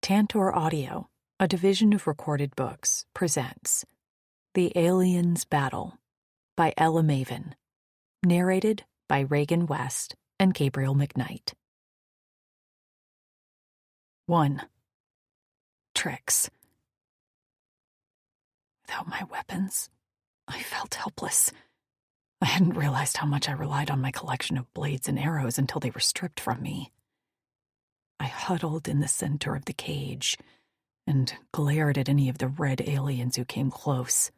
Tantor Audio, a division of Recorded Books, presents The Aliens Battle by Ella Maven, narrated by Reagan West and Gabriel McKnight. 1. Tricks. Without my weapons, I felt helpless. I hadn't realized how much I relied on my collection of blades and arrows until they were stripped from me. I huddled in the center of the cage and glared at any of the red aliens who came close.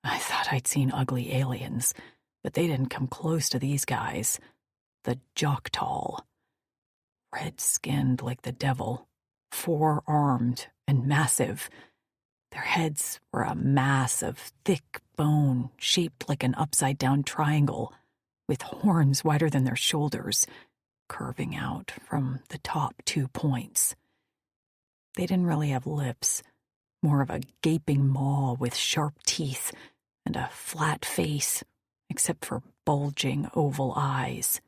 I thought I'd seen ugly aliens, but they didn't come close to these guys. The Joktal. Red-skinned like the devil, four-armed and massive. Their heads were a mass of thick bone shaped like an upside-down triangle, with horns wider than their shoulders, curving out from the top 2 points. They didn't really have lips, more of a gaping maw with sharp teeth and a flat face, except for bulging oval eyes.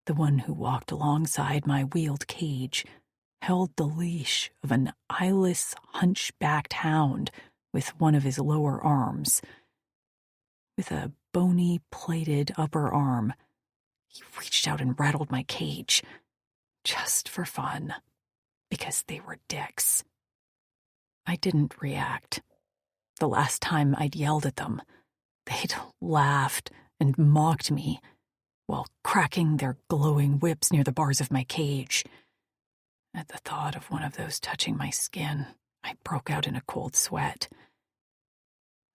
The one who walked alongside my wheeled cage held the leash of an eyeless, hunchbacked hound with one of his lower arms. With a bony, plated upper arm, he reached out and rattled my cage, just for fun, because they were dicks. I didn't react. The last time I'd yelled at them, they'd laughed and mocked me while cracking their glowing whips near the bars of my cage. At the thought of one of those touching my skin, I broke out in a cold sweat.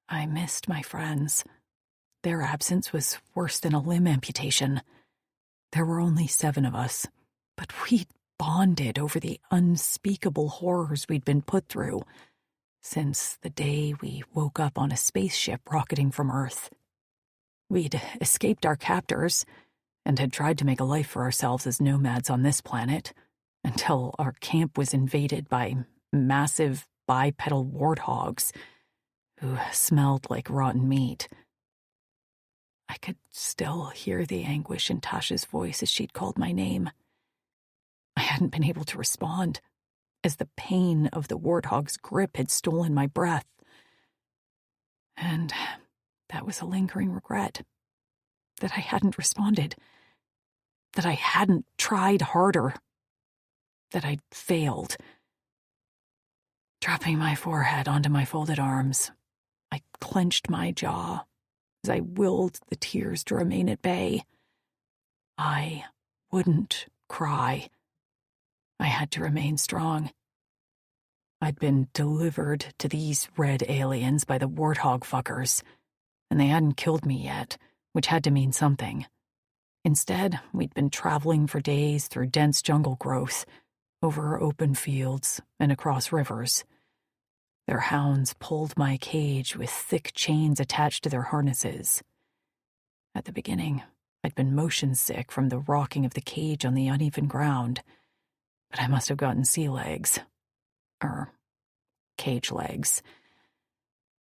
I missed my friends. Their absence was worse than a limb amputation. There were only 7 of us, but we'd bonded over the unspeakable horrors we'd been put through since the day we woke up on a spaceship rocketing from Earth. We'd escaped our captors and had tried to make a life for ourselves as nomads on this planet until our camp was invaded by massive bipedal warthogs who smelled like rotten meat. I could still hear the anguish in Tasha's voice as she'd called my name. I hadn't been able to respond, as the pain of the warthog's grip had stolen my breath. And that was a lingering regret, that I hadn't responded, that I hadn't tried harder, that I'd failed. Dropping my forehead onto my folded arms, I clenched my jaw as I willed the tears to remain at bay. I wouldn't cry. I had to remain strong. I'd been delivered to these red aliens by the warthog fuckers, and they hadn't killed me yet, which had to mean something. Instead, we'd been traveling for days through dense jungle growth, over open fields and across rivers. Their hounds pulled my cage with thick chains attached to their harnesses. At the beginning, I'd been motion sick from the rocking of the cage on the uneven ground, but I must have gotten sea legs. Cage legs.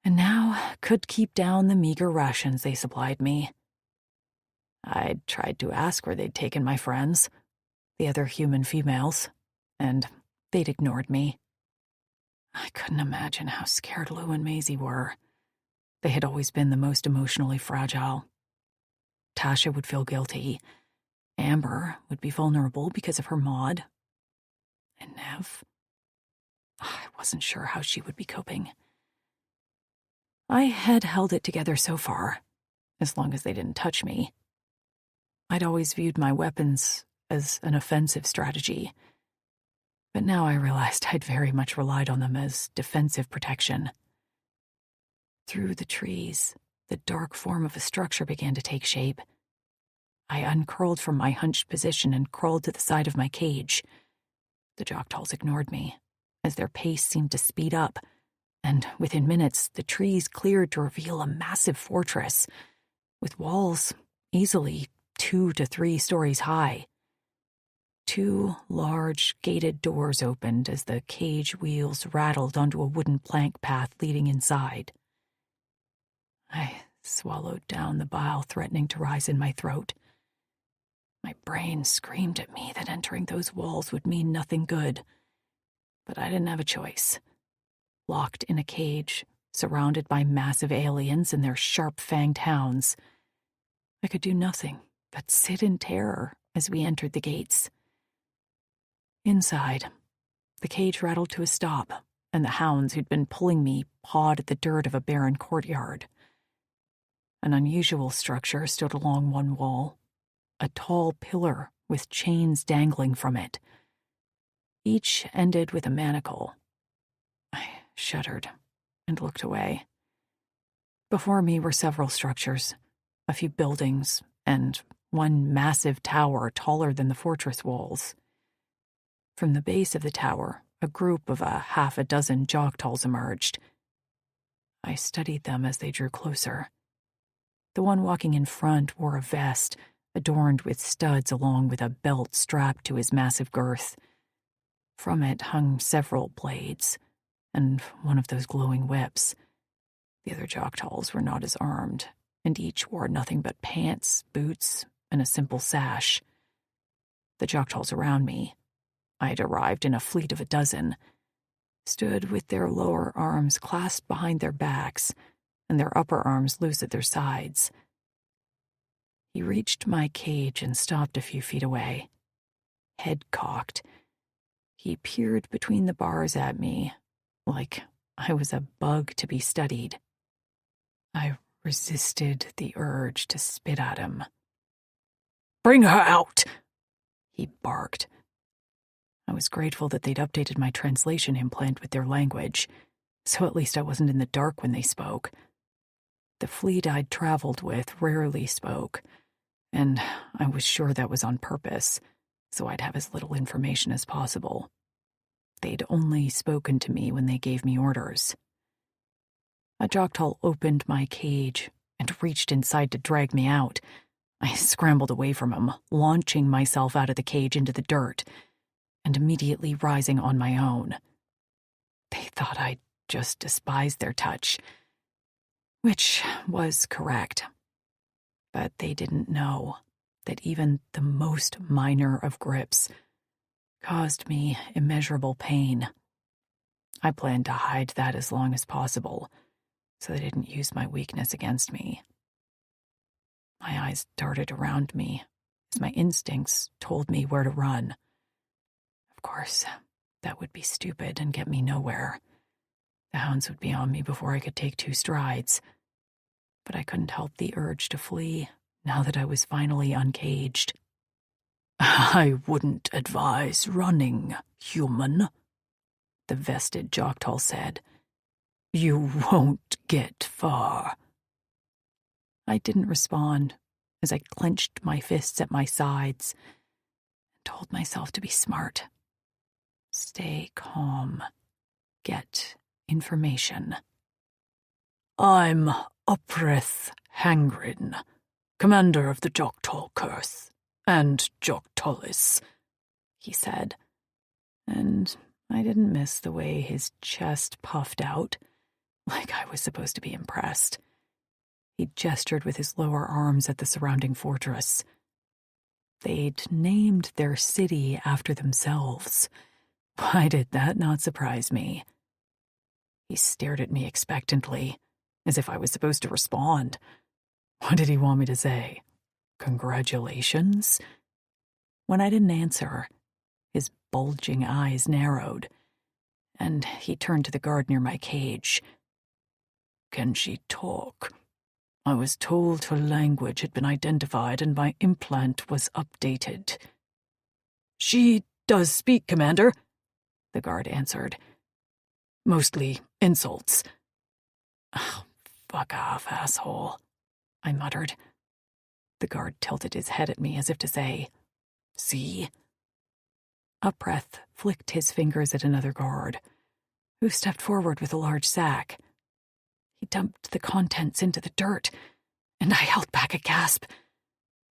And now could keep down the meager rations they supplied me. I'd tried to ask where they'd taken my friends, the other human females, and they'd ignored me. I couldn't imagine how scared Lou and Maisie were. They had always been the most emotionally fragile. Tasha would feel guilty. Amber would be vulnerable because of her mod. And Nev, I wasn't sure how she would be coping. I had held it together so far, as long as they didn't touch me. I'd always viewed my weapons as an offensive strategy, but now I realized I'd very much relied on them as defensive protection. Through the trees, the dark form of a structure began to take shape. I uncurled from my hunched position and crawled to the side of my cage. The Joktals ignored me, as their pace seemed to speed up, and within minutes the trees cleared to reveal a massive fortress, with walls easily 2 to 3 stories high. 2 large gated doors opened as the cage wheels rattled onto a wooden plank path leading inside. I swallowed down the bile threatening to rise in my throat. My brain screamed at me that entering those walls would mean nothing good. But I didn't have a choice. Locked in a cage, surrounded by massive aliens and their sharp-fanged hounds, I could do nothing but sit in terror as we entered the gates. Inside, the cage rattled to a stop, and the hounds who'd been pulling me pawed at the dirt of a barren courtyard. An unusual structure stood along one wall, a tall pillar with chains dangling from it. Each ended with a manacle. I shuddered and looked away. Before me were several structures, a few buildings, and one massive tower taller than the fortress walls. From the base of the tower, a group of half a dozen Joktuls emerged. I studied them as they drew closer. The one walking in front wore a vest, adorned with studs along with a belt strapped to his massive girth. From it hung several blades, and one of those glowing whips. The other Joktuls were not as armed, and each wore nothing but pants, boots, and a simple sash. The Joktuls around me, I had arrived in a fleet of a dozen, stood with their lower arms clasped behind their backs and their upper arms loose at their sides. He reached my cage and stopped a few feet away. Head cocked, he peered between the bars at me, like I was a bug to be studied. I resisted the urge to spit at him. "Bring her out!" he barked. I was grateful that they'd updated my translation implant with their language, so at least I wasn't in the dark when they spoke. The fleet I'd traveled with rarely spoke, and I was sure that was on purpose, so I'd have as little information as possible. They'd only spoken to me when they gave me orders. A Joktul opened my cage and reached inside to drag me out. I scrambled away from him, launching myself out of the cage into the dirt, and immediately rising on my own. They thought I just despised their touch, which was correct. But they didn't know that even the most minor of grips caused me immeasurable pain. I planned to hide that as long as possible, so they didn't use my weakness against me. My eyes darted around me as my instincts told me where to run. Of course, that would be stupid and get me nowhere. The hounds would be on me before I could take 2 strides. But I couldn't help the urge to flee now that I was finally uncaged. "I wouldn't advise running, human," the vested Joktul said. "You won't get far." I didn't respond as I clenched my fists at my sides and told myself to be smart. Stay calm. Get information. "I'm Uprith Hangrin, commander of the Joktul Curse and Joktulis," he said, and I didn't miss the way his chest puffed out, like I was supposed to be impressed. He gestured with his lower arms at the surrounding fortress. They'd named their city after themselves. Why did that not surprise me? He stared at me expectantly, as if I was supposed to respond. What did he want me to say? Congratulations? When I didn't answer, his bulging eyes narrowed, and he turned to the guard near my cage. "Can she talk? I was told her language had been identified and my implant was updated." "She does speak, Commander," the guard answered. "Mostly insults." "Oh, fuck off, asshole," I muttered. The guard tilted his head at me as if to say, "See?" Upreth flicked his fingers at another guard, who stepped forward with a large sack. He dumped the contents into the dirt, and I held back a gasp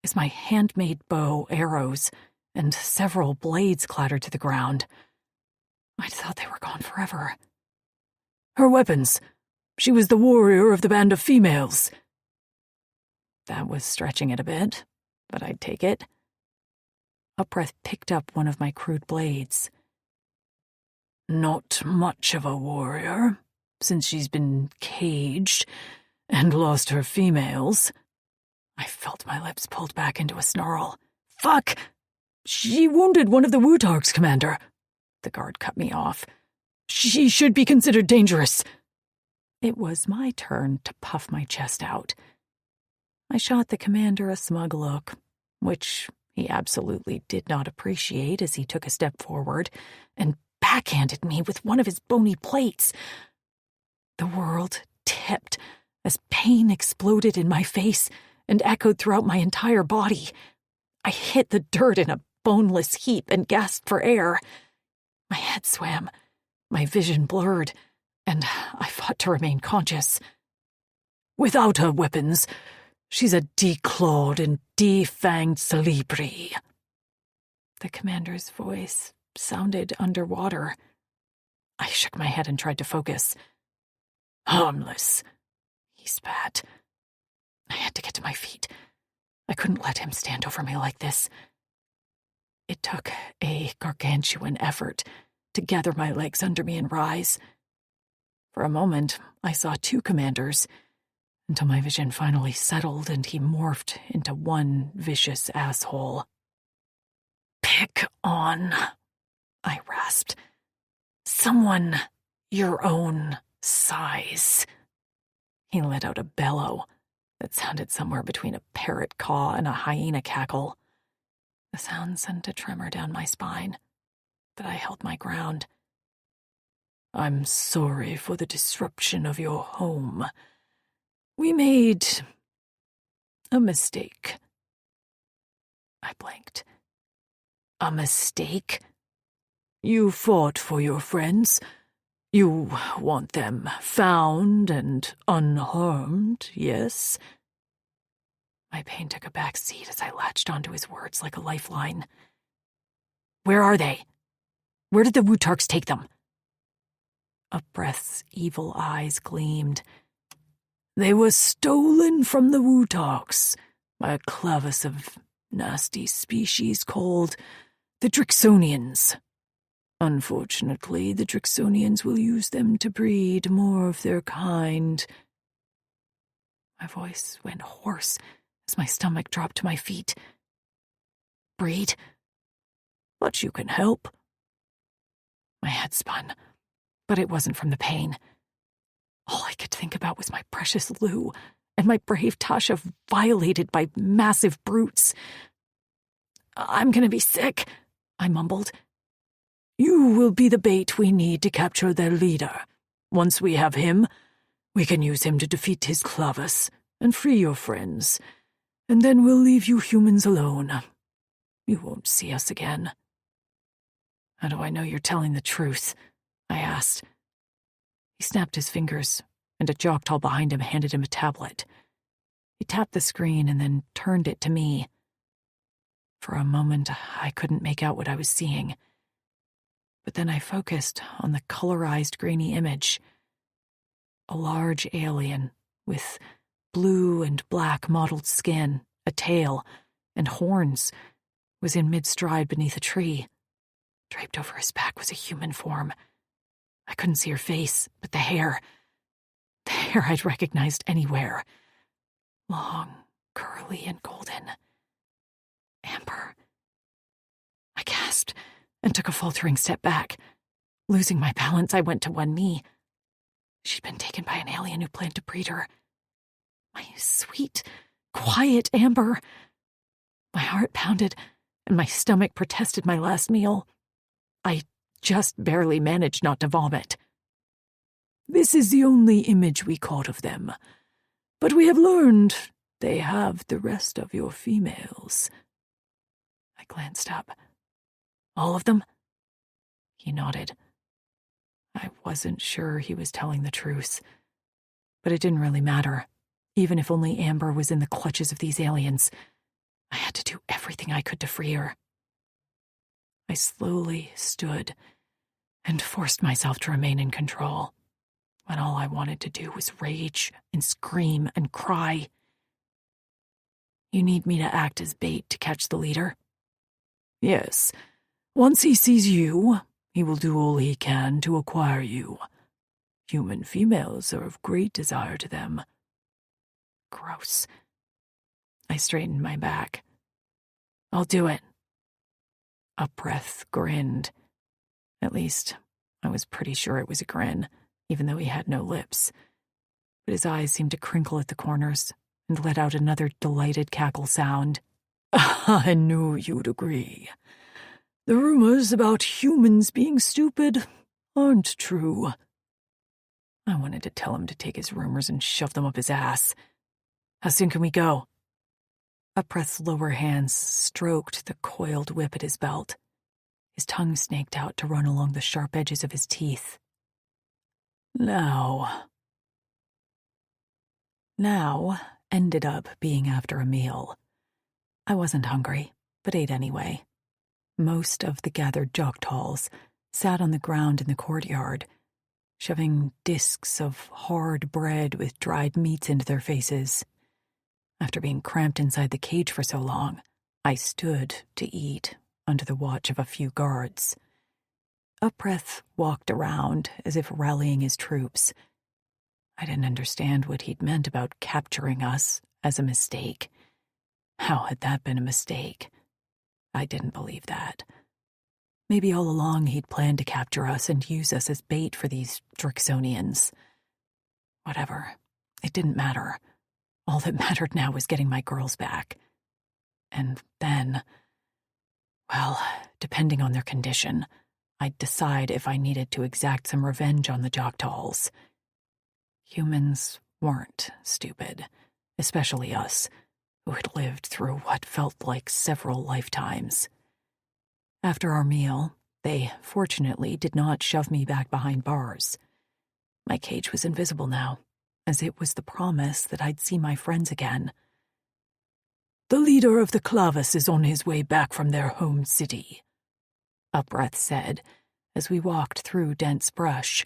as my handmade bow, arrows, and several blades clattered to the ground. I'd thought they were gone forever. "Her weapons. She was the warrior of the band of females." That was stretching it a bit, but I'd take it. Upreth picked up one of my crude blades. Not much of a warrior, since she's been caged and lost her females. I felt my lips pulled back into a snarl. Fuck! She wounded one of the Wutarks, Commander. The guard cut me off. She should be considered dangerous. It was my turn to puff my chest out. I shot the commander a smug look, which he absolutely did not appreciate as he took a step forward and backhanded me with one of his bony plates. The world tipped as pain exploded in my face and echoed throughout my entire body. I hit the dirt in a boneless heap and gasped for air. My head swam, my vision blurred, and I fought to remain conscious. Without her weapons, she's a declawed and defanged Celebri. The commander's voice sounded underwater. I shook my head and tried to focus. Harmless, he spat. I had to get to my feet. I couldn't let him stand over me like this. It took a gargantuan effort to gather my legs under me and rise. For a moment, I saw two commanders, until my vision finally settled and he morphed into one vicious asshole. Pick on, I rasped. Someone your own size. He let out a bellow that sounded somewhere between a parrot caw and a hyena cackle. The sound sent a tremor down my spine, but I held my ground. I'm sorry for the disruption of your home. We made a mistake. I blinked. A mistake? You fought for your friends. You want them found and unharmed, yes? My pain took a back seat as I latched onto his words like a lifeline. Where are they? Where did the Wutarks take them? A breath's evil eyes gleamed. They were stolen from the Wutarks by a clavis of nasty species called the Drixonians. Unfortunately, the Drixonians will use them to breed more of their kind. My voice went hoarse as my stomach dropped to my feet. Breed? But you can help. My head spun, but it wasn't from the pain. All I could think about was my precious Lou and my brave Tasha violated by massive brutes. I'm gonna be sick, I mumbled. You will be the bait we need to capture their leader. Once we have him, we can use him to defeat his clavis and free your friends, and then we'll leave you humans alone. You won't see us again. How do I know you're telling the truth? I asked. He snapped his fingers, and a Joktal behind him handed him a tablet. He tapped the screen and then turned it to me. For a moment, I couldn't make out what I was seeing. But then I focused on the colorized grainy image. A large alien with blue and black mottled skin, a tail, and horns was in mid-stride beneath a tree. Draped over his back was a human form. I couldn't see her face, but the hair I'd recognized anywhere. Long, curly, and golden. Amber. I gasped and took a faltering step back. Losing my balance, I went to one knee. She'd been taken by an alien who planned to breed her. My sweet, quiet Amber. My heart pounded, and my stomach protested my last meal. I just barely managed not to vomit. This is the only image we caught of them, but we have learned they have the rest of your females. I glanced up. All of them? He nodded. I wasn't sure he was telling the truth, but it didn't really matter. Even if only Amber was in the clutches of these aliens, I had to do everything I could to free her. I slowly stood and forced myself to remain in control, when all I wanted to do was rage and scream and cry. You need me to act as bait to catch the leader? Yes. Once he sees you, he will do all he can to acquire you. Human females are of great desire to them. Gross. I straightened my back. I'll do it. Upbreath grinned. At least, I was pretty sure it was a grin, even though he had no lips. But his eyes seemed to crinkle at the corners and let out another delighted cackle sound. I knew you'd agree. The rumors about humans being stupid aren't true. I wanted to tell him to take his rumors and shove them up his ass. How soon can we go? Upbreath's lower hands stroked the coiled whip at his belt. His tongue snaked out to run along the sharp edges of his teeth. Now ended up being after a meal. I wasn't hungry, but ate anyway. Most of the gathered Joktalls sat on the ground in the courtyard, shoving discs of hard bread with dried meats into their faces. After being cramped inside the cage for so long, I stood to eat under the watch of a few guards. Upbreath walked around as if rallying his troops. I didn't understand what he'd meant about capturing us as a mistake. How had that been a mistake? I didn't believe that. Maybe all along he'd planned to capture us and use us as bait for these Drixonians. Whatever. It didn't matter. All that mattered now was getting my girls back. And then, well, depending on their condition, I'd decide if I needed to exact some revenge on the Joktalls. Humans weren't stupid, especially us, who had lived through what felt like several lifetimes. After our meal, they fortunately did not shove me back behind bars. My cage was invisible now, as it was the promise that I'd see my friends again. The leader of the Clavis is on his way back from their home city, Upbreath said, as we walked through dense brush.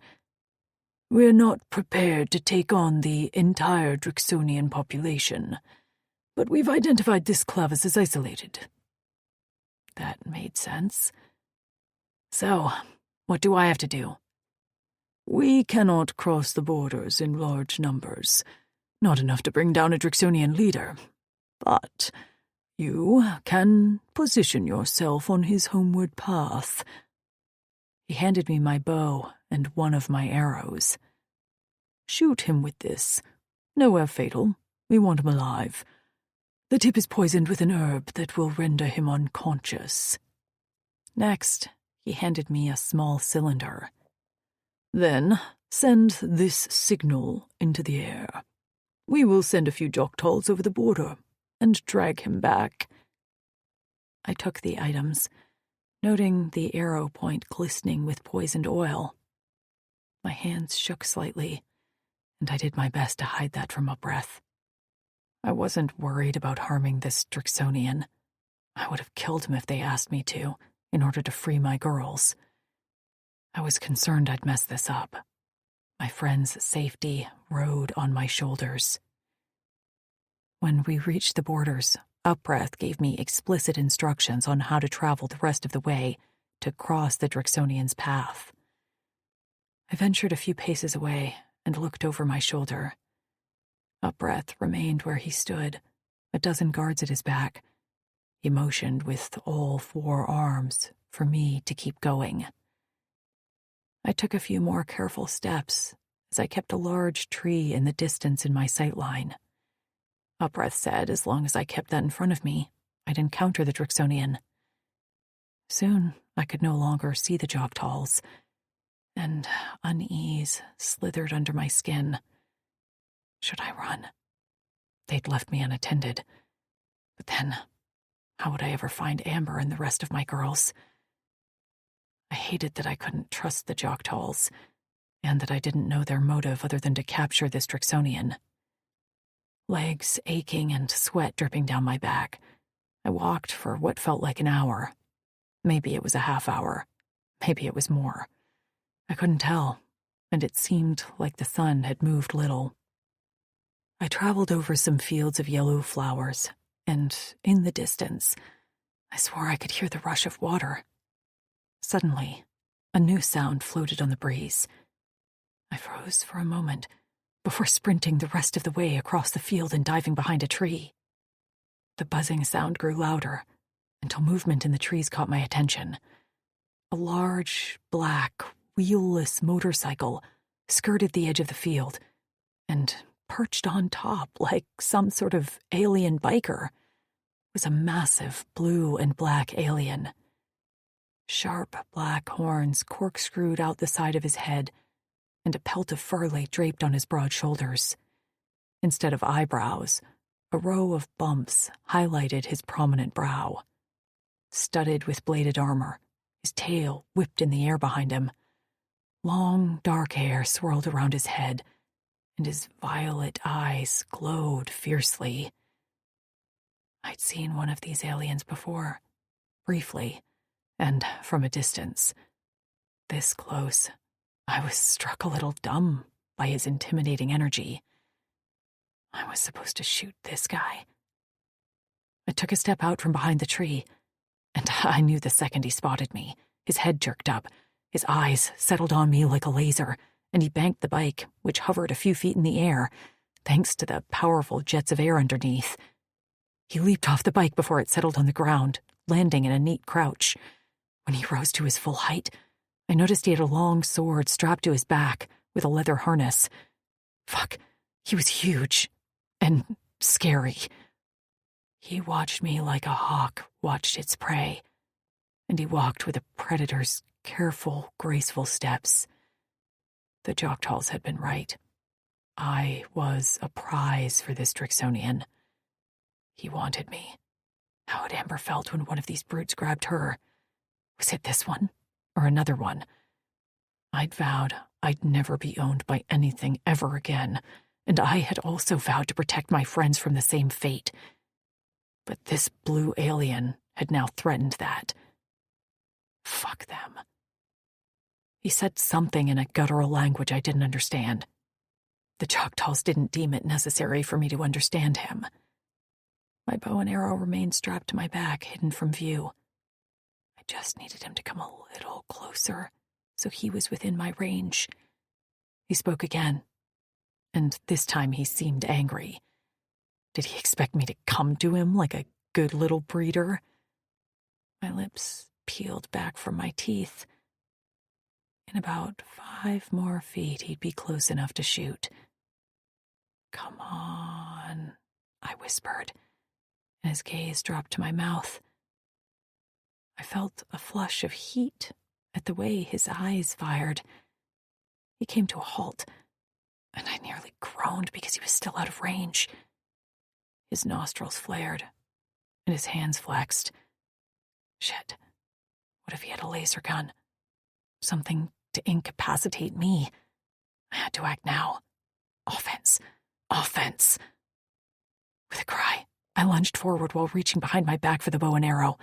We're not prepared to take on the entire Drixonian population, but we've identified this Clavis as isolated. That made sense. So, what do I have to do? We cannot cross the borders in large numbers, not enough to bring down a Drixonian leader, but you can position yourself on his homeward path. He handed me my bow and one of my arrows. Shoot him with this. Nowhere fatal. We want him alive. The tip is poisoned with an herb that will render him unconscious. Next, he handed me a small cylinder. Then send this signal into the air. We will send a few Joktalls over the border and drag him back. I took the items, noting the arrow point glistening with poisoned oil. My hands shook slightly, and I did my best to hide that from Upbreath. I wasn't worried about harming this Drixonian. I would have killed him if they asked me to, in order to free my girls. I was concerned I'd mess this up. My friend's safety rode on my shoulders. When we reached the borders, Upbreath gave me explicit instructions on how to travel the rest of the way to cross the Drixonian's path. I ventured a few paces away and looked over my shoulder. Upbreath remained where he stood, a dozen guards at his back. He motioned with all 4 arms for me to keep going. I took a few more careful steps as I kept a large tree in the distance in my sight line. Upbreath said as long as I kept that in front of me, I'd encounter the Drixonian. Soon I could no longer see the Joktalls, and unease slithered under my skin. Should I run? They'd left me unattended. But then, how would I ever find Amber and the rest of my girls? I hated that I couldn't trust the Joktalls, and that I didn't know their motive other than to capture this Drixonian. Legs aching and sweat dripping down my back, I walked for what felt like an hour. Maybe it was a half hour. Maybe it was more. I couldn't tell, and it seemed like the sun had moved little. I traveled over some fields of yellow flowers, and in the distance, I swore I could hear the rush of water. Suddenly, A new sound floated on the breeze. I froze for a moment before sprinting the rest of the way across the field and diving behind a tree. The buzzing sound grew louder until movement in the trees caught my attention. A large, black, wheelless motorcycle skirted the edge of the field and, perched on top like some sort of alien biker, was a massive blue and black alien. Sharp black horns corkscrewed out the side of his head, and a pelt of fur lay draped on his broad shoulders. Instead of eyebrows, a row of bumps highlighted his prominent brow. Studded with bladed armor, his tail whipped in the air behind him. Long, dark hair swirled around his head, and his violet eyes glowed fiercely. I'd seen one of these aliens before, briefly, and from a distance. This close, I was struck a little dumb by his intimidating energy. I was supposed to shoot this guy. I took a step out from behind the tree, and I knew the second he spotted me. His head jerked up, his eyes settled on me like a laser, and he banked the bike, which hovered a few feet in the air, thanks to the powerful jets of air underneath. He leaped off the bike before it settled on the ground, landing in a neat crouch. When he rose to his full height, I noticed he had a long sword strapped to his back with a leather harness. Fuck, he was huge and scary. He watched me like a hawk watched its prey, and he walked with a predator's careful, graceful steps. The Joktalls had been right. I was a prize for this Drixonian. He wanted me. How had Amber felt when one of these brutes grabbed her? Was it this one, or another one? I'd vowed I'd never be owned by anything ever again, and I had also vowed to protect my friends from the same fate. But this blue alien had now threatened that. Fuck them. He said something in a guttural language I didn't understand. The Joktalls didn't deem it necessary for me to understand him. My bow and arrow remained strapped to my back, hidden from view. I just needed him to come a little closer, so he was within my range. He spoke again, and this time he seemed angry. Did he expect me to come to him like a good little breeder? My lips peeled back from my teeth. In about 5 more feet, he'd be close enough to shoot. "Come on," I whispered, and his gaze dropped to my mouth. I felt a flush of heat at the way his eyes fired. He came to a halt, and I nearly groaned because he was still out of range. His nostrils flared, and his hands flexed. Shit. What if he had a laser gun? Something to incapacitate me. I had to act now. Offense. Offense. With a cry, I lunged forward while reaching behind my back for the bow and arrow.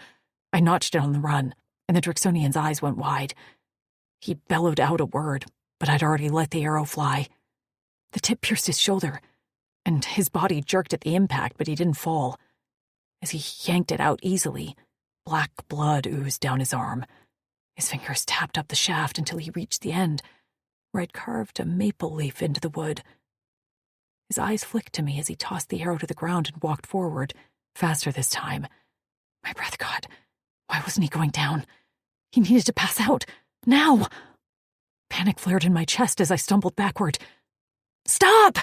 I notched it on the run, and the Drixonian's eyes went wide. He bellowed out a word, but I'd already let the arrow fly. The tip pierced his shoulder, and his body jerked at the impact, but he didn't fall. As he yanked it out easily, black blood oozed down his arm. His fingers tapped up the shaft until he reached the end, where I'd carved a maple leaf into the wood. His eyes flicked to me as he tossed the arrow to the ground and walked forward, faster this time. My breath caught. Why wasn't he going down? He needed to pass out. Now! Panic flared in my chest as I stumbled backward. "Stop!"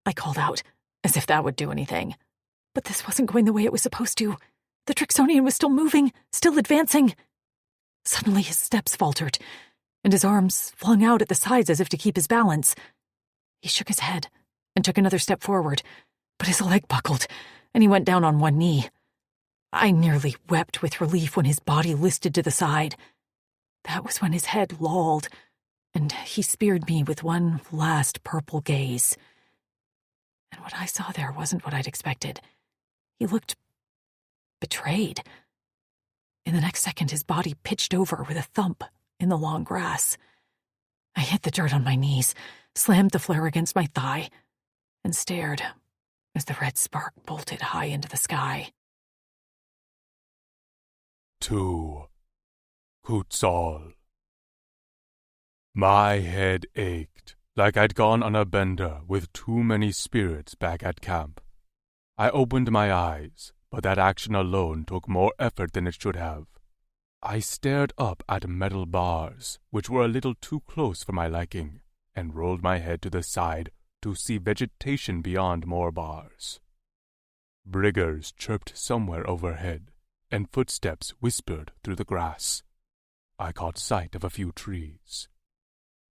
I called out, as if that would do anything. But this wasn't going the way it was supposed to. The Drixonian was still moving, still advancing. Suddenly his steps faltered, and his arms flung out at the sides as if to keep his balance. He shook his head and took another step forward, but his leg buckled, and he went down on one knee. I nearly wept with relief when his body listed to the side. That was when his head lolled, and he speared me with one last purple gaze. And what I saw there wasn't what I'd expected. He looked betrayed. In the next second, his body pitched over with a thump in the long grass. I hit the dirt on my knees, slammed the flare against my thigh, and stared as the red spark bolted high into the sky. 2. Kutzal. My head ached, like I'd gone on a bender with too many spirits back at camp. I opened my eyes, but that action alone took more effort than it should have. I stared up at metal bars, which were a little too close for my liking, and rolled my head to the side to see vegetation beyond more bars. Briggers chirped somewhere overhead, and footsteps whispered through the grass. I caught sight of a few trees.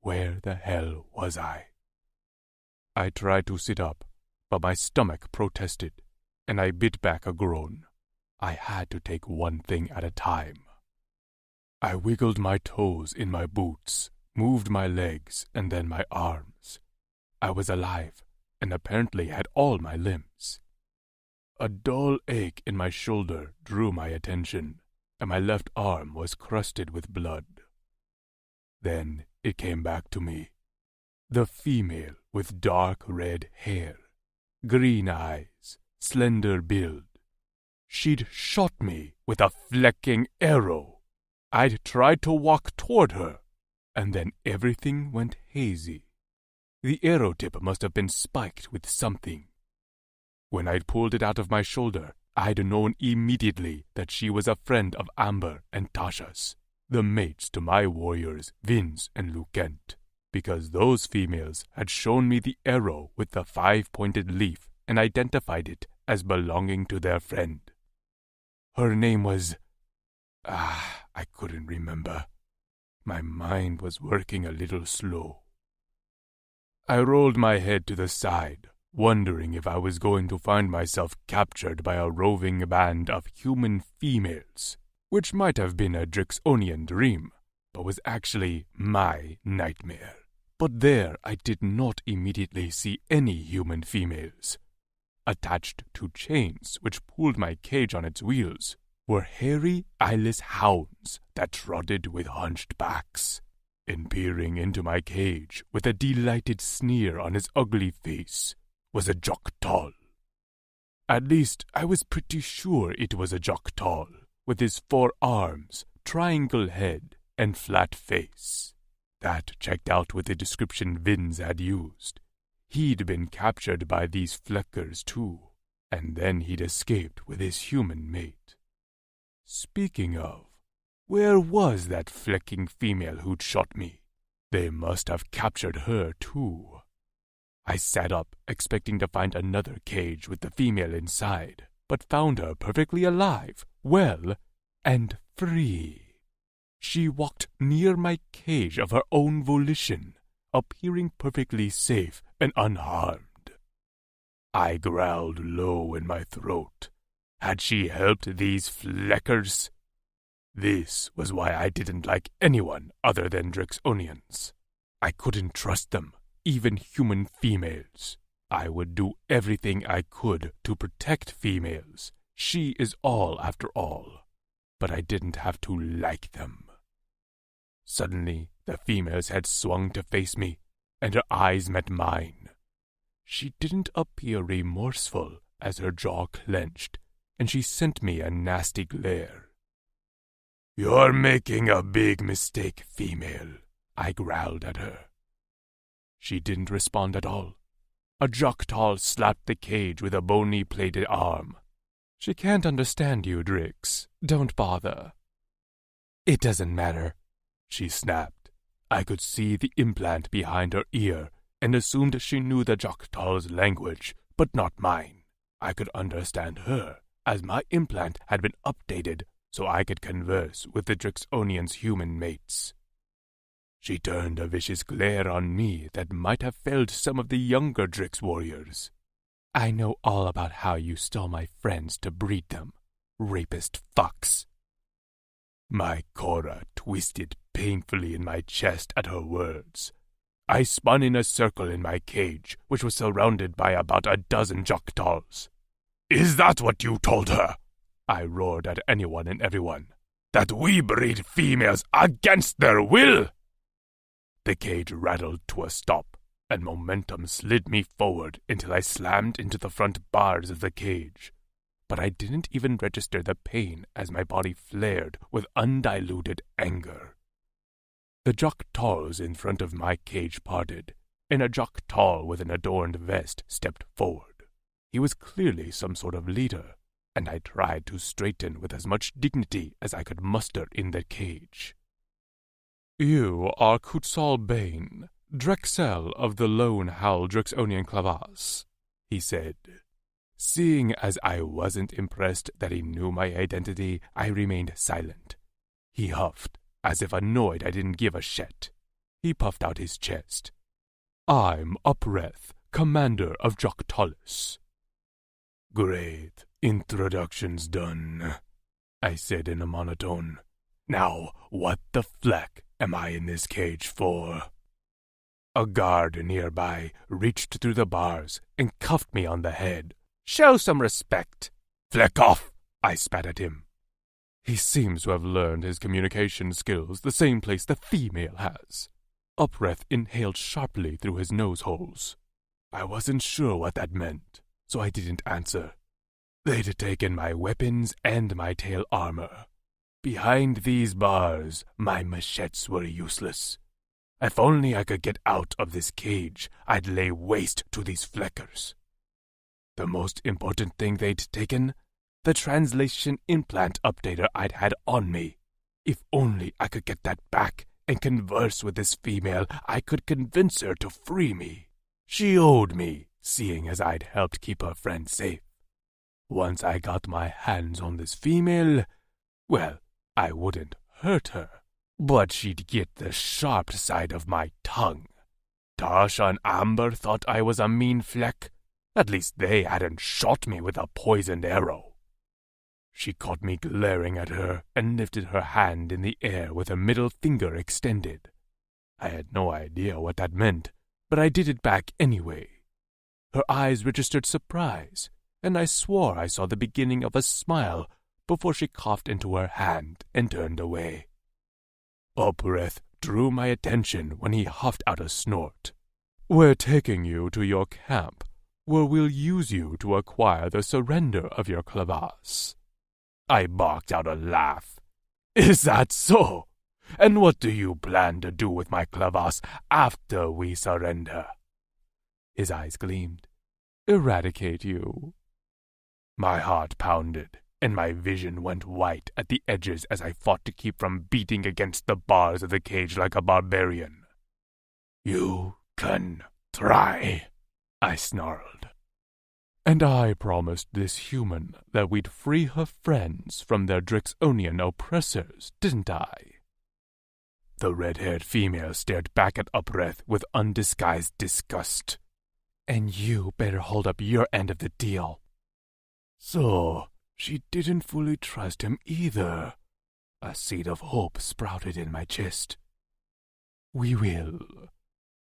Where the hell was I? I tried to sit up, but my stomach protested, and I bit back a groan. I had to take one thing at a time. I wiggled my toes in my boots, moved my legs and then my arms. I was alive, and apparently had all my limbs. A dull ache in my shoulder drew my attention, and my left arm was crusted with blood. Then it came back to me. The female with dark red hair, green eyes, slender build. She'd shot me with a flecking arrow. I'd tried to walk toward her, and then everything went hazy. The arrow tip must have been spiked with something. When I'd pulled it out of my shoulder, I'd known immediately that she was a friend of Amber and Tasha's, the mates to my warriors Vince and Lucent, because those females had shown me the arrow with the 5-pointed leaf and identified it as belonging to their friend. Her name was... I couldn't remember. My mind was working a little slow. I rolled my head to the side, wondering if I was going to find myself captured by a roving band of human females, which might have been a Drixonian dream, but was actually my nightmare. But there I did not immediately see any human females. Attached to chains which pulled my cage on its wheels were hairy, eyeless hounds that trotted with hunched backs. And peering into my cage with a delighted sneer on his ugly face was a Joktal. At least I was pretty sure it was a Joktal, with his 4 arms, triangle head, and flat face. That checked out with the description Vince had used. He'd been captured by these Fleckers too, and then he'd escaped with his human mate. Speaking of, where was that flecking female who'd shot me? They must have captured her too. I sat up, expecting to find another cage with the female inside, but found her perfectly alive, well, and free. She walked near my cage of her own volition, appearing perfectly safe and unharmed. I growled low in my throat. Had she helped these Fleckers? This was why I didn't like anyone other than Drixonians. I couldn't trust them, even human females. I would do everything I could to protect females. She is all after all. But I didn't have to like them. Suddenly, the female's head swung to face me, and her eyes met mine. She didn't appear remorseful as her jaw clenched, and she sent me a nasty glare. "You're making a big mistake, female," I growled at her. She didn't respond at all. A Joktal slapped the cage with a bony plated arm. "She can't understand you, Drix. Don't bother." "It doesn't matter," she snapped. I could see the implant behind her ear and assumed she knew the Joktal's language, but not mine. I could understand her, as my implant had been updated so I could converse with the Drixonian's human mates. She turned a vicious glare on me that might have felled some of the younger Drix warriors. "I know all about how you stole my friends to breed them, rapist fucks." My Cora twisted painfully in my chest at her words. I spun in a circle in my cage, which was surrounded by about a dozen Joktals. "Is that what you told her?" I roared at anyone and everyone. "That we breed females against their will?" The cage rattled to a stop, and momentum slid me forward until I slammed into the front bars of the cage. But I didn't even register the pain as my body flared with undiluted anger. The Jok'tals in front of my cage parted, and a Jok'tal with an adorned vest stepped forward. He was clearly some sort of leader, and I tried to straighten with as much dignity as I could muster in the cage. "You are Kutzal Bane, Drexel of the Lone Howl Drexonian Clavas," he said. Seeing as I wasn't impressed that he knew my identity, I remained silent. He huffed, as if annoyed I didn't give a shit. He puffed out his chest. "I'm Upreth, commander of Jok'talis." "Great. Introduction's done," I said in a monotone. "Now, what the fleck am I in this cage for?" A guard nearby reached through the bars and cuffed me on the head. "Show some respect." "Fleck off," I spat at him. He seems to have learned his communication skills the same place the female has. Upreth inhaled sharply through his nose holes. I wasn't sure what that meant, so I didn't answer. They'd taken my weapons and my tail armor. Behind these bars, my machetes were useless. If only I could get out of this cage, I'd lay waste to these fleckers. The most important thing they'd taken? The translation implant updater I'd had on me. If only I could get that back and converse with this female, I could convince her to free me. She owed me, seeing as I'd helped keep her friend safe. Once I got my hands on this female, well, I wouldn't hurt her, but she'd get the sharp side of my tongue. Tasha and Amber thought I was a mean fleck. At least they hadn't shot me with a poisoned arrow. She caught me glaring at her and lifted her hand in the air with her middle finger extended. I had no idea what that meant, but I did it back anyway. Her eyes registered surprise, and I swore I saw the beginning of a smile before she coughed into her hand and turned away. Upreth drew my attention when he huffed out a snort. "We're taking you to your camp, where we'll use you to acquire the surrender of your clavas." I barked out a laugh. "Is that so? And what do you plan to do with my clavas after we surrender?" His eyes gleamed. "Eradicate you." My heart pounded, and my vision went white at the edges as I fought to keep from beating against the bars of the cage like a barbarian. "You can try," I snarled. "And I promised this human that we'd free her friends from their Drexonian oppressors, didn't I?" The red-haired female stared back at Upreth with undisguised disgust. "And you better hold up your end of the deal." So, she didn't fully trust him either. A seed of hope sprouted in my chest. "We will,"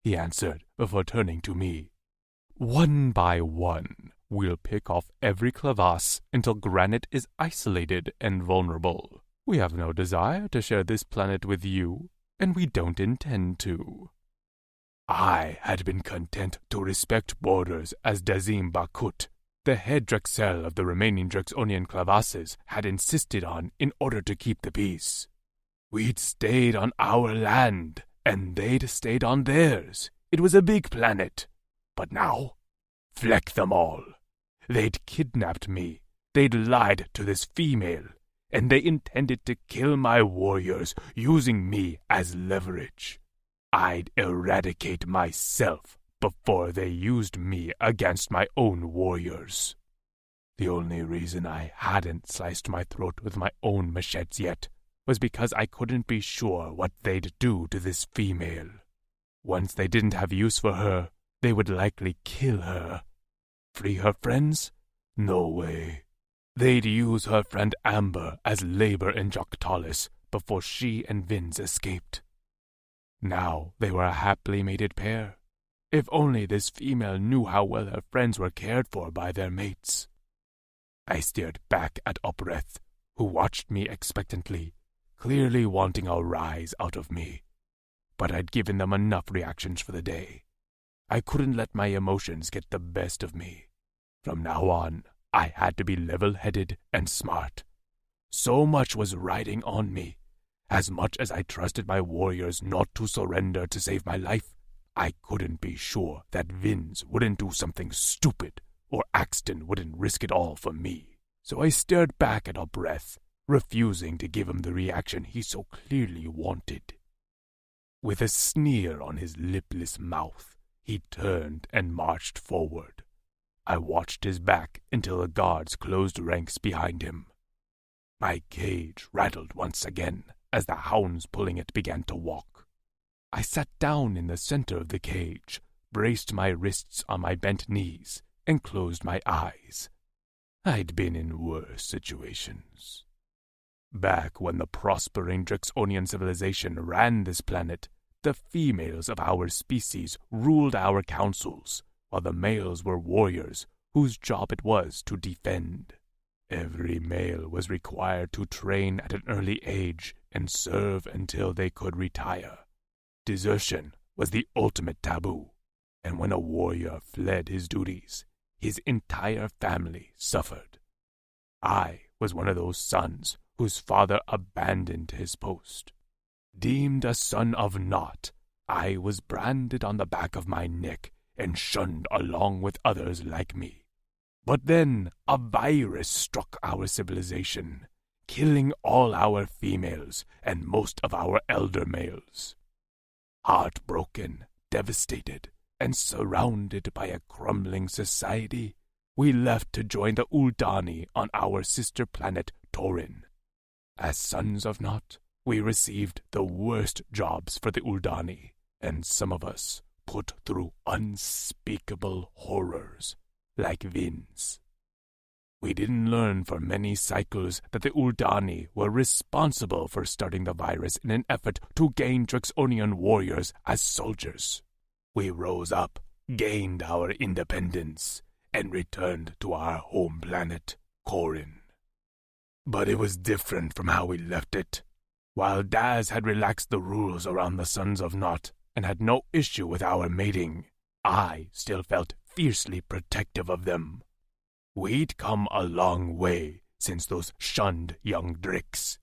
he answered before turning to me. "One by one, we'll pick off every clavas until Granite is isolated and vulnerable. We have no desire to share this planet with you, and we don't intend to." I had been content to respect borders as Dazim Bakut, the head Drexel of the remaining Drexonian clavasses, had insisted on in order to keep the peace. We'd stayed on our land, and they'd stayed on theirs. It was a big planet. But now, fleck them all. They'd kidnapped me, they'd lied to this female, and they intended to kill my warriors using me as leverage. I'd eradicate myself before they used me against my own warriors. The only reason I hadn't sliced my throat with my own machetes yet was because I couldn't be sure what they'd do to this female. Once they didn't have use for her, they would likely kill her. Free her friends? No way. They'd use her friend Amber as labor in Jok'talis before she and Vince escaped. Now they were a happily mated pair. If only this female knew how well her friends were cared for by their mates. I stared back at Upreth, who watched me expectantly, clearly wanting a rise out of me. But I'd given them enough reactions for the day. I couldn't let my emotions get the best of me. From now on, I had to be level-headed and smart. So much was riding on me, As much as I trusted my warriors not to surrender to save my life, I couldn't be sure that Vince wouldn't do something stupid or Axton wouldn't risk it all for me. So I stared back at our breath, refusing to give him the reaction he so clearly wanted. With a sneer on his lipless mouth, he turned and marched forward. I watched his back until the guards closed ranks behind him. My cage rattled once again as the hounds pulling it began to walk. I sat down in the center of the cage, braced my wrists on my bent knees, and closed my eyes. I'd been in worse situations. Back when the prospering Drixonian civilization ran this planet, the females of our species ruled our councils, while the males were warriors whose job it was to defend. Every male was required to train at an early age and serve until they could retire. Desertion was the ultimate taboo, and when a warrior fled his duties, his entire family suffered. I was one of those sons whose father abandoned his post. Deemed a son of naught, I was branded on the back of my neck and shunned along with others like me. But then a virus struck our civilization, killing all our females and most of our elder males. Heartbroken, devastated, and surrounded by a crumbling society, we left to join the Uldani on our sister planet Torin. As sons of Naught, we received the worst jobs for the Uldani, and some of us put through unspeakable horrors, like Vince. We didn't learn for many cycles that the Uldani were responsible for starting the virus in an effort to gain Drixonian warriors as soldiers. We rose up, gained our independence, and returned to our home planet, Corin. But it was different from how we left it. While Daz had relaxed the rules around the Sons of Naught and had no issue with our mating, I still felt fiercely protective of them. We'd come a long way since those shunned young Drix.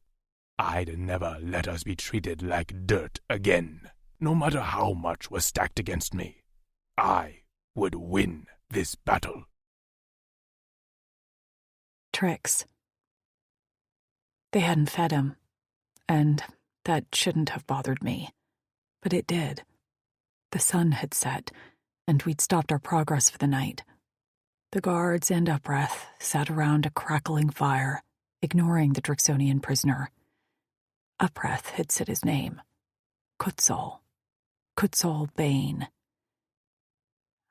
I'd never let us be treated like dirt again, no matter how much was stacked against me. I would win this battle. Tricks. They hadn't fed him, and that shouldn't have bothered me. But it did. The sun had set, and we'd stopped our progress for the night. The guards and Upreath sat around a crackling fire, ignoring the Drixonian prisoner. Upreath had said his name. Kutzal Bane.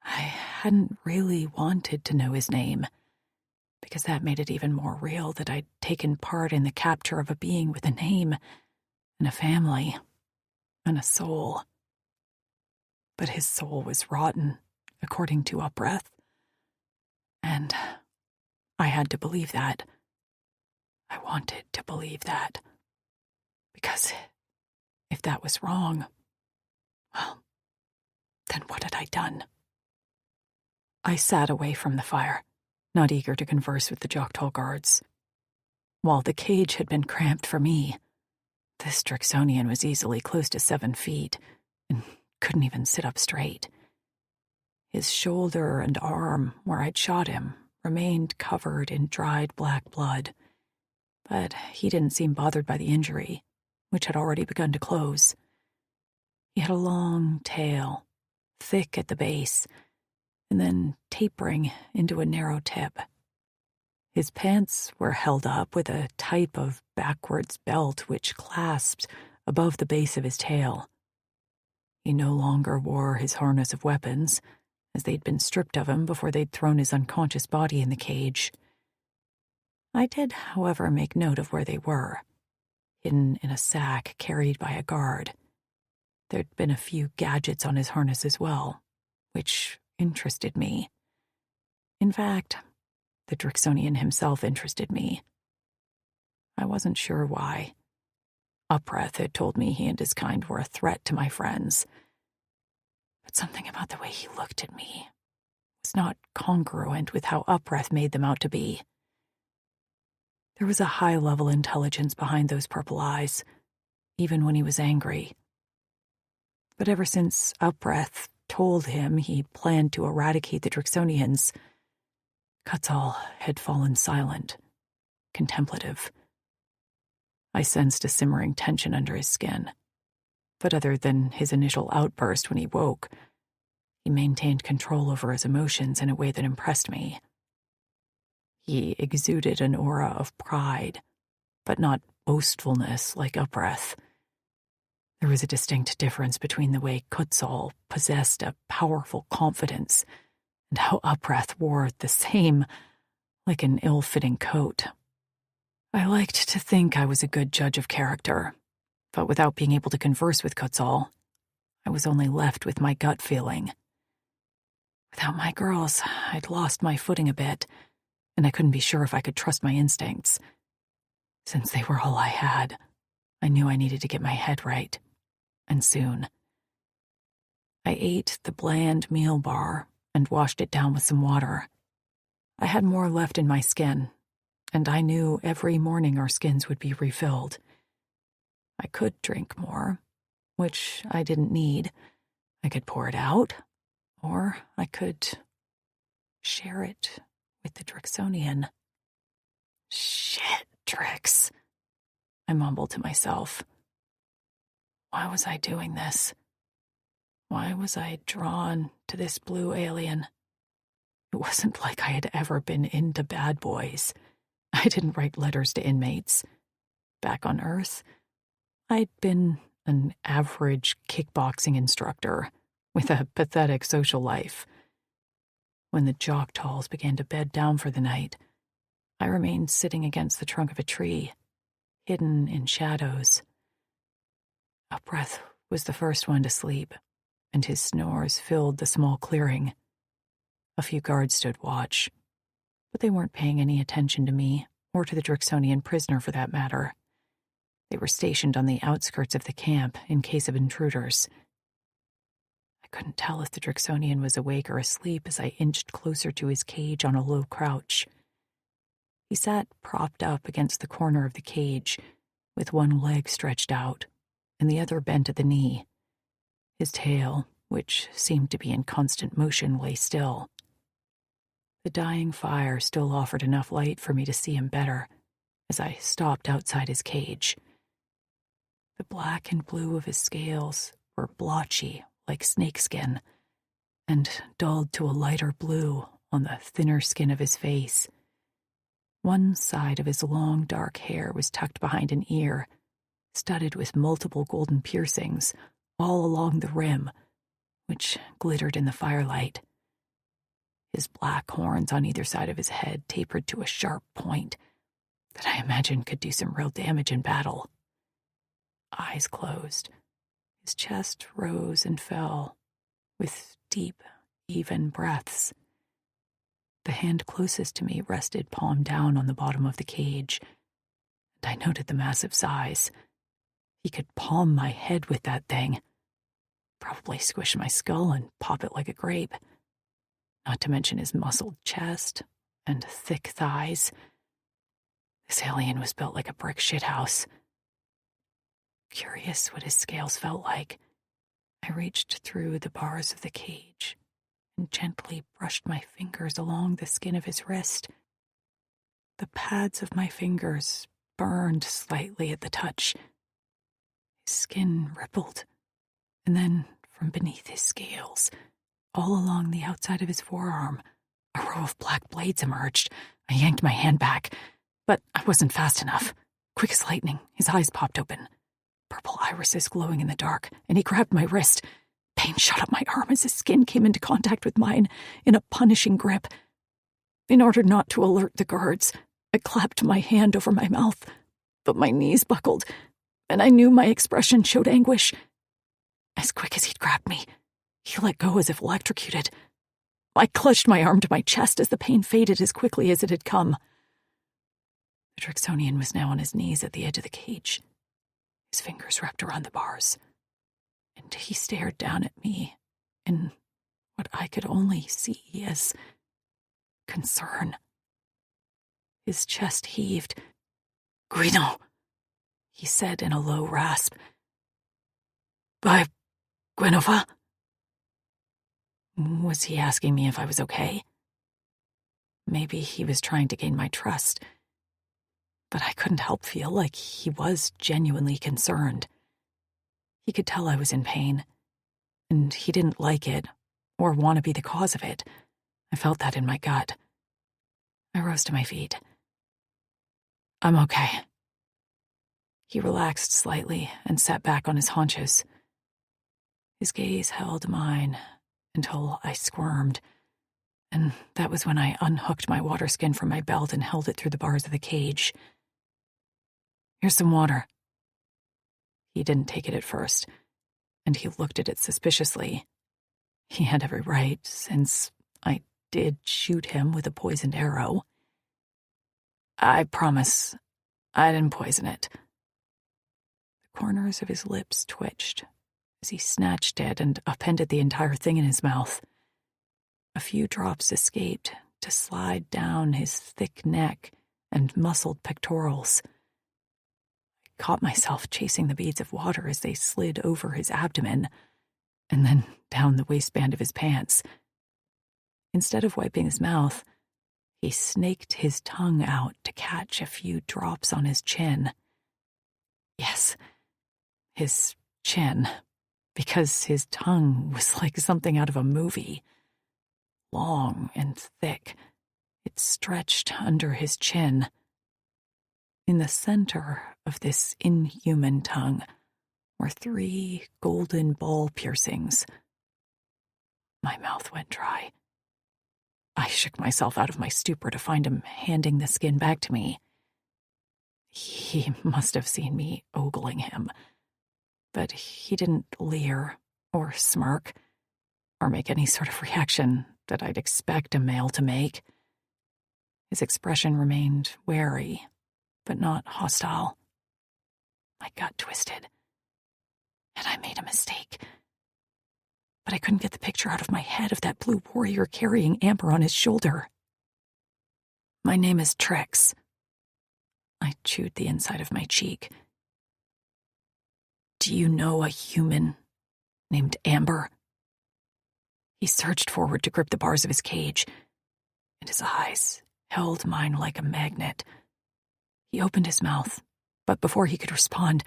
I hadn't really wanted to know his name, because that made it even more real that I'd taken part in the capture of a being with a name, and a family, and a soul. But his soul was rotten, according to Upreath. And I had to believe that. I wanted to believe that. Because if that was wrong, well, then what had I done? I sat away from the fire, not eager to converse with the Joktal guards. While the cage had been cramped for me, this Drixonian was easily close to 7 feet and couldn't even sit up straight. His shoulder and arm, where I'd shot him, remained covered in dried black blood, but he didn't seem bothered by the injury, which had already begun to close. He had a long tail, thick at the base, and then tapering into a narrow tip. His pants were held up with a type of backwards belt which clasped above the base of his tail. He no longer wore his harness of weapons, as they'd been stripped of him before they'd thrown his unconscious body in the cage. I did, however, make note of where they were, hidden in a sack carried by a guard. There'd been a few gadgets on his harness as well, which interested me. In fact, the Drixonian himself interested me. I wasn't sure why. Upreath had told me he and his kind were a threat to my friends. But something about the way he looked at me was not congruent with how Upreath made them out to be. There was a high-level intelligence behind those purple eyes, even when he was angry. But ever since Upbreath told him he planned to eradicate the Drixonians, Quetzal had fallen silent, contemplative. I sensed a simmering tension under his skin, but other than his initial outburst when he woke, he maintained control over his emotions in a way that impressed me. He exuded an aura of pride, but not boastfulness like Upbreath. There was a distinct difference between the way Quetzal possessed a powerful confidence and how Upbreath wore the same, like an ill-fitting coat. I liked to think I was a good judge of character, but without being able to converse with Quetzal, I was only left with my gut feeling. Without my girls, I'd lost my footing a bit, and I couldn't be sure if I could trust my instincts. Since they were all I had, I knew I needed to get my head right, and soon. I ate the bland meal bar and washed it down with some water. I had more left in my skin, and I knew every morning our skins would be refilled. I could drink more, which I didn't need. I could pour it out, or I could share it with the Drixonian. Shit, Drix, I mumbled to myself. Why was I doing this? Why was I drawn to this blue alien? It wasn't like I had ever been into bad boys. I didn't write letters to inmates. Back on Earth, I'd been an average kickboxing instructor with a pathetic social life. When the Jok'tals began to bed down for the night, I remained sitting against the trunk of a tree, hidden in shadows. Upbreath was the first one to sleep, and his snores filled the small clearing. A few guards stood watch, but they weren't paying any attention to me, or to the Drixonian prisoner for that matter. They were stationed on the outskirts of the camp in case of intruders. I couldn't tell if the Drixonian was awake or asleep as I inched closer to his cage on a low crouch. He sat propped up against the corner of the cage, with one leg stretched out and the other bent at the knee. His tail, which seemed to be in constant motion, lay still. The dying fire still offered enough light for me to see him better as I stopped outside his cage. The black and blue of his scales were blotchy like snakeskin, and dulled to a lighter blue on the thinner skin of his face. One side of his long dark hair was tucked behind an ear, studded with multiple golden piercings all along the rim, which glittered in the firelight. His black horns on either side of his head tapered to a sharp point that I imagined could do some real damage in battle. Eyes closed, his chest rose and fell, with deep, even breaths. The hand closest to me rested palm down on the bottom of the cage, and I noted the massive size. He could palm my head with that thing, probably squish my skull and pop it like a grape. Not to mention his muscled chest and thick thighs. This alien was built like a brick shithouse. Curious what his scales felt like, I reached through the bars of the cage and gently brushed my fingers along the skin of his wrist. The pads of my fingers burned slightly at the touch. His skin rippled, and then from beneath his scales, all along the outside of his forearm, a row of black blades emerged. I yanked my hand back, but I wasn't fast enough. Quick as lightning, his eyes popped open, purple irises glowing in the dark, and he grabbed my wrist. Pain shot up my arm as his skin came into contact with mine in a punishing grip. In order not to alert the guards, I clapped my hand over my mouth, but my knees buckled, and I knew my expression showed anguish. As quick as he'd grabbed me, he let go as if electrocuted. I clutched my arm to my chest as the pain faded as quickly as it had come. The Drixonian was now on his knees at the edge of the cage, his fingers wrapped around the bars, and he stared down at me in what I could only see as concern. His chest heaved. "Guido," he said in a low rasp, By Guinevere? Was he asking me if I was okay? Maybe he was trying to gain my trust, but I couldn't help feel like he was genuinely concerned. He could tell I was in pain, and he didn't like it or want to be the cause of it. I felt that in my gut. I rose to my feet. I'm okay. He relaxed slightly and sat back on his haunches. His gaze held mine until I squirmed, and that was when I unhooked my water skin from my belt and held it through the bars of the cage. Here's some water. He didn't take it at first, and he looked at it suspiciously. He had every right, since I did shoot him with a poisoned arrow. I promise I didn't poison it. The corners of his lips twitched as he snatched it and upended the entire thing in his mouth. A few drops escaped to slide down his thick neck and muscled pectorals. I caught myself chasing the beads of water as they slid over his abdomen and then down the waistband of his pants. Instead of wiping his mouth, he snaked his tongue out to catch a few drops on his chin. Yes, his chin, because his tongue was like something out of a movie. Long and thick, it stretched under his chin. In the center of this inhuman tongue were 3 golden ball piercings. My mouth went dry. I shook myself out of my stupor to find him handing the skin back to me. He must have seen me ogling him, but he didn't leer or smirk or make any sort of reaction that I'd expect a male to make. His expression remained wary, but not hostile. My gut twisted. Had I made a mistake? But I couldn't get the picture out of my head of that blue warrior carrying Amber on his shoulder. My name is Trix. I chewed the inside of my cheek. Do you know a human named Amber? He surged forward to grip the bars of his cage, and his eyes held mine like a magnet. He opened his mouth, but before he could respond,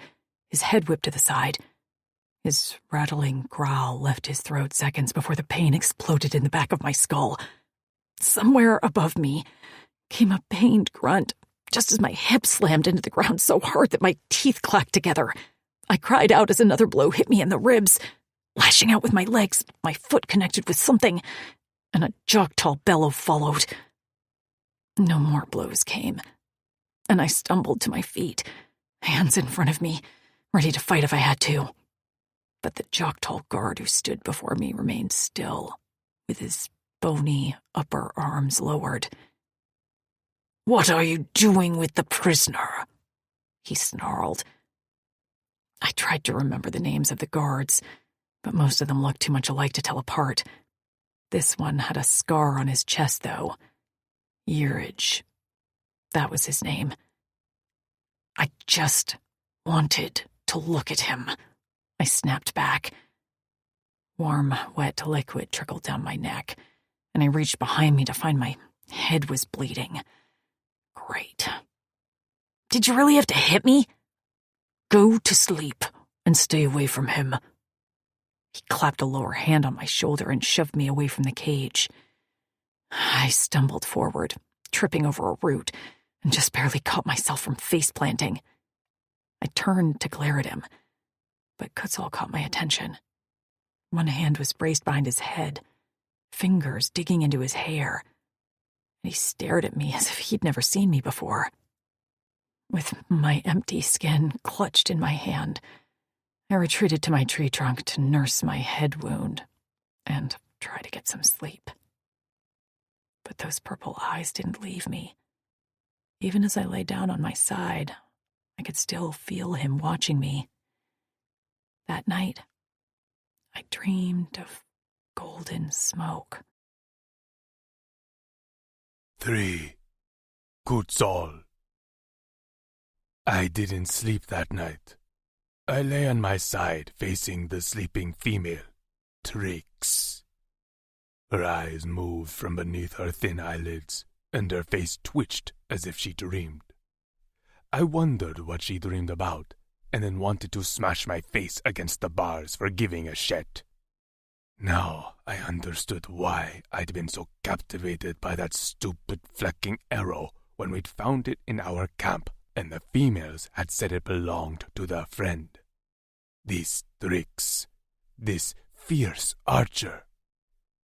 his head whipped to the side. His rattling growl left his throat seconds before the pain exploded in the back of my skull. Somewhere above me came a pained grunt, just as my hip slammed into the ground so hard that my teeth clacked together. I cried out as another blow hit me in the ribs. Lashing out with my legs, my foot connected with something, and a jog-tall bellow followed. No more blows came, and I stumbled to my feet, hands in front of me, ready to fight if I had to. But the jog-tall guard who stood before me remained still, with his bony upper arms lowered. "What are you doing with the prisoner?" he snarled. I tried to remember the names of the guards, but most of them looked too much alike to tell apart. This one had a scar on his chest, though. Yearage. That was his name. I just wanted to look at him. I snapped back. Warm, wet liquid trickled down my neck, and I reached behind me to find my head was bleeding. Great. Did you really have to hit me? Go to sleep and stay away from him. He clapped a lower hand on my shoulder and shoved me away from the cage. I stumbled forward, tripping over a root, and just barely caught myself from face-planting. I turned to glare at him, but Kutzal caught my attention. One hand was braced behind his head, fingers digging into his hair, and he stared at me as if he'd never seen me before. With my empty skin clutched in my hand, I retreated to my tree trunk to nurse my head wound and try to get some sleep. But those purple eyes didn't leave me. Even as I lay down on my side, I could still feel him watching me. That night, I dreamed of golden smoke. 3. Kutzal. I didn't sleep that night. I lay on my side facing the sleeping female, Trix. Her eyes moved from beneath her thin eyelids, and her face twitched as if she dreamed. I wondered what she dreamed about, and then wanted to smash my face against the bars for giving a shit. Now I understood why I'd been so captivated by that stupid flecking arrow when we'd found it in our camp and the females had said it belonged to their friend. This Trix, this fierce archer,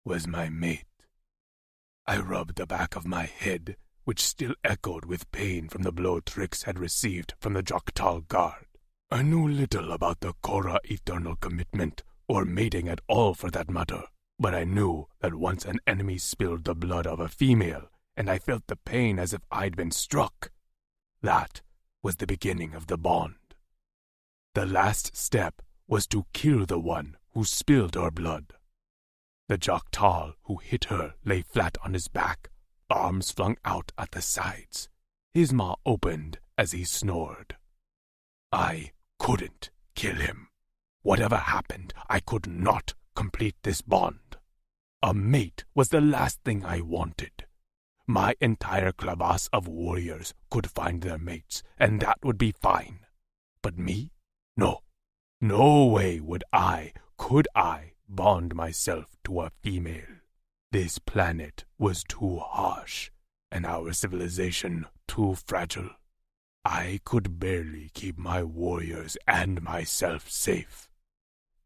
was my mate. I rubbed the back of my head, which still echoed with pain from the blow Trix had received from the Joktal guard. I knew little about the Korra eternal commitment, or mating at all for that matter, but I knew that once an enemy spilled the blood of a female, and I felt the pain as if I'd been struck, that was the beginning of the bond. The last step was to kill the one who spilled her blood. The Joktal who hit her lay flat on his back, arms flung out at the sides. His maw opened as he snored. I couldn't kill him. Whatever happened, I could not complete this bond. A mate was the last thing I wanted. My entire class of warriors could find their mates, and that would be fine. But me? No. No way could I bond myself to a female. This planet was too harsh, and our civilization too fragile. I could barely keep my warriors and myself safe.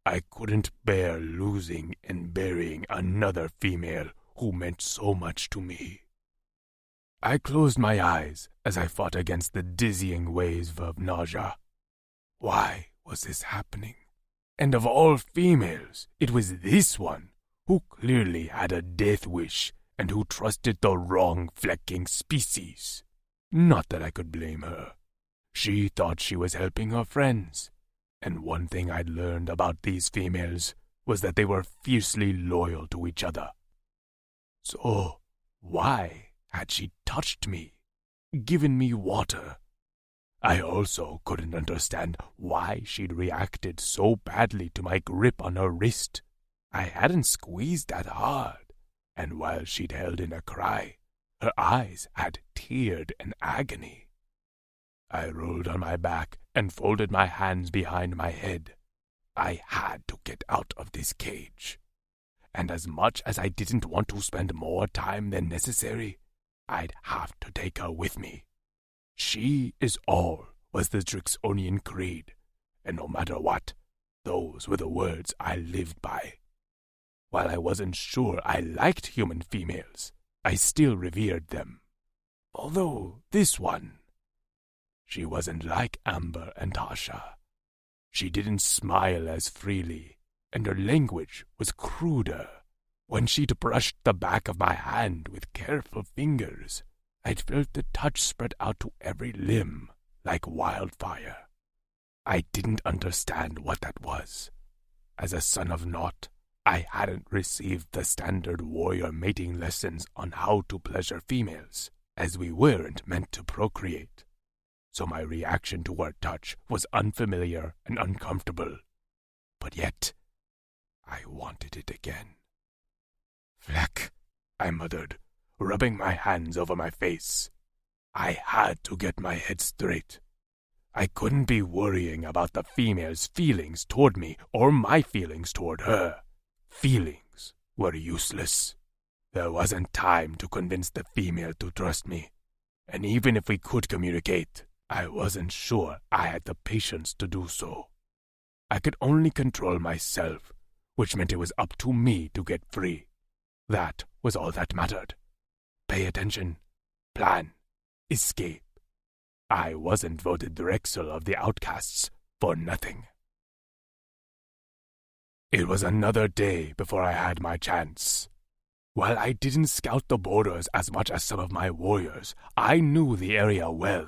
I couldn't bear losing and burying another female who meant so much to me. I closed my eyes as I fought against the dizzying waves of nausea. Why was this happening? And of all females, it was this one who clearly had a death wish and who trusted the wrong flecking species. Not that I could blame her. She thought she was helping her friends. And one thing I'd learned about these females was that they were fiercely loyal to each other. So, why had she touched me, given me water? I also couldn't understand why she'd reacted so badly to my grip on her wrist. I hadn't squeezed that hard, and while she'd held in a cry, her eyes had teared in agony. I rolled on my back and folded my hands behind my head. I had to get out of this cage. And as much as I didn't want to spend more time than necessary, I'd have to take her with me. She is all was the Drixonian creed, and no matter what, those were the words I lived by. While I wasn't sure I liked human females, I still revered them. Although this one, she wasn't like Amber and Tasha. She didn't smile as freely, and her language was cruder. When she'd brushed the back of my hand with careful fingers, I'd felt the touch spread out to every limb like wildfire. I didn't understand what that was. As a son of Naught, I hadn't received the standard warrior mating lessons on how to pleasure females, as we weren't meant to procreate. So my reaction to her touch was unfamiliar and uncomfortable. But yet, I wanted it again. "Fleck," I muttered, rubbing my hands over my face. I had to get my head straight. I couldn't be worrying about the female's feelings toward me or my feelings toward her. Feelings were useless. There wasn't time to convince the female to trust me. And even if we could communicate, I wasn't sure I had the patience to do so. I could only control myself, which meant it was up to me to get free. That was all that mattered. Pay attention, plan, escape. I wasn't voted Drexel of the Outcasts for nothing. It was another day before I had my chance. While I didn't scout the borders as much as some of my warriors, I knew the area well.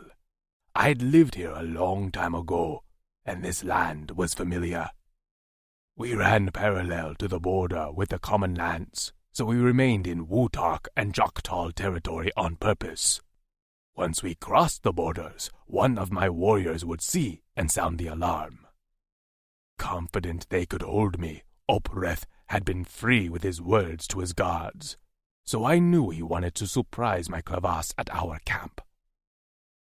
I'd lived here a long time ago, and this land was familiar. We ran parallel to the border with the common lands, so we remained in Wutark and Joktal territory on purpose. Once we crossed the borders, one of my warriors would see and sound the alarm. Confident they could hold me, Opreth had been free with his words to his guards, so I knew he wanted to surprise my crevasse at our camp.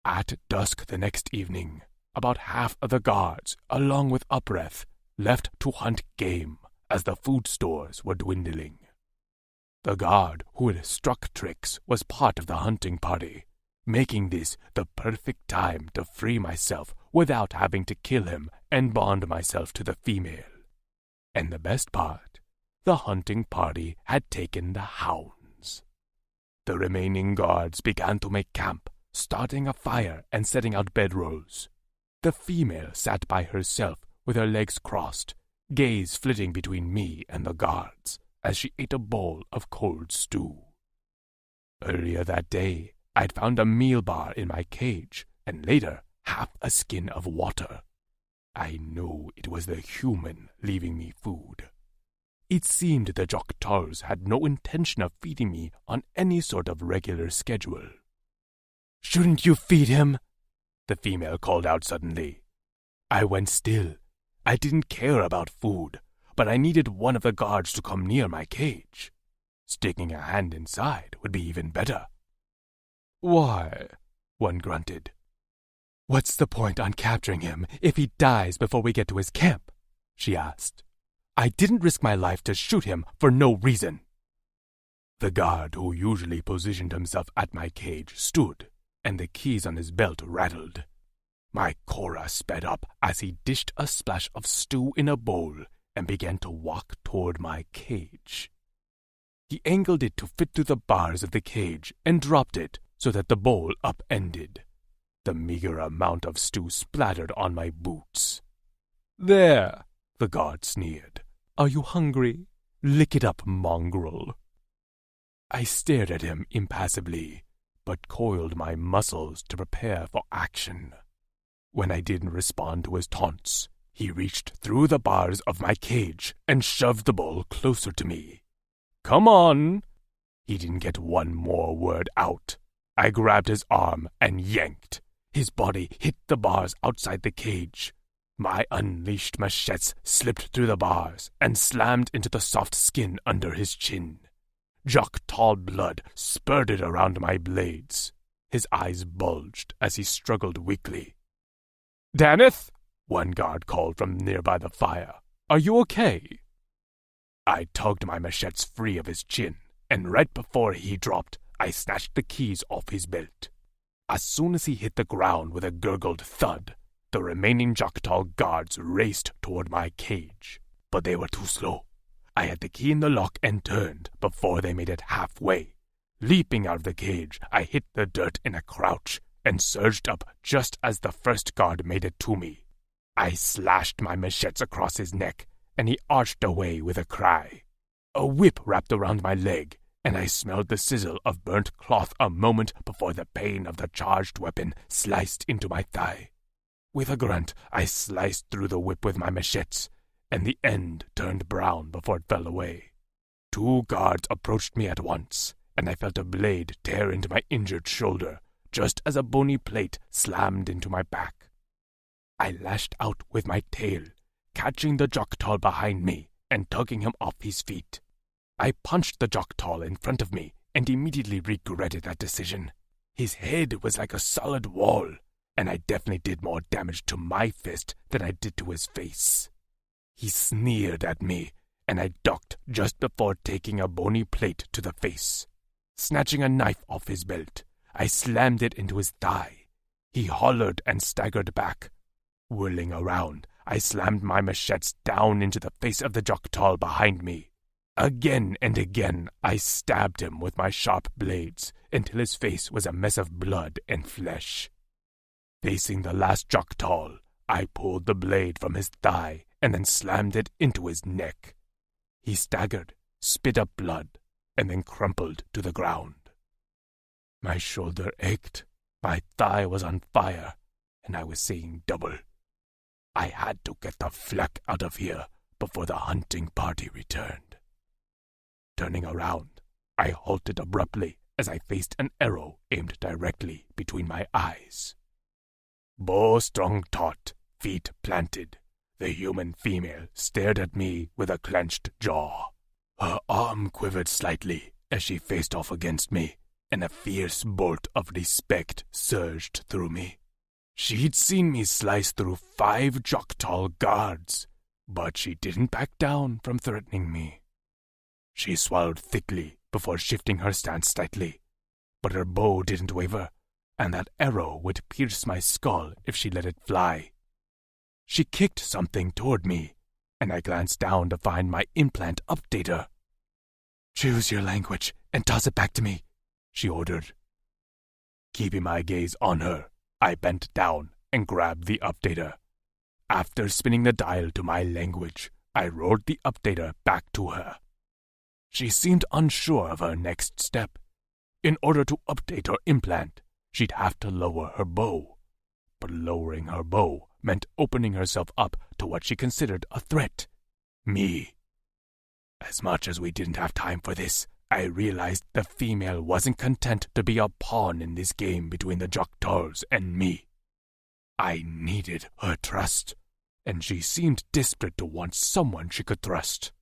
At dusk the next evening, about half of the guards, along with Opreth, left to hunt game as the food stores were dwindling. The guard who had struck Trix was part of the hunting party, making this the perfect time to free myself without having to kill him and bond myself to the female. And the best part, the hunting party had taken the hounds. The remaining guards began to make camp, starting a fire and setting out bedrolls. The female sat by herself with her legs crossed, gaze flitting between me and the guards as she ate a bowl of cold stew. Earlier that day, I'd found a meal bar in my cage, and later half a skin of water. I knew it was the human leaving me food. It seemed the Jok'tars had no intention of feeding me on any sort of regular schedule. "Shouldn't you feed him?" the female called out suddenly. I went still. I didn't care about food, but I needed one of the guards to come near my cage. Sticking a hand inside would be even better. "Why?" one grunted. "What's the point on capturing him if he dies before we get to his camp?" she asked. "I didn't risk my life to shoot him for no reason." The guard who usually positioned himself at my cage stood, and the keys on his belt rattled. My Cora sped up as he dished a splash of stew in a bowl and began to walk toward my cage. He angled it to fit through the bars of the cage and dropped it so that the bowl upended. The meager amount of stew splattered on my boots. "There," the guard sneered. "Are you hungry? Lick it up, mongrel." I stared at him impassively, but coiled my muscles to prepare for action. When I didn't respond to his taunts, he reached through the bars of my cage and shoved the bowl closer to me. "Come on!" He didn't get one more word out. I grabbed his arm and yanked. His body hit the bars outside the cage. My unleashed machetes slipped through the bars and slammed into the soft skin under his chin. Jok'tar blood spurted around my blades. His eyes bulged as he struggled weakly. "Daneth," one guard called from nearby the fire. "Are you okay?" I tugged my machetes free of his chin, and right before he dropped, I snatched the keys off his belt. As soon as he hit the ground with a gurgled thud, the remaining Jok'tar guards raced toward my cage, but they were too slow. I had the key in the lock and turned before they made it halfway. Leaping out of the cage, I hit the dirt in a crouch and surged up just as the first guard made it to me. I slashed my machetes across his neck, and he arched away with a cry. A whip wrapped around my leg, and I smelled the sizzle of burnt cloth a moment before the pain of the charged weapon sliced into my thigh. With a grunt, I sliced through the whip with my machetes, and the end turned brown before it fell away. 2 guards approached me at once, and I felt a blade tear into my injured shoulder, just as a bony plate slammed into my back. I lashed out with my tail, catching the Jok'tar behind me and tugging him off his feet. I punched the Jok'tar in front of me and immediately regretted that decision. His head was like a solid wall, and I definitely did more damage to my fist than I did to his face. He sneered at me, and I ducked just before taking a bony plate to the face. Snatching a knife off his belt, I slammed it into his thigh. He hollered and staggered back. Whirling around, I slammed my machetes down into the face of the Jok'tar behind me. Again and again, I stabbed him with my sharp blades until his face was a mess of blood and flesh. Facing the last Jok'tar, I pulled the blade from his thigh and then slammed it into his neck. He staggered, spit up blood, and then crumpled to the ground. My shoulder ached, my thigh was on fire, and I was seeing double. I had to get the fleck out of here before the hunting party returned. Turning around, I halted abruptly as I faced an arrow aimed directly between my eyes. Bow strung taut, feet planted, The human female stared at me with a clenched jaw. Her arm quivered slightly as she faced off against me, and a fierce bolt of respect surged through me. She'd seen me slice through 5 Joktal guards, but she didn't back down from threatening me. She swallowed thickly before shifting her stance slightly, but her bow didn't waver, and that arrow would pierce my skull if she let it fly. She kicked something toward me, and I glanced down to find my implant updater. "Choose your language and toss it back to me," she ordered. Keeping my gaze on her, I bent down and grabbed the updater. After spinning the dial to my language, I rolled the updater back to her. She seemed unsure of her next step. In order to update her implant, she'd have to lower her bow. But lowering her bow meant opening herself up to what she considered a threat. Me. As much as we didn't have time for this, I realized the female wasn't content to be a pawn in this game between the Joktals and me. I needed her trust, and she seemed desperate to want someone she could trust.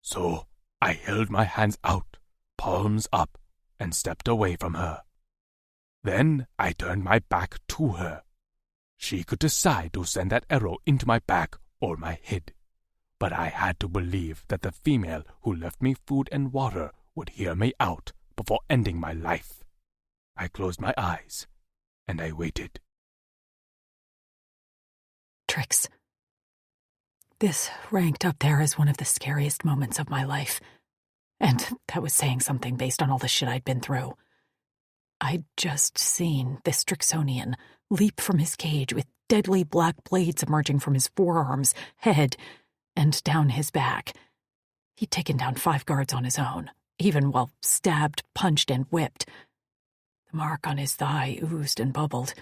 So I held my hands out, palms up, and stepped away from her. Then I turned my back to her. She could decide to send that arrow into my back or my head, but I had to believe that the female who left me food and water would hear me out before ending my life. I closed my eyes, and I waited. Tricks. This ranked up there as one of the scariest moments of my life. And that was saying something based on all the shit I'd been through. I'd just seen this Strixonian leap from his cage with deadly black blades emerging from his forearms, head, and down his back. He'd taken down 5 guards on his own, even while stabbed, punched, and whipped. The mark on his thigh oozed and bubbled,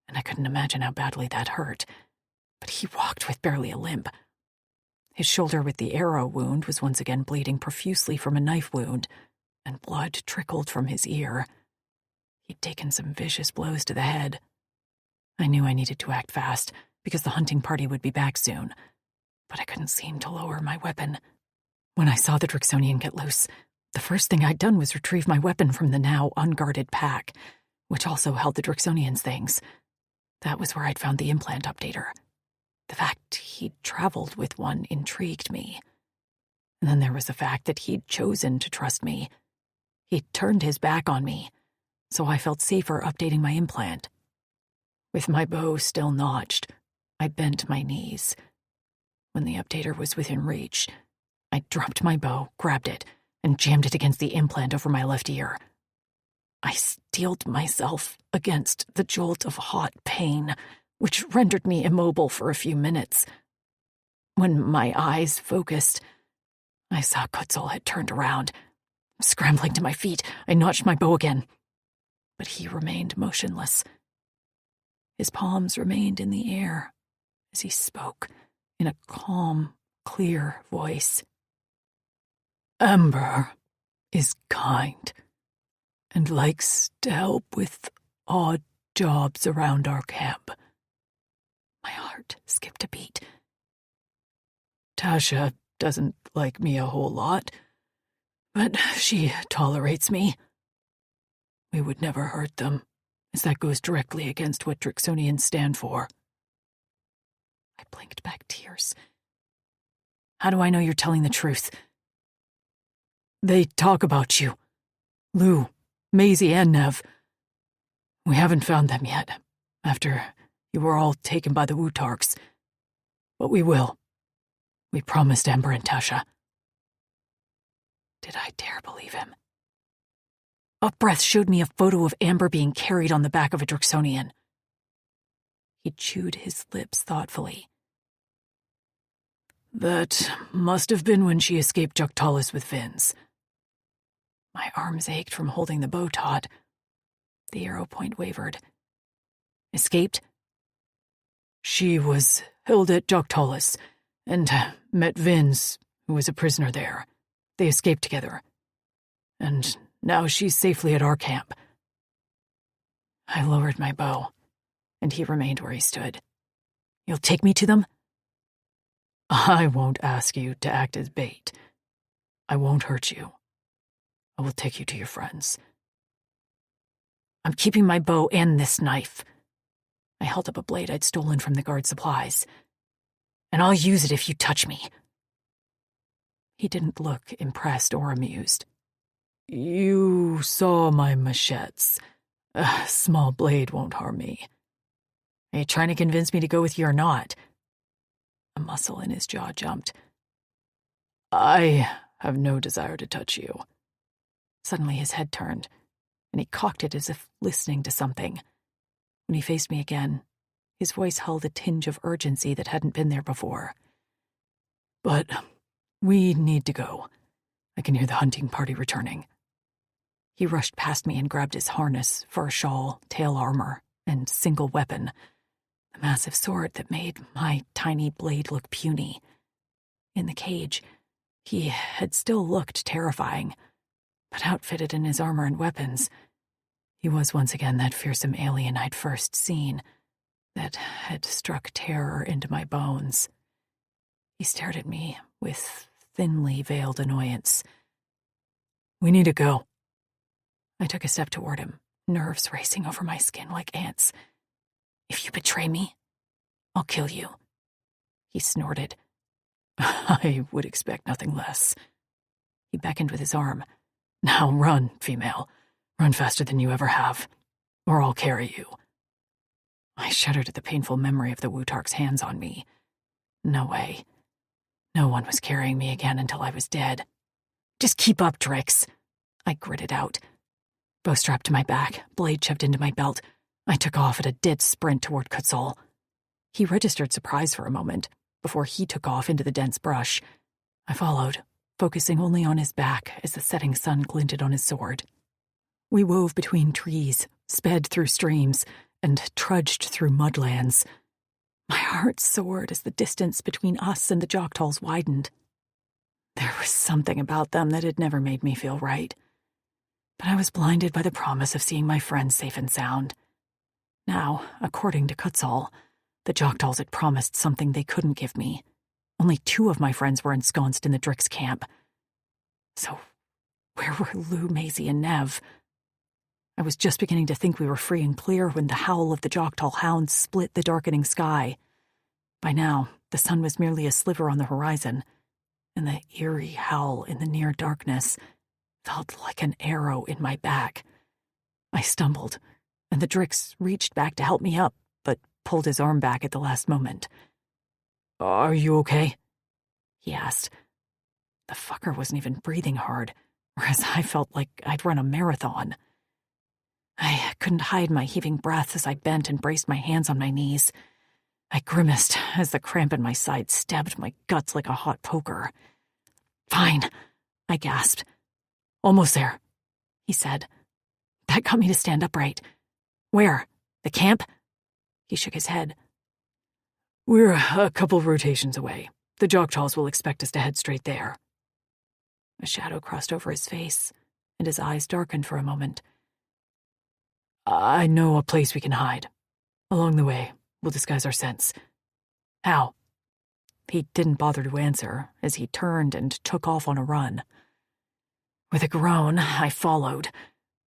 and I couldn't imagine how badly that hurt. But he walked with barely a limp. His shoulder with the arrow wound was once again bleeding profusely from a knife wound, and blood trickled from his ear. He'd taken some vicious blows to the head. I knew I needed to act fast, because the hunting party would be back soon, but I couldn't seem to lower my weapon. When I saw the Drixonian get loose, the first thing I'd done was retrieve my weapon from the now unguarded pack, which also held the Drixonian's things. That was where I'd found the implant updater. The fact he'd traveled with one intrigued me. And then there was the fact that he'd chosen to trust me. He'd turned his back on me, so I felt safer updating my implant. With my bow still notched, I bent my knees. When the updater was within reach, I dropped my bow, grabbed it, and jammed it against the implant over my left ear. I steeled myself against the jolt of hot pain, which rendered me immobile for a few minutes. When my eyes focused, I saw Kutzel had turned around. Scrambling to my feet, I notched my bow again. But he remained motionless. His palms remained in the air as he spoke in a calm, clear voice. "Amber is kind and likes to help with odd jobs around our camp." My heart skipped a beat. "Tasha doesn't like me a whole lot, but she tolerates me. We would never hurt them, as that goes directly against what Drixonians stand for." I blinked back tears. "How do I know you're telling the truth?" "They talk about you. Lou, Maisie, and Nev. We haven't found them yet, after you were all taken by the Wutarks. But we will. We promised Amber and Tasha." Did I dare believe him? Upbreath showed me a photo of Amber being carried on the back of a Drixonian. He chewed his lips thoughtfully. "That must have been when she escaped Joktalis with Vince." My arms ached from holding the bow taut. The arrow point wavered. "Escaped?" "She was held at Joktalis, and met Vince, who was a prisoner there. They escaped together. And now she's safely at our camp." I lowered my bow, and he remained where he stood. "You'll take me to them?" I won't ask you to act as bait. I won't hurt you. I will take you to your friends. I'm keeping my bow and this knife. I held up a blade I'd stolen from the guard's supplies. And I'll use it if you touch me. He didn't look impressed or amused. You saw my machetes. A small blade won't harm me. Are you trying to convince me to go with you or not? A muscle in his jaw jumped. I have no desire to touch you. Suddenly his head turned, and he cocked it as if listening to something. When he faced me again, his voice held a tinge of urgency that hadn't been there before. But we need to go. I can hear the hunting party returning. He rushed past me and grabbed his harness, fur shawl, tail armor, and single weapon, the massive sword that made my tiny blade look puny. In the cage, he had still looked terrifying, but outfitted in his armor and weapons, he was once again that fearsome alien I'd first seen, that had struck terror into my bones. He stared at me with thinly veiled annoyance. We need to go. I took a step toward him, nerves racing over my skin like ants. If you betray me, I'll kill you. He snorted. I would expect nothing less. He beckoned with his arm. Now run, female. Run faster than you ever have, or I'll carry you. I shuddered at the painful memory of the Wutark's hands on me. No way. No one was carrying me again until I was dead. Just keep up, Drix. I gritted out. Bow strapped to my back, blade shoved into my belt, I took off at a dead sprint toward Kutzal. He registered surprise for a moment, before he took off into the dense brush. I followed, focusing only on his back as the setting sun glinted on his sword. We wove between trees, sped through streams, and trudged through mudlands. My heart soared as the distance between us and the Joktalls widened. There was something about them that had never made me feel right. But I was blinded by the promise of seeing my friends safe and sound. Now, according to Kutzal, the Joktalls had promised something they couldn't give me. Only 2 of my friends were ensconced in the Drix camp. So, where were Lou, Maisie, and Nev? I was just beginning to think we were free and clear when the howl of the Joktall hounds split the darkening sky. By now, the sun was merely a sliver on the horizon, and the eerie howl in the near darkness felt like an arrow in my back. I stumbled, and the Drix reached back to help me up, but pulled his arm back at the last moment. Are you okay? He asked. The fucker wasn't even breathing hard, whereas I felt like I'd run a marathon. I couldn't hide my heaving breaths as I bent and braced my hands on my knees. I grimaced as the cramp in my side stabbed my guts like a hot poker. Fine, I gasped. Almost there, he said. That got me to stand upright. Where? The camp? He shook his head. We're a couple rotations away. The Joktalls will expect us to head straight there. A shadow crossed over his face, and his eyes darkened for a moment. I know a place we can hide. Along the way, we'll disguise our scents. How? He didn't bother to answer as he turned and took off on a run. With a groan, I followed,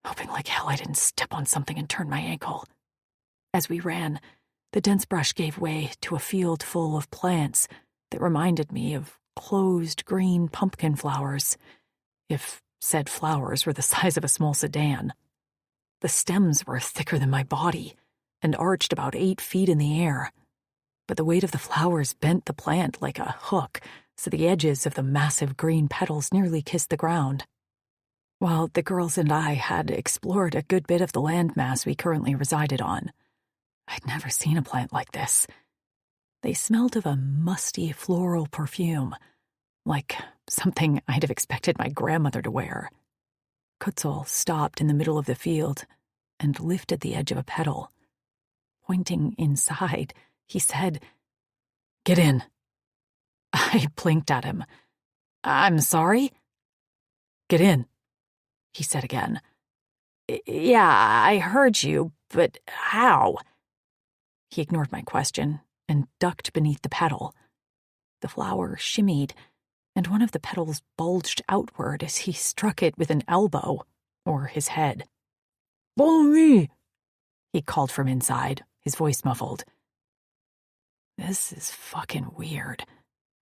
hoping like hell I didn't step on something and turn my ankle. As we ran, the dense brush gave way to a field full of plants that reminded me of closed green pumpkin flowers, if said flowers were the size of a small sedan. The stems were thicker than my body and arched about 8 feet in the air, but the weight of the flowers bent the plant like a hook, so the edges of the massive green petals nearly kissed the ground. While the girls and I had explored a good bit of the landmass we currently resided on, I'd never seen a plant like this. They smelled of a musty floral perfume, like something I'd have expected my grandmother to wear. Kutzal stopped in the middle of the field and lifted the edge of a petal. Pointing inside, he said, "Get in." I blinked at him. "I'm sorry?" "Get in," he said again. Yeah, I heard you, but how?" He ignored my question and ducked beneath the petal. The flower shimmied, and one of the petals bulged outward as he struck it with an elbow or his head. "Follow me!" he called from inside, his voice muffled. "This is fucking weird,"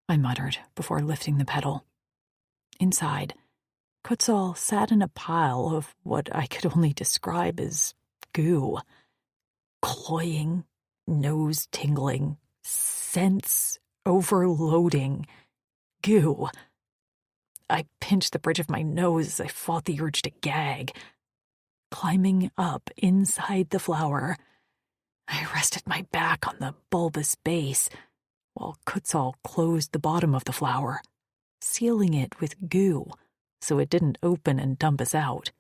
I muttered before lifting the petal. Inside, Kutzal sat in a pile of what I could only describe as goo. Cloying, nose-tingling, sense-overloading goo. I pinched the bridge of my nose as I fought the urge to gag. Climbing up inside the flower, I rested my back on the bulbous base, while Kutzal closed the bottom of the flower, sealing it with goo so it didn't open and dump us out.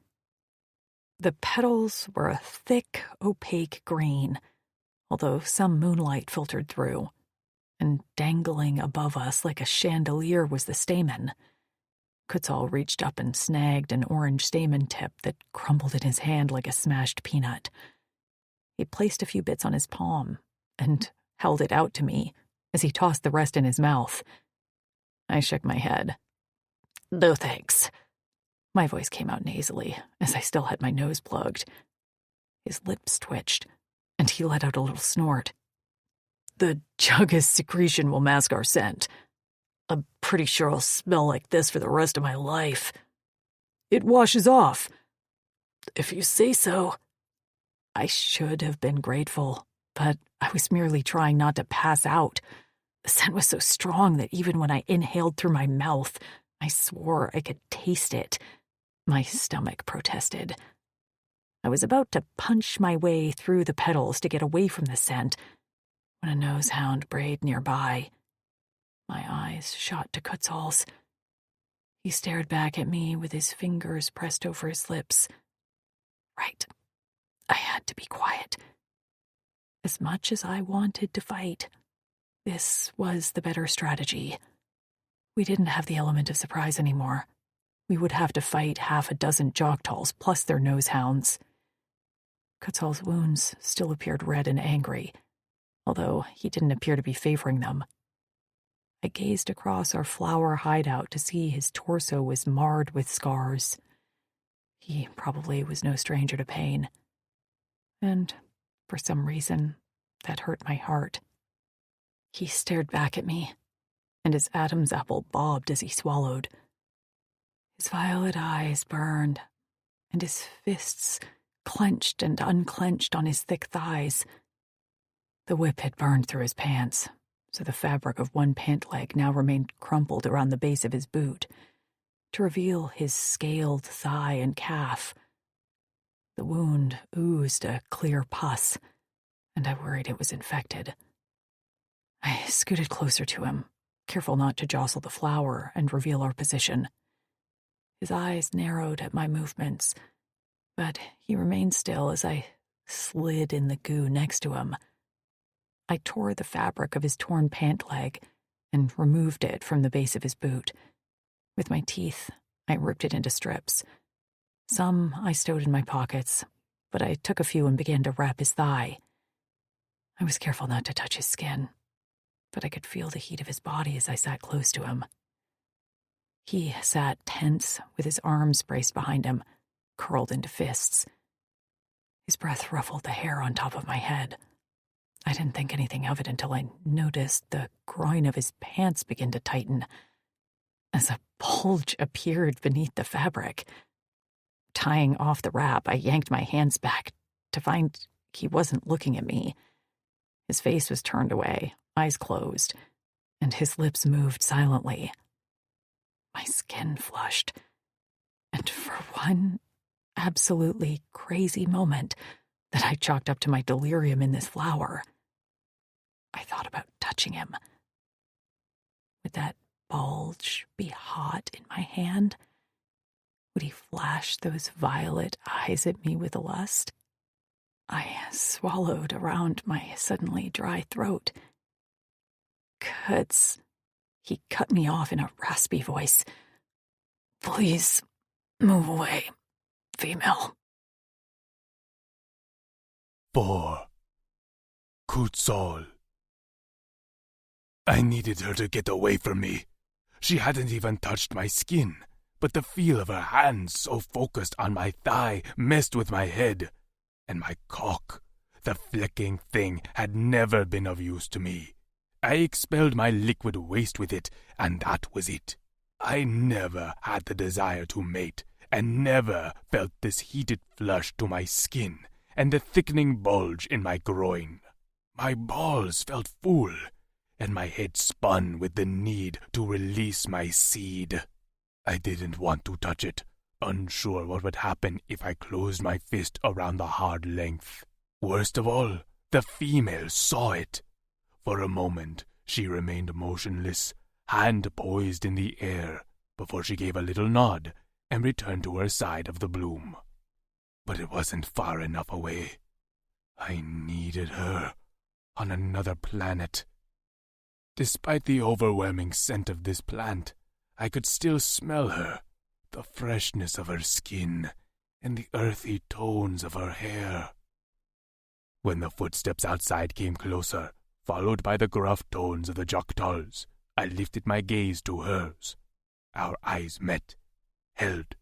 The petals were a thick, opaque green, although some moonlight filtered through, and dangling above us like a chandelier was the stamen. Kutzal reached up and snagged an orange stamen tip that crumbled in his hand like a smashed peanut. He placed a few bits on his palm and held it out to me as he tossed the rest in his mouth. I shook my head. "No thanks." My voice came out nasally as I still had my nose plugged. His lips twitched, and he let out a little snort. "The Chugga's secretion will mask our scent. I'm pretty sure I'll smell like this for the rest of my life. It washes off. If you say so." I should have been grateful, but I was merely trying not to pass out. The scent was so strong that even when I inhaled through my mouth, I swore I could taste it. My stomach protested. I was about to punch my way through the petals to get away from the scent when a nosehound brayed nearby. My eyes shot to Kutzal's. He stared back at me with his fingers pressed over his lips. Right. I had to be quiet. As much as I wanted to fight, this was the better strategy. We didn't have the element of surprise anymore. We would have to fight half a dozen Joktalls plus their nosehounds. Kutzal's wounds still appeared red and angry, although he didn't appear to be favoring them. I gazed across our flower hideout to see his torso was marred with scars. He probably was no stranger to pain. And, for some reason, that hurt my heart. He stared back at me, and his Adam's apple bobbed as he swallowed. His violet eyes burned, and his fists clenched and unclenched on his thick thighs. The whip had burned through his pants, so the fabric of one pant leg now remained crumpled around the base of his boot, to reveal his scaled thigh and calf. The wound oozed a clear pus, and I worried it was infected. I scooted closer to him, careful not to jostle the flower and reveal our position. His eyes narrowed at my movements, but he remained still as I slid in the goo next to him. I tore the fabric of his torn pant leg and removed it from the base of his boot. With my teeth, I ripped it into strips. Some I stowed in my pockets, but I took a few and began to wrap his thigh. I was careful not to touch his skin, but I could feel the heat of his body as I sat close to him. He sat tense with his arms braced behind him, curled into fists. His breath ruffled the hair on top of my head. I didn't think anything of it until I noticed the groin of his pants begin to tighten, as a bulge appeared beneath the fabric. Tying off the wrap, I yanked my hands back to find he wasn't looking at me. His face was turned away, eyes closed, and his lips moved silently. My skin flushed, and for one absolutely crazy moment that I chalked up to my delirium in this flower, I thought about touching him. Would that bulge be hot in my hand? Would he flash those violet eyes at me with lust? I swallowed around my suddenly dry throat. "Kutz," he cut me off in a raspy voice. "Please, move away, female." 4. Kutzal. I needed her to get away from me. She hadn't even touched my skin, but the feel of her hands so focused on my thigh messed with my head. And my cock, the flicking thing, had never been of use to me. I expelled my liquid waste with it, and that was it. I never had the desire to mate, and never felt this heated flush to my skin and the thickening bulge in my groin. My balls felt full, and my head spun with the need to release my seed. I didn't want to touch it, unsure what would happen if I closed my fist around the hard length. Worst of all, the female saw it. For a moment, she remained motionless, hand poised in the air, before she gave a little nod and returned to her side of the bloom. But it wasn't far enough away. I needed her on another planet. Despite the overwhelming scent of this plant, I could still smell her, the freshness of her skin, and the earthy tones of her hair. When the footsteps outside came closer, followed by the gruff tones of the Jok'tals, I lifted my gaze to hers. Our eyes met, held.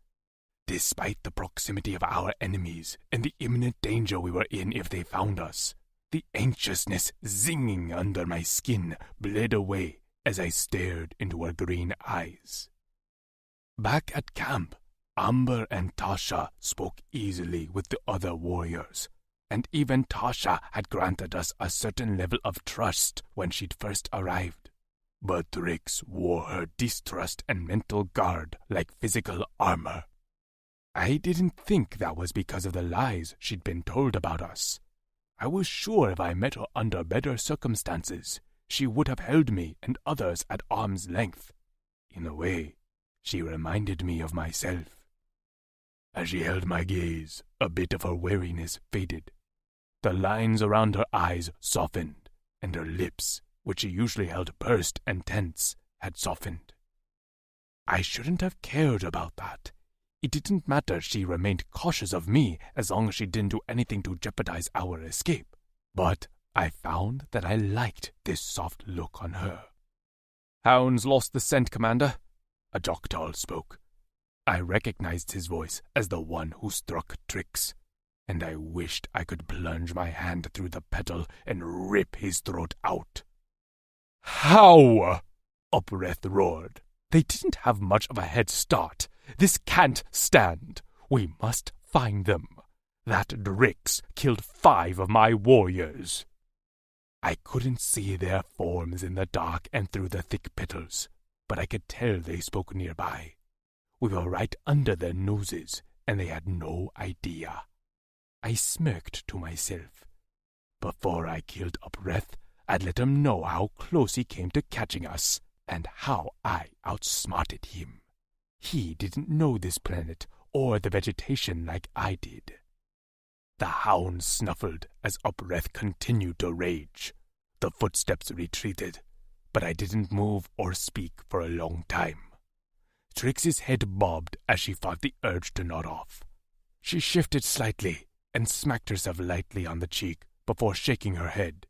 Despite the proximity of our enemies and the imminent danger we were in if they found us, the anxiousness zinging under my skin bled away as I stared into her green eyes. Back at camp, Amber and Tasha spoke easily with the other warriors, and even Tasha had granted us a certain level of trust when she'd first arrived. But Trix wore her distrust and mental guard like physical armor. I didn't think that was because of the lies she'd been told about us. I was sure if I met her under better circumstances, she would have held me and others at arm's length. In a way, she reminded me of myself. As she held my gaze, a bit of her wariness faded. The lines around her eyes softened, and her lips, which she usually held pursed and tense, had softened. I shouldn't have cared about that. It didn't matter she remained cautious of me as long as she didn't do anything to jeopardize our escape. But I found that I liked this soft look on her. "Hounds lost the scent, Commander," a Jok'tal spoke. I recognized his voice as the one who struck Trix, and I wished I could plunge my hand through the petal and rip his throat out. "How?" Upreth roared. "They didn't have much of a head start. This can't stand. We must find them. That Drix killed 5 of my warriors." I couldn't see their forms in the dark and through the thick petals, but I could tell they spoke nearby. We were right under their noses, and they had no idea. I smirked to myself. Before I killed Upreth, I'd let him know how close he came to catching us, and how I outsmarted him. He didn't know this planet or the vegetation like I did. The hound snuffled as Upreth continued to rage. The footsteps retreated, but I didn't move or speak for a long time. Trix's head bobbed as she fought the urge to nod off. She shifted slightly and smacked herself lightly on the cheek before shaking her head.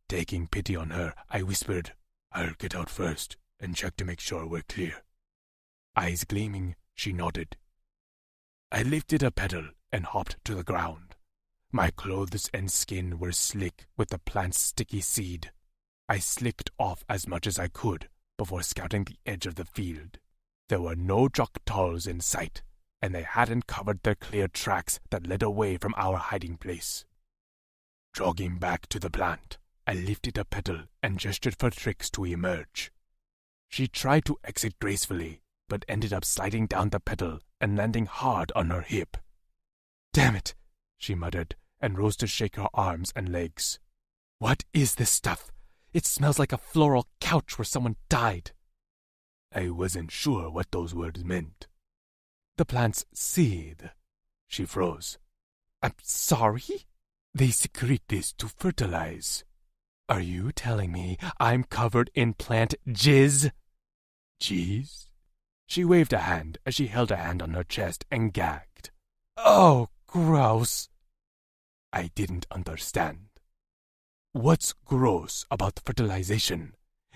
Taking pity on her, I whispered, "I'll get out first and check to make sure we're clear." Eyes gleaming, she nodded. I lifted a petal and hopped to the ground. My clothes and skin were slick with the plant's sticky seed. I slicked off as much as I could before scouting the edge of the field. There were no Jok'tals in sight, and they hadn't covered the clear tracks that led away from our hiding place. Jogging back to the plant, I lifted a petal and gestured for Trix to emerge. She tried to exit gracefully, but ended up sliding down the petal and landing hard on her hip. "Damn it," she muttered, and rose to shake her arms and legs. "What is this stuff? It smells like a floral couch where someone died." I wasn't sure what those words meant. "The plants seed." She froze. "I'm sorry?" "They secrete this to fertilize." "Are you telling me I'm covered in plant jizz?" "Jizz?" She waved a hand as she held a hand on her chest and gagged. "Oh, gross." I didn't understand. "What's gross about fertilization?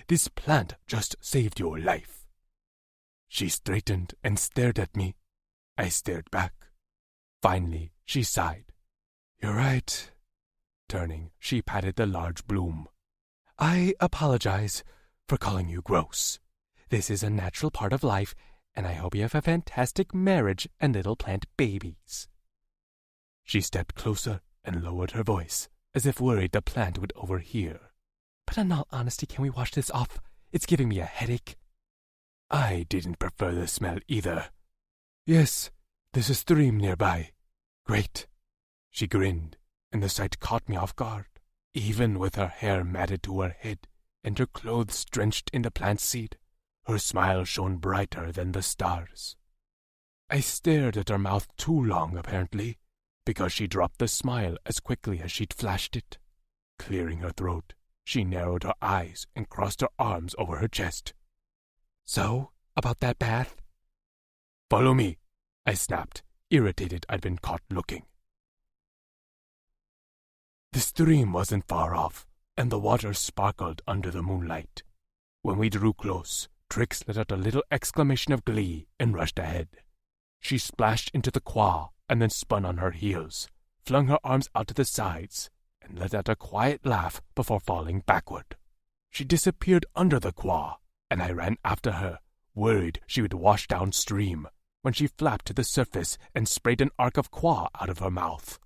this plant just saved your life." She straightened and stared at me. I stared back. Finally, she sighed. "You're right." Turning, she patted the large bloom. "I apologize for calling you gross. This is a natural part of life, and I hope you have a fantastic marriage and little plant babies." She stepped closer and lowered her voice, as if worried the plant would overhear. "But in all honesty, can we wash this off? It's giving me a headache." I didn't prefer the smell either. "Yes, there's a stream nearby." "Great." She grinned, and the sight caught me off guard. Even with her hair matted to her head and her clothes drenched in the plant seed, her smile shone brighter than the stars. I stared at her mouth too long, apparently, because she dropped the smile as quickly as she'd flashed it. Clearing her throat, she narrowed her eyes and crossed her arms over her chest. "So, about that bath?" "Follow me," I snapped, irritated I'd been caught looking. The stream wasn't far off, and the water sparkled under the moonlight. When we drew close, Trix let out a little exclamation of glee and rushed ahead. She splashed into the Kwa and then spun on her heels, flung her arms out to the sides, and let out a quiet laugh before falling backward. She disappeared under the Kwa, and I ran after her, worried she would wash downstream, when she flapped to the surface and sprayed an arc of Kwa out of her mouth.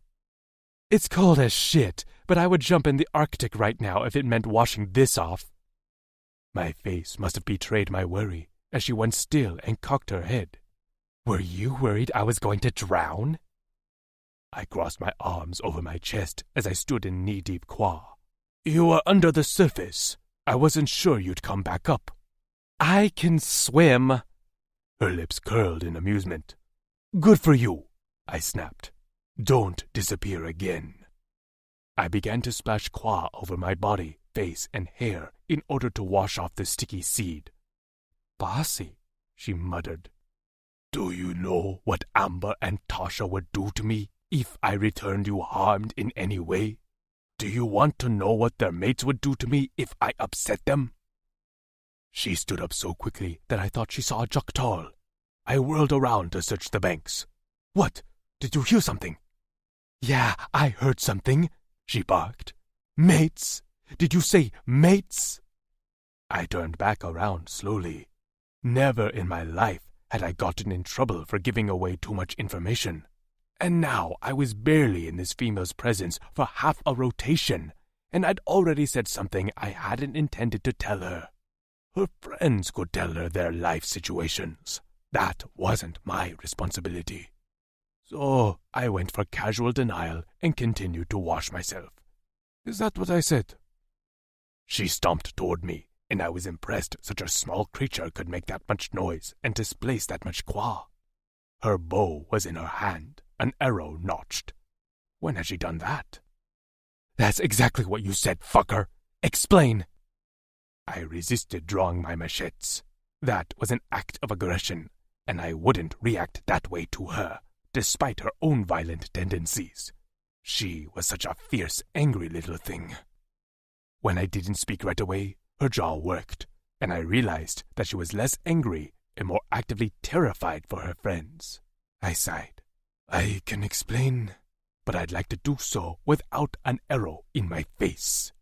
"It's cold as shit, but I would jump in the Arctic right now if it meant washing this off." My face must have betrayed my worry as she went still and cocked her head. "Were you worried I was going to drown?" I crossed my arms over my chest as I stood in knee-deep Kwa. "You were under the surface. I wasn't sure you'd come back up." "I can swim." Her lips curled in amusement. "Good for you," I snapped. "Don't disappear again." I began to splash Kwa over my body, face, and hair in order to wash off the sticky seed. "Bossy," she muttered. "Do you know what Amber and Tasha would do to me if I returned you harmed in any way? Do you want to know what their mates would do to me if I upset them?" She stood up so quickly that I thought she saw a Juktol. I whirled around to search the banks. "What? Did you hear something?" "Yeah, I heard something," she barked. "Mates? Did you say mates?" I turned back around slowly. Never in my life had I gotten in trouble for giving away too much information. And now I was barely in this female's presence for half a rotation, and I'd already said something I hadn't intended to tell her. Her friends could tell her their life situations. That wasn't my responsibility. So I went for casual denial and continued to wash myself. "Is that what I said?" She stomped toward me, and I was impressed such a small creature could make that much noise and displace that much Kwa. Her bow was in her hand, an arrow notched. When had she done that? "That's exactly what you said, fucker. Explain." I resisted drawing my machetes. That was an act of aggression, and I wouldn't react that way to her, despite her own violent tendencies. She was such a fierce, angry little thing. When I didn't speak right away, her jaw worked, and I realized that she was less angry and more actively terrified for her friends. I sighed. "I can explain, but I'd like to do so without an arrow in my face."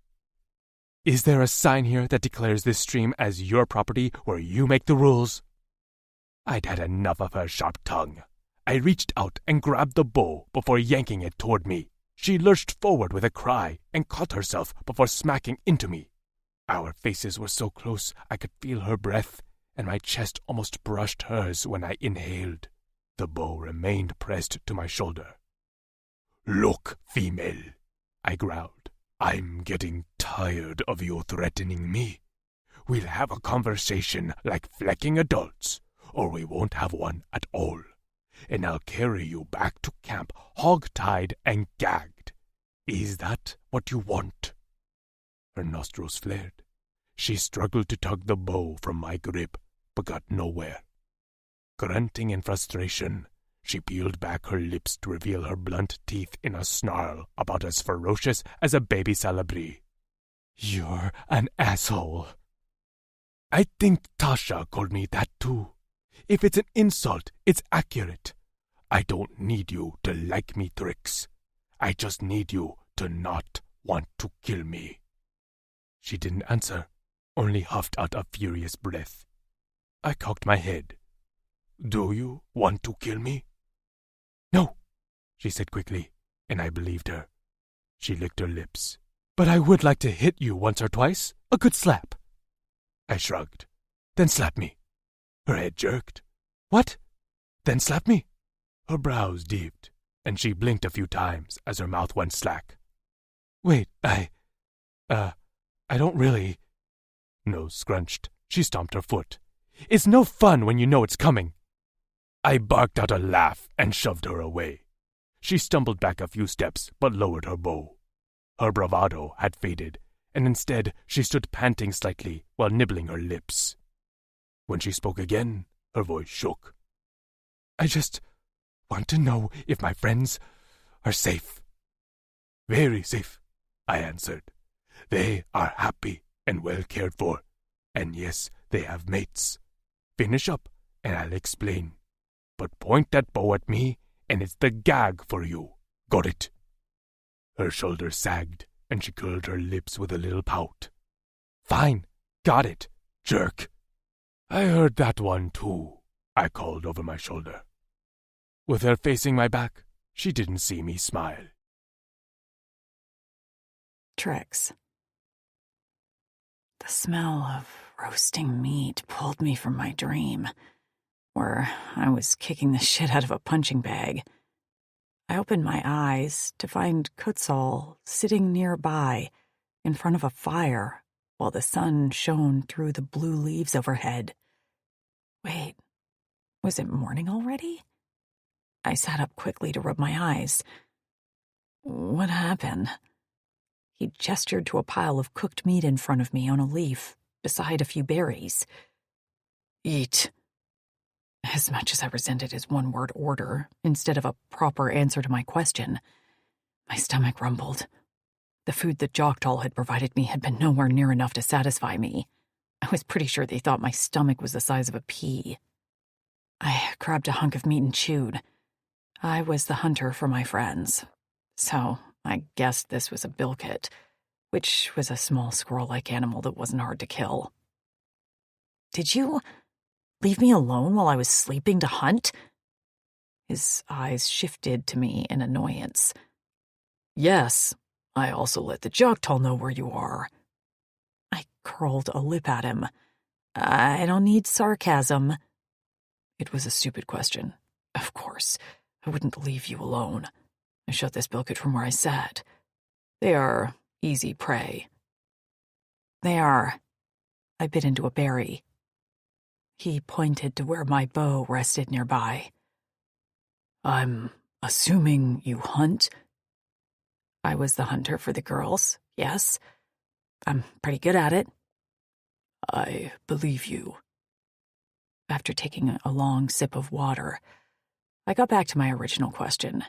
"Is there a sign here that declares this stream as your property where you make the rules?" I'd had enough of her sharp tongue. I reached out and grabbed the bow before yanking it toward me. She lurched forward with a cry and caught herself before smacking into me. Our faces were so close I could feel her breath, and my chest almost brushed hers when I inhaled. The bow remained pressed to my shoulder. "Look, female," I growled. "I'm getting tired of you threatening me. We'll have a conversation like flecking adults, or we won't have one at all. And I'll carry you back to camp hog-tied and gagged. Is that what you want?" Her nostrils flared. She struggled to tug the bow from my grip, but got nowhere. Grunting in frustration, she peeled back her lips to reveal her blunt teeth in a snarl about as ferocious as a baby salabri. "You're an asshole." I think Tasha called me that too. If it's an insult, it's accurate. I don't need you to like me tricks. I just need you to not want to kill me. She didn't answer, only huffed out a furious breath. I cocked my head. Do you want to kill me? No, she said quickly, and I believed her. She licked her lips. But I would like to hit you once or twice. A good slap. I shrugged. Then slap me. Her head jerked. What? Then slap me? Her brows dipped, and she blinked a few times as her mouth went slack. Wait, I don't really... Nose scrunched. She stomped her foot. It's no fun when you know it's coming. I barked out a laugh and shoved her away. She stumbled back a few steps but lowered her bow. Her bravado had faded, and instead she stood panting slightly while nibbling her lips. When she spoke again, her voice shook. I just want to know if my friends are safe. Very safe, I answered. They are happy and well cared for, and yes, they have mates. Finish up, and I'll explain. But point that bow at me, and it's the gag for you. Got it? Her shoulders sagged, and she curled her lips with a little pout. Fine, got it, jerk. I heard that one too, I called over my shoulder. With her facing my back, she didn't see me smile. Tricks. The smell of roasting meat pulled me from my dream, where I was kicking the shit out of a punching bag. I opened my eyes to find Kutzal sitting nearby, in front of a fire, while the sun shone through the blue leaves overhead. Wait, was it morning already? I sat up quickly to rub my eyes. What happened? He gestured to a pile of cooked meat in front of me on a leaf, beside a few berries. Eat. As much as I resented his one-word order, instead of a proper answer to my question, my stomach rumbled. The food that Joktal had provided me had been nowhere near enough to satisfy me. I was pretty sure they thought my stomach was the size of a pea. I grabbed a hunk of meat and chewed. I was the hunter for my friends, so I guessed this was a bilkit, which was a small squirrel-like animal that wasn't hard to kill. Did you leave me alone while I was sleeping to hunt? His eyes shifted to me in annoyance. Yes, I also let the Joktal know where you are. I curled a lip at him. I don't need sarcasm. It was a stupid question. Of course, I wouldn't leave you alone. I shot this bilkit from where I sat. They are easy prey. They are. I bit into a berry. He pointed to where my bow rested nearby. I'm assuming you hunt? I was the hunter for the girls, yes. I'm pretty good at it. I believe you. After taking a long sip of water, I got back to my original question.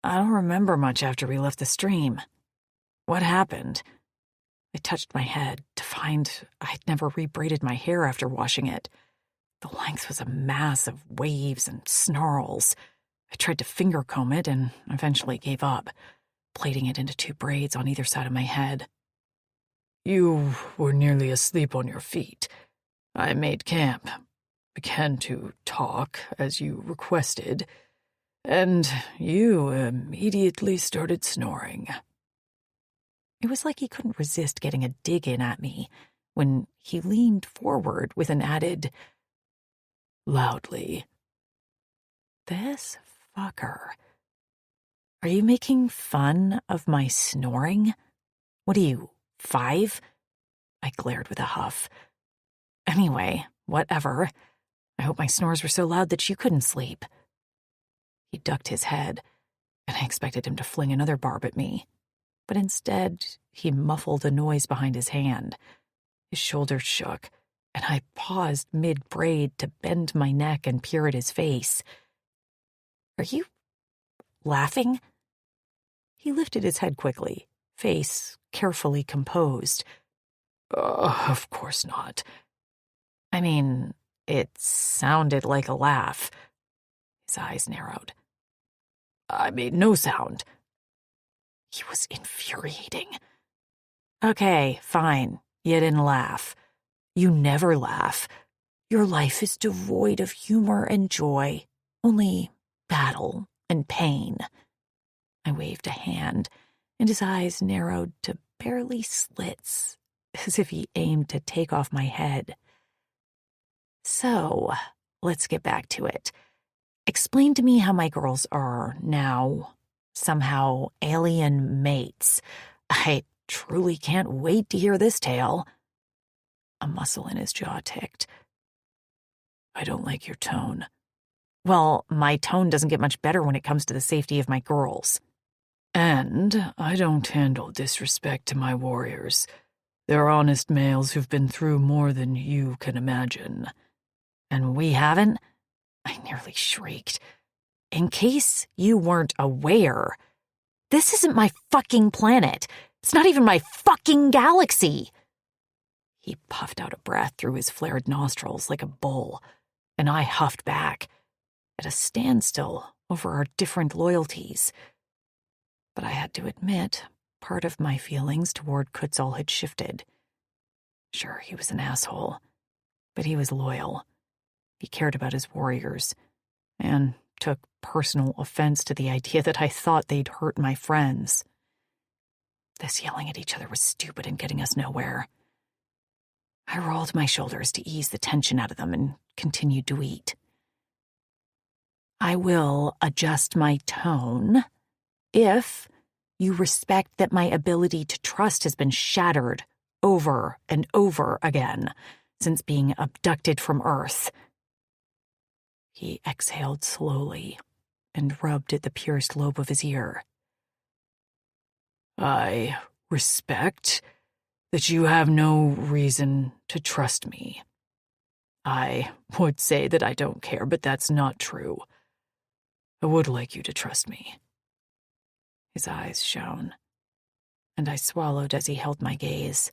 I don't remember much after we left the stream. What happened? I touched my head to find I'd never rebraided my hair after washing it. The length was a mass of waves and snarls. I tried to finger comb it and eventually gave up, plaiting it into 2 braids on either side of my head. You were nearly asleep on your feet. I made camp, began to talk as you requested, and you immediately started snoring. It was like he couldn't resist getting a dig in at me when he leaned forward with an added, loudly. This fucker. Are you making fun of my snoring? What are you, 5? I glared with a huff. Anyway, whatever. I hope my snores were so loud that you couldn't sleep. He ducked his head, and I expected him to fling another barb at me. But instead, he muffled a noise behind his hand. His shoulders shook, and I paused mid-braid to bend my neck and peer at his face. Are you laughing? He lifted his head quickly, face carefully composed. Of course not. I mean, it sounded like a laugh. His eyes narrowed. I made no sound. He was infuriating. Okay, fine. You didn't laugh. You never laugh. Your life is devoid of humor and joy, only battle and pain. I waved a hand, and his eyes narrowed to barely slits, as if he aimed to take off my head. So, let's get back to it. Explain to me how my girls are now somehow alien mates. I truly can't wait to hear this tale. A muscle in his jaw ticked. I don't like your tone. Well, my tone doesn't get much better when it comes to the safety of my girls. And I don't handle disrespect to my warriors. They're honest males who've been through more than you can imagine. And we haven't? I nearly shrieked. In case you weren't aware, this isn't my fucking planet. It's not even my fucking galaxy. He puffed out a breath through his flared nostrils like a bull, and I huffed back, at a standstill over our different loyalties. But I had to admit, part of my feelings toward Kutzal had shifted. Sure, he was an asshole, but he was loyal. He cared about his warriors, and took personal offense to the idea that I thought they'd hurt my friends. This yelling at each other was stupid and getting us nowhere. I rolled my shoulders to ease the tension out of them and continued to eat. I will adjust my tone if you respect that my ability to trust has been shattered over and over again since being abducted from Earth. He exhaled slowly and rubbed at the pierced lobe of his ear. I respect that you have no reason to trust me. I would say that I don't care, but that's not true. I would like you to trust me. His eyes shone, and I swallowed as he held my gaze.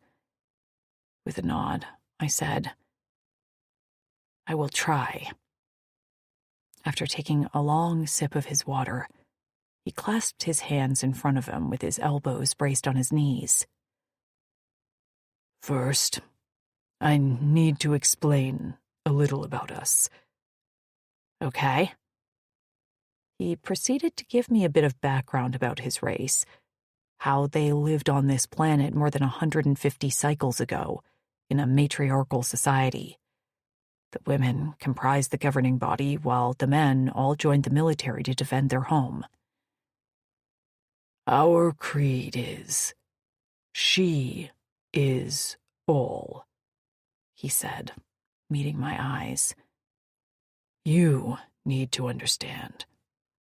With a nod, I said, I will try. After taking a long sip of his water, he clasped his hands in front of him with his elbows braced on his knees. First, I need to explain a little about us. Okay? He proceeded to give me a bit of background about his race, how they lived on this planet more than 150 cycles ago in a matriarchal society. The women comprised the governing body, while the men all joined the military to defend their home. Our creed is, she is all, he said, meeting my eyes. You need to understand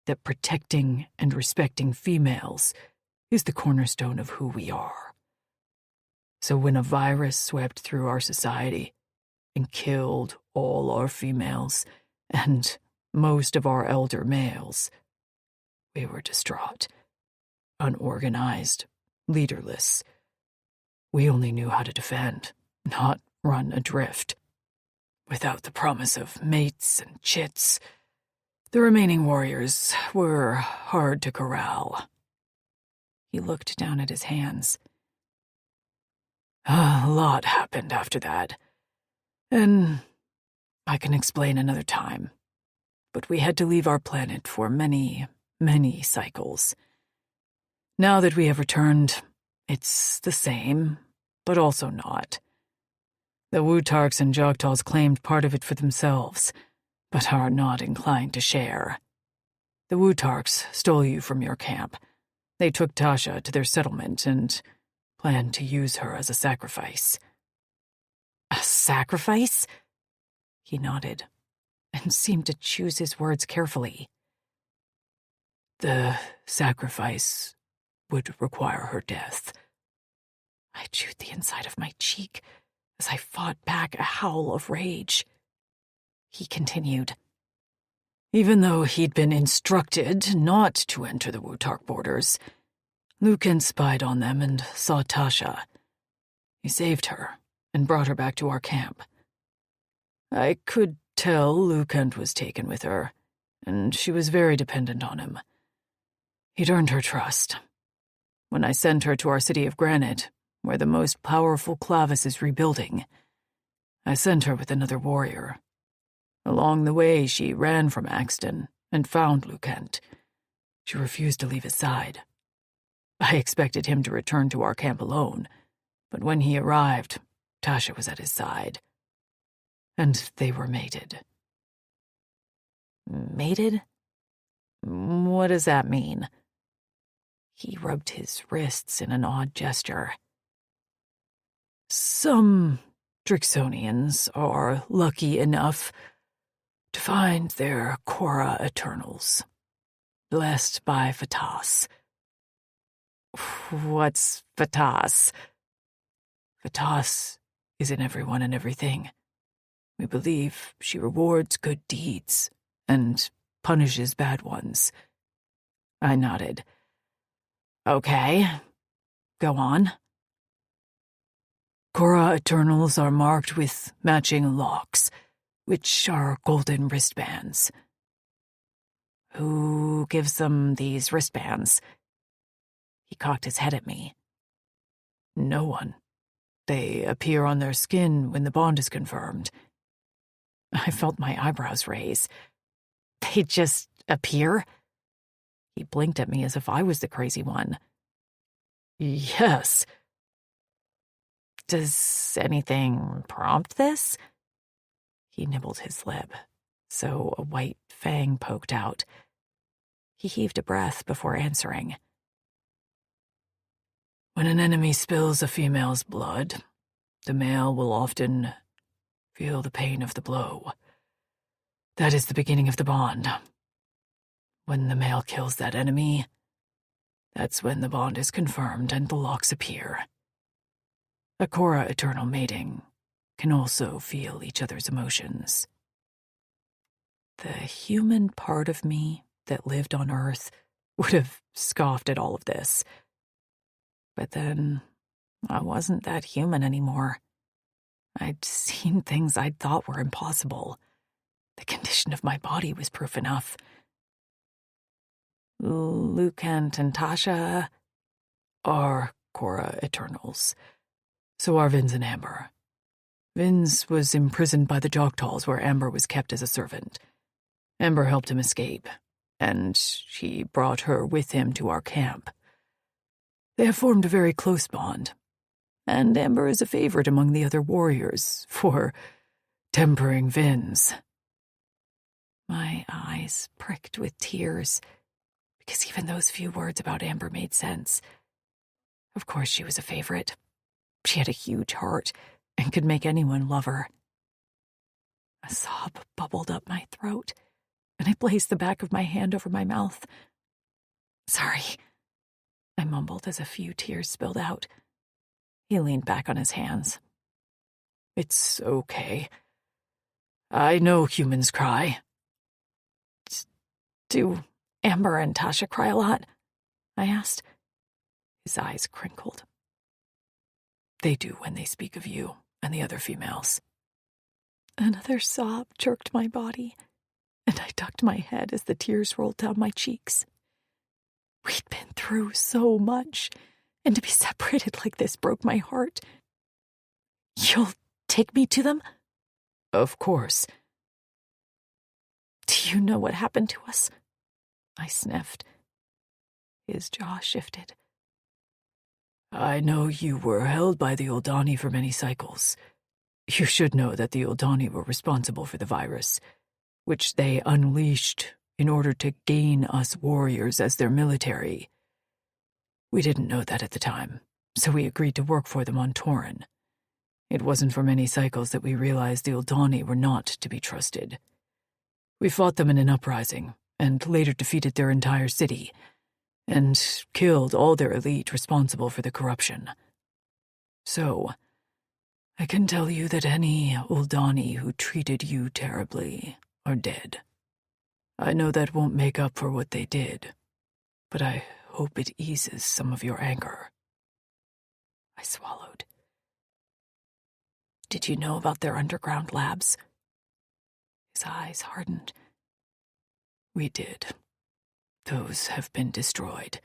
that protecting and respecting females is the cornerstone of who we are. So when a virus swept through our society and killed all our females and most of our elder males, we were distraught, unorganized, leaderless. We only knew how to defend, not run adrift. Without the promise of mates and chits, the remaining warriors were hard to corral. He looked down at his hands. A lot happened after that, and I can explain another time. But we had to leave our planet for many, many cycles. Now that we have returned, it's the same, but also not. The Wutarks and Jogtals claimed part of it for themselves, but are not inclined to share. The Wutarks stole you from your camp. They took Tasha to their settlement and planned to use her as a sacrifice. A sacrifice? He nodded and seemed to choose his words carefully. The sacrifice would require her death. I chewed the inside of my cheek as I fought back a howl of rage. He continued. Even though he'd been instructed not to enter the Wutark borders, Lucan spied on them and saw Tasha. He saved her and brought her back to our camp. I could tell Lucent was taken with her, and she was very dependent on him. He'd earned her trust. When I sent her to our city of Granite, where the most powerful Clavis is rebuilding, I sent her with another warrior. Along the way, she ran from Axton and found Lucent. She refused to leave his side. I expected him to return to our camp alone, but when he arrived, Tasha was at his side. And they were mated. Mated? What does that mean? He rubbed his wrists in an odd gesture. Some Drixonians are lucky enough to find their Korra Eternals, blessed by Fatas. What's Fatas? Fatas is in everyone and everything. We believe she rewards good deeds and punishes bad ones. I nodded. Okay, go on. Korra Eternals are marked with matching locks, which are golden wristbands. Who gives them these wristbands? He cocked his head at me. No one. They appear on their skin when the bond is confirmed. I felt my eyebrows raise. They just appear? He blinked at me as if I was the crazy one. Yes. Does anything prompt this? He nibbled his lip, so a white fang poked out. He heaved a breath before answering. When an enemy spills a female's blood, the male will often feel the pain of the blow. That is the beginning of the bond. When the male kills that enemy, that's when the bond is confirmed and the locks appear. A Korra Eternal mating can also feel each other's emotions. The human part of me that lived on Earth would have scoffed at all of this. But then, I wasn't that human anymore. I'd seen things I'd thought were impossible. The condition of my body was proof enough. Lucent and Tasha are Korra Eternals. So are Vince and Amber. Vince was imprisoned by the Jogtals where Amber was kept as a servant. Amber helped him escape, and he brought her with him to our camp. They have formed a very close bond, and Amber is a favorite among the other warriors for tempering Vince. My eyes pricked with tears, because even those few words about Amber made sense. Of course she was a favorite. She had a huge heart and could make anyone love her. A sob bubbled up my throat, and I placed the back of my hand over my mouth. Sorry, I mumbled as a few tears spilled out. He leaned back on his hands. It's okay. I know humans cry. Do Amber and Tasha cry a lot? I asked. His eyes crinkled. They do when they speak of you and the other females. Another sob jerked my body, and I ducked my head as the tears rolled down my cheeks. We'd been through so much, and to be separated like this broke my heart. You'll take me to them? Of course. Do you know what happened to us? I sniffed. His jaw shifted. I know you were held by the Uldani for many cycles. You should know that the Uldani were responsible for the virus, which they unleashed in order to gain us warriors as their military. We didn't know that at the time, so we agreed to work for them on Torin. It wasn't for many cycles that we realized the Uldani were not to be trusted. We fought them in an uprising, and later defeated their entire city, and killed all their elite responsible for the corruption. So, I can tell you that any Uldani who treated you terribly are dead. I know that won't make up for what they did, but I hope it eases some of your anger. I swallowed. Did you know about their underground labs? His eyes hardened. We did. Those have been destroyed.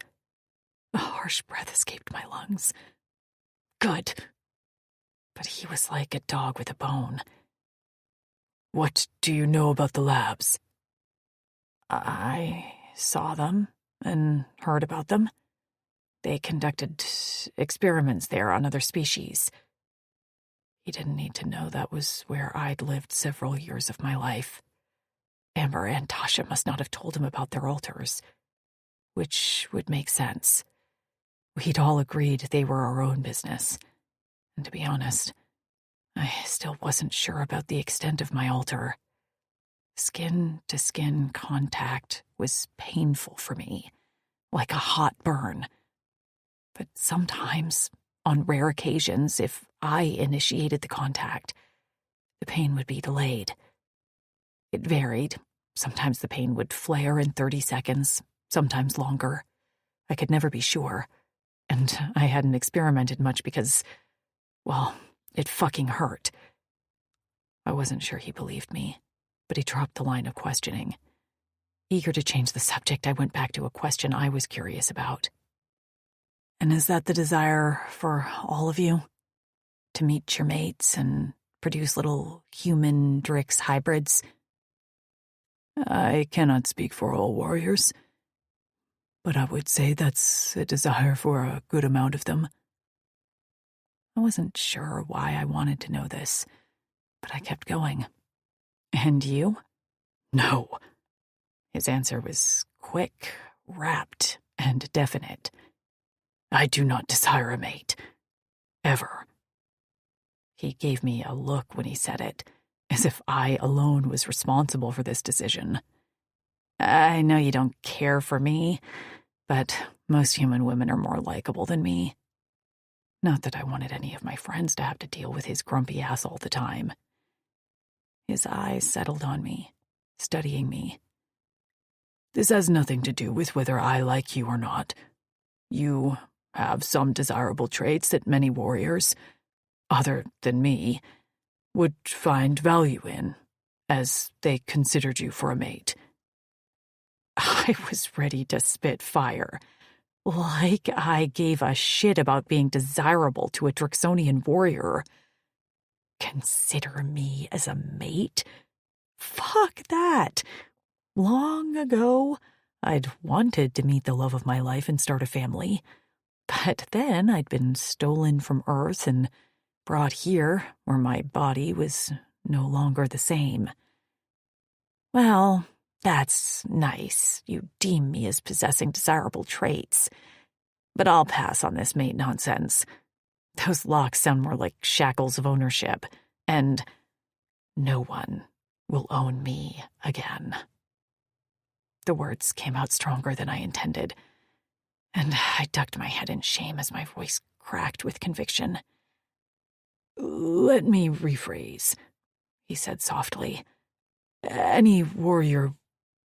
A harsh breath escaped my lungs. Good. But he was like a dog with a bone. What do you know about the labs? I saw them and heard about them. They conducted experiments there on other species. He didn't need to know that was where I'd lived several years of my life. Amber and Tasha must not have told him about their altars, which would make sense. We'd all agreed they were our own business. And to be honest, I still wasn't sure about the extent of my altar. Skin-to-skin contact was painful for me, like a hot burn. But sometimes, on rare occasions, if I initiated the contact, the pain would be delayed. It varied. Sometimes the pain would flare in 30 seconds, sometimes longer. I could never be sure. And I hadn't experimented much because, well, it fucking hurt. I wasn't sure he believed me, but he dropped the line of questioning. Eager to change the subject, I went back to a question I was curious about. And is that the desire for all of you? To meet your mates and produce little human Drix hybrids? I cannot speak for all warriors, but I would say that's a desire for a good amount of them. I wasn't sure why I wanted to know this, but I kept going. And you? No. His answer was quick, rapt, and definite. I do not desire a mate. Ever. He gave me a look when he said it, as if I alone was responsible for this decision. I know you don't care for me, but most human women are more likable than me. Not that I wanted any of my friends to have to deal with his grumpy ass all the time. His eyes settled on me, studying me. This has nothing to do with whether I like you or not. You have some desirable traits that many warriors, other than me, would find value in, as they considered you for a mate. I was ready to spit fire. Like I gave a shit about being desirable to a Drixonian warrior. Consider me as a mate? Fuck that. Long ago, I'd wanted to meet the love of my life and start a family. But then I'd been stolen from Earth and brought here where my body was no longer the same. Well, that's nice. You deem me as possessing desirable traits. But I'll pass on this mate nonsense. Those locks sound more like shackles of ownership, and no one will own me again. The words came out stronger than I intended, and I ducked my head in shame as my voice cracked with conviction. Let me rephrase, he said softly. Any warrior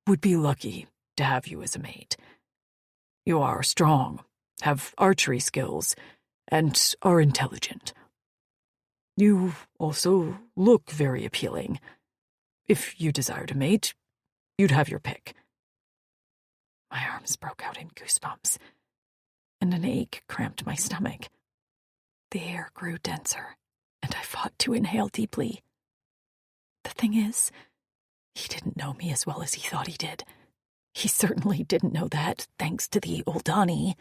would be lucky to have you as a mate. You are strong, have archery skills, and are intelligent. You also look very appealing. If you desired a mate, you'd have your pick. My arms broke out in goosebumps, and an ache cramped my stomach. The air grew denser, and I fought to inhale deeply. The thing is, he didn't know me as well as he thought he did. He certainly didn't know that, thanks to the Oldani.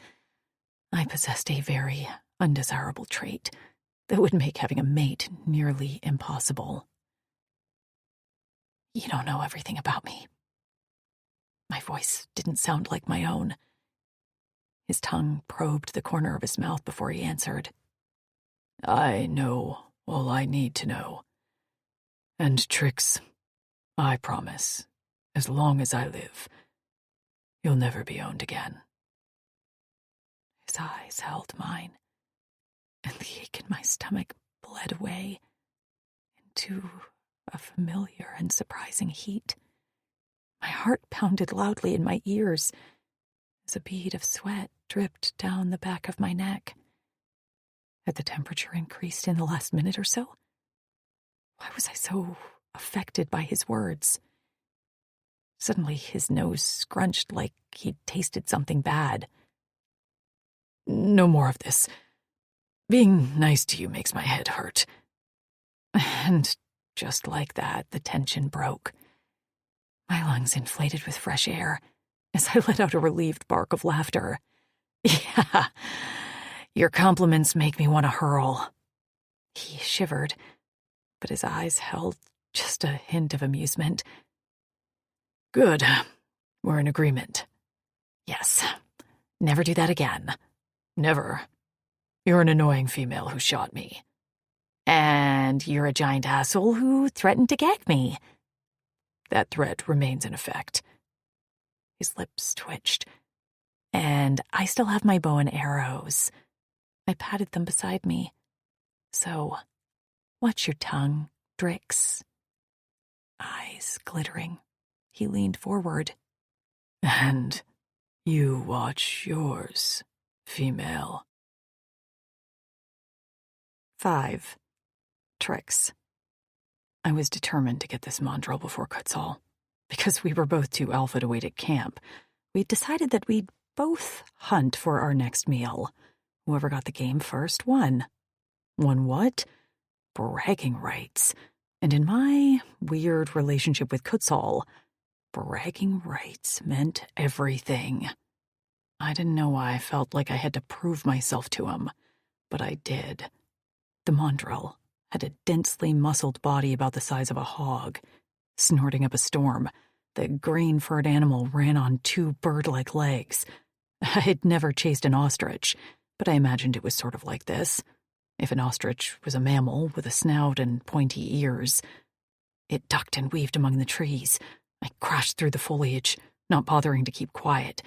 I possessed a very undesirable trait that would make having a mate nearly impossible. You don't know everything about me. My voice didn't sound like my own. His tongue probed the corner of his mouth before he answered. I know all I need to know. And Trix, I promise, as long as I live, you'll never be owned again. His eyes held mine, and the ache in my stomach bled away into a familiar and surprising heat. My heart pounded loudly in my ears as a bead of sweat dripped down the back of my neck. Had the temperature increased in the last minute or so? Why was I so affected by his words? Suddenly his nose scrunched like he'd tasted something bad. No more of this. Being nice to you makes my head hurt. And just like that, the tension broke. My lungs inflated with fresh air as I let out a relieved bark of laughter. Yeah, your compliments make me want to hurl. He shivered, but his eyes held just a hint of amusement. Good. We're in agreement. Yes. Never do that again. Never. You're an annoying female who shot me. And you're a giant asshole who threatened to gag me. That threat remains in effect. His lips twitched. And I still have my bow and arrows. I patted them beside me. So, watch your tongue, Drix. Eyes glittering, he leaned forward. And you watch yours, female. 5. Tricks. I was determined to get this mandrel before Kutzal. Because we were both too alpha to wait at camp, we decided that we'd both hunt for our next meal. Whoever got the game first won. Won what? Bragging rights. And in my weird relationship with Kutzal, bragging rights meant everything. I didn't know why I felt like I had to prove myself to him, but I did. The mandrel had a densely muscled body about the size of a hog. Snorting up a storm, the green-furred animal ran on 2 bird-like legs. I'd never chased an ostrich, but I imagined it was sort of like this. If an ostrich was a mammal with a snout and pointy ears. It ducked and weaved among the trees. I crashed through the foliage, not bothering to keep quiet.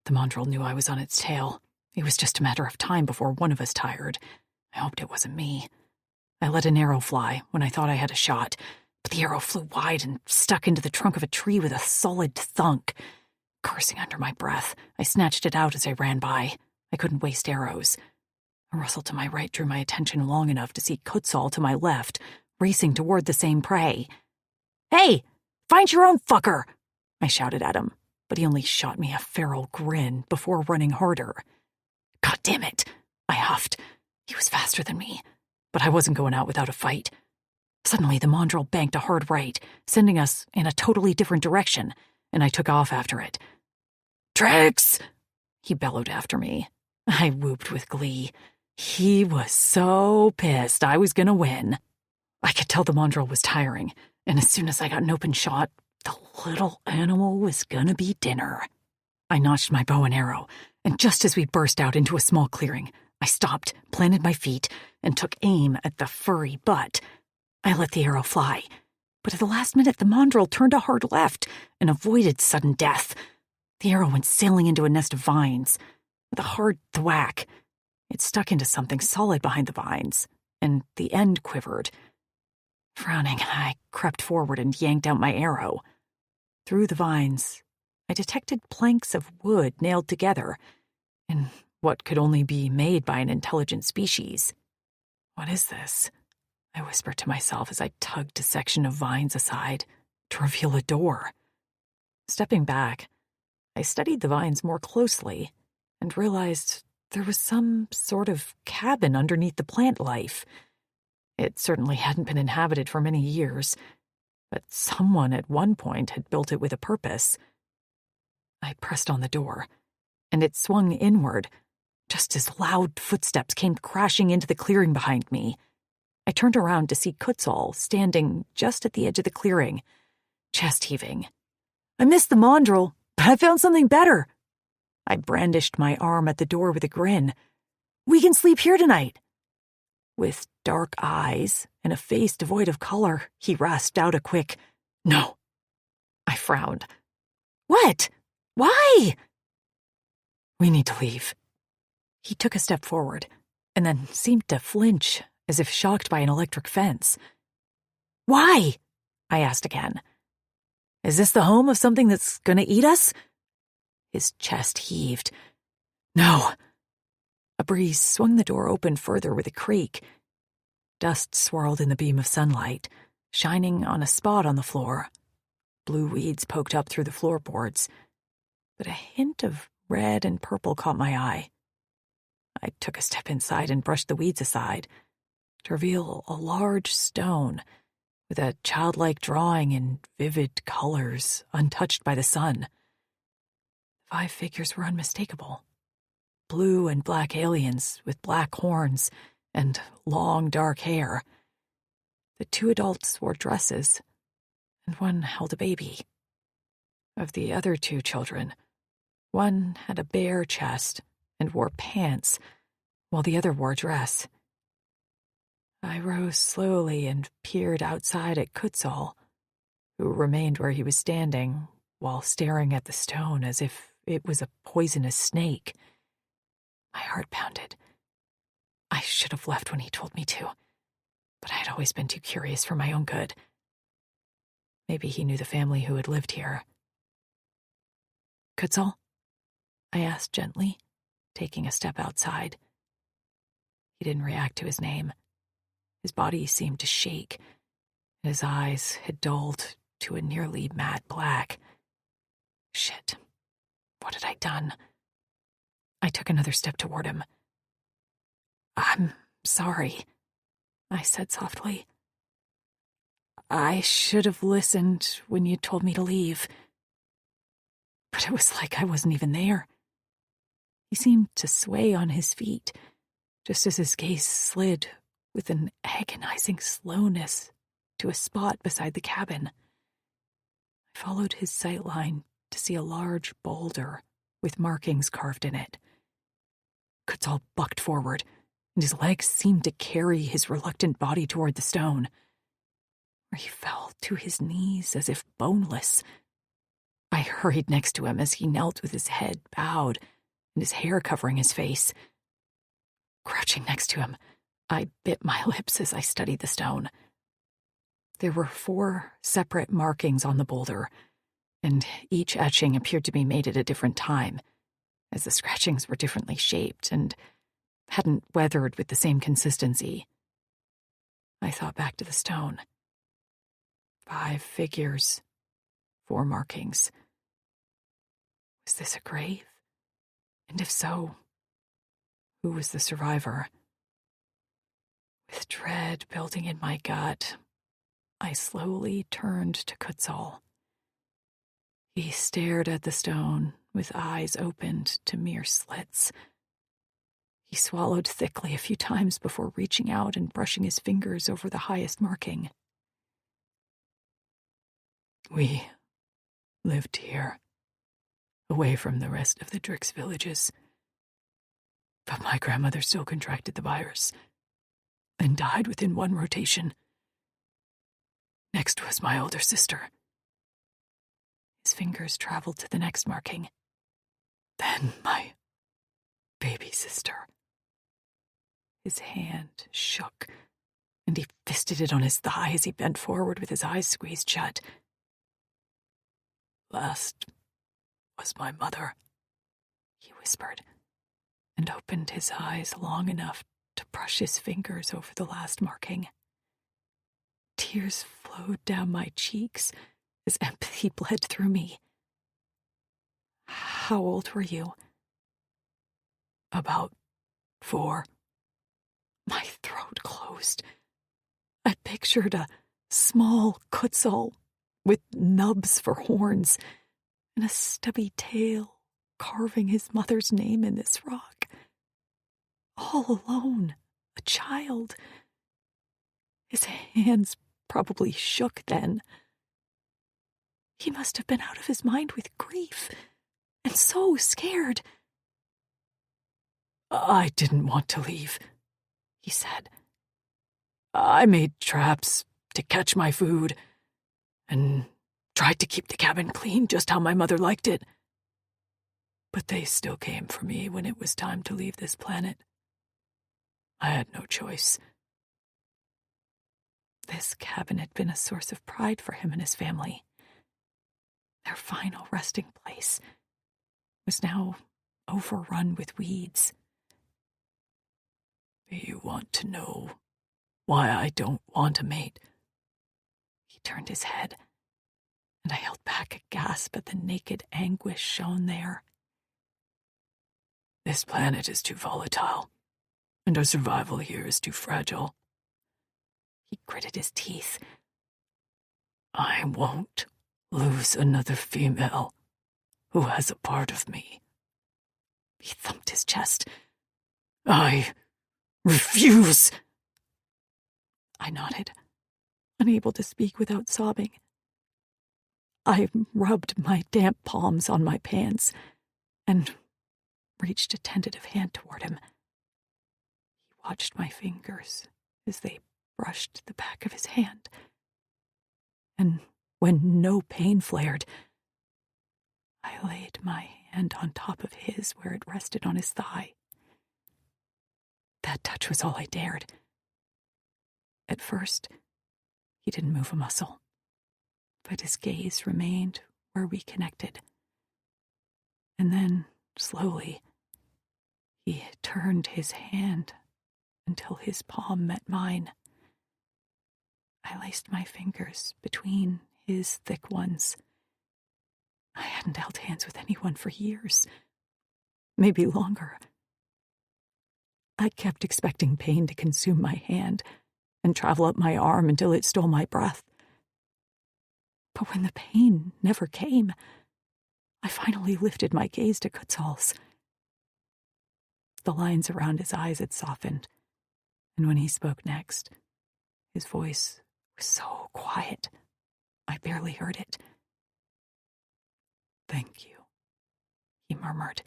The mandrel knew I was on its tail. It was just a matter of time before one of us tired. I hoped it wasn't me. I let an arrow fly when I thought I had a shot, but the arrow flew wide and stuck into the trunk of a tree with a solid thunk. Cursing under my breath, I snatched it out as I ran by. I couldn't waste arrows. A rustle to my right drew my attention long enough to see Kutzal to my left, racing toward the same prey. "Hey, find your own fucker!" I shouted at him, but he only shot me a feral grin before running harder. God damn it, I huffed. He was faster than me, but I wasn't going out without a fight. Suddenly, the mandrel banked a hard right, sending us in a totally different direction, and I took off after it. "Tricks!" he bellowed after me. I whooped with glee. He was so pissed I was gonna win. I could tell the mandrel was tiring, and as soon as I got an open shot, the little animal was gonna be dinner. I notched my bow and arrow, and just as we burst out into a small clearing, I stopped, planted my feet, and took aim at the furry butt. I let the arrow fly, but at the last minute the mandrel turned a hard left and avoided sudden death. The arrow went sailing into a nest of vines. With a hard thwack, it stuck into something solid behind the vines, and the end quivered. Frowning, I crept forward and yanked out my arrow. Through the vines, I detected planks of wood nailed together in what could only be made by an intelligent species. What is this? I whispered to myself as I tugged a section of vines aside to reveal a door. Stepping back, I studied the vines more closely and realized there was some sort of cabin underneath the plant life. It certainly hadn't been inhabited for many years, but someone at one point had built it with a purpose. I pressed on the door, and it swung inward, just as loud footsteps came crashing into the clearing behind me. I turned around to see Kutzal standing just at the edge of the clearing, chest heaving. "I missed the mandrel, but I found something better." I brandished my arm at the door with a grin. "We can sleep here tonight." With dark eyes and a face devoid of color, he rasped out a quick, "No." I frowned. "What? Why?" "We need to leave." He took a step forward, and then seemed to flinch, as if shocked by an electric fence. "Why?" I asked again. "Is this the home of something that's gonna eat us?" His chest heaved. "No." A breeze swung the door open further with a creak. Dust swirled in the beam of sunlight, shining on a spot on the floor. Blue weeds poked up through the floorboards, but a hint of red and purple caught my eye. I took a step inside and brushed the weeds aside to reveal a large stone with a childlike drawing in vivid colors, untouched by the sun. 5 figures were unmistakable. Blue and black aliens with black horns and long dark hair. The 2 adults wore dresses, and one held a baby. Of the other 2 children, one had a bare chest and wore pants, while the other wore a dress. I rose slowly and peered outside at Kutzal, who remained where he was standing, while staring at the stone as if it was a poisonous snake. My heart pounded. I should have left when he told me to, but I had always been too curious for my own good. Maybe he knew the family who had lived here. Kutzal? I asked gently, taking a step outside. He didn't react to his name. His body seemed to shake, and his eyes had dulled to a nearly matte black. Shit. What had I done? I took another step toward him. "I'm sorry," I said softly. "I should have listened when you told me to leave." But it was like I wasn't even there. He seemed to sway on his feet, just as his gaze slid with an agonizing slowness to a spot beside the cabin. I followed his sight line to see a large boulder with markings carved in it. Kutzal bucked forward, and his legs seemed to carry his reluctant body toward the stone, where he fell to his knees as if boneless. I hurried next to him as he knelt with his head bowed and his hair covering his face. Crouching next to him, I bit my lips as I studied the stone. There were 4 separate markings on the boulder, and each etching appeared to be made at a different time, as the scratchings were differently shaped and hadn't weathered with the same consistency. I thought back to the stone. 5 figures, 4 markings. Was this a grave? And if so, who was the survivor? With dread building in my gut, I slowly turned to Kutzal. He stared at the stone with eyes opened to mere slits. He swallowed thickly a few times before reaching out and brushing his fingers over the highest marking. "We lived here, away from the rest of the Drix villages. But my grandmother still contracted the virus and died within 1 rotation. Next was my older sister." His fingers traveled to the next marking. "Then my baby sister." His hand shook, and he fisted it on his thigh as he bent forward with his eyes squeezed shut. "Last was my mother," he whispered, and opened his eyes long enough to brush his fingers over the last marking. Tears flowed down my cheeks as empathy bled through me. "How old were you?" "About 4. My throat closed. I pictured a small Kutzal with nubs for horns and a stubby tail carving his mother's name in this rock. All alone, a child. His hands probably shook then. He must have been out of his mind with grief, and so scared." "I didn't want to leave," he said. "I made traps to catch my food, and tried to keep the cabin clean just how my mother liked it. But they still came for me when it was time to leave this planet. I had no choice." This cabin had been a source of pride for him and his family. Their final resting place was now overrun with weeds. "You want to know why I don't want a mate?" turned his head, and I held back a gasp at the naked anguish shown there. "This planet is too volatile, and our survival here is too fragile." He gritted his teeth. "I won't lose another female who has a part of me." He thumped his chest. "I refuse." I nodded, unable to speak without sobbing. I rubbed my damp palms on my pants and reached a tentative hand toward him. He watched my fingers as they brushed the back of his hand, and when no pain flared, I laid my hand on top of his where it rested on his thigh. That touch was all I dared. At first, he didn't move a muscle, but his gaze remained where we connected. And then, slowly, he turned his hand until his palm met mine. I laced my fingers between his thick ones. I hadn't held hands with anyone for years, maybe longer. I kept expecting pain to consume my hand and travel up my arm until it stole my breath. But when the pain never came, I finally lifted my gaze to Kutzal's. The lines around his eyes had softened, and when he spoke next, his voice was so quiet, I barely heard it. "Thank you," he murmured.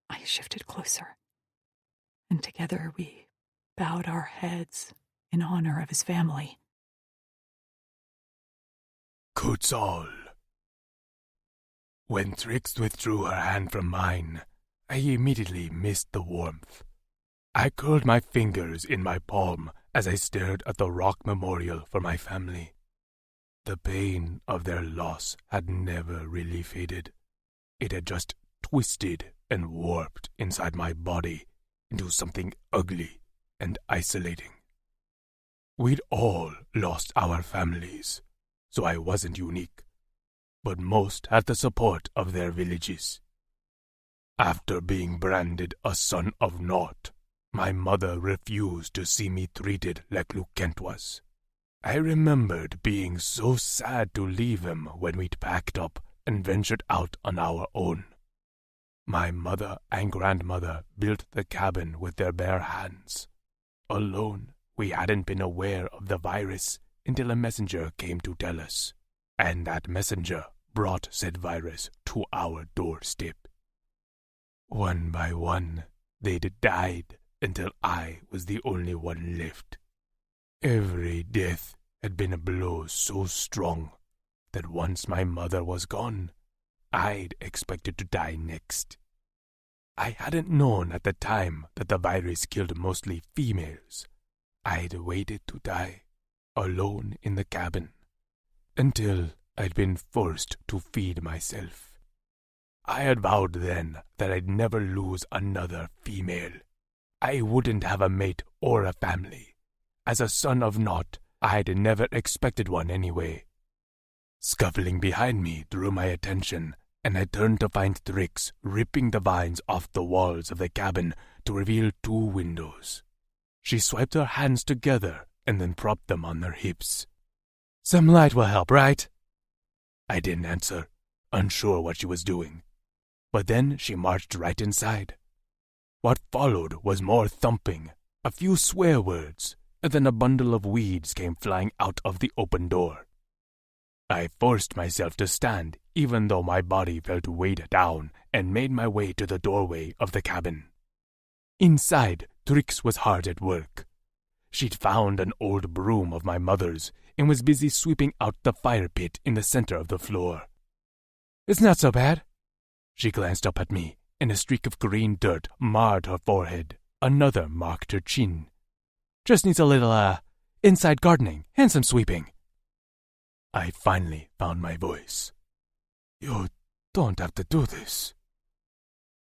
I shifted closer, and together we bowed our heads in honor of his family. Kutzal. When Trix withdrew her hand from mine, I immediately missed the warmth. I curled my fingers in my palm as I stared at the rock memorial for my family. The pain of their loss had never really faded. It had just twisted and warped inside my body into something ugly and isolating. We'd all lost our families, so I wasn't unique, but most had the support of their villages. After being branded a son of naught, my mother refused to see me treated like Luke Kent was. I remembered being so sad to leave him when we'd packed up and ventured out on our own. My mother and grandmother built the cabin with their bare hands. Alone, we hadn't been aware of the virus until a messenger came to tell us, and that messenger brought said virus to our doorstep. One by one, they'd died until I was the only one left. Every death had been a blow so strong that once my mother was gone, I'd expected to die next. I hadn't known at the time that the virus killed mostly females. I'd waited to die, alone in the cabin, until I'd been forced to feed myself. I had vowed then that I'd never lose another female. I wouldn't have a mate or a family. As a son of naught, I'd never expected one anyway. Scuffling behind me drew my attention, and I turned to find Trix ripping the vines off the walls of the cabin to reveal 2 windows. She swiped her hands together and then propped them on their hips. "Some light will help, right?" I didn't answer, unsure what she was doing. But then she marched right inside. What followed was more thumping, a few swear words, and then a bundle of weeds came flying out of the open door. I forced myself to stand, even though my body felt weighed down, and made my way to the doorway of the cabin. Inside, Trix was hard at work. She'd found an old broom of my mother's and was busy sweeping out the fire pit in the center of the floor. "It's not so bad." She glanced up at me, and a streak of green dirt marred her forehead. Another marked her chin. "Just needs a little, inside gardening and some sweeping." I finally found my voice. "You don't have to do this."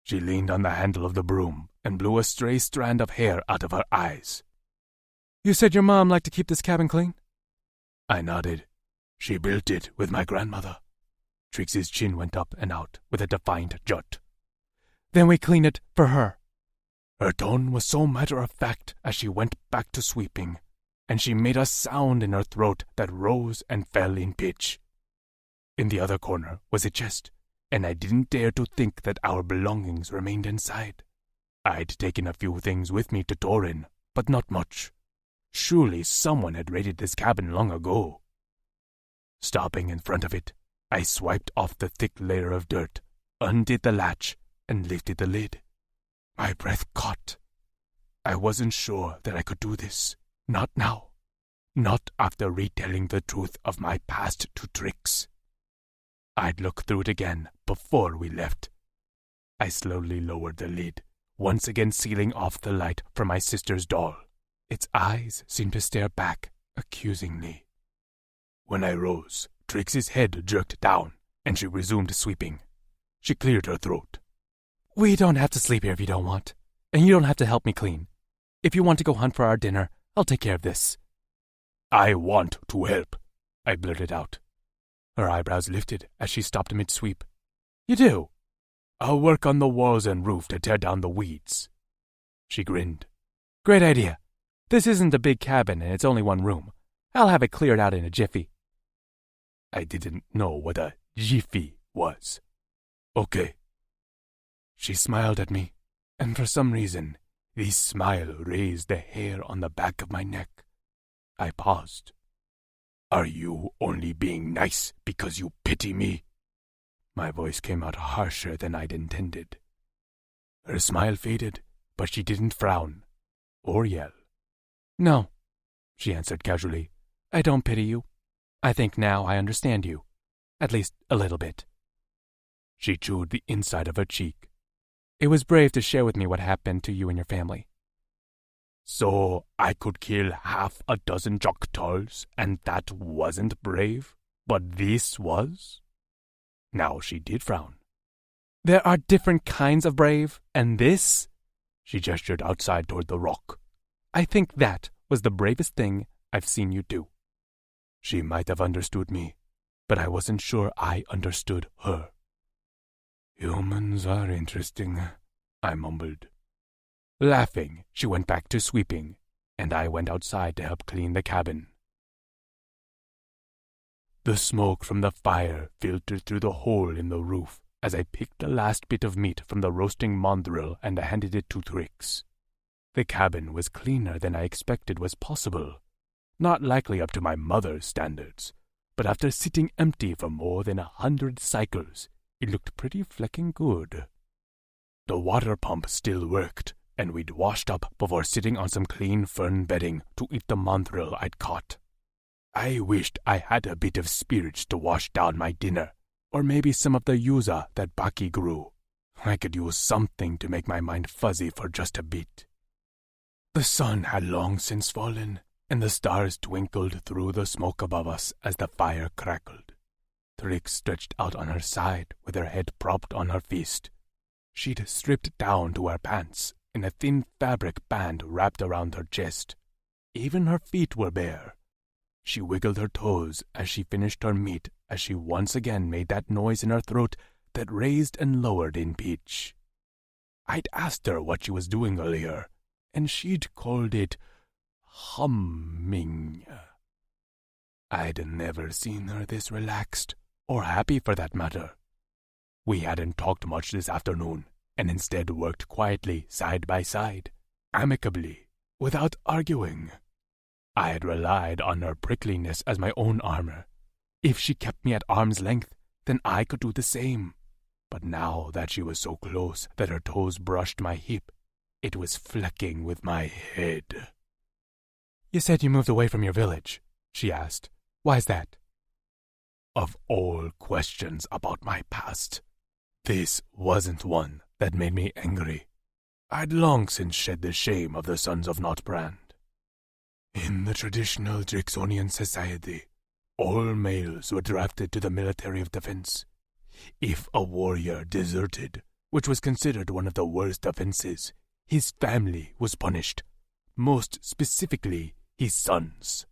She leaned on the handle of the broom and blew a stray strand of hair out of her eyes. "You said your mom liked to keep this cabin clean?" I nodded. She built it with my grandmother. Trixie's chin went up and out with a defiant jut. Then we clean it for her. Her tone was so matter-of-fact as she went back to sweeping, and she made a sound in her throat that rose and fell in pitch. In the other corner was a chest, and I didn't dare to think that our belongings remained inside. I'd taken a few things with me to Torin, but not much. Surely someone had raided this cabin long ago. Stopping in front of it, I swiped off the thick layer of dirt, undid the latch, and lifted the lid. My breath caught. I wasn't sure that I could do this. Not now. Not after retelling the truth of my past to Trix. I'd look through it again before we left. I slowly lowered the lid, once again sealing off the light from my sister's doll. Its eyes seemed to stare back accusingly. When I rose, Trixie's head jerked down, and she resumed sweeping. She cleared her throat. We don't have to sleep here if you don't want, and you don't have to help me clean. If you want to go hunt for our dinner, I'll take care of this. I want to help, I blurted out. Her eyebrows lifted as she stopped mid-sweep. You do? I'll work on the walls and roof to tear down the weeds. She grinned. Great idea. This isn't a big cabin and it's only one room. I'll have it cleared out in a jiffy. I didn't know what a jiffy was. Okay. She smiled at me, and for some reason, this smile raised the hair on the back of my neck. I paused. Are you only being nice because you pity me? My voice came out harsher than I'd intended. Her smile faded, but she didn't frown or yell. No, she answered casually. I don't pity you. I think now I understand you. At least a little bit. She chewed the inside of her cheek. It was brave to share with me what happened to you and your family. So I could kill 6 Choctaws, and that wasn't brave, but this was? Now she did frown. There are different kinds of brave, and this? She gestured outside toward the rock. I think that was the bravest thing I've seen you do. She might have understood me, but I wasn't sure I understood her. Humans are interesting, I mumbled. Laughing, she went back to sweeping, and I went outside to help clean the cabin. The smoke from the fire filtered through the hole in the roof as I picked the last bit of meat from the roasting mandrill and handed it to Trix. The cabin was cleaner than I expected was possible. Not likely up to my mother's standards, but after sitting empty for more than 100 cycles, it looked pretty flecking good. The water pump still worked, and we'd washed up before sitting on some clean fern bedding to eat the mandrill I'd caught. I wished I had a bit of spirits to wash down my dinner, or maybe some of the yuza that Baki grew. I could use something to make my mind fuzzy for just a bit. The sun had long since fallen, and the stars twinkled through the smoke above us as the fire crackled. Trix stretched out on her side with her head propped on her fist. She'd stripped down to her pants, and a thin fabric band wrapped around her chest. Even her feet were bare. She wiggled her toes as she finished her meat as she once again made that noise in her throat that raised and lowered in pitch. I'd asked her what she was doing earlier, and she'd called it humming. I'd never seen her this relaxed, or happy for that matter. We hadn't talked much this afternoon, and instead worked quietly side by side, amicably, without arguing. I had relied on her prickliness as my own armor. If she kept me at arm's length, then I could do the same. But now that she was so close that her toes brushed my hip, it was flecking with my head. You said you moved away from your village, she asked. Why is that? Of all questions about my past, this wasn't one that made me angry. I'd long since shed the shame of the Sons of Notbrand. In the traditional Drixonian society, all males were drafted to the military of defense. If a warrior deserted, which was considered one of the worst offenses, his family was punished, most specifically his sons.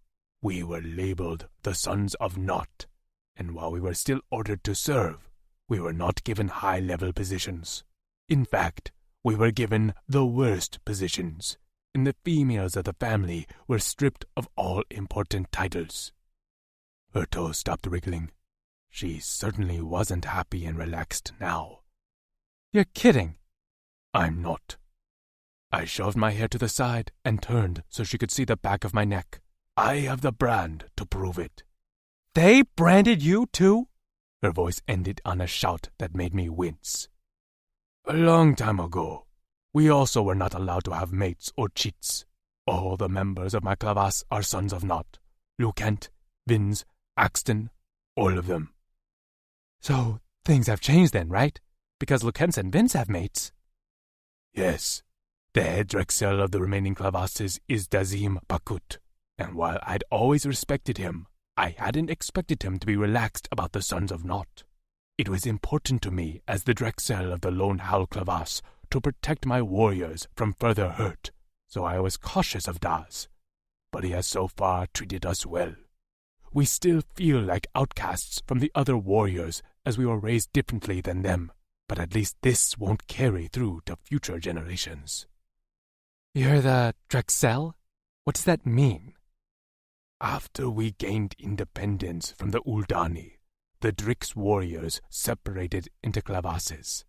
We were labeled the Sons of Naught, and while we were still ordered to serve, we were not given high-level positions. In fact, we were given the worst positions, and the females of the family were stripped of all important titles. Her toes stopped wriggling. She certainly wasn't happy and relaxed now. You're kidding. I'm not. I shoved my hair to the side and turned so she could see the back of my neck. I have the brand to prove it. They branded you too? Her voice ended on a shout that made me wince. A long time ago, we also were not allowed to have mates or cheats. All the members of my Clavas are Sons of Naught. Lucent, Vins, Axton, all of them. So things have changed then, right? Because Lucent and Vins have mates. Yes. The head Drexel of the remaining Clavasses is Dazim Bakut, and while I'd always respected him, I hadn't expected him to be relaxed about the Sons of Naught. It was important to me as the Drexel of the Lone Howl Clavas to protect my warriors from further hurt, so I was cautious of Daz. But he has so far treated us well. We still feel like outcasts from the other warriors as we were raised differently than them, but at least this won't carry through to future generations. You're the Drexel? What does that mean? After we gained independence from the Uldani, the Drix warriors separated into Clavasses.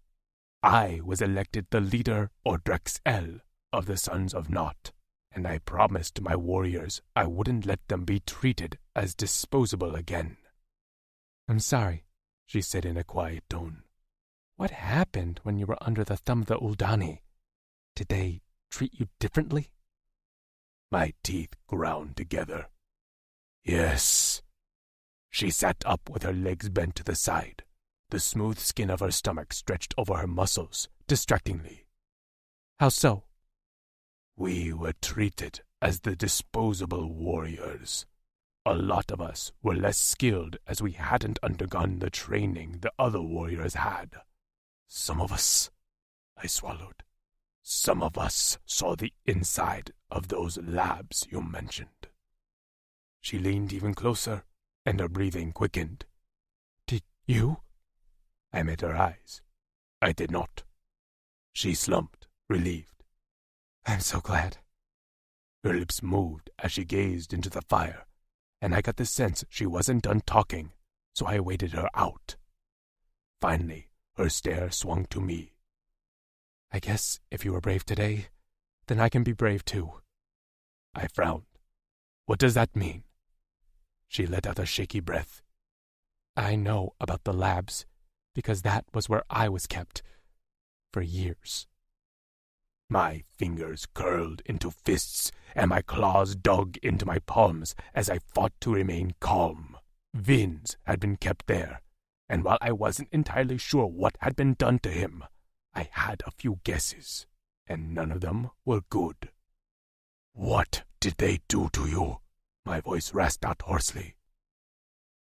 I was elected the leader or Drexel of the Sons of Naught, and I promised my warriors I wouldn't let them be treated as disposable again. I'm sorry, she said in a quiet tone. What happened when you were under the thumb of the Uldani? Did they treat you differently? My teeth ground together. Yes. She sat up with her legs bent to the side, the smooth skin of her stomach stretched over her muscles, distractingly. How so? We were treated as the disposable warriors. A lot of us were less skilled as we hadn't undergone the training the other warriors had. Some of us, I swallowed. Some of us saw the inside of those labs you mentioned. She leaned even closer, and her breathing quickened. Did you? I met her eyes. I did not. She slumped, relieved. I'm so glad. Her lips moved as she gazed into the fire, and I got the sense she wasn't done talking, so I waited her out. Finally, her stare swung to me. I guess if you were brave today, then I can be brave too. I frowned. What does that mean? She let out a shaky breath. I know about the labs, because that was where I was kept for years. My fingers curled into fists, and my claws dug into my palms as I fought to remain calm. Vins had been kept there, and while I wasn't entirely sure what had been done to him, I had a few guesses, and none of them were good. What did they do to you? My voice rasped out hoarsely.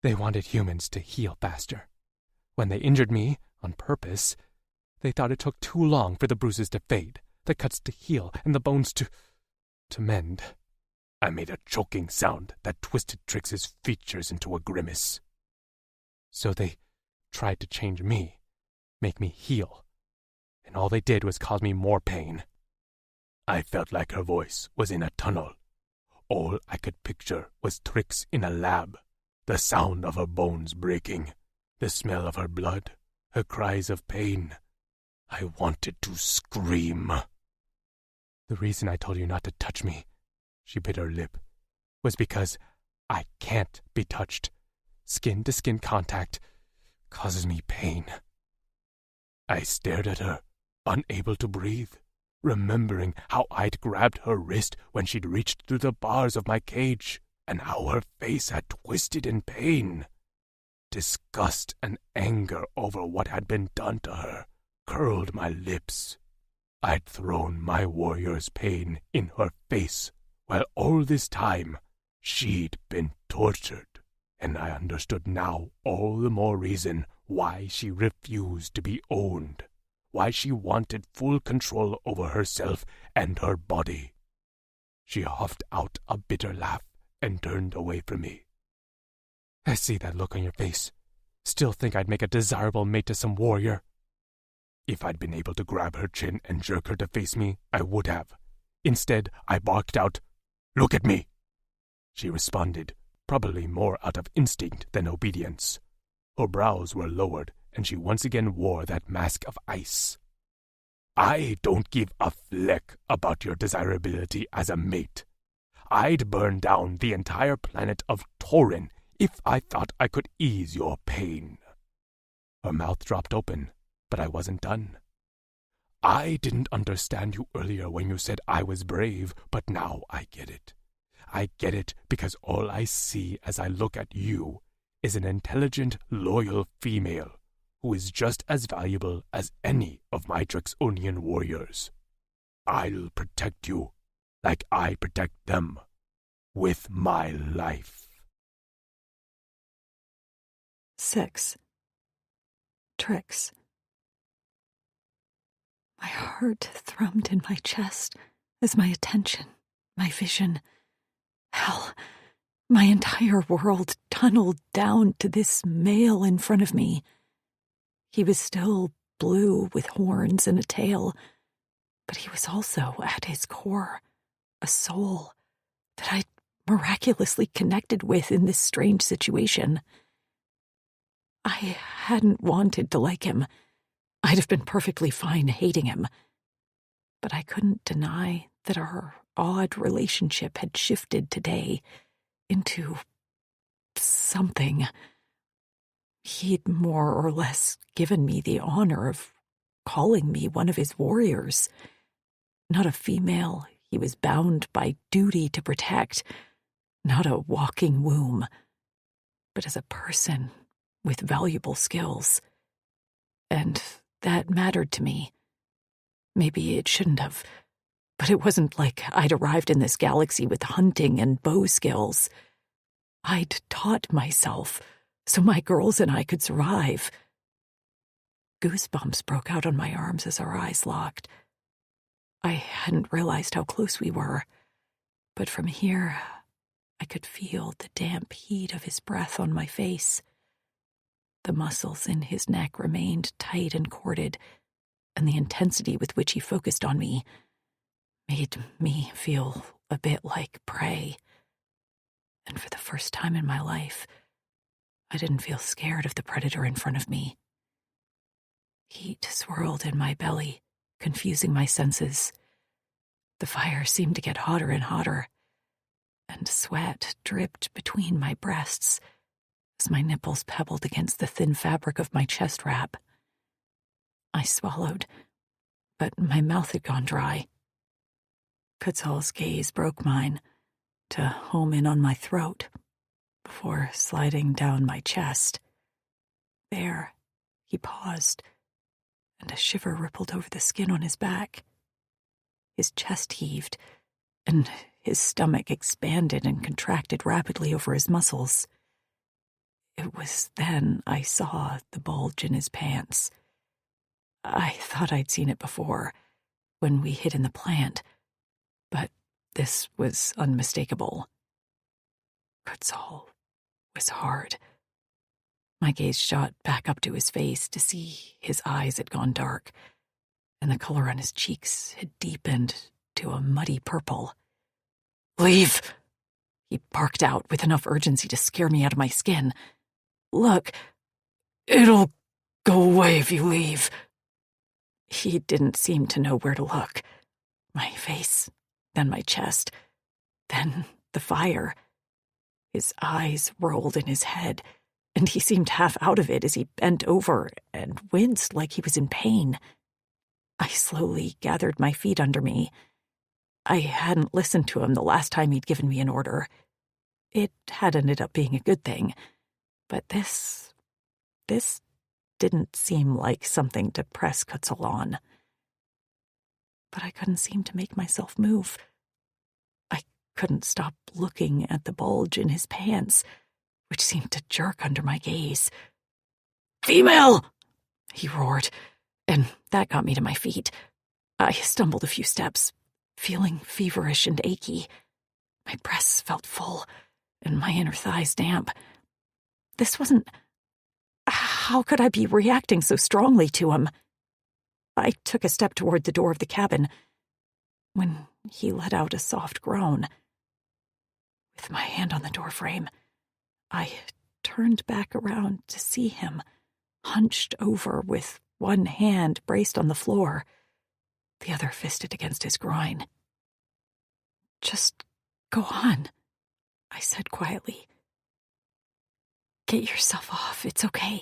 They wanted humans to heal faster. When they injured me, on purpose, they thought it took too long for the bruises to fade, the cuts to heal, and the bones to mend. I made a choking sound that twisted Trix's features into a grimace. So they tried to change me, make me heal, and all they did was cause me more pain. I felt like her voice was in a tunnel. All I could picture was Trix in a lab, the sound of her bones breaking, the smell of her blood, her cries of pain. I wanted to scream. The reason I told you not to touch me, she bit her lip, was because I can't be touched. Skin-to-skin contact causes me pain. I stared at her, unable to breathe, remembering how I'd grabbed her wrist when she'd reached through the bars of my cage, and how her face had twisted in pain. Disgust and anger over what had been done to her curled my lips. I'd thrown my warrior's pain in her face, while all this time she'd been tortured, and I understood now all the more reason why she refused to be owned, why she wanted full control over herself and her body. She huffed out a bitter laugh and turned away from me. I see that look on your face. Still think I'd make a desirable mate to some warrior? If I'd been able to grab her chin and jerk her to face me, I would have. Instead, I barked out, "Look at me!" She responded, probably more out of instinct than obedience. Her brows were lowered, and she once again wore that mask of ice. I don't give a flick about your desirability as a mate. I'd burn down the entire planet of Torin if I thought I could ease your pain. Her mouth dropped open, but I wasn't done. I didn't understand you earlier when you said I was brave, but now I get it. I get it because all I see as I look at you is an intelligent, loyal female who is just as valuable as any of my Drexonian warriors. I'll protect you like I protect them, with my life. 6. Tricks. My heart thrummed in my chest as my attention, my vision, hell, my entire world tunneled down to this male in front of me. He was still blue with horns and a tail, but he was also, at his core, a soul that I'd miraculously connected with in this strange situation. I hadn't wanted to like him. I'd have been perfectly fine hating him. But I couldn't deny that our odd relationship had shifted today into something. He'd more or less given me the honor of calling me one of his warriors. Not a female he was bound by duty to protect, not a walking womb, but as a person with valuable skills. And that mattered to me. Maybe it shouldn't have, but it wasn't like I'd arrived in this galaxy with hunting and bow skills. I'd taught myself so my girls and I could survive. Goosebumps broke out on my arms as our eyes locked. I hadn't realized how close we were, but from here I could feel the damp heat of his breath on my face. The muscles in his neck remained tight and corded, and the intensity with which he focused on me made me feel a bit like prey. And for the first time in my life, I didn't feel scared of the predator in front of me. Heat swirled in my belly, confusing my senses. The fire seemed to get hotter and hotter, and sweat dripped between my breasts as my nipples pebbled against the thin fabric of my chest wrap. I swallowed, but my mouth had gone dry. Quetzal's gaze broke mine to home in on my throat before sliding down my chest. There, he paused, and a shiver rippled over the skin on his back. His chest heaved, and his stomach expanded and contracted rapidly over his muscles. It was then I saw the bulge in his pants. I thought I'd seen it before, when we hid in the plant, but this was unmistakable. Quetzal was hard. My gaze shot back up to his face to see his eyes had gone dark, and the color on his cheeks had deepened to a muddy purple. "Leave!" he barked out with enough urgency to scare me out of my skin. "Look, it'll go away if you leave." He didn't seem to know where to look. My face, then my chest, then the fire. His eyes rolled in his head, and he seemed half out of it as he bent over and winced like he was in pain. I slowly gathered my feet under me. I hadn't listened to him the last time he'd given me an order. It had ended up being a good thing, but this didn't seem like something to press Quetzal on. But I couldn't seem to make myself move. I couldn't stop looking at the bulge in his pants, which seemed to jerk under my gaze. "Female!" he roared, and that got me to my feet. I stumbled a few steps, feeling feverish and achy. My breasts felt full, and my inner thighs damp. This wasn't... How could I be reacting so strongly to him? I took a step toward the door of the cabin when he let out a soft groan. With my hand on the doorframe, I turned back around to see him, hunched over with one hand braced on the floor, the other fisted against his groin. "Just go on," I said quietly. "Get yourself off, it's okay."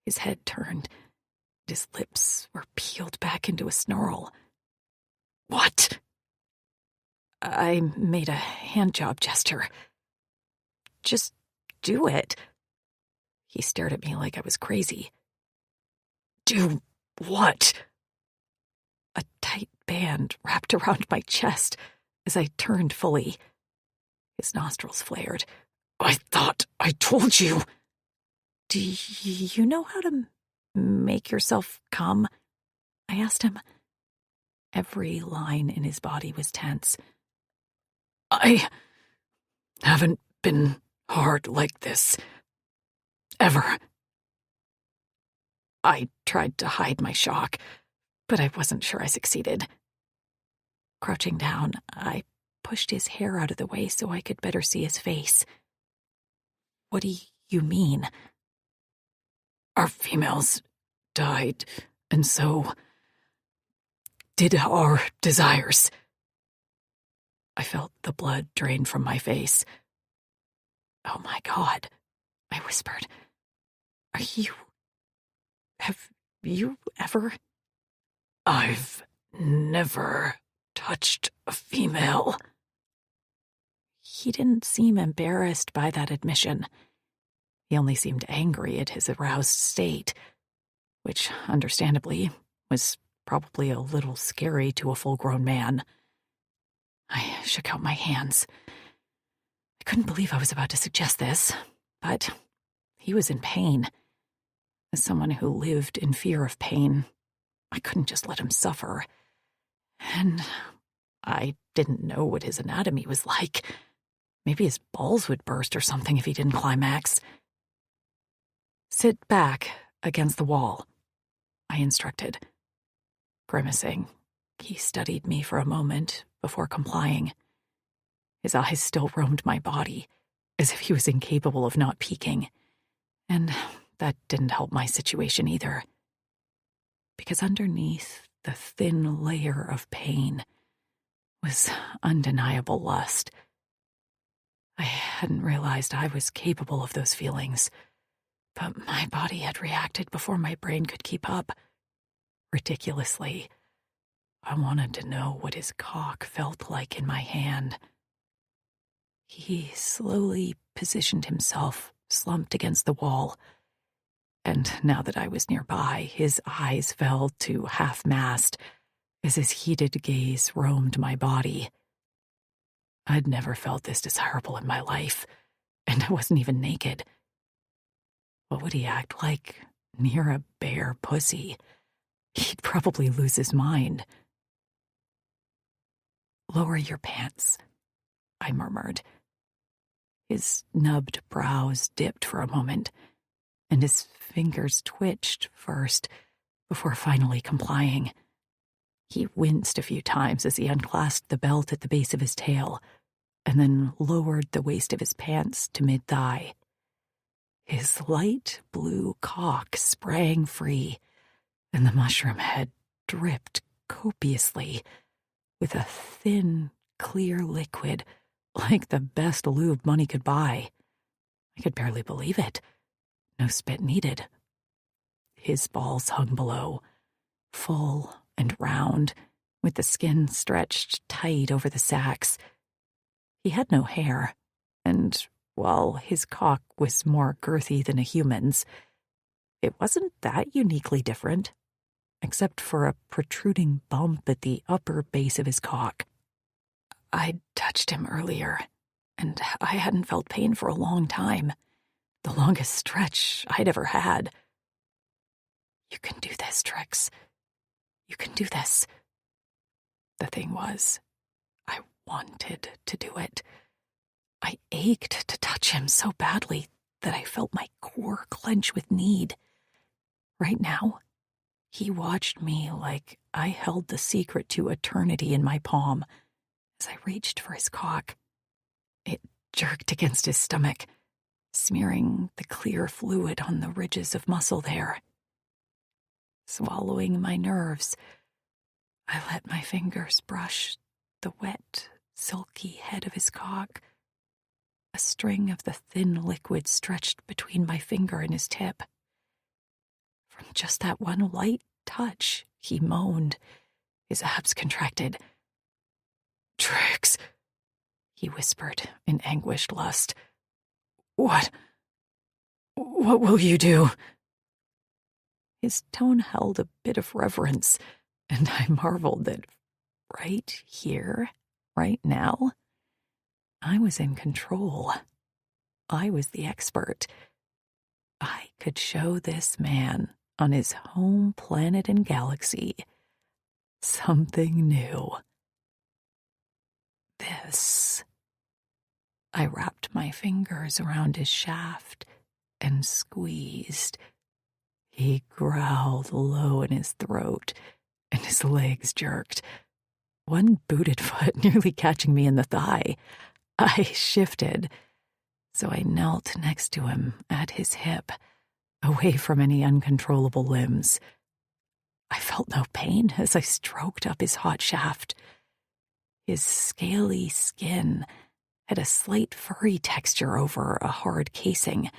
His head turned, and his lips were peeled back into a snarl. "What?" I made a handjob gesture. "Just do it." He stared at me like I was crazy. "Do what?" A tight band wrapped around my chest as I turned fully. His nostrils flared. "I thought I told you." "Do you know how to make yourself come?" I asked him. Every line in his body was tense. "I haven't been hard like this. Ever." I tried to hide my shock, but I wasn't sure I succeeded. Crouching down, I pushed his hair out of the way so I could better see his face. "What do you mean?" "Our females died, and so did our desires." I felt the blood drain from my face. "Oh my God," I whispered. Have you ever?" "I've never touched a female." He didn't seem embarrassed by that admission. He only seemed angry at his aroused state, which, understandably, was probably a little scary to a full-grown man. I shook out my hands. I couldn't believe I was about to suggest this, but he was in pain. As someone who lived in fear of pain, I couldn't just let him suffer. And I didn't know what his anatomy was like. Maybe his balls would burst or something if he didn't climax. "Sit back against the wall," I instructed. Grimacing, he studied me for a moment before complying. His eyes still roamed my body, as if he was incapable of not peeking. And that didn't help my situation either. Because underneath the thin layer of pain was undeniable lust. I hadn't realized I was capable of those feelings, but my body had reacted before my brain could keep up. Ridiculously, I wanted to know what his cock felt like in my hand. He slowly positioned himself, slumped against the wall, and now that I was nearby, his eyes fell to half-mast as his heated gaze roamed my body. I'd never felt this desirable in my life, and I wasn't even naked. What would he act like near a bare pussy? He'd probably lose his mind. "Lower your pants," I murmured. His nubbed brows dipped for a moment, and his fingers twitched first, before finally complying. He winced a few times as he unclasped the belt at the base of his tail, and then lowered the waist of his pants to mid-thigh. His light blue cock sprang free, and the mushroom head dripped copiously with a thin, clear liquid like the best lube money could buy. I could barely believe it. No spit needed. His balls hung below, full and round, with the skin stretched tight over the sacs. He had no hair, and while his cock was more girthy than a human's, it wasn't that uniquely different, except for a protruding bump at the upper base of his cock. I'd touched him earlier, and I hadn't felt pain for a long time, the longest stretch I'd ever had. "You can do this, Trix. You can do this." The thing was, I wanted to do it. I ached to touch him so badly that I felt my core clench with need. Right now, he watched me like I held the secret to eternity in my palm as I reached for his cock. It jerked against his stomach, smearing the clear fluid on the ridges of muscle there. Swallowing my nerves, I let my fingers brush the wet, silky head of his cock. A string of the thin liquid stretched between my finger and his tip. From just that one light touch, he moaned. His abs contracted. "Trix," he whispered in anguished lust. What will you do?" His tone held a bit of reverence, and I marveled that right here, right now, I was in control. I was the expert. I could show this man on his home planet and galaxy something new. This. I wrapped my fingers around his shaft and squeezed. He growled low in his throat, and his legs jerked, one booted foot nearly catching me in the thigh. I shifted, so I knelt next to him at his hip, away from any uncontrollable limbs. I felt no pain as I stroked up his hot shaft. His scaly skin had a slight furry texture over a hard casing,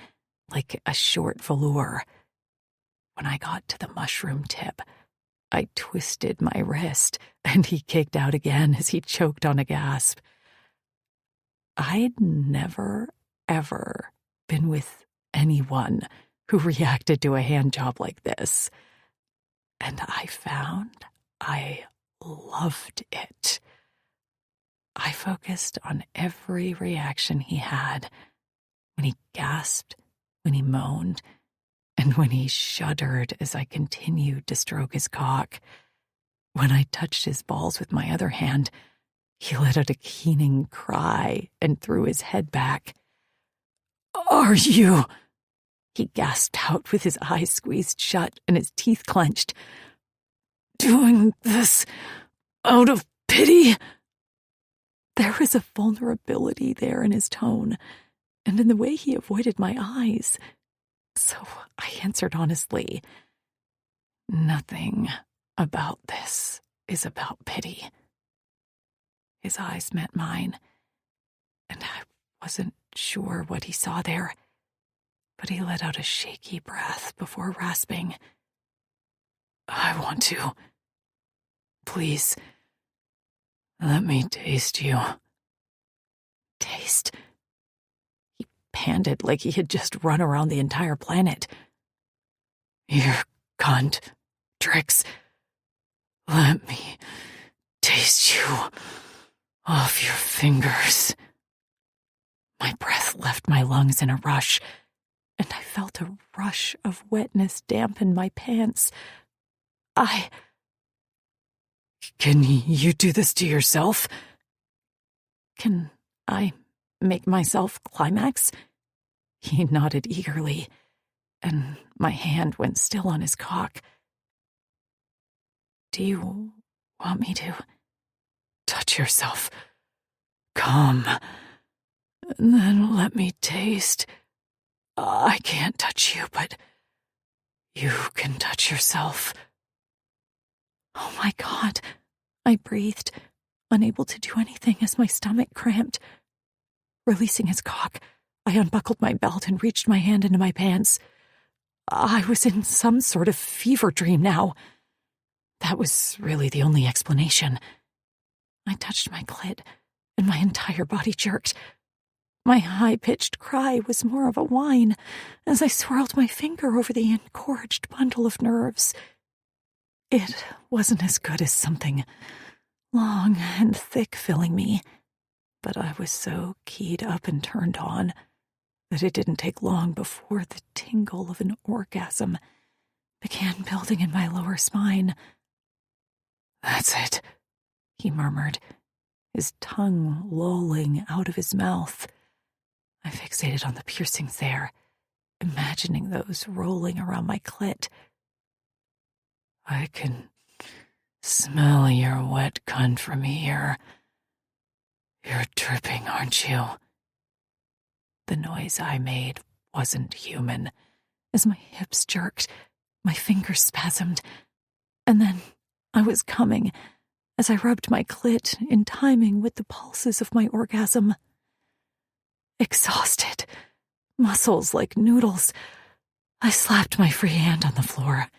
like a short velour. When I got to the mushroom tip, I twisted my wrist, and he kicked out again as he choked on a gasp. I'd never, ever been with anyone who reacted to a hand job like this, and I found I loved it. I focused on every reaction he had, when he gasped, when he moaned, and when he shuddered as I continued to stroke his cock. When I touched his balls with my other hand, he let out a keening cry and threw his head back. "Are you?" he gasped out with his eyes squeezed shut and his teeth clenched. "Doing this out of pity?" There was a vulnerability there in his tone, and in the way he avoided my eyes. So I answered honestly, "Nothing about this is about pity." His eyes met mine, and I wasn't sure what he saw there, but he let out a shaky breath before rasping, "I want to. Please, let me taste you." Taste? He panted like he had just run around the entire planet. "Your cunt, Trix. Let me taste you off your fingers." My breath left my lungs in a rush, and I felt a rush of wetness dampen my pants. Can you do this to yourself?" "Can I make myself climax?" He nodded eagerly, and my hand went still on his cock. "Do you want me to touch yourself? Come, and then let me taste. I can't touch you, but you can touch yourself." "Oh my God," I breathed, unable to do anything as my stomach cramped. Releasing his cock, I unbuckled my belt and reached my hand into my pants. I was in some sort of fever dream now. That was really the only explanation. I touched my clit, and my entire body jerked. My high-pitched cry was more of a whine as I swirled my finger over the engorged bundle of nerves. It wasn't as good as something long and thick filling me, but I was so keyed up and turned on that it didn't take long before the tingle of an orgasm began building in my lower spine. "That's it," he murmured, his tongue lolling out of his mouth. I fixated on the piercings there, imagining those rolling around my clit. I can smell your wet cunt from here. You're dripping, aren't you? The noise I made wasn't human. As my hips jerked, my fingers spasmed, and then I was coming as I rubbed my clit in timing with the pulses of my orgasm. Exhausted, muscles like noodles, I slapped my free hand on the floor.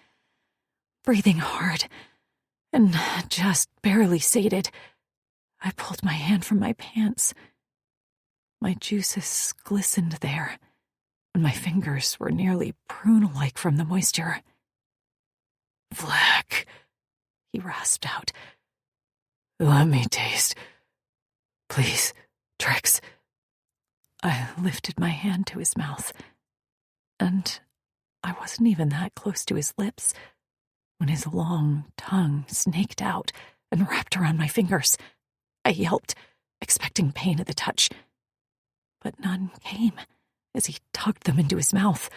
Breathing hard and just barely sated, I pulled my hand from my pants. My juices glistened there, and my fingers were nearly prune-like from the moisture. "Fleck," he rasped out. "Let me taste. Please, Trix." I lifted my hand to his mouth, and I wasn't even that close to his lips when his long tongue snaked out and wrapped around my fingers. I yelped, expecting pain at the touch, but none came as he tugged them into his mouth.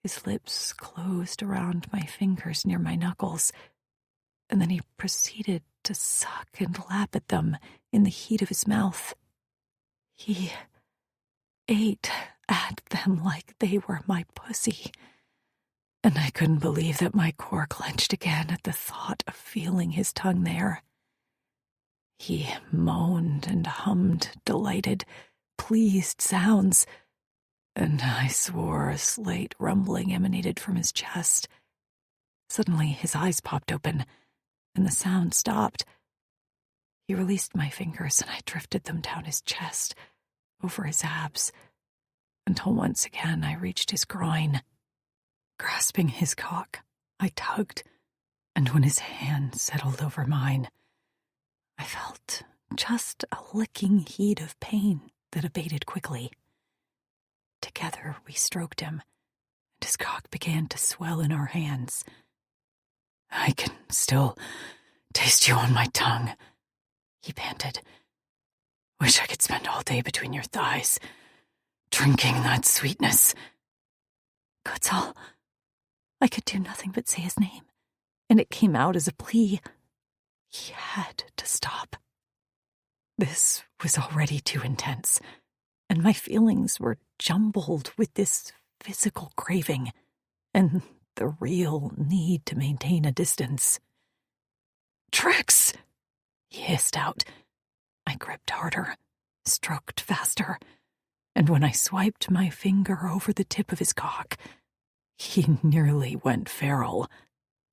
His lips closed around my fingers near my knuckles, and then he proceeded to suck and lap at them in the heat of his mouth. He ate at them like they were my pussy, and I couldn't believe that my core clenched again at the thought of feeling his tongue there. He moaned and hummed delighted, pleased sounds, and I swore a slight rumbling emanated from his chest. Suddenly his eyes popped open, and the sound stopped. He released my fingers, and I drifted them down his chest, over his abs, until once again I reached his groin. Grasping his cock, I tugged, and when his hand settled over mine, I felt just a licking heat of pain that abated quickly. Together we stroked him, and his cock began to swell in our hands. "I can still taste you on my tongue," he panted. "Wish I could spend all day between your thighs, drinking that sweetness." Kutzal. I could do nothing but say his name, and it came out as a plea. He had to stop. This was already too intense, and my feelings were jumbled with this physical craving and the real need to maintain a distance. "Trix!" he hissed out. I gripped harder, stroked faster, and when I swiped my finger over the tip of his cock, he nearly went feral.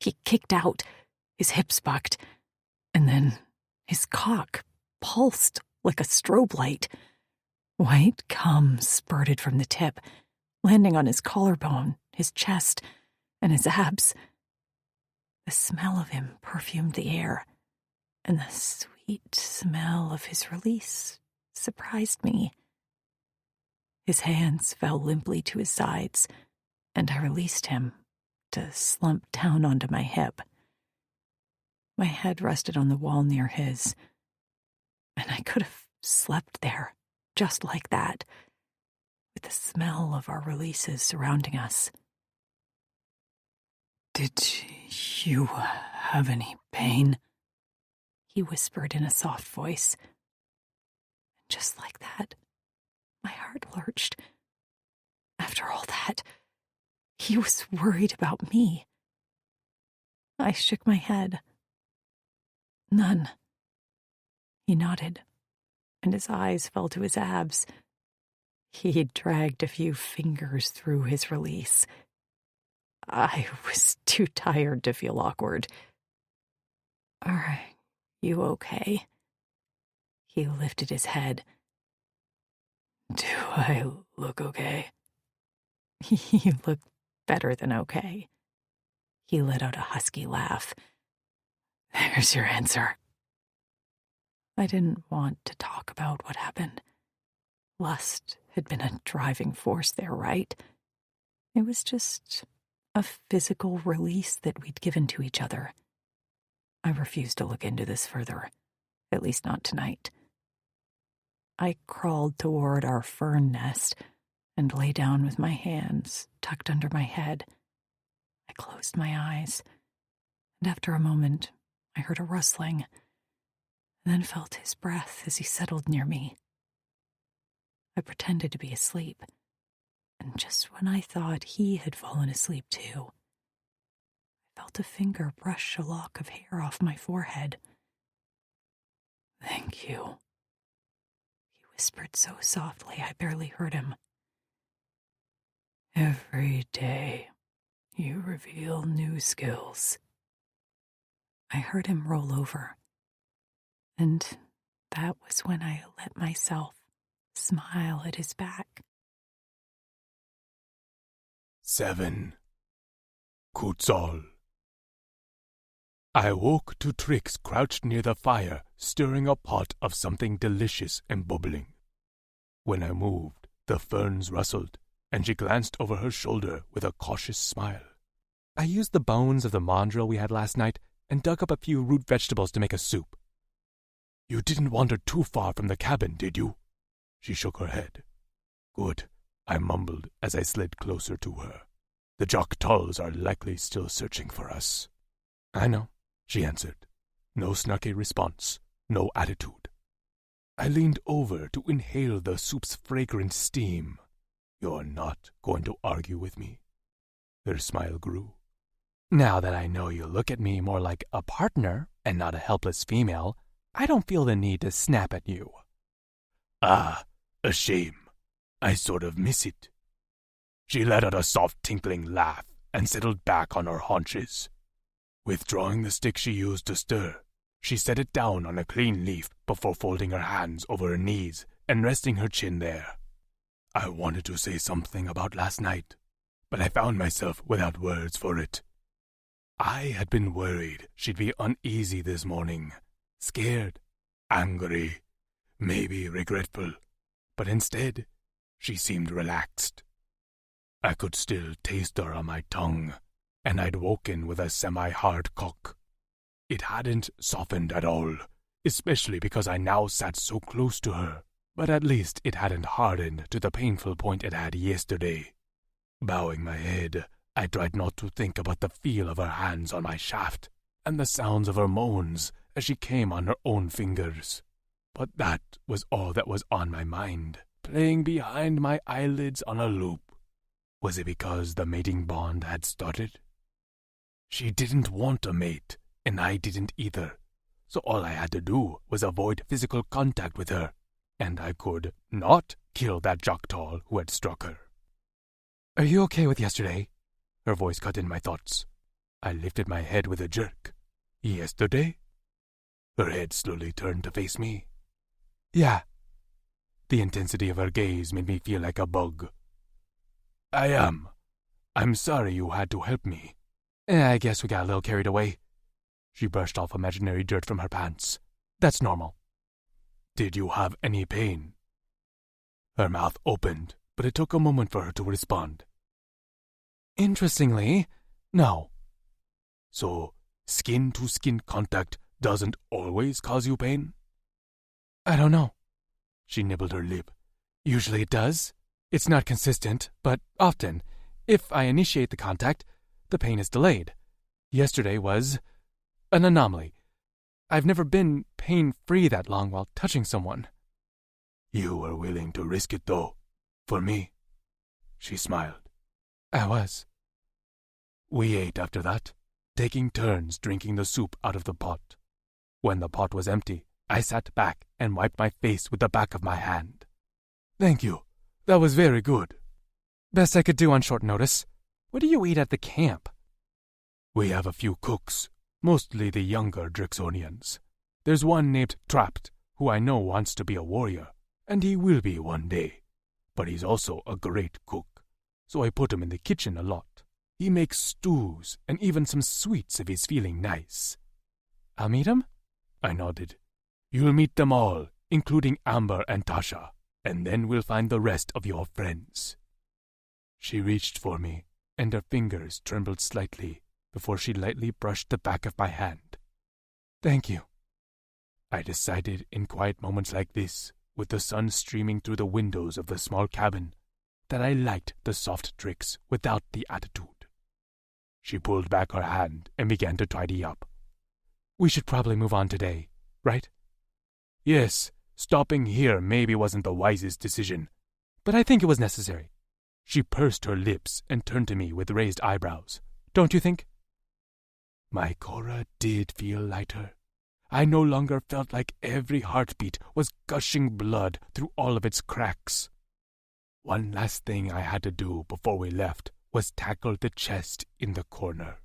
He kicked out, his hips bucked, and then his cock pulsed like a strobe light. White cum spurted from the tip, landing on his collarbone, his chest, and his abs. The smell of him perfumed the air, and the sweet smell of his release surprised me. His hands fell limply to his sides, and I released him to slump down onto my hip. My head rested on the wall near his, and I could have slept there, just like that, with the smell of our releases surrounding us. "Did you have any pain?" he whispered in a soft voice. And just like that, my heart lurched. After all that, he was worried about me. I shook my head. "None." He nodded, and his eyes fell to his abs. He dragged a few fingers through his release. I was too tired to feel awkward. "Are you okay?" He lifted his head. "Do I look okay?" You look better than okay. He let out a husky laugh. "There's your answer." I didn't want to talk about what happened. Lust had been a driving force there, right? It was just a physical release that we'd given to each other. I refused to look into this further, at least not tonight. I crawled toward our fern nest and lay down with my hands tucked under my head. I closed my eyes, and after a moment, I heard a rustling, and then felt his breath as he settled near me. I pretended to be asleep, and just when I thought he had fallen asleep too, I felt a finger brush a lock of hair off my forehead. "Thank you," he whispered so softly I barely heard him. "Every day, you reveal new skills." I heard him roll over, and that was when I let myself smile at his back. 7. Kutzal. I woke to Trix crouched near the fire, stirring a pot of something delicious and bubbling. When I moved, the ferns rustled, and she glanced over her shoulder with a cautious smile. I used the bones of the mandrill we had last night and dug up a few root vegetables to make a soup. You didn't wander too far from the cabin, did you? She shook her head. Good, I mumbled as I slid closer to her. The Joktuls are likely still searching for us. I know, she answered. No snarky response, no attitude. I leaned over to inhale the soup's fragrant steam. You're not going to argue with me? Her smile grew. Now that I know you look at me more like a partner and not a helpless female, I don't feel the need to snap at you. Ah, a shame. I sort of miss it. She let out a soft tinkling laugh and settled back on her haunches. Withdrawing the stick she used to stir, she set it down on a clean leaf before folding her hands over her knees and resting her chin there. I wanted to say something about last night, but I found myself without words for it. I had been worried she'd be uneasy this morning, scared, angry, maybe regretful, but instead, she seemed relaxed. I could still taste her on my tongue, and I'd woken with a semi-hard cock. It hadn't softened at all, especially because I now sat so close to her, but at least it hadn't hardened to the painful point it had yesterday. Bowing my head, I tried not to think about the feel of her hands on my shaft and the sounds of her moans as she came on her own fingers. But that was all that was on my mind, playing behind my eyelids on a loop. Was it because the mating bond had started? She didn't want a mate, and I didn't either, so all I had to do was avoid physical contact with her, and I could not kill that Joktul who had struck her. Are you okay with yesterday? Her voice cut in my thoughts. I lifted my head with a jerk. Yesterday? Her head slowly turned to face me. Yeah. The intensity of her gaze made me feel like a bug. I am. I'm sorry you had to help me. I guess we got a little carried away. She brushed off imaginary dirt from her pants. That's normal. Did you have any pain? Her mouth opened, but it took a moment for her to respond. Interestingly, no. So, skin-to-skin contact doesn't always cause you pain? I don't know. She nibbled her lip. Usually it does. It's not consistent, but often, if I initiate the contact, the pain is delayed. Yesterday was an anomaly. I've never been pain-free that long while touching someone. You were willing to risk it, though, for me. She smiled. I was. We ate after that, taking turns drinking the soup out of the pot. When the pot was empty, I sat back and wiped my face with the back of my hand. Thank you. That was very good. Best I could do on short notice. What do you eat at the camp? We have a few cooks, mostly the younger Drixonians. There's one named Trapped, who I know wants to be a warrior, and he will be one day. But he's also a great cook, so I put him in the kitchen a lot. He makes stews and even some sweets if he's feeling nice. I'll meet him? I nodded. You'll meet them all, including Amber and Tasha, and then we'll find the rest of your friends. She reached for me, and her fingers trembled slightly before she lightly brushed the back of my hand. Thank you. I decided in quiet moments like this with the sun streaming through the windows of the small cabin, that I liked the soft tricks without the attitude. She pulled back her hand and began to tidy up. We should probably move on today, right? Yes, stopping here maybe wasn't the wisest decision, but I think it was necessary. She pursed her lips and turned to me with raised eyebrows. Don't you think? My Cora did feel lighter. I no longer felt like every heartbeat was gushing blood through all of its cracks. One last thing I had to do before we left was tackle the chest in the corner.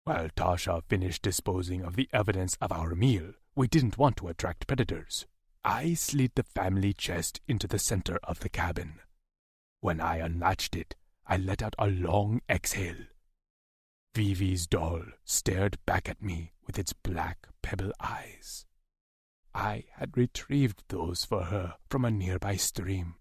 While Tasha finished disposing of the evidence of our meal, we didn't want to attract predators. I slid the family chest into the center of the cabin. When I unlatched it, I let out a long exhale. Vivi's doll stared back at me with its black pebble eyes. I had retrieved those for her from a nearby stream.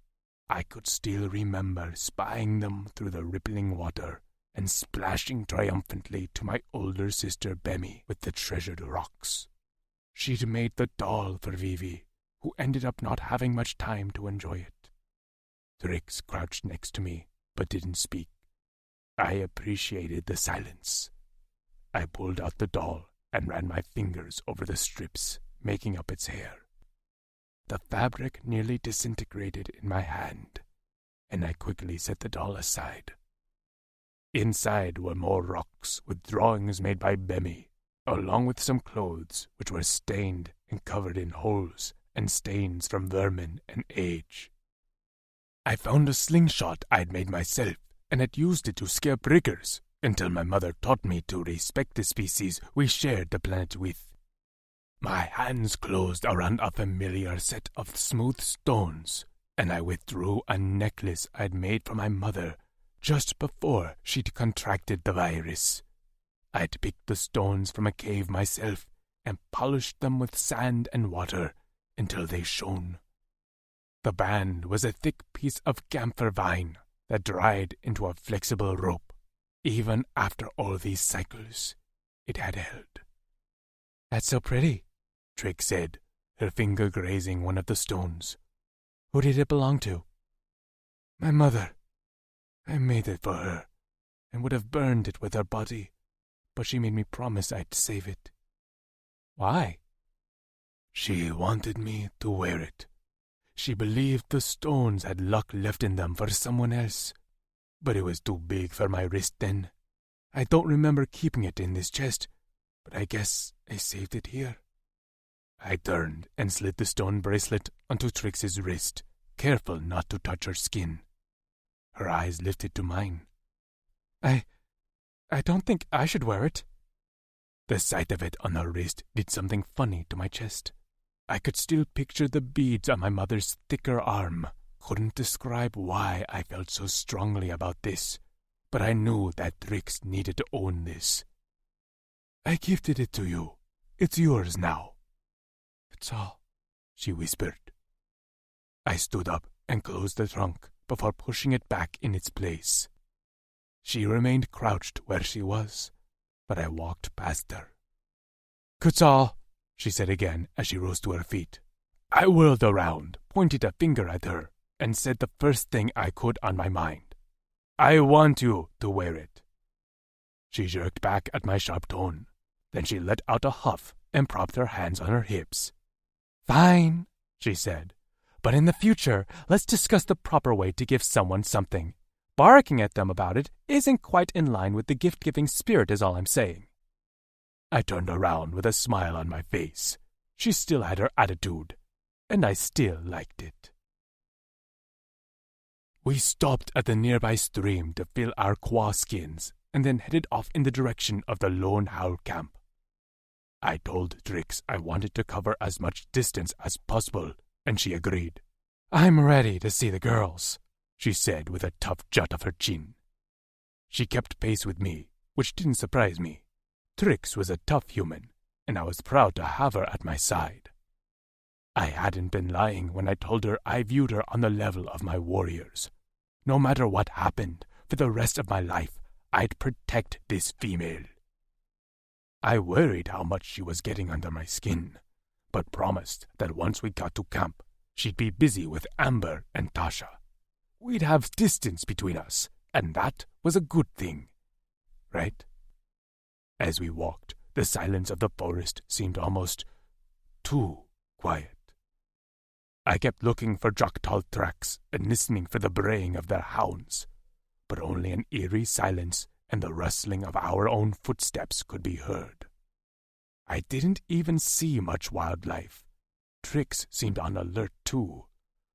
I could still remember spying them through the rippling water and splashing triumphantly to my older sister Bemi with the treasured rocks. She'd made the doll for Vivi, who ended up not having much time to enjoy it. Trix crouched next to me, but didn't speak. I appreciated the silence. I pulled out the doll and ran my fingers over the strips, making up its hair. The fabric nearly disintegrated in my hand, and I quickly set the doll aside. Inside were more rocks with drawings made by Bemi, along with some clothes which were stained and covered in holes and stains from vermin and age. I found a slingshot I'd made myself and had used it to scare prickers until my mother taught me to respect the species we shared the planet with. My hands closed around a familiar set of smooth stones, and I withdrew a necklace I'd made for my mother just before she'd contracted the virus. I'd picked the stones from a cave myself and polished them with sand and water until they shone. The band was a thick piece of camphor vine that dried into a flexible rope. Even after all these cycles, it had held. That's so pretty, Trix said, her finger grazing one of the stones. Who did it belong to? My mother. I made it for her, and would have burned it with her body, but she made me promise I'd save it. Why? She wanted me to wear it. She believed the stones had luck left in them for someone else, but it was too big for my wrist then. I don't remember keeping it in this chest, but I guess I saved it here. I turned and slid the stone bracelet onto Trix's wrist, careful not to touch her skin. Her eyes lifted to mine. I don't think I should wear it. The sight of it on her wrist did something funny to my chest. I could still picture the beads on my mother's thicker arm. Couldn't describe why I felt so strongly about this, but I knew that Trix needed to own this. I gifted it to you. It's yours now. It's all, she whispered. I stood up and closed the trunk before pushing it back in its place. She remained crouched where she was, but I walked past her. Kutzal, she said again as she rose to her feet. I whirled around, pointed a finger at her, and said the first thing I could on my mind. I want you to wear it. She jerked back at my sharp tone. Then she let out a huff and propped her hands on her hips. Fine, she said. But in the future, let's discuss the proper way to give someone something. Barking at them about it isn't quite in line with the gift-giving spirit is all I'm saying. I turned around with a smile on my face. She still had her attitude, and I still liked it. We stopped at the nearby stream to fill our quaw skins and then headed off in the direction of the Lone Howl camp. I told Trix I wanted to cover as much distance as possible, and she agreed. I'm ready to see the girls, she said with a tough jut of her chin. She kept pace with me, which didn't surprise me. Trix was a tough human, and I was proud to have her at my side. I hadn't been lying when I told her I viewed her on the level of my warriors. No matter what happened, for the rest of my life, I'd protect this female. I worried how much she was getting under my skin, but promised that once we got to camp, she'd be busy with Amber and Tasha. We'd have distance between us, and that was a good thing, right? As we walked, the silence of the forest seemed almost too quiet. I kept looking for Draktal tracks and listening for the braying of their hounds, but only an eerie silence and the rustling of our own footsteps could be heard. I didn't even see much wildlife. Trix seemed on alert too,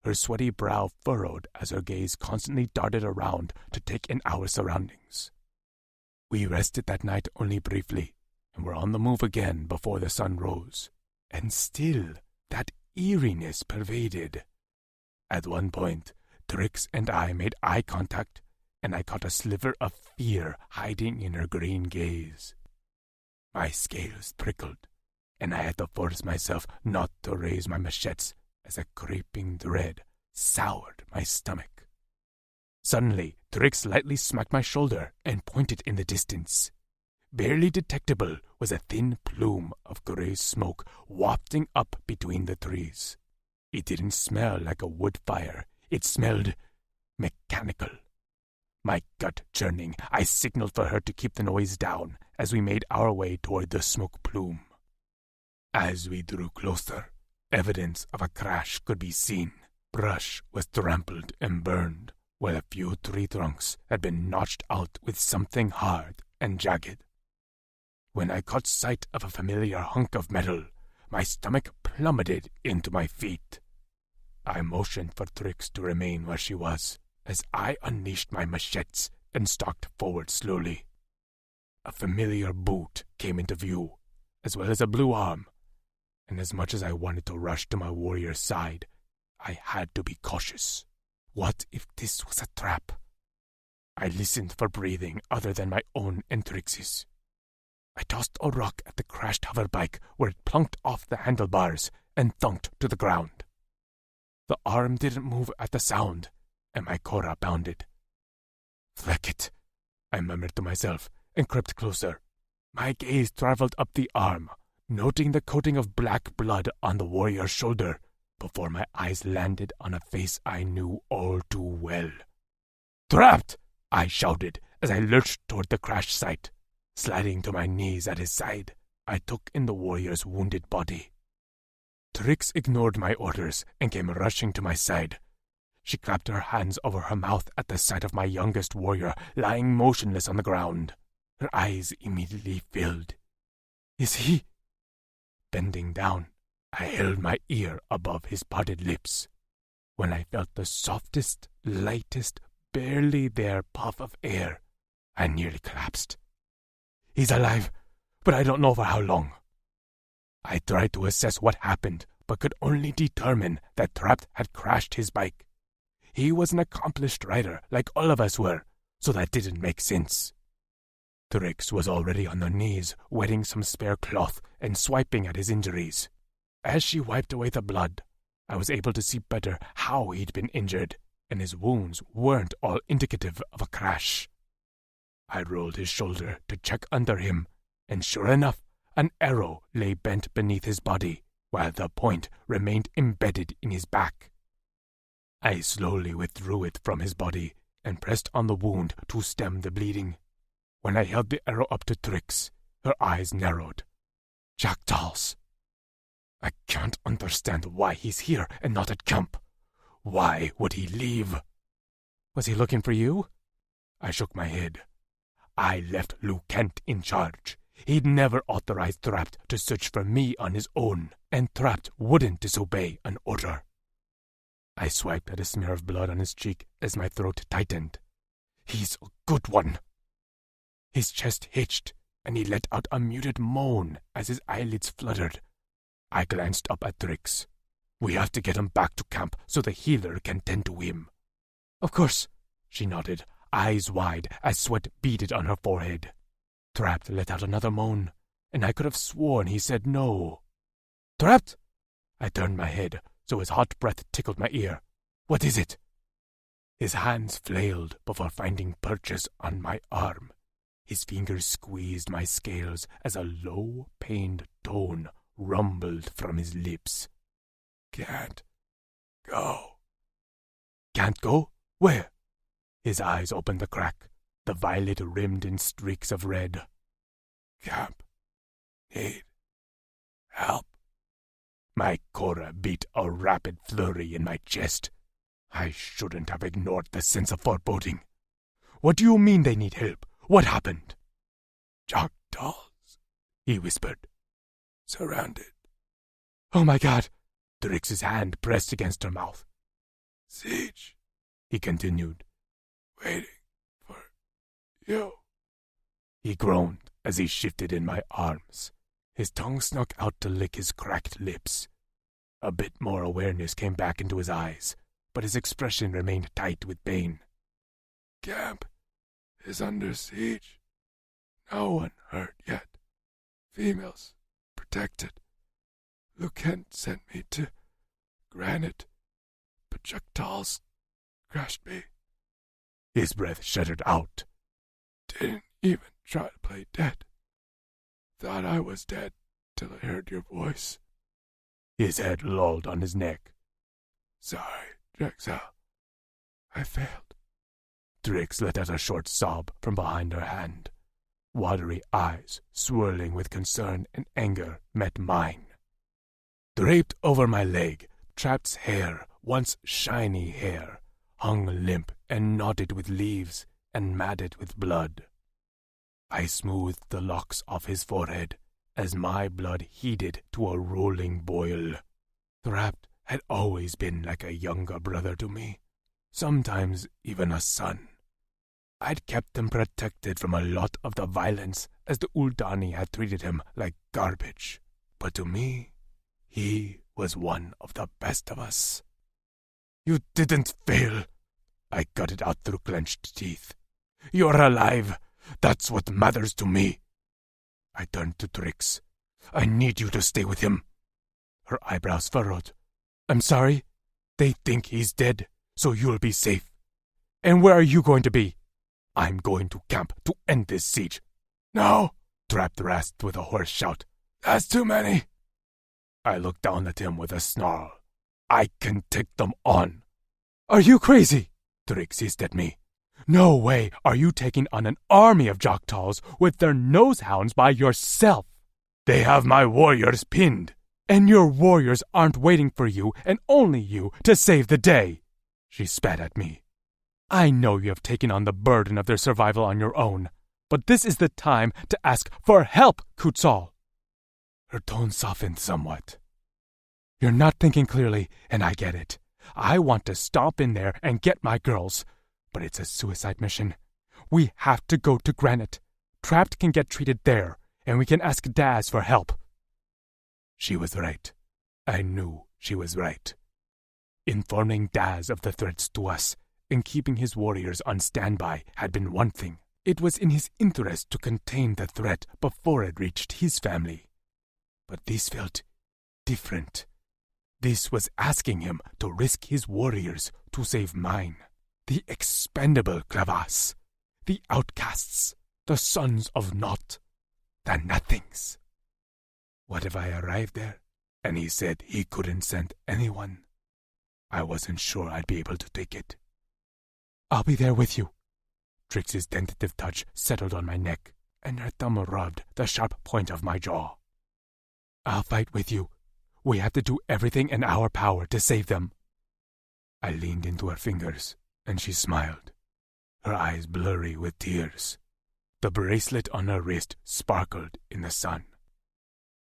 her sweaty brow furrowed as her gaze constantly darted around to take in our surroundings. We rested that night only briefly, and were on the move again before the sun rose, and still that eeriness pervaded. At one point, Trix and I made eye contact, and I caught a sliver of fear hiding in her green gaze. My scales prickled, and I had to force myself not to raise my machetes as a creeping dread soured my stomach. Suddenly, Trix lightly smacked my shoulder and pointed in the distance. Barely detectable was a thin plume of grey smoke wafting up between the trees. It didn't smell like a wood fire. It smelled mechanical. My gut churning, I signaled for her to keep the noise down as we made our way toward the smoke plume. As we drew closer, evidence of a crash could be seen. Brush was trampled and burned, while a few tree trunks had been notched out with something hard and jagged. When I caught sight of a familiar hunk of metal, my stomach plummeted into my feet. I motioned for Trix to remain where she was, as I unleashed my machetes and stalked forward slowly. A familiar boot came into view, as well as a blue arm, and as much as I wanted to rush to my warrior's side, I had to be cautious. What if this was a trap? I listened for breathing other than my own and Trix's. I tossed a rock at the crashed hoverbike where it plunked off the handlebars and thunked to the ground. The arm didn't move at the sound, and my Cora bounded. "Fleck it," I murmured to myself, and crept closer. My gaze traveled up the arm, noting the coating of black blood on the warrior's shoulder, before my eyes landed on a face I knew all too well. "Trapped!" I shouted as I lurched toward the crash site. Sliding to my knees at his side, I took in the warrior's wounded body. Trix ignored my orders and came rushing to my side. She clapped her hands over her mouth at the sight of my youngest warrior lying motionless on the ground. Her eyes immediately filled. "Is he—" Bending down, I held my ear above his parted lips. When I felt the softest, lightest, barely there puff of air, I nearly collapsed. "He's alive, but I don't know for how long." I tried to assess what happened, but could only determine that Trapt had crashed his bike. He was an accomplished rider, like all of us were, so that didn't make sense. Trix was already on her knees, wetting some spare cloth and swiping at his injuries. As she wiped away the blood, I was able to see better how he'd been injured, and his wounds weren't all indicative of a crash. I rolled his shoulder to check under him, and sure enough, an arrow lay bent beneath his body, while the point remained embedded in his back. I slowly withdrew it from his body and pressed on the wound to stem the bleeding. When I held the arrow up to Trix, her eyes narrowed. "Jackdaws! I can't understand why he's here and not at camp. Why would he leave?" "Was he looking for you?" I shook my head. I left Lou Kent in charge. He'd never authorized Trapt to search for me on his own, and Trapt wouldn't disobey an order. I swiped at a smear of blood on his cheek as my throat tightened. "He's a good one." His chest hitched, and he let out a muted moan as his eyelids fluttered. I glanced up at Trix. "We have to get him back to camp so the healer can tend to him." "Of course," she nodded, eyes wide as sweat beaded on her forehead. Trapt let out another moan, and I could have sworn he said no. "Trapt!" I turned my head so his hot breath tickled my ear. "What is it?" His hands flailed before finding purchase on my arm. His fingers squeezed my scales as a low, pained tone rumbled from his lips. "Can't Go. Can't go? Where? His eyes opened a crack, the violet rimmed in streaks of red. Camp. Need help. My Cora beat a rapid flurry in my chest. I shouldn't have ignored the sense of foreboding. What do you mean they need help? What happened? Jackdaws, he whispered. Surrounded. Oh my God! Drix's hand pressed against her mouth. Siege, he continued. Waiting for you. He groaned as he shifted in my arms. His tongue snuck out to lick his cracked lips. A bit more awareness came back into his eyes, but his expression remained tight with pain. Camp is under siege. No one hurt yet. Females protected. Lucan sent me to Granite. Projectiles crushed me. His breath shuddered out. Didn't even try to play dead. Thought I was dead till I heard your voice. His head lolled on his neck. Sorry, Drexel. I failed. Drix let out a short sob from behind her hand. Watery eyes, swirling with concern and anger, met mine. Draped over my leg, Trapped's hair, once shiny hair, hung limp and knotted with leaves and matted with blood. I smoothed the locks off his forehead as my blood heated to a rolling boil. Trapped had always been like a younger brother to me, sometimes even a son. I'd kept him protected from a lot of the violence as the Uldani had treated him like garbage. But to me, he was one of the best of us. You didn't fail, I gutted out through clenched teeth. You're alive. That's what matters to me. I turned to Drix. I need you to stay with him. Her eyebrows furrowed. I'm sorry? They think he's dead, so you'll be safe. And where are you going to be? I'm going to camp to end this siege. No, Trapped rasped with a hoarse shout. That's too many. I looked down at him with a snarl. I can take them on. Are you crazy? Drix hissed at me. No way are you taking on an army of Joktaals with their nosehounds by yourself. They have my warriors pinned. And your warriors aren't waiting for you and only you to save the day. She spat at me. I know you have taken on the burden of their survival on your own, but this is the time to ask for help, Kutzal. Her tone softened somewhat. You're not thinking clearly, and I get it. I want to stomp in there and get my girls, but it's a suicide mission. We have to go to Granite. Trapped can get treated there, and we can ask Daz for help. She was right. I knew she was right. Informing Daz of the threats to us and keeping his warriors on standby had been one thing. It was in his interest to contain the threat before it reached his family. But this felt different. This was asking him to risk his warriors to save mine. The expendable Kravas, the outcasts, the sons of naught, the nothings. What if I arrived there and he said he couldn't send anyone? I wasn't sure I'd be able to take it. I'll be there with you. Trix's tentative touch settled on my neck, and her thumb rubbed the sharp point of my jaw. I'll fight with you. We have to do everything in our power to save them. I leaned into her fingers, and she smiled, her eyes blurry with tears. The bracelet on her wrist sparkled in the sun.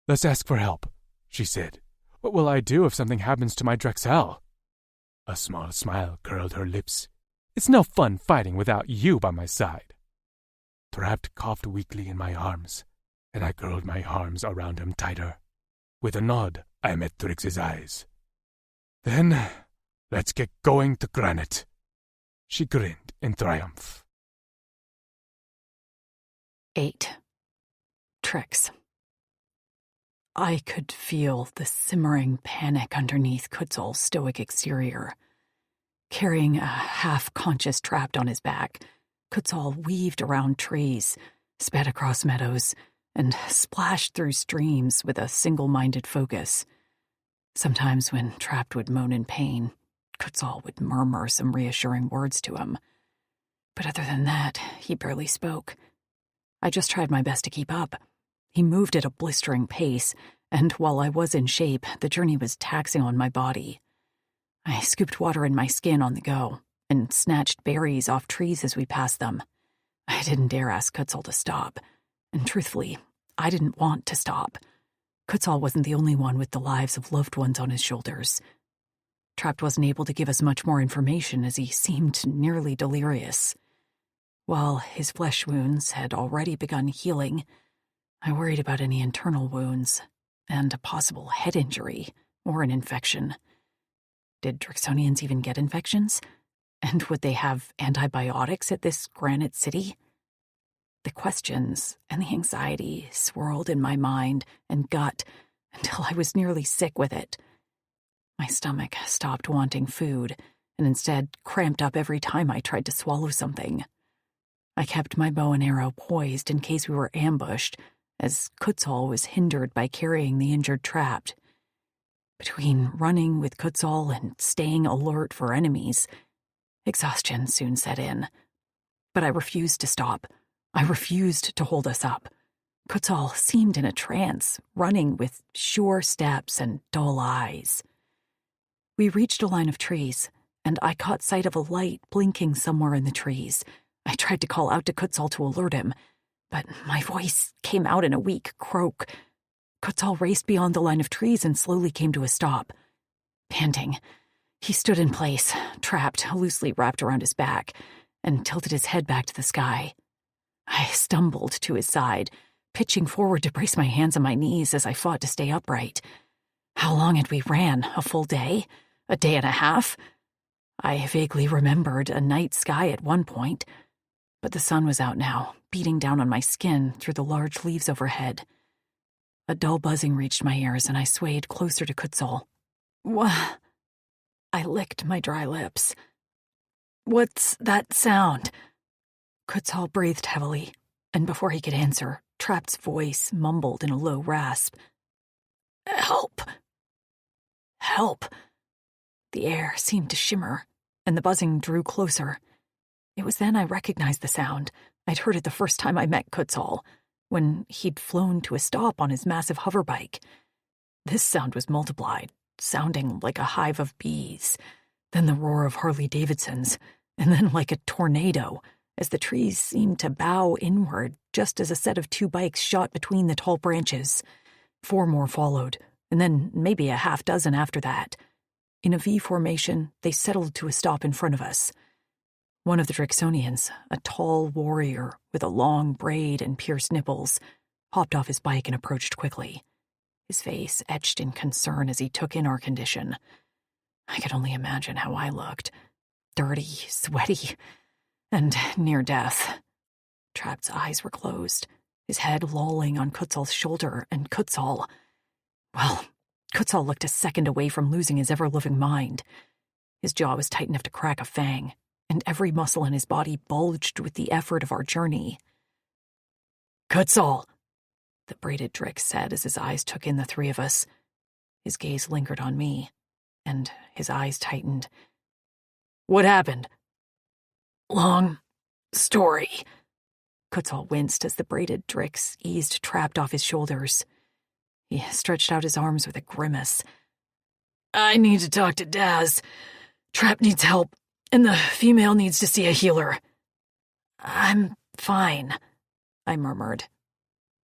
Let's ask for help, she said. What will I do if something happens to my Drexel? A small smile curled her lips. It's no fun fighting without you by my side. Trapped coughed weakly in my arms, and I curled my arms around him tighter. With a nod, I met Trix's eyes. Then, let's get going to Granite. She grinned in triumph. 8. Trix. I could feel the simmering panic underneath Kutzal's stoic exterior. Carrying a half-conscious Trapped on his back, Kutzal weaved around trees, sped across meadows, and splashed through streams with a single-minded focus. Sometimes when Trapped would moan in pain, Kutzal would murmur some reassuring words to him. But other than that, he barely spoke. I just tried my best to keep up. He moved at a blistering pace, and while I was in shape, the journey was taxing on my body. I scooped water in my skin on the go, and snatched berries off trees as we passed them. I didn't dare ask Kutzal to stop, and truthfully, I didn't want to stop. Kutzal wasn't the only one with the lives of loved ones on his shoulders. Trapt wasn't able to give us much more information as he seemed nearly delirious. While his flesh wounds had already begun healing, I worried about any internal wounds and a possible head injury or an infection. Did Drixonians even get infections? And would they have antibiotics at this granite city? The questions and the anxiety swirled in my mind and gut until I was nearly sick with it. My stomach stopped wanting food and instead cramped up every time I tried to swallow something. I kept my bow and arrow poised in case we were ambushed, as Kutzal was hindered by carrying the injured Trapt. Between running with Kutzal and staying alert for enemies, exhaustion soon set in. But I refused to stop. I refused to hold us up. Kutzal seemed in a trance, running with sure steps and dull eyes. We reached a line of trees, and I caught sight of a light blinking somewhere in the trees. I tried to call out to Kutzal to alert him, but my voice came out in a weak croak. Kutzal raced beyond the line of trees and slowly came to a stop. Panting, he stood in place, Trapt loosely wrapped around his back, and tilted his head back to the sky. I stumbled to his side, pitching forward to brace my hands on my knees as I fought to stay upright. How long had we ran? A full day? A day and a half? I vaguely remembered a night sky at one point, but the sun was out now, beating down on my skin through the large leaves overhead. A dull buzzing reached my ears, and I swayed closer to Kutzal. Wha? I licked my dry lips. What's that sound? Kutzal breathed heavily, and before he could answer, Trapt's voice mumbled in a low rasp. Help! Help! The air seemed to shimmer, and the buzzing drew closer. It was then I recognized the sound. I'd heard it the first time I met Kutzal, when he'd flown to a stop on his massive hoverbike. This sound was multiplied, sounding like a hive of bees, then the roar of Harley-Davidsons, and then like a tornado, as the trees seemed to bow inward just as a set of two bikes shot between the tall branches. 4 more followed, and then maybe a half dozen after that. In a V formation, they settled to a stop in front of us. One of the Drixonians, a tall warrior with a long braid and pierced nipples, hopped off his bike and approached quickly. His face etched in concern as he took in our condition. I could only imagine how I looked. Dirty, sweaty, and near death. Trapt's eyes were closed, his head lolling on Kutzal's shoulder, and Kutzal looked a second away from losing his ever-living mind. His jaw was tight enough to crack a fang, and every muscle in his body bulged with the effort of our journey. Kutzal, the braided Drix said as his eyes took in the 3 of us. His gaze lingered on me, and his eyes tightened. What happened? Long story. Kutzal winced as the braided Drix eased Trapt off his shoulders. He stretched out his arms with a grimace. I need to talk to Daz. Trapt needs help, and the female needs to see a healer. I'm fine, I murmured.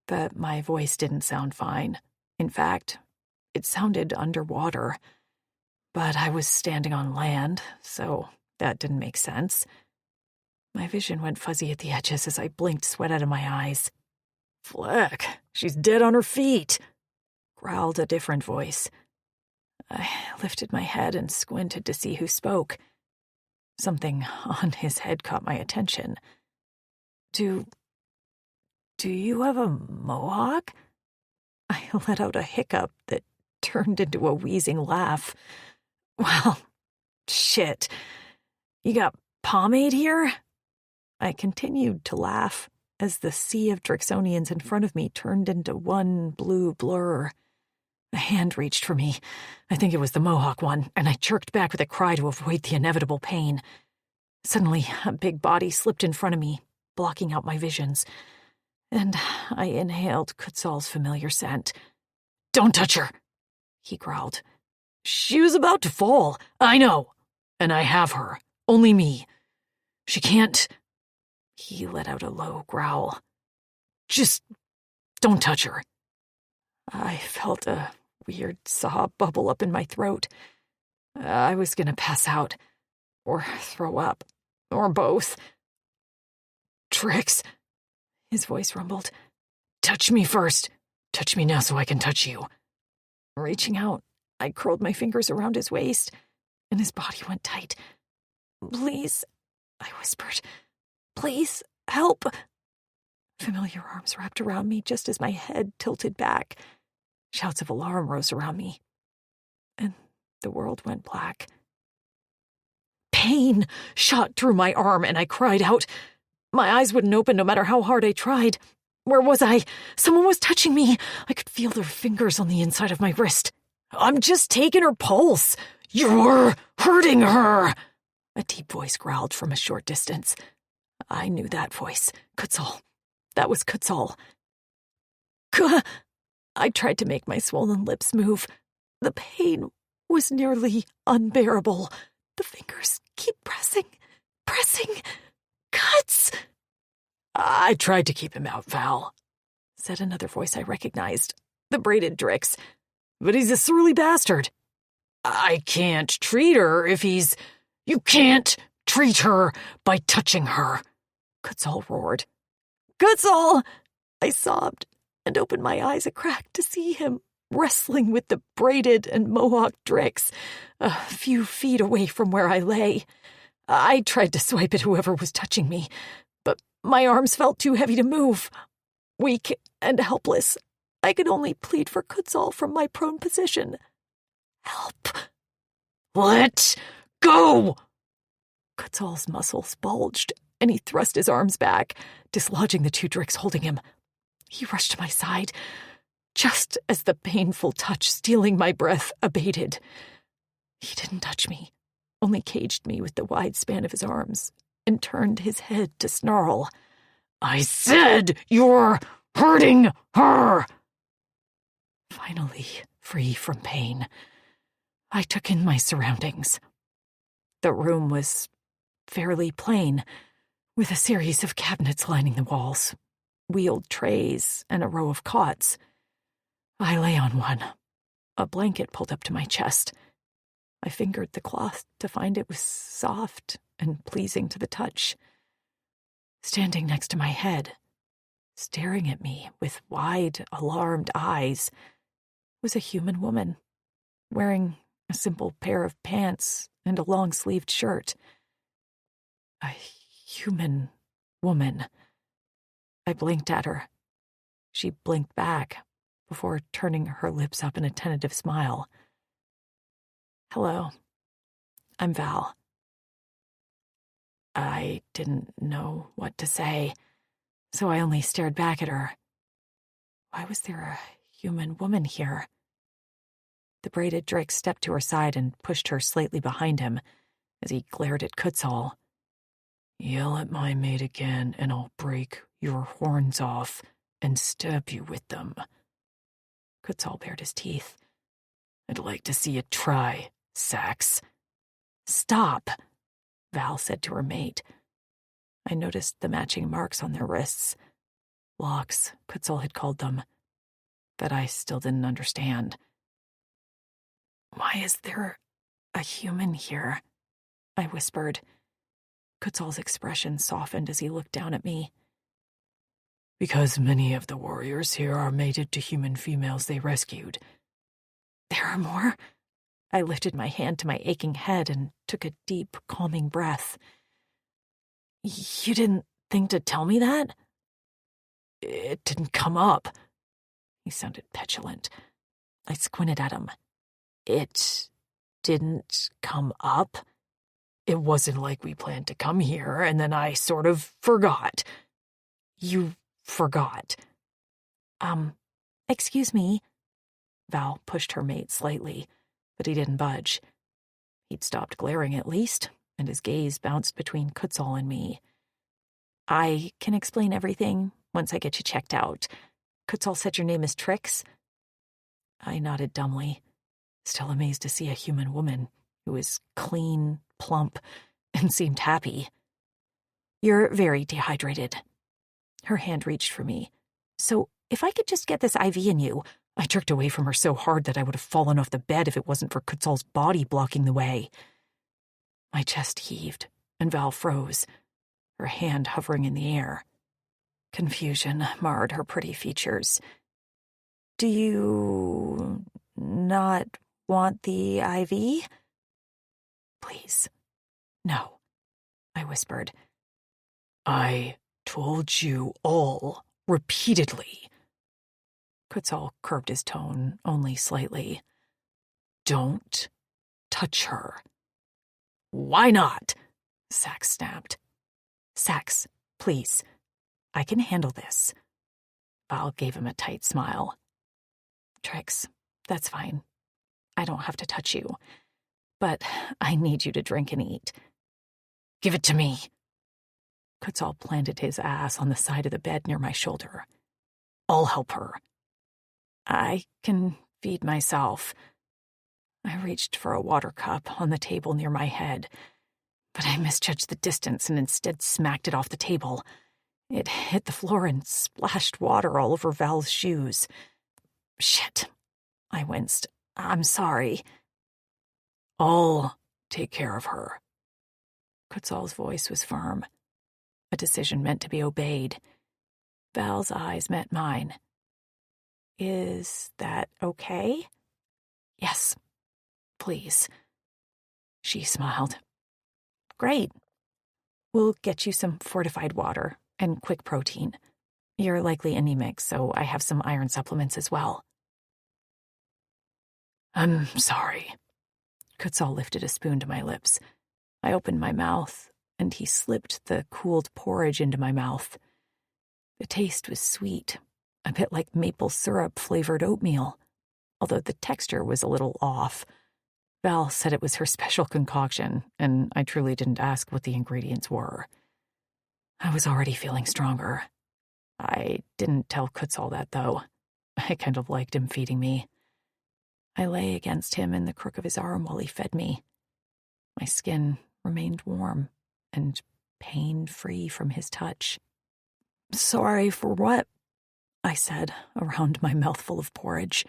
But my voice didn't sound fine. In fact, it sounded underwater. But I was standing on land, so that didn't make sense. My vision went fuzzy at the edges as I blinked sweat out of my eyes. Fleck, she's dead on her feet, growled a different voice. I lifted my head and squinted to see who spoke. Something on his head caught my attention. Do you have a mohawk? I let out a hiccup that turned into a wheezing laugh. Well, shit. You got pomade here? I continued to laugh as the sea of Drixonians in front of me turned into one blue blur. A hand reached for me. I think it was the Mohawk one, and I jerked back with a cry to avoid the inevitable pain. Suddenly, a big body slipped in front of me, blocking out my visions, and I inhaled Kutzal's familiar scent. "Don't touch her," he growled. "She was about to fall. I know. And I have her. Only me. She can't..." He let out a low growl. "Just don't touch her." I felt a weird sob bubble up in my throat. I was gonna pass out, or throw up, or both. "Trix," his voice rumbled. "Touch me first. Touch me now so I can touch you." Reaching out, I curled my fingers around his waist, and his body went tight. "Please," I whispered. "Please, help." Familiar arms wrapped around me just as my head tilted back. Shouts of alarm rose around me, and the world went black. Pain shot through my arm, and I cried out. My eyes wouldn't open no matter how hard I tried. Where was I? Someone was touching me. I could feel their fingers on the inside of my wrist. "I'm just taking her pulse. You're hurting her," a deep voice growled from a short distance. I knew that voice. Kutzal. That was Kutzal. "Gah!" I tried to make my swollen lips move. The pain was nearly unbearable. The fingers keep pressing. "Cuts!" "I tried to keep him out, Val," said another voice I recognized. The braided Drix. "But he's a surly bastard. I can't treat her if he's..." "You can't treat her by touching her," Kutzal roared. "Kutzal!" I sobbed and opened my eyes a crack to see him wrestling with the braided and Mohawk Drix a few feet away from where I lay. I tried to swipe at whoever was touching me, but my arms felt too heavy to move. Weak and helpless, I could only plead for Kutzal from my prone position. "Help." "Let go!" Kutzal's muscles bulged, and he thrust his arms back, dislodging the two Drix holding him. He rushed to my side, just as the painful touch stealing my breath abated. He didn't touch me, only caged me with the wide span of his arms, and turned his head to snarl. "I said you're hurting her!" Finally, free from pain, I took in my surroundings. The room was fairly plain, with a series of cabinets lining the walls, wheeled trays, and a row of cots. I lay on one, a blanket pulled up to my chest. I fingered the cloth to find it was soft and pleasing to the touch. Standing next to my head, staring at me with wide, alarmed eyes, was a human woman, wearing a simple pair of pants and a long-sleeved shirt. A human woman. I blinked at her. She blinked back before turning her lips up in a tentative smile. "Hello, I'm Val." I didn't know what to say, so I only stared back at her. Why was there a human woman here? The braided Drake stepped to her side and pushed her slightly behind him as he glared at Kutzal. "Yell at my mate again, and I'll break your horns off and stab you with them." Kutzal bared his teeth. "I'd like to see you try, Sax." "Stop," Val said to her mate. I noticed the matching marks on their wrists. Locks, Kutzal had called them, that I still didn't understand. "Why is there a human here?" I whispered. Kutzal's expression softened as he looked down at me. "Because many of the warriors here are mated to human females they rescued." "There are more?" I lifted my hand to my aching head and took a deep, calming breath. "You didn't think to tell me that?" "It didn't come up." He sounded petulant. I squinted at him. "It didn't come up? It wasn't like we planned to come here, and then I sort of forgot." "You forgot?" Excuse me." Val pushed her mate slightly, but he didn't budge. He'd stopped glaring at least, and his gaze bounced between Kutzal and me. I can explain everything once I get you checked out. Kutzal said your name is Trix? I nodded dumbly, still amazed to see a human woman who was clean, plump, and seemed happy. You're very dehydrated. Her hand reached for me. So if I could just get this IV in you. I jerked away from her so hard that I would have fallen off the bed if it wasn't for Kutzal's body blocking the way. My chest heaved, and Val froze, her hand hovering in the air. Confusion marred her pretty features. Do you not want the IV? Please. No, I whispered. I told you all repeatedly. Kutzal curbed his tone only slightly. Don't touch her. Why not? Sax snapped. Sax, please. I can handle this. Val gave him a tight smile. Trix, that's fine. I don't have to touch you. But I need you to drink and eat. Give it to me. Kutzal planted his ass on the side of the bed near my shoulder. I'll help her. I can feed myself. I reached for a water cup on the table near my head, but I misjudged the distance and instead smacked it off the table. It hit the floor and splashed water all over Val's shoes. Shit. I winced. I'm sorry. I'll take care of her. Kutzal's voice was firm, a decision meant to be obeyed. Val's eyes met mine. Is that okay? Yes, please. She smiled. Great. We'll get you some fortified water and quick protein. You're likely anemic, so I have some iron supplements as well. I'm sorry. Kutzal lifted a spoon to my lips. I opened my mouth, and he slipped the cooled porridge into my mouth. The taste was sweet, a bit like maple syrup-flavored oatmeal, although the texture was a little off. Val said it was her special concoction, and I truly didn't ask what the ingredients were. I was already feeling stronger. I didn't tell Kutzal that, though. I kind of liked him feeding me. I lay against him in the crook of his arm while he fed me. My skin remained warm and pain-free from his touch. Sorry for what? I said, around my mouthful of porridge.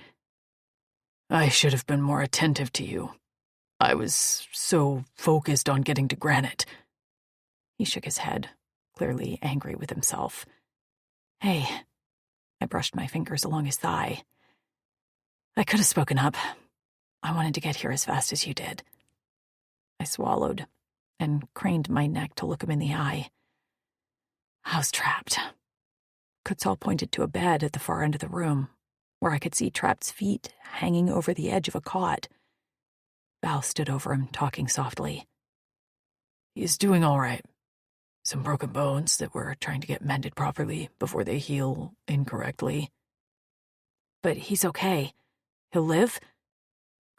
I should have been more attentive to you. I was so focused on getting to Granite. He shook his head, clearly angry with himself. Hey, I brushed my fingers along his thigh. I could have spoken up. I wanted to get here as fast as you did. I swallowed and craned my neck to look him in the eye. I was trapped. Kutzal pointed to a bed at the far end of the room, where I could see Trapped's feet hanging over the edge of a cot. Val stood over him, talking softly. He's doing all right. Some broken bones that we're trying to get mended properly before they heal incorrectly. But he's okay. He'll live?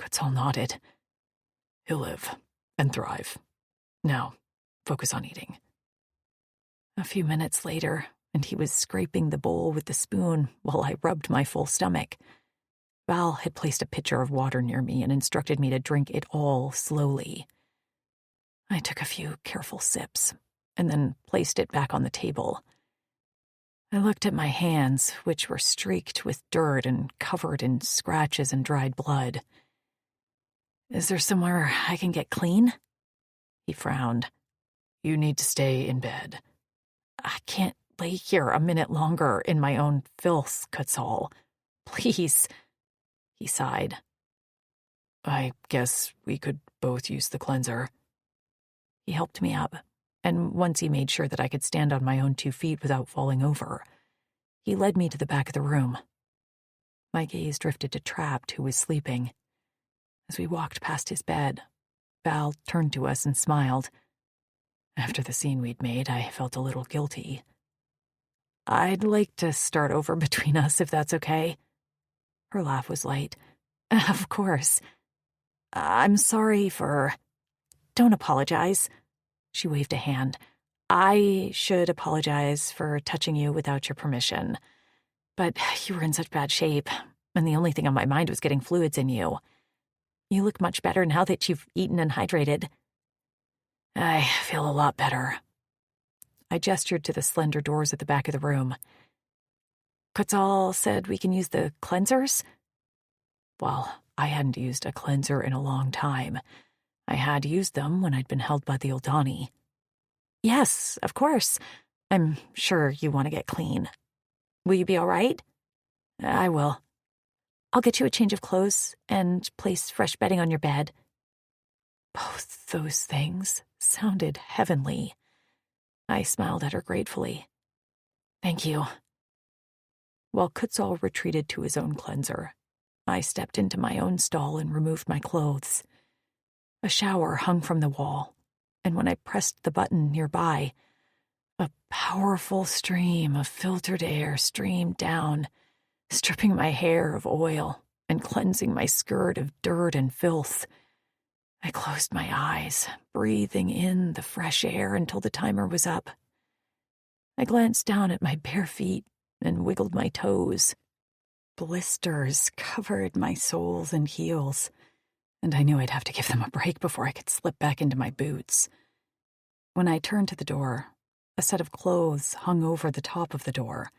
Kutzal nodded. He'll live and thrive. Now, focus on eating. A few minutes later, and he was scraping the bowl with the spoon while I rubbed my full stomach. Val had placed a pitcher of water near me and instructed me to drink it all slowly. I took a few careful sips and then placed it back on the table. I looked at my hands, which were streaked with dirt and covered in scratches and dried blood. Is there somewhere I can get clean? He frowned. You need to stay in bed. I can't lay here a minute longer in my own filth, Kutzal. Please. He sighed. I guess we could both use the cleanser. He helped me up, and once he made sure that I could stand on my own 2 feet without falling over, he led me to the back of the room. My gaze drifted to Trapped, who was sleeping. As we walked past his bed, Val turned to us and smiled. After the scene we'd made, I felt a little guilty. I'd like to start over between us, if that's okay. Her laugh was light, Of course. I'm sorry for... Don't apologize. She waved a hand. I should apologize for touching you without your permission. But you were in such bad shape, and the only thing on my mind was getting fluids in you. You look much better now that you've eaten and hydrated. I feel a lot better. I gestured to the slender doors at the back of the room. Kutzal said we can use the cleansers? Well, I hadn't used a cleanser in a long time. I had used them when I'd been held by the Oldani. Yes, of course. I'm sure you want to get clean. Will you be all right? I will. I'll get you a change of clothes and place fresh bedding on your bed. Both those things sounded heavenly. I smiled at her gratefully. Thank you. While Kutzal retreated to his own cleanser, I stepped into my own stall and removed my clothes. A shower hung from the wall, and when I pressed the button nearby, a powerful stream of filtered air streamed down, stripping my hair of oil and cleansing my skirt of dirt and filth. I closed my eyes, breathing in the fresh air until the timer was up. I glanced down at my bare feet and wiggled my toes. Blisters covered my soles and heels, and I knew I'd have to give them a break before I could slip back into my boots. When I turned to the door, a set of clothes hung over the top of the door,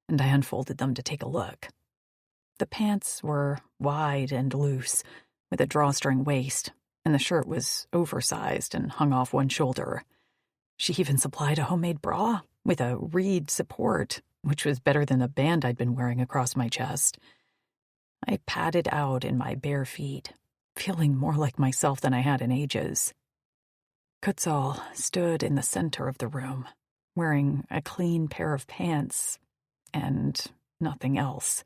and I unfolded them to take a look. The pants were wide and loose, with a drawstring waist, and the shirt was oversized and hung off one shoulder. She even supplied a homemade bra with a reed support, which was better than the band I'd been wearing across my chest. I padded out in my bare feet, feeling more like myself than I had in ages. Kutzal stood in the center of the room, wearing a clean pair of pants and nothing else.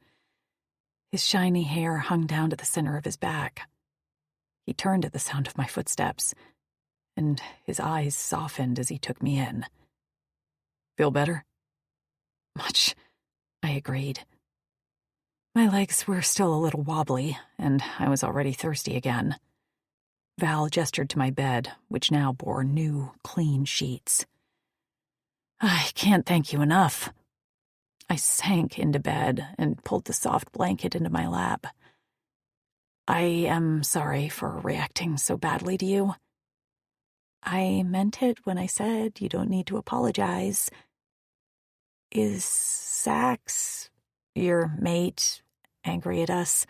His shiny hair hung down to the center of his back. He turned at the sound of my footsteps, and his eyes softened as he took me in. Feel better? Much, I agreed. My legs were still a little wobbly, and I was already thirsty again. Val gestured to my bed, which now bore new, clean sheets. I can't thank you enough. I sank into bed and pulled the soft blanket into my lap. I am sorry for reacting so badly to you. I meant it when I said you don't need to apologize. Is Sax, your mate, angry at us?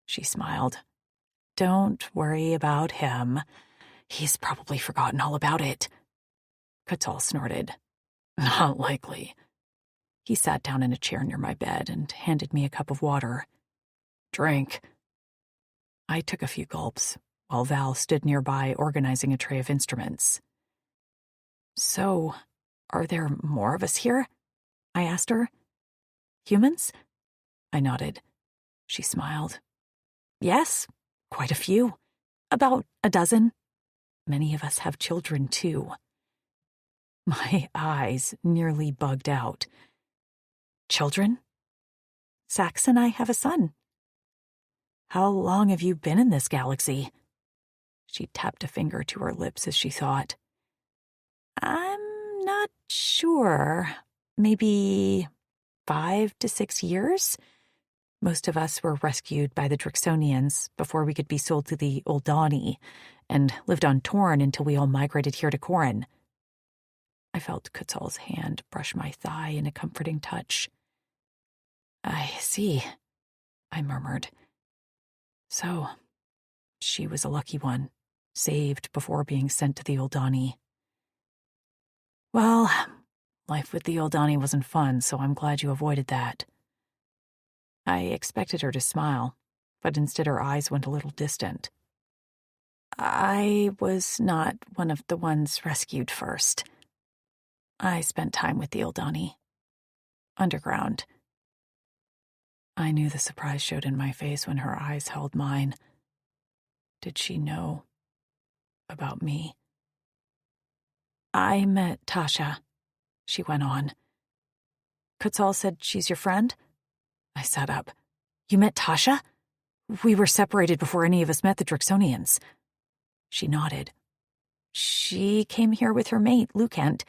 She smiled. Don't worry about him. He's probably forgotten all about it. Kutzal snorted. Not likely. He sat down in a chair near my bed and handed me a cup of water. Drink. I took a few gulps, while Val stood nearby organizing a tray of instruments. So, are there more of us here? I asked her. Humans? I nodded. She smiled. Yes, quite a few. About a dozen. Many of us have children, too. My eyes nearly bugged out. Children? Sax and I have a son. How long have you been in this galaxy? She tapped a finger to her lips as she thought. I'm not sure. Maybe 5 to 6 years? Most of us were rescued by the Drixonians before we could be sold to the Oldani, and lived on Torn until we all migrated here to Corin. I felt Kutzal's hand brush my thigh in a comforting touch. I see, I murmured. So, she was a lucky one, saved before being sent to the Oldani. Well, life with the Oldani wasn't fun, so I'm glad you avoided that. I expected her to smile, but instead her eyes went a little distant. I was not one of the ones rescued first. I spent time with the Oldani. Underground. I knew the surprise showed in my face when her eyes held mine. Did she know about me? I met Tasha, she went on. Kutzal said she's your friend? I sat up. You met Tasha? We were separated before any of us met the Drixonians. She nodded. She came here with her mate, Lucent.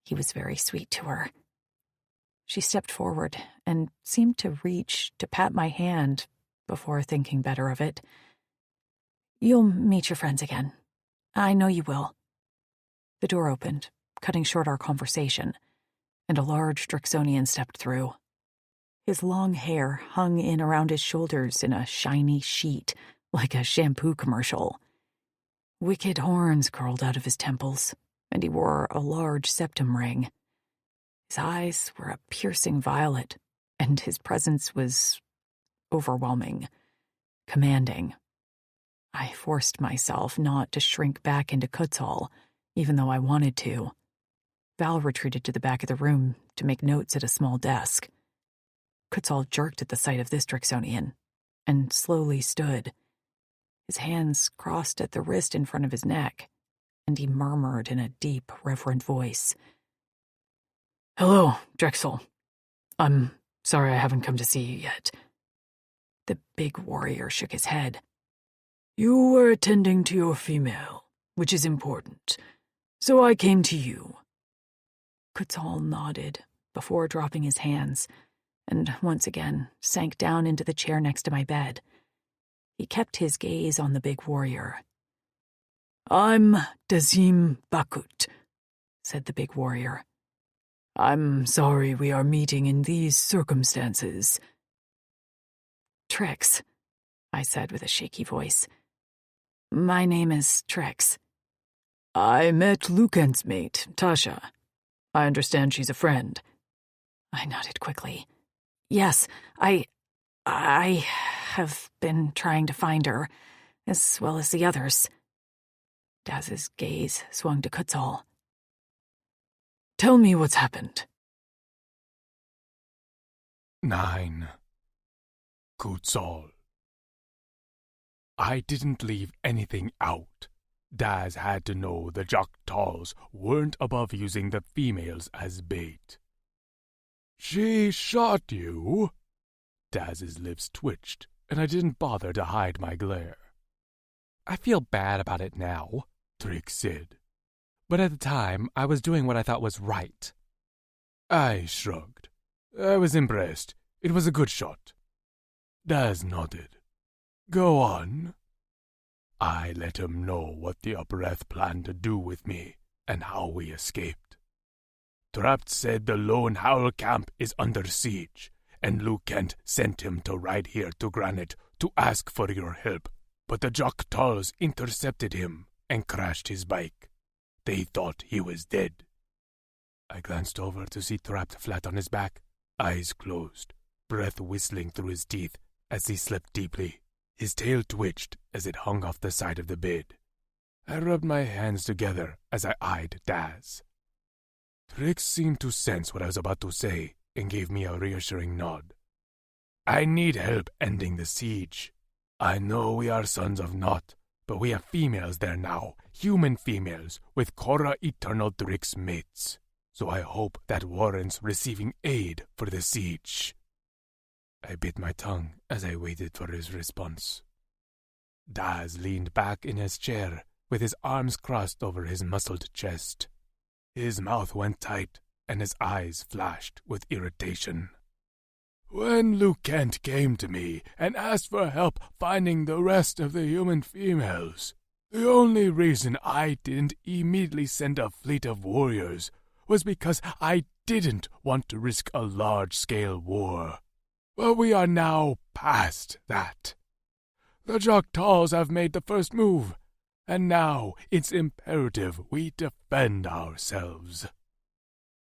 He was very sweet to her. She stepped forward and seemed to reach to pat my hand before thinking better of it. You'll meet your friends again. I know you will. The door opened, cutting short our conversation, and a large Drixonian stepped through. His long hair hung in around his shoulders in a shiny sheet, like a shampoo commercial. Wicked horns curled out of his temples, and he wore a large septum ring. His eyes were a piercing violet, and his presence was overwhelming, commanding. I forced myself not to shrink back into Kutzal, even though I wanted to. Val retreated to the back of the room to make notes at a small desk. Kutzal jerked at the sight of this Drixonian, and slowly stood. His hands crossed at the wrist in front of his neck, and he murmured in a deep, reverent voice. "Hello, Drexel. I'm sorry I haven't come to see you yet." The big warrior shook his head. "You were attending to your female, which is important, so I came to you." Kutzal nodded before dropping his hands, and once again sank down into the chair next to my bed. He kept his gaze on the big warrior. "I'm Dazim Bakut," said the big warrior. "I'm sorry we are meeting in these circumstances." "Trix," I said with a shaky voice. "My name is Trix." "I met Lucent's mate, Tasha. I understand she's a friend." I nodded quickly. "Yes, I have been trying to find her, as well as the others." Daz's gaze swung to Kutzal. "Tell me what's happened." 9. Kutzal. I didn't leave anything out. Daz had to know the Jok'tals weren't above using the females as bait. "She shot you?" Daz's lips twitched, and I didn't bother to hide my glare. I feel bad about it now, Trix said. but at the time I was doing what I thought was right. I shrugged. I was impressed. It was a good shot. Daz nodded. "Go on." I let him know what the Uppereth planned to do with me and how we escaped. Trapt said the Lone Howl camp is under siege, and Lucent sent him to ride here to Granite to ask for your help, but the Jok'tals intercepted him and crashed his bike. They thought he was dead. I glanced over to see Trapt flat on his back, eyes closed, breath whistling through his teeth as he slept deeply. His tail twitched as it hung off the side of the bed. I rubbed my hands together as I eyed Daz. Trix seemed to sense what I was about to say and gave me a reassuring nod. "I need help ending the siege. I know we are sons of Naught, but we have females there now, human females, with Korra Eternal Trix mates. So I hope that warrants receiving aid for the siege." I bit my tongue as I waited for his response. Daz leaned back in his chair with his arms crossed over his muscled chest. His mouth went tight and his eyes flashed with irritation. "When Lucent came to me and asked for help finding the rest of the human females, the only reason I didn't immediately send a fleet of warriors was because I didn't want to risk a large-scale war. But we are now past that. The Jok'tals have made the first move, and now it's imperative we defend ourselves."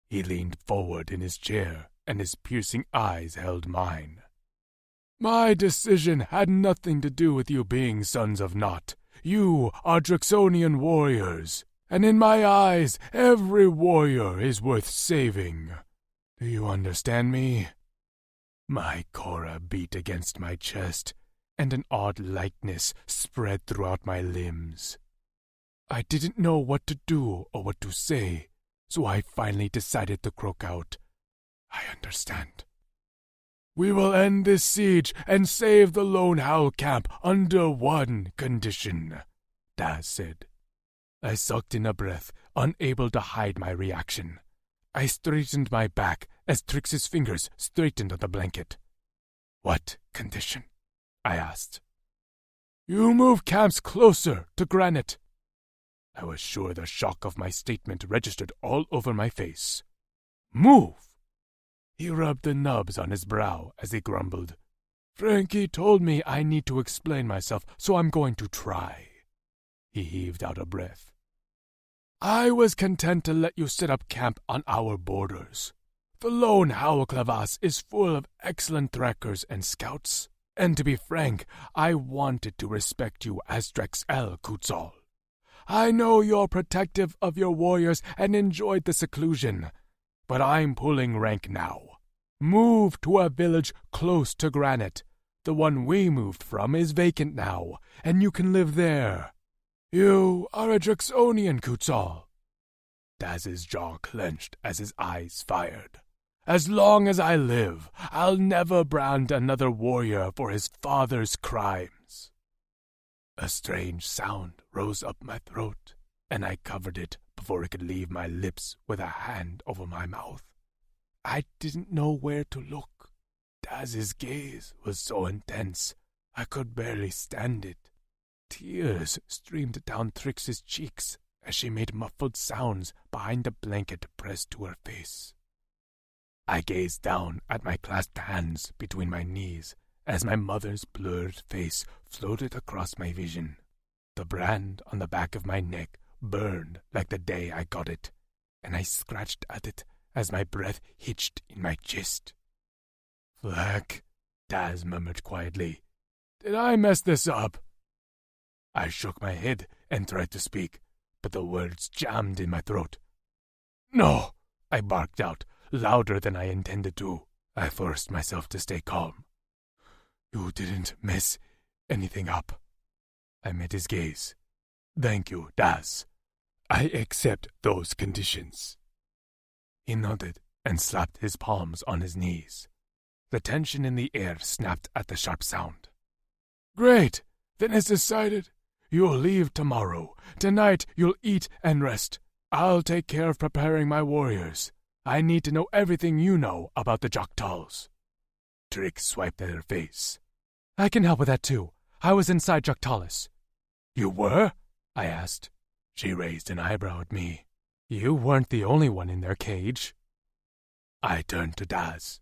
He leaned forward in his chair, and his piercing eyes held mine. "My decision had nothing to do with you being sons of Naught. You are Drixonian warriors, and in my eyes, every warrior is worth saving. Do you understand me?" My Korra beat against my chest, and an odd lightness spread throughout my limbs. I didn't know what to do or what to say, so I finally decided to croak out, "I understand." We will end this siege and save the Lone Howl camp under one condition, Daz said. I sucked in a breath, unable to hide my reaction. I straightened my back as Trix's fingers straightened on the blanket. What condition? I asked. You move camps closer to Granite. I was sure the shock of my statement registered all over my face. Move! He rubbed the nubs on his brow as he grumbled. Frankie told me I need to explain myself, so I'm going to try. He heaved out a breath. I was content to let you set up camp on our borders. The Lone Howl Clavas is full of excellent trackers and scouts, and to be frank, I wanted to respect you as Drexel Kutzal. I know you're protective of your warriors and enjoyed the seclusion, but I'm pulling rank now. Move to a village close to Granite. The one we moved from is vacant now, and you can live there. You are a Drexonian, Kutzal. Daz's jaw clenched as his eyes fired. As long as I live, I'll never brand another warrior for his father's crimes. A strange sound rose up my throat, and I covered it before it could leave my lips with a hand over my mouth. I didn't know where to look. Daz's gaze was so intense, I could barely stand it. Tears streamed down Trix's cheeks as she made muffled sounds behind the blanket pressed to her face. I gazed down at my clasped hands between my knees as my mother's blurred face floated across my vision. The brand on the back of my neck burned like the day I got it, and I scratched at it as my breath hitched in my chest. Flack, Daz murmured quietly. Did I mess this up? I shook my head and tried to speak, but the words jammed in my throat. No, I barked out, louder than I intended to. I forced myself to stay calm. You didn't mess anything up. I met his gaze. Thank you, Daz. I accept those conditions. He nodded and slapped his palms on his knees. The tension in the air snapped at the sharp sound. Great! Then it's decided. You'll leave tomorrow. Tonight you'll eat and rest. I'll take care of preparing my warriors. I need to know everything you know about the Jok'tals. Trix swiped at her face. I can help with that too. I was inside Jok'talis. You were? I asked. She raised an eyebrow at me. You weren't the only one in their cage. I turned to Daz.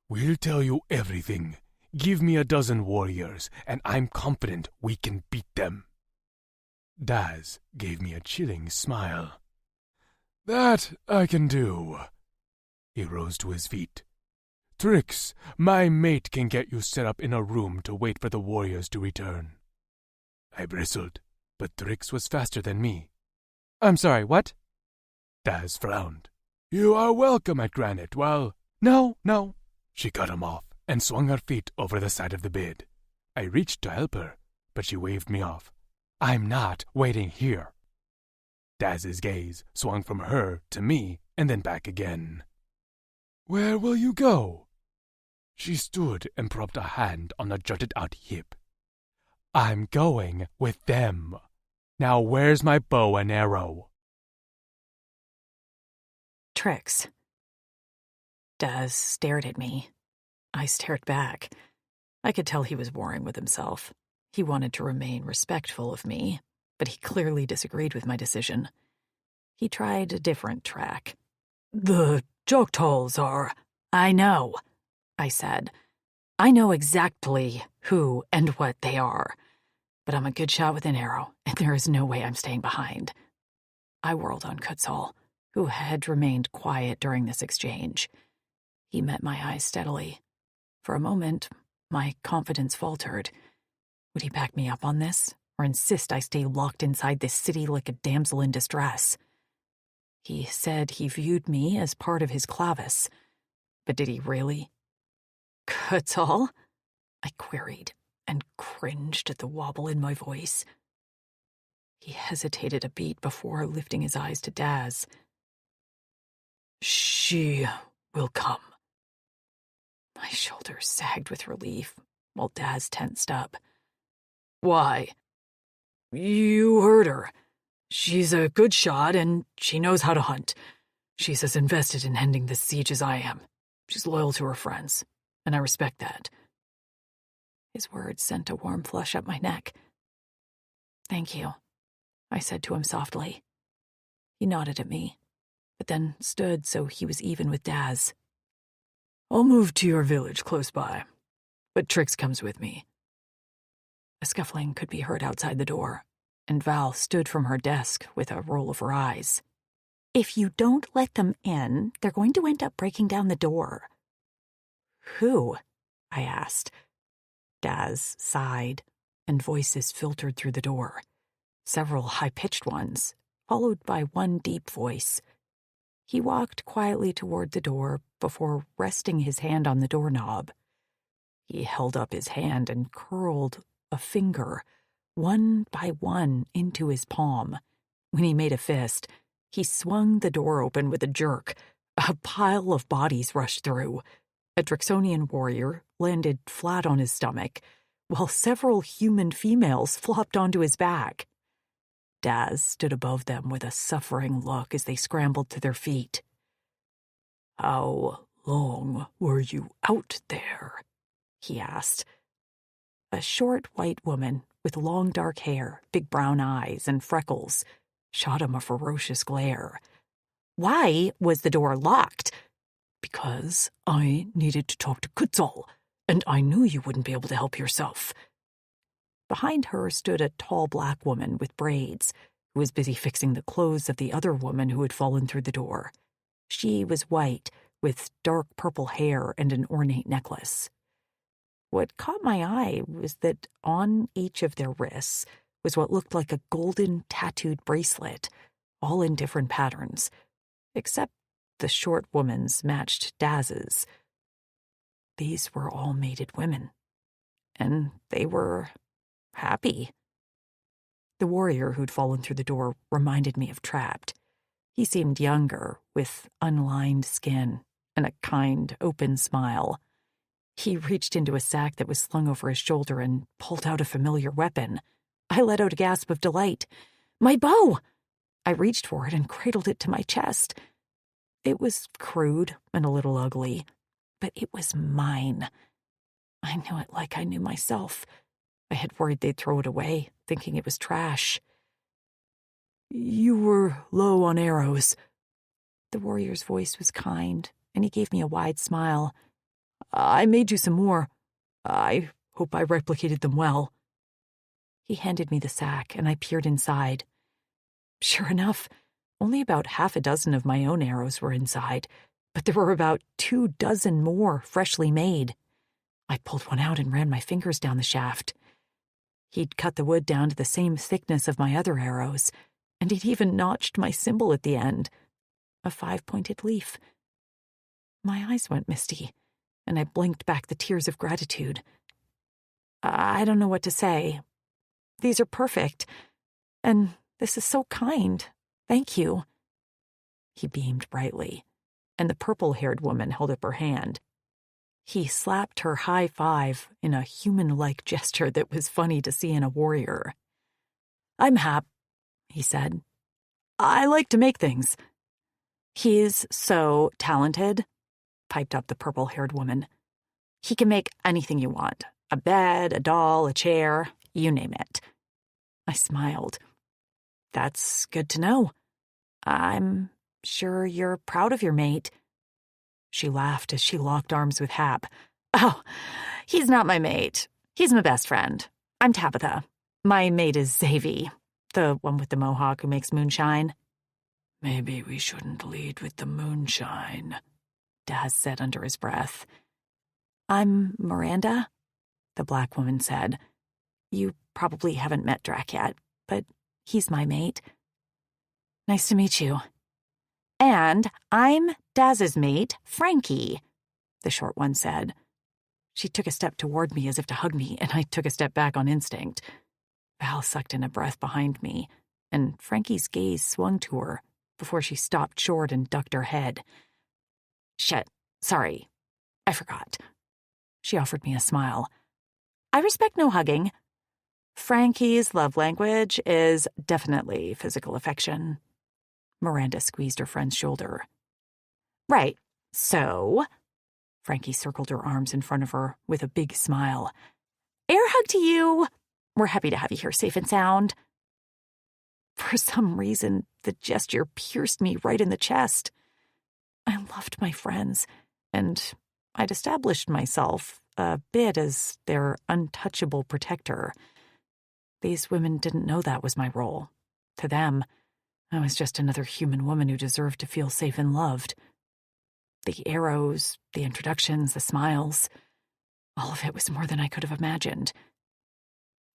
We'll tell you everything. Give me a dozen warriors, and I'm confident we can beat them. Daz gave me a chilling smile. That I can do. He rose to his feet. Trix, my mate can get you set up in a room to wait for the warriors to return. I bristled, but Trix was faster than me. I'm sorry, what? Daz frowned. You are welcome at Granite, well... No. She cut him off and swung her feet over the side of the bed. I reached to help her, but she waved me off. I'm not waiting here. Daz's gaze swung from her to me and then back again. Where will you go? She stood and propped a hand on a jutted-out hip. I'm going with them. Now where's my bow and arrow? Trix. Daz stared at me. I stared back. I could tell he was warring with himself. He wanted to remain respectful of me, but he clearly disagreed with my decision. He tried a different track. The Jok'tals are... I know, I said. I know exactly who and what they are, but I'm a good shot with an arrow, and there is no way I'm staying behind. I whirled on Kutzal, who had remained quiet during this exchange. He met my eyes steadily. For a moment, my confidence faltered. Would he back me up on this, or insist I stay locked inside this city like a damsel in distress? He said he viewed me as part of his clavis, but did he really? Kutzal? I queried, and cringed at the wobble in my voice. He hesitated a beat before lifting his eyes to Daz. She will come. My shoulders sagged with relief, while Daz tensed up. Why? You heard her. She's a good shot, and she knows how to hunt. She's as invested in ending this siege as I am. She's loyal to her friends, and I respect that. His words sent a warm flush up my neck. Thank you, I said to him softly. He nodded at me, but then stood so he was even with Daz. I'll move to your village close by, but Trix comes with me. A scuffling could be heard outside the door, and Val stood from her desk with a roll of her eyes. If you don't let them in, they're going to end up breaking down the door. Who? I asked. Daz sighed, and voices filtered through the door, several high-pitched ones, followed by one deep voice. He walked quietly toward the door before resting his hand on the doorknob. He held up his hand and curled a finger, one by one, into his palm. When he made a fist, he swung the door open with a jerk. A pile of bodies rushed through. A Drixonian warrior landed flat on his stomach, while several human females flopped onto his back. Daz stood above them with a suffering look as they scrambled to their feet. How long were you out there? He asked. A short white woman with long dark hair, big brown eyes, and freckles shot him a ferocious glare. Why was the door locked? Because I needed to talk to Kutzal, and I knew you wouldn't be able to help yourself. Behind her stood a tall black woman with braids, who was busy fixing the clothes of the other woman who had fallen through the door. She was white, with dark purple hair and an ornate necklace. What caught my eye was that on each of their wrists was what looked like a golden tattooed bracelet, all in different patterns, except the short woman's matched Daz's. These were all mated women, and they were happy. The warrior who'd fallen through the door reminded me of Trapped. He seemed younger, with unlined skin and a kind, open smile. He reached into a sack that was slung over his shoulder and pulled out a familiar weapon. I let out a gasp of delight. My bow! I reached for it and cradled it to my chest. It was crude and a little ugly, but it was mine. I knew it like I knew myself. I had worried they'd throw it away, thinking it was trash. You were low on arrows. The warrior's voice was kind, and he gave me a wide smile. I made you some more. I hope I replicated them well. He handed me the sack, and I peered inside. Sure enough, only about half a dozen of my own arrows were inside, but there were about 24 more freshly made. I pulled one out and ran my fingers down the shaft. He'd cut the wood down to the same thickness of my other arrows, and he'd even notched my symbol at the end, a 5-pointed leaf. My eyes went misty, and I blinked back the tears of gratitude. I don't know what to say. These are perfect, and this is so kind. Thank you. He beamed brightly, and the purple-haired woman held up her hand. He slapped her high five in a human-like gesture that was funny to see in a warrior. I'm Hap, he said. I like to make things. He's so talented, piped up the purple-haired woman. He can make anything you want. A bed, a doll, a chair, you name it. I smiled. That's good to know. I'm sure you're proud of your mate. She laughed as she locked arms with Hap. Oh, he's not my mate. He's my best friend. I'm Tabitha. My mate is Xavi, the one with the mohawk who makes moonshine. Maybe we shouldn't lead with the moonshine, Daz said under his breath. I'm Miranda, the black woman said. You probably haven't met Drac yet, but he's my mate. Nice to meet you. And I'm Daz's mate, Frankie, the short one said. She took a step toward me as if to hug me, and I took a step back on instinct. Val sucked in a breath behind me, and Frankie's gaze swung to her before she stopped short and ducked her head. Shit, sorry, I forgot. She offered me a smile. I respect no hugging. Frankie's love language is definitely physical affection. Miranda squeezed her friend's shoulder. Right, so... Frankie circled her arms in front of her with a big smile. Air hug to you. We're happy to have you here safe and sound. For some reason, the gesture pierced me right in the chest. I loved my friends, and I'd established myself a bit as their untouchable protector. These women didn't know that was my role. To them, I was just another human woman who deserved to feel safe and loved. The arrows, the introductions, the smiles, all of it was more than I could have imagined.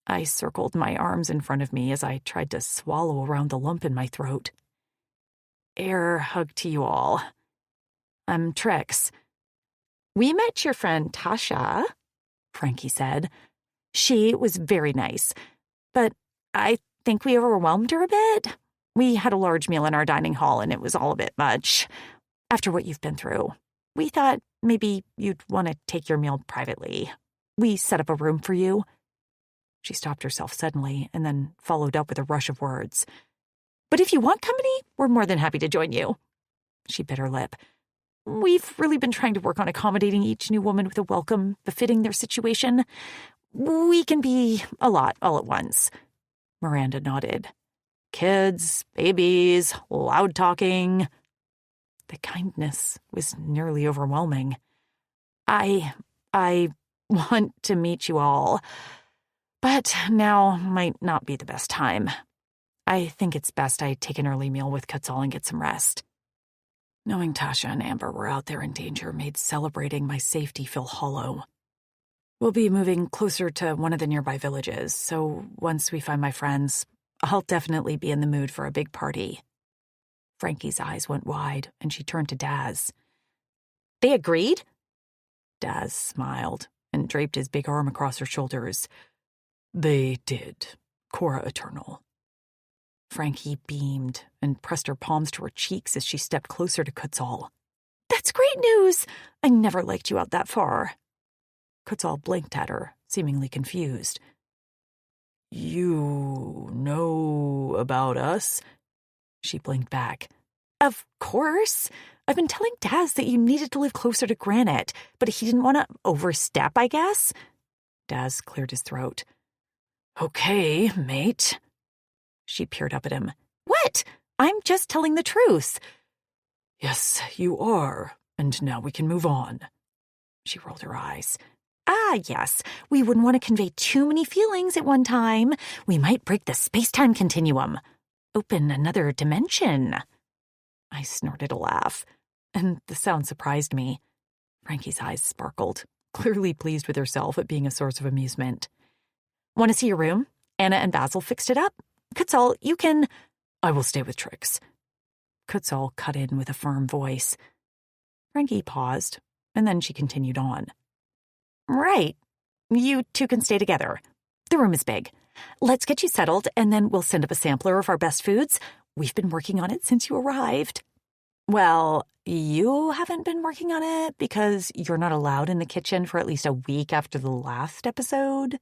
I circled my arms in front of me as I tried to swallow around the lump in my throat. Air hug to you all. I'm Trix. We met your friend Tasha, Frankie said. She was very nice, but I think we overwhelmed her a bit. We had a large meal in our dining hall, and it was all a bit much. After what you've been through, we thought maybe you'd want to take your meal privately. We set up a room for you. She stopped herself suddenly and then followed up with a rush of words. But if you want company, we're more than happy to join you. She bit her lip. We've really been trying to work on accommodating each new woman with a welcome befitting their situation. We can be a lot all at once. Miranda nodded. Kids, babies, loud talking. The kindness was nearly overwhelming. I want to meet you all, but now might not be the best time. I think it's best I take an early meal with Quetzal and get some rest. Knowing Tasha and Amber were out there in danger made celebrating my safety feel hollow. We'll be moving closer to one of the nearby villages, so once we find my friends, I'll definitely be in the mood for a big party. Frankie's eyes went wide, and she turned to Daz. They agreed? Daz smiled and draped his big arm across her shoulders. They did. Cora Eternal. Frankie beamed and pressed her palms to her cheeks as she stepped closer to Quetzal. That's great news! I never liked you out that far. Quetzal blinked at her, seemingly confused. You know about us? She blinked back. Of course. I've been telling Daz that you needed to live closer to Granite, but he didn't want to overstep, I guess. Daz cleared his throat. Okay, mate. She peered up at him. What? I'm just telling the truth. Yes, you are, and now we can move on. She rolled her eyes. Ah, yes. We wouldn't want to convey too many feelings at one time. We might break the space-time continuum. Open another dimension. I snorted a laugh, and the sound surprised me. Frankie's eyes sparkled, clearly pleased with herself at being a source of amusement. Want to see your room? Anna and Basil fixed it up. Quetzal, you can... I will stay with Trix. Quetzal cut in with a firm voice. Frankie paused, and then she continued on. Right. You two can stay together. The room is big. Let's get you settled, and then we'll send up a sampler of our best foods. We've been working on it since you arrived. Well, you haven't been working on it because you're not allowed in the kitchen for at least a week after the last episode,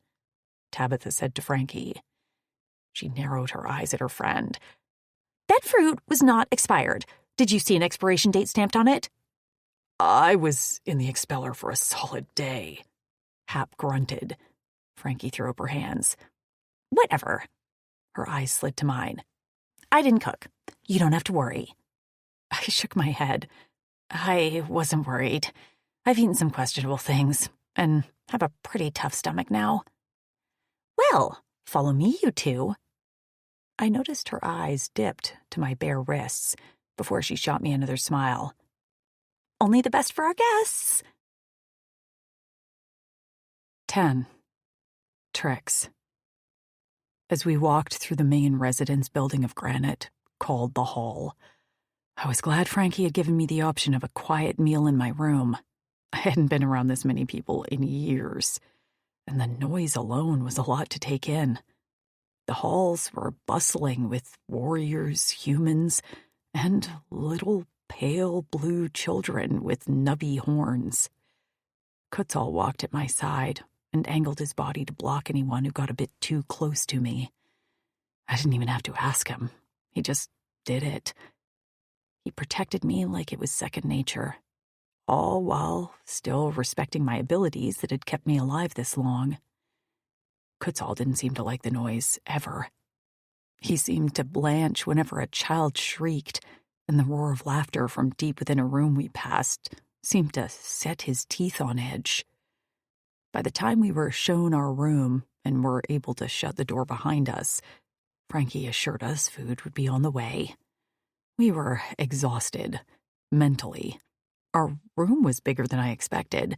Tabitha said to Frankie. She narrowed her eyes at her friend. That fruit was not expired. Did you see an expiration date stamped on it? I was in the expeller for a solid day, Hap grunted. Frankie threw up her hands. Whatever. Her eyes slid to mine. I didn't cook. You don't have to worry. I shook my head. I wasn't worried. I've eaten some questionable things, and have a pretty tough stomach now. Well, follow me, you two. I noticed her eyes dipped to my bare wrists before she shot me another smile. Only the best for our guests. 10. Trix. As we walked through the main residence building of Granite, called the Hall, I was glad Frankie had given me the option of a quiet meal in my room. I hadn't been around this many people in years, and the noise alone was a lot to take in. The halls were bustling with warriors, humans, and little pale blue children with nubby horns. Kutzal walked at my side and angled his body to block anyone who got a bit too close to me. I didn't even have to ask him. He just did it. He protected me like it was second nature, all while still respecting my abilities that had kept me alive this long. Kutzal didn't seem to like the noise, ever. He seemed to blanch whenever a child shrieked, and the roar of laughter from deep within a room we passed seemed to set his teeth on edge. By the time we were shown our room and were able to shut the door behind us, Frankie assured us food would be on the way. We were exhausted, mentally. Our room was bigger than I expected,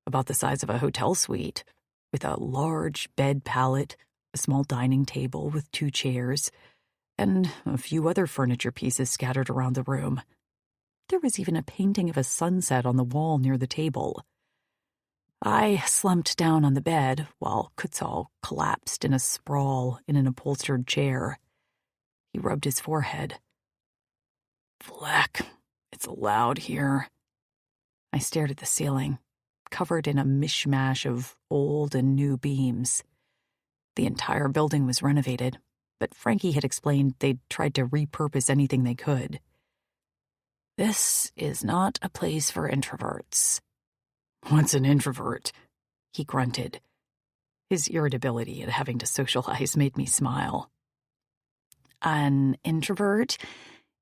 about the size of a hotel suite, with a large bed pallet, a small dining table with 2 chairs, and a few other furniture pieces scattered around the room. There was even a painting of a sunset on the wall near the table. I slumped down on the bed while Kutzal collapsed in a sprawl in an upholstered chair. He rubbed his forehead. "Fleck, it's loud here." I stared at the ceiling, covered in a mishmash of old and new beams. The entire building was renovated, but Frankie had explained they'd tried to repurpose anything they could. "This is not a place for introverts." "What's an introvert?" he grunted. His irritability at having to socialize made me smile. "An introvert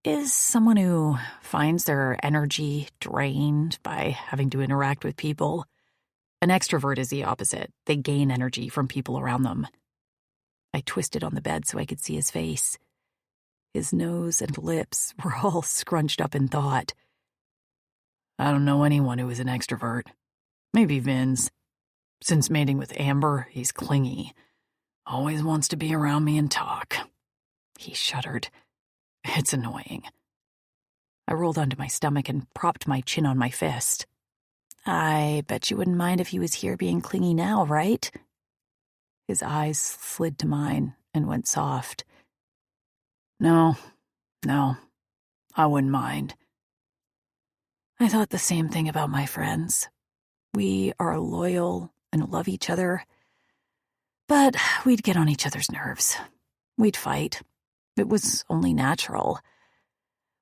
is someone who finds their energy drained by having to interact with people. An extrovert is the opposite. They gain energy from people around them." I twisted on the bed so I could see his face. His nose and lips were all scrunched up in thought. "I don't know anyone who is an extrovert. Maybe Vince. Since mating with Amber, he's clingy. Always wants to be around me and talk." He shuddered. "It's annoying." I rolled onto my stomach and propped my chin on my fist. "I bet you wouldn't mind if he was here being clingy now, right?" His eyes slid to mine and went soft. No, I wouldn't mind." I thought the same thing about my friends. We are loyal and love each other, but we'd get on each other's nerves. We'd fight. It was only natural.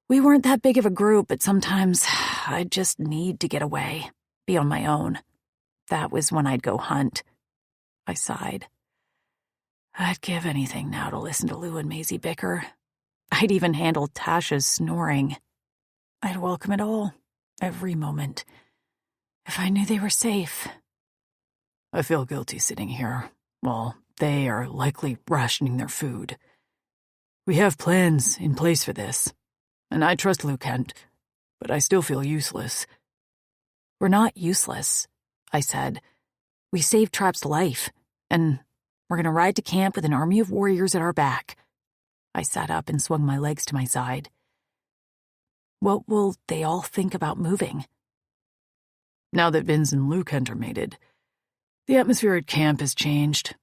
We weren't that big of a group, but sometimes I'd just need to get away, be on my own. That was when I'd go hunt. I sighed. I'd give anything now to listen to Lou and Maisie bicker. I'd even handle Tasha's snoring. I'd welcome it all, every moment, if I knew they were safe. I feel guilty sitting here while they are likely rationing their food. We have plans in place for this, and I trust Lou Kent, but I still feel useless. We're not useless, I said. We saved Trap's life, and we're going to ride to camp with an army of warriors at our back. I sat up and swung my legs to my side. What will they all think about moving? Now that Vince and Lou Kent are mated, the atmosphere at camp has changed.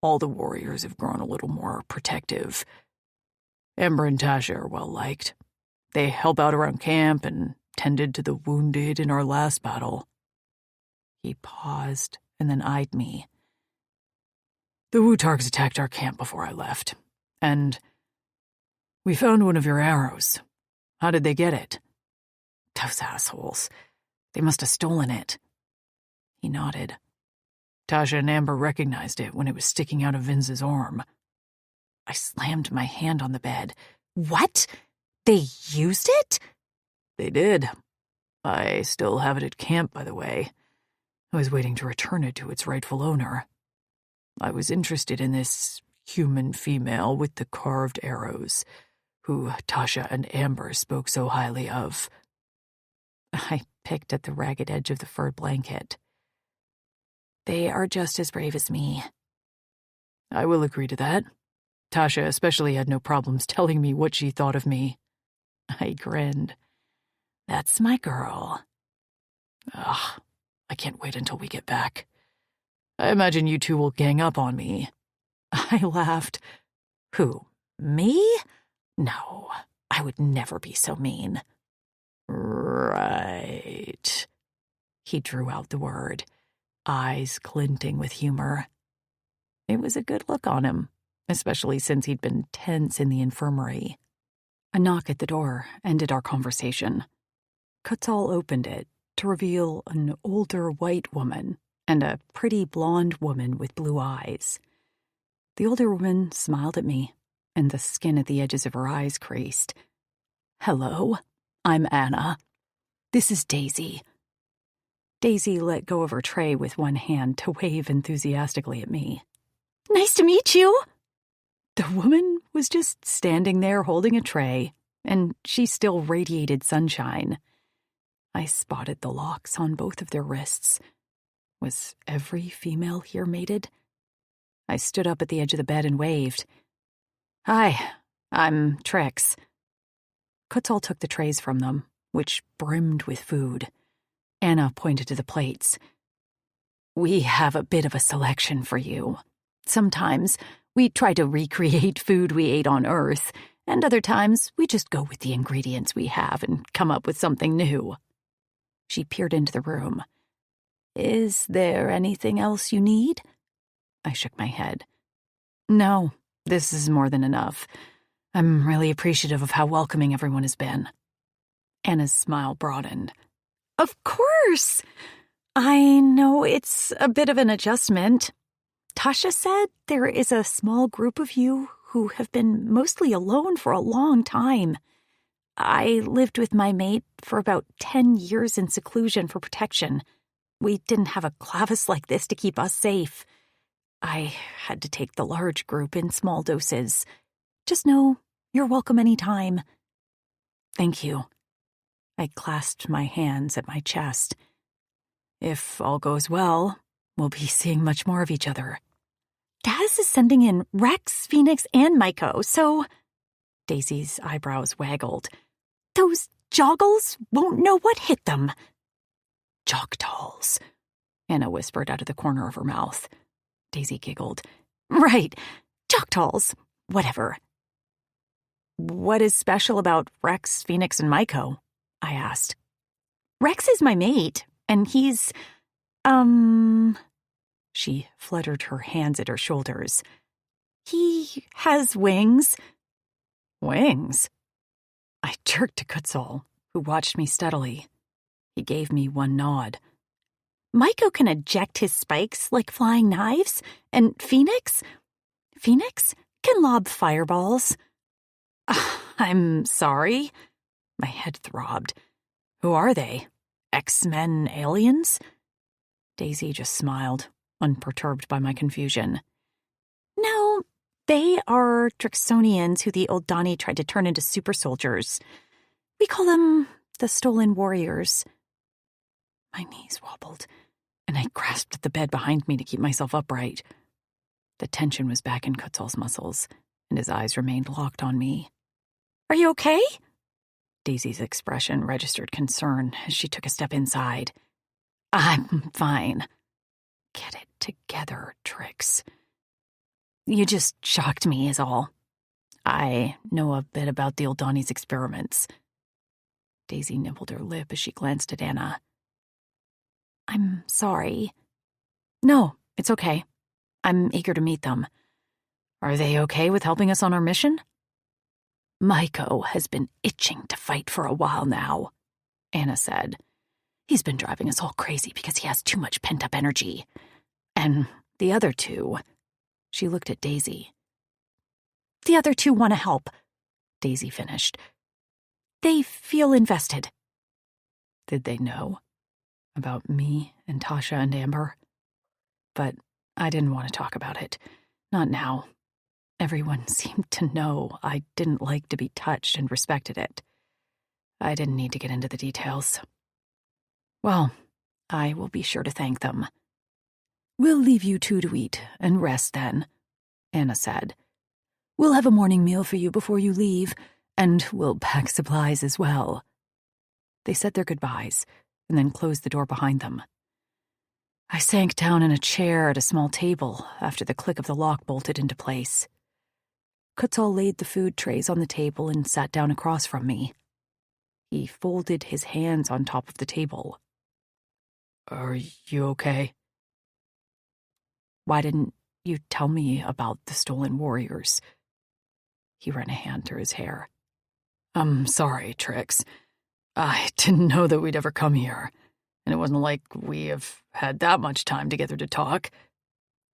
All the warriors have grown a little more protective. Amber and Tasha are well liked. They help out around camp and tended to the wounded in our last battle. He paused and then eyed me. The Wu-Targs attacked our camp before I left, and we found one of your arrows. How did they get it? Those assholes. They must have stolen it. He nodded. Tasha and Amber recognized it when it was sticking out of Vince's arm. I slammed my hand on the bed. What? They used it? They did. I still have it at camp, by the way. I was waiting to return it to its rightful owner. I was interested in this human female with the carved arrows, who Tasha and Amber spoke so highly of. I picked at the ragged edge of the fur blanket. They are just as brave as me. I will agree to that. Tasha especially had no problems telling me what she thought of me. I grinned. That's my girl. Ugh, I can't wait until we get back. I imagine you two will gang up on me. I laughed. Who, me? No, I would never be so mean. Right. He drew out the word, eyes glinting with humor. It was a good look on him, especially since he'd been tense in the infirmary. A knock at the door ended our conversation. Kutzal opened it to reveal an older white woman and a pretty blonde woman with blue eyes. The older woman smiled at me, and the skin at the edges of her eyes creased. "Hello, I'm Anna. This is Daisy." Daisy let go of her tray with one hand to wave enthusiastically at me. "Nice to meet you." The woman was just standing there holding a tray, and she still radiated sunshine. I spotted the locks on both of their wrists. Was every female here mated? I stood up at the edge of the bed and waved. "Hi, I'm Trix." Kutzal took the trays from them, which brimmed with food. Anna pointed to the plates. "We have a bit of a selection for you. Sometimes we try to recreate food we ate on Earth, and other times we just go with the ingredients we have and come up with something new." She peered into the room. "Is there anything else you need?" I shook my head. "No, this is more than enough. I'm really appreciative of how welcoming everyone has been." Anna's smile broadened. "Of course! I know it's a bit of an adjustment. Tasha said there is a small group of you who have been mostly alone for a long time. I lived with my mate for about 10 years in seclusion for protection. We didn't have a clavis like this to keep us safe. I had to take the large group in small doses. Just know you're welcome anytime." "Thank you." I clasped my hands at my chest. "If all goes well, we'll be seeing much more of each other." "Daz is sending in Rex, Phoenix, and Myco, so..." Daisy's eyebrows waggled. "Those joggles won't know what hit them." "Jogtals," Anna whispered out of the corner of her mouth. Daisy giggled. "Right, Jogtals. Whatever." "What is special about Rex, Phoenix, and Myco?" I asked. "Rex is my mate, and he's, She fluttered her hands at her shoulders. "He has wings." "Wings?" I jerked to Kutzal, who watched me steadily. He gave me one nod. "Myco can eject his spikes like flying knives, and Phoenix can lob fireballs." "I'm sorry." My head throbbed. "Who are they? X-Men aliens?" Daisy just smiled, unperturbed by my confusion. "No, they are Drixonians who the Oldani tried to turn into super soldiers. We call them the Stolen Warriors." My knees wobbled, and I grasped at the bed behind me to keep myself upright. The tension was back in Kutzal's muscles, and his eyes remained locked on me. "Are you okay?" Daisy's expression registered concern as she took a step inside. "I'm fine." "Get it together, Trix. You just shocked me, is all. I know a bit about the Oldani's experiments." Daisy nibbled her lip as she glanced at Anna. "I'm sorry." "No, it's okay. I'm eager to meet them. Are they okay with helping us on our mission?" "Myco has been itching to fight for a while now," Anna said. "He's been driving us all crazy because he has too much pent-up energy. And the other two..." She looked at Daisy. "The other two want to help," Daisy finished. "They feel invested." Did they know about me and Tasha and Amber? But I didn't want to talk about it. Not now. Everyone seemed to know I didn't like to be touched and respected it. I didn't need to get into the details. "Well, I will be sure to thank them." "We'll leave you two to eat and rest then," Anna said. "We'll have a morning meal for you before you leave, and we'll pack supplies as well." They said their goodbyes and then closed the door behind them. I sank down in a chair at a small table after the click of the lock bolted into place. Kutzal laid the food trays on the table and sat down across from me. He folded his hands on top of the table. Are you okay? Why didn't you tell me about the stolen warriors? He ran a hand through his hair. I'm sorry, Trix. I didn't know that we'd ever come here, and it wasn't like we have had that much time together to talk.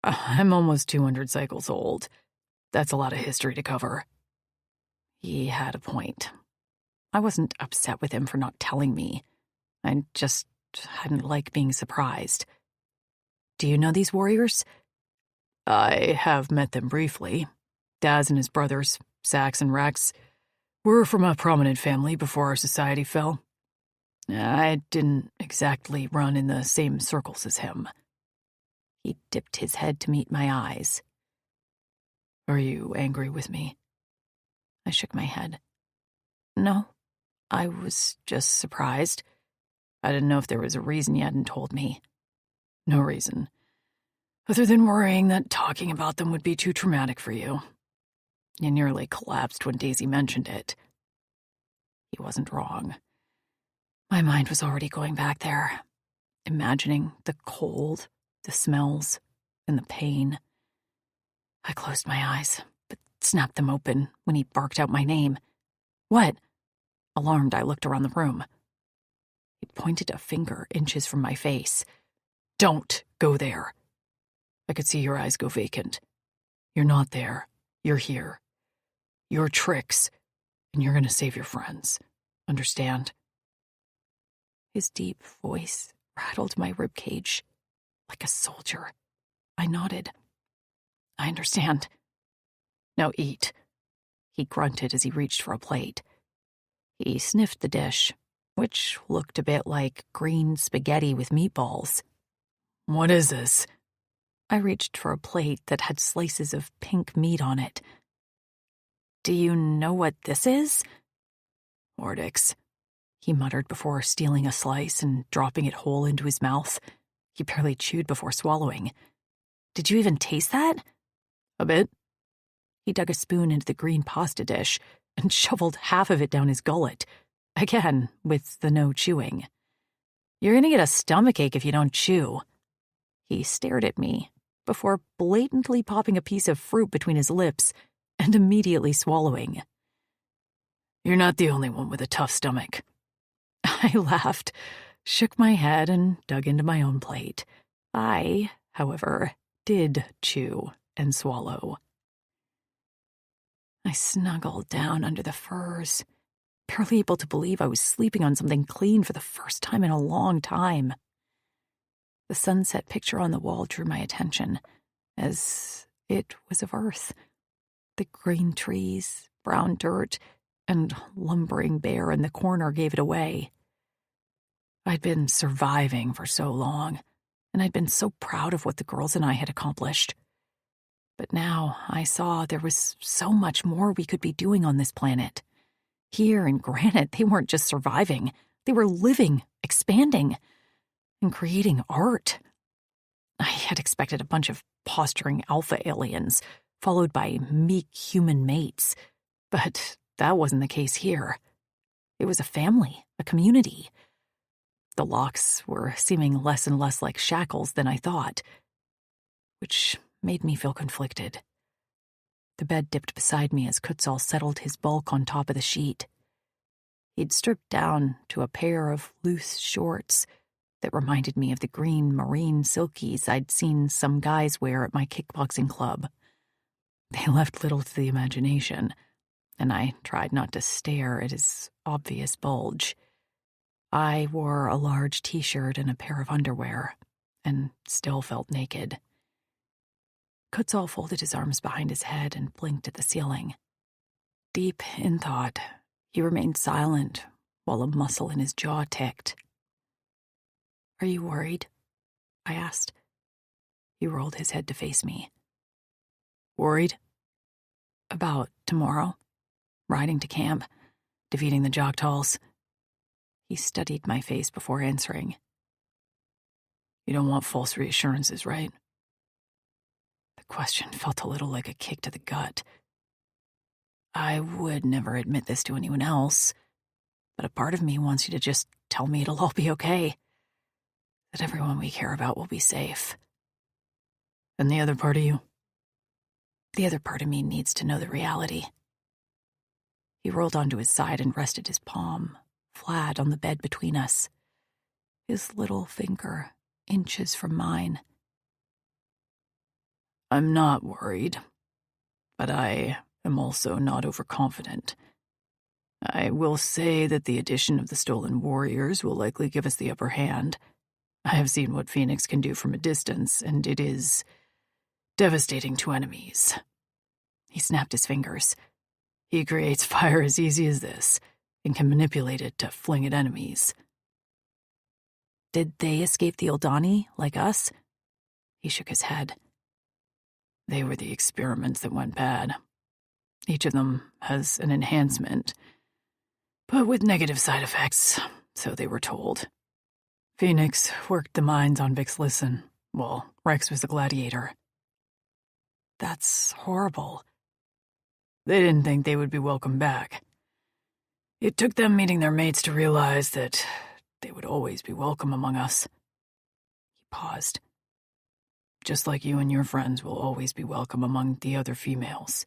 I'm almost 200 cycles old. That's a lot of history to cover. He had a point. I wasn't upset with him for not telling me. I just hadn't liked being surprised. Do you know these warriors? I have met them briefly. Daz and his brothers, Sax and Rex, were from a prominent family before our society fell. I didn't exactly run in the same circles as him. He dipped his head to meet my eyes. Are you angry with me? I shook my head. No, I was just surprised. I didn't know if there was a reason you hadn't told me. No reason. Other than worrying that talking about them would be too traumatic for you. You nearly collapsed when Daisy mentioned it. He wasn't wrong. My mind was already going back there, imagining the cold, the smells, and the pain. I closed my eyes, but snapped them open when he barked out my name. What? Alarmed, I looked around the room. He pointed a finger inches from my face. Don't go there. I could see your eyes go vacant. You're not there. You're here. You're Trix, and you're going to save your friends. Understand? His deep voice rattled my ribcage like a soldier. I nodded. I understand. Now eat. He grunted as he reached for a plate. He sniffed the dish, which looked a bit like green spaghetti with meatballs. What is this? I reached for a plate that had slices of pink meat on it. Do you know what this is? Mordix, he muttered before stealing a slice and dropping it whole into his mouth. He barely chewed before swallowing. Did you even taste that? A bit. He dug a spoon into the green pasta dish and shoveled half of it down his gullet, again with the no chewing. You're gonna get a stomachache if you don't chew. He stared at me before blatantly popping a piece of fruit between his lips and immediately swallowing. You're not the only one with a tough stomach. I laughed, shook my head, and dug into my own plate. I, however, did chew and swallow. I snuggled down under the furs, barely able to believe I was sleeping on something clean for the first time in a long time. The sunset picture on the wall drew my attention, as it was of Earth. The green trees, brown dirt, and lumbering bear in the corner gave it away. I'd been surviving for so long, and I'd been so proud of what the girls and I had accomplished. But now I saw there was so much more we could be doing on this planet. Here in Granite, they weren't just surviving. They were living, expanding, and creating art. I had expected a bunch of posturing alpha aliens, followed by meek human mates. But that wasn't the case here. It was a family, a community. The locks were seeming less and less like shackles than I thought, which made me feel conflicted. The bed dipped beside me as Kutzal settled his bulk on top of the sheet. He'd stripped down to a pair of loose shorts that reminded me of the green marine silkies I'd seen some guys wear at my kickboxing club. They left little to the imagination, and I tried not to stare at his obvious bulge. I wore a large t-shirt and a pair of underwear, and still felt naked. Kutzal folded his arms behind his head and blinked at the ceiling. Deep in thought, he remained silent while a muscle in his jaw ticked. Are you worried? I asked. He rolled his head to face me. Worried? About tomorrow? Riding to camp? Defeating the Jok'tals? He studied my face before answering. You don't want false reassurances, right? The question felt a little like a kick to the gut. I would never admit this to anyone else, but a part of me wants you to just tell me it'll all be okay. that everyone we care about will be safe. And the other part of you? The other part of me needs to know the reality. He rolled onto his side and rested his palm flat on the bed between us, his little finger inches from mine. I'm not worried, but I am also not overconfident. I will say that the addition of the stolen warriors will likely give us the upper hand. I have seen what Phoenix can do from a distance, and it is devastating to enemies. He snapped his fingers. He creates fire as easy as this, and can manipulate it to fling at enemies. Did they escape the Eldani, like us? He shook his head. They were the experiments that went bad. Each of them has an enhancement, but with negative side effects, so they were told. Phoenix worked the mines on Vic's Listen, while Rex was a gladiator. That's horrible. They didn't think they would be welcome back. It took them meeting their mates to realize that they would always be welcome among us. He paused. Just like you and your friends will always be welcome among the other females.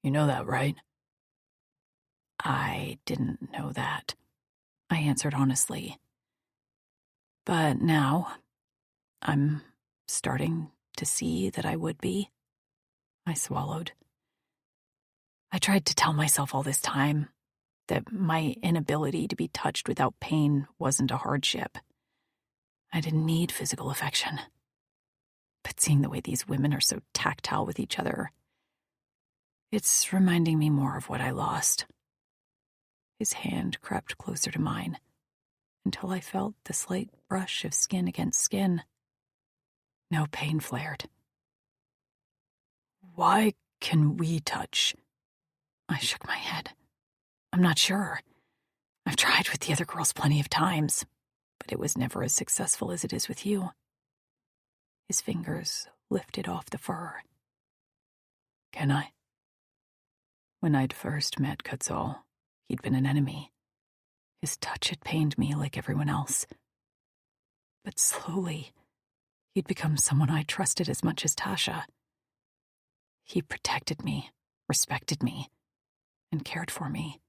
You know that, right? I didn't know that, I answered honestly. But now, I'm starting to see that I would be. I swallowed. I tried to tell myself all this time that my inability to be touched without pain wasn't a hardship. I didn't need physical affection. But seeing the way these women are so tactile with each other, it's reminding me more of what I lost. His hand crept closer to mine until I felt the slight brush of skin against skin. No pain flared. Why can we touch? I shook my head. I'm not sure. I've tried with the other girls plenty of times, but it was never as successful as it is with you. His fingers lifted off the fur. Can I? When I'd first met Quetzal, he'd been an enemy. His touch had pained me like everyone else. But slowly, he'd become someone I trusted as much as Tasha. He protected me, respected me, and cared for me.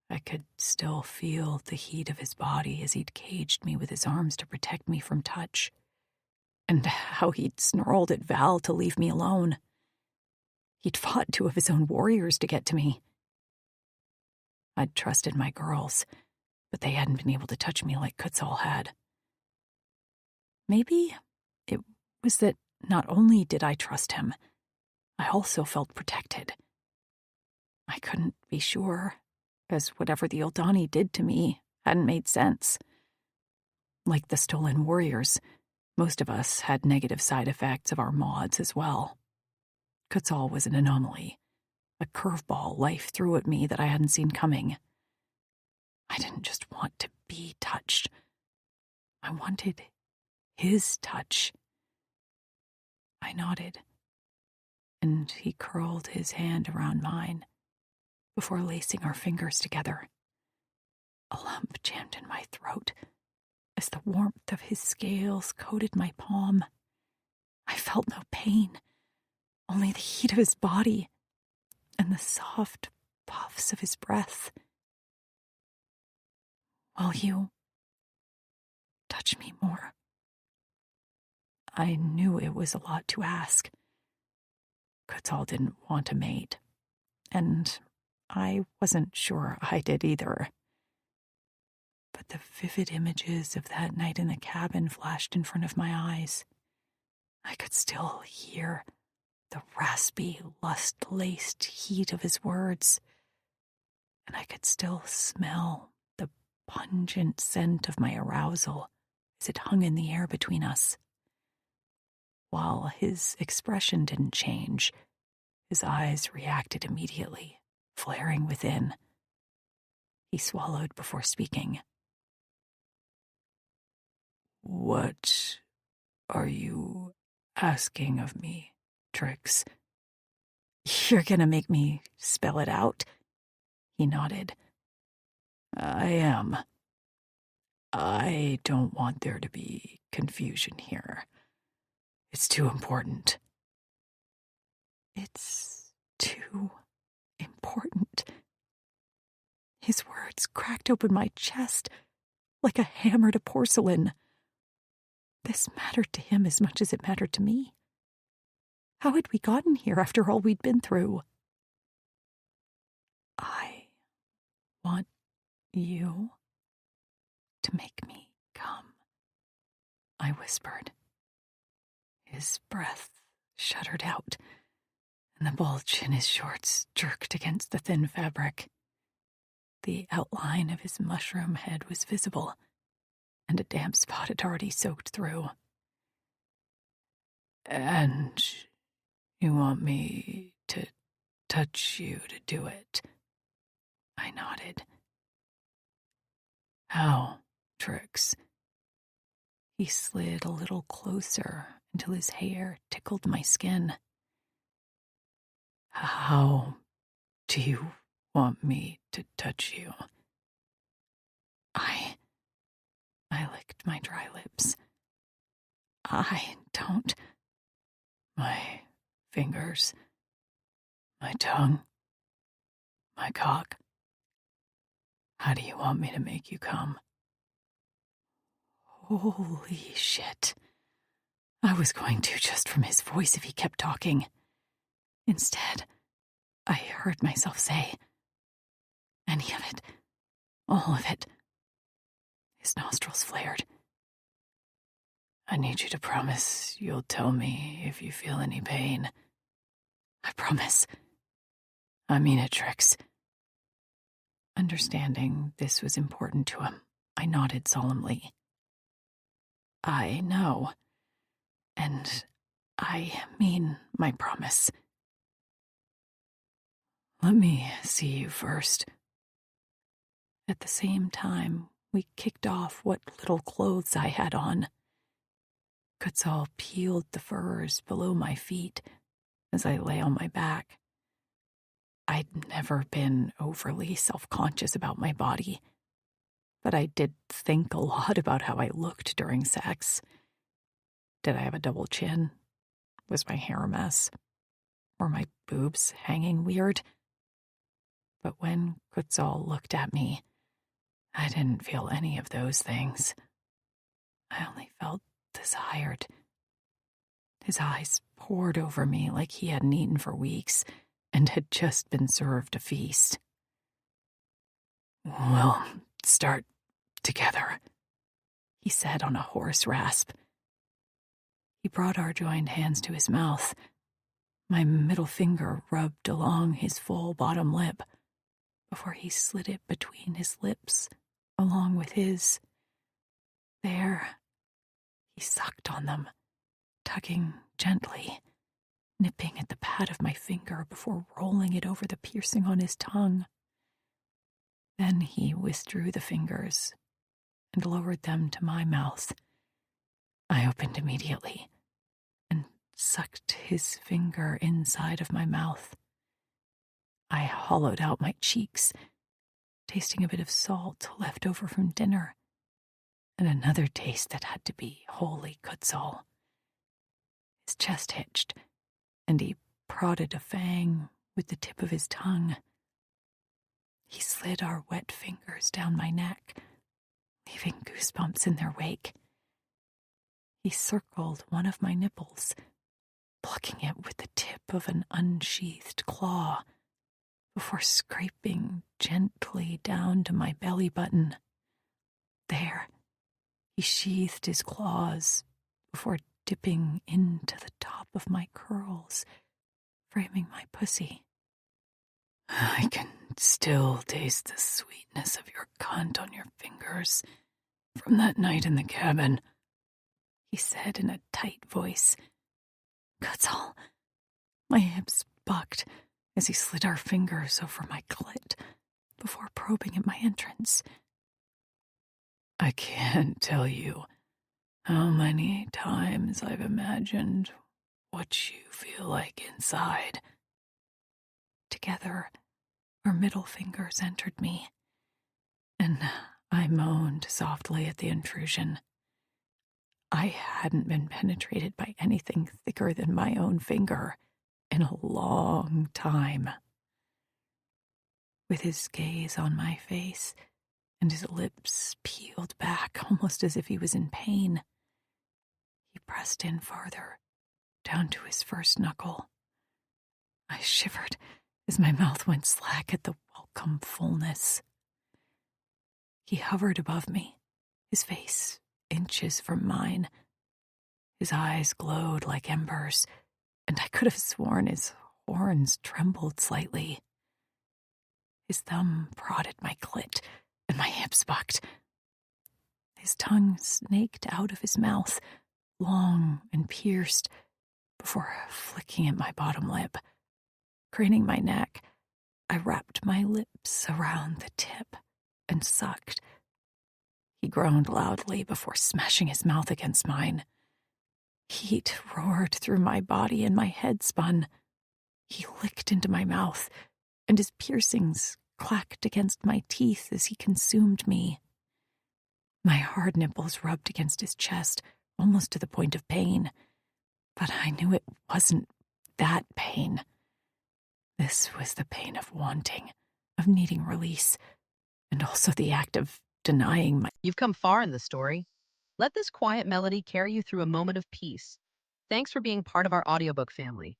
I could still feel the heat of his body as he'd caged me with his arms to protect me from touch, and how he'd snarled at Val to leave me alone. He'd fought 2 of his own warriors to get to me. I'd trusted my girls, but they hadn't been able to touch me like Quetzal had. Maybe it was that not only did I trust him, I also felt protected. I couldn't be sure, as whatever the Eldani did to me hadn't made sense. Like the stolen warriors, most of us had negative side effects of our mods as well. Quetzal was an anomaly, a curveball life threw at me that I hadn't seen coming. I didn't just want to be touched. I wanted his touch. I nodded, and he curled his hand around mine before lacing our fingers together. A lump jammed in my throat as the warmth of his scales coated my palm. I felt no pain, only the heat of his body and the soft puffs of his breath. Will you touch me more? I knew it was a lot to ask. Quetzal didn't want a mate, and I wasn't sure I did either. But the vivid images of that night in the cabin flashed in front of my eyes. I could still hear the raspy, lust-laced heat of his words, and I could still smell the pungent scent of my arousal as it hung in the air between us. While his expression didn't change, his eyes reacted immediately, flaring within. He swallowed before speaking. What are you asking of me, Trix? You're gonna make me spell it out? He nodded. I am. I don't want there to be confusion here. It's too important. It's too important. His words cracked open my chest like a hammer to porcelain. This mattered to him as much as it mattered to me. How had we gotten here after all we'd been through? I want you to make me come, I whispered. His breath shuddered out, and the bulge in his shorts jerked against the thin fabric. The outline of his mushroom head was visible, and a damp spot had already soaked through. And you want me to touch you to do it? I nodded. How, Trix? He slid a little closer until his hair tickled my skin. How do you want me to touch you? I licked my dry lips. I don't. My fingers, my tongue, my cock. How do you want me to make you come? Holy shit. I was going to just from his voice if he kept talking. Instead, I heard myself say, any of it, all of it. His nostrils flared. I need you to promise you'll tell me if you feel any pain. I promise. I mean it, Trix. Understanding this was important to him, I nodded solemnly. I know. And I mean my promise. Let me see you first. At the same time, we kicked off what little clothes I had on. Kutzal peeled the furs below my feet as I lay on my back. I'd never been overly self-conscious about my body, but I did think a lot about how I looked during sex. Did I have a double chin? Was my hair a mess? Were my boobs hanging weird? But when Kutzal looked at me, I didn't feel any of those things. I only felt desired. His eyes poured over me like he hadn't eaten for weeks and had just been served a feast. We'll start together, he said on a hoarse rasp. He brought our joined hands to his mouth. My middle finger rubbed along his full bottom lip before he slid it between his lips along with his. There, he sucked on them, tugging gently, nipping at the pad of my finger before rolling it over the piercing on his tongue. Then he withdrew the fingers and lowered them to my mouth. I opened immediately and sucked his finger inside of my mouth. I hollowed out my cheeks, tasting a bit of salt left over from dinner, and another taste that had to be wholly Kutzal. His chest hitched, and he prodded a fang with the tip of his tongue. He slid our wet fingers down my neck, leaving goosebumps in their wake. He circled one of my nipples, plucking it with the tip of an unsheathed claw, before scraping gently down to my belly button. There, he sheathed his claws before dipping into the top of my curls, framing my pussy. I can still taste the sweetness of your cunt on your fingers from that night in the cabin, he said in a tight voice. Kutzal. My hips bucked as he slid our fingers over my clit before probing at my entrance. I can't tell you how many times I've imagined what you feel like inside. Together, our middle fingers entered me, and I moaned softly at the intrusion. I hadn't been penetrated by anything thicker than my own finger in a long time. With his gaze on my face and his lips peeled back almost as if he was in pain, he pressed in farther, down to his first knuckle. I shivered as my mouth went slack at the welcome fullness. He hovered above me, his face inches from mine. His eyes glowed like embers, and I could have sworn his horns trembled slightly. His thumb prodded my clit, and my hips bucked. His tongue snaked out of his mouth, long and pierced, before flicking at my bottom lip. Craning my neck, I wrapped my lips around the tip and sucked. He groaned loudly before smashing his mouth against mine. Heat roared through my body and my head spun. He licked into my mouth, and his piercings clacked against my teeth as he consumed me. My hard nipples rubbed against his chest, almost to the point of pain. But I knew it wasn't that pain. This was the pain of wanting, of needing release, and also the act of denying my... You've come far in the story. Let this quiet melody carry you through a moment of peace. Thanks for being part of our audiobook family.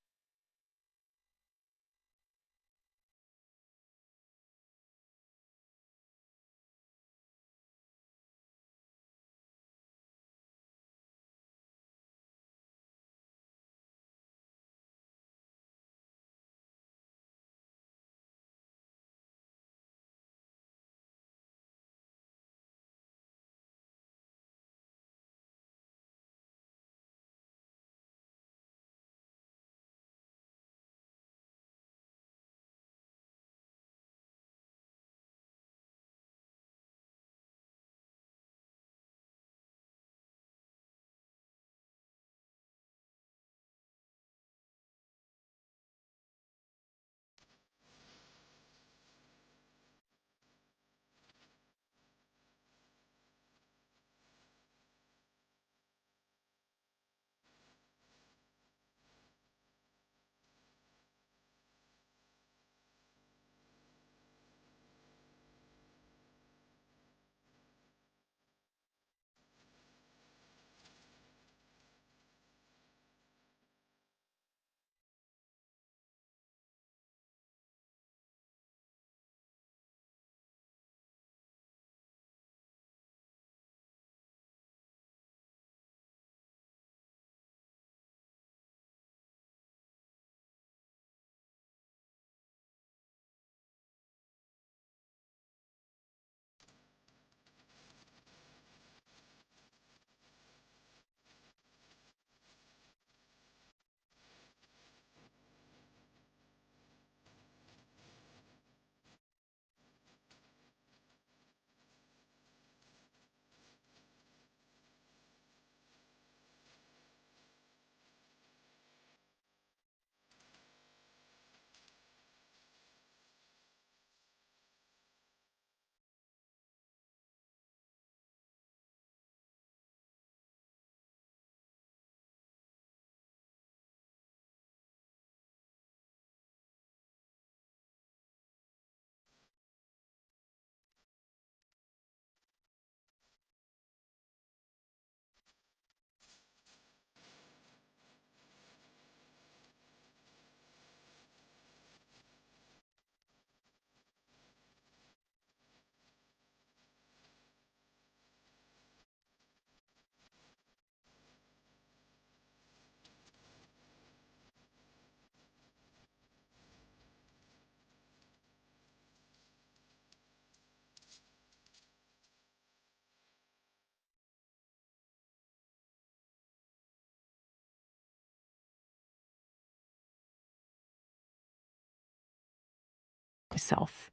myself.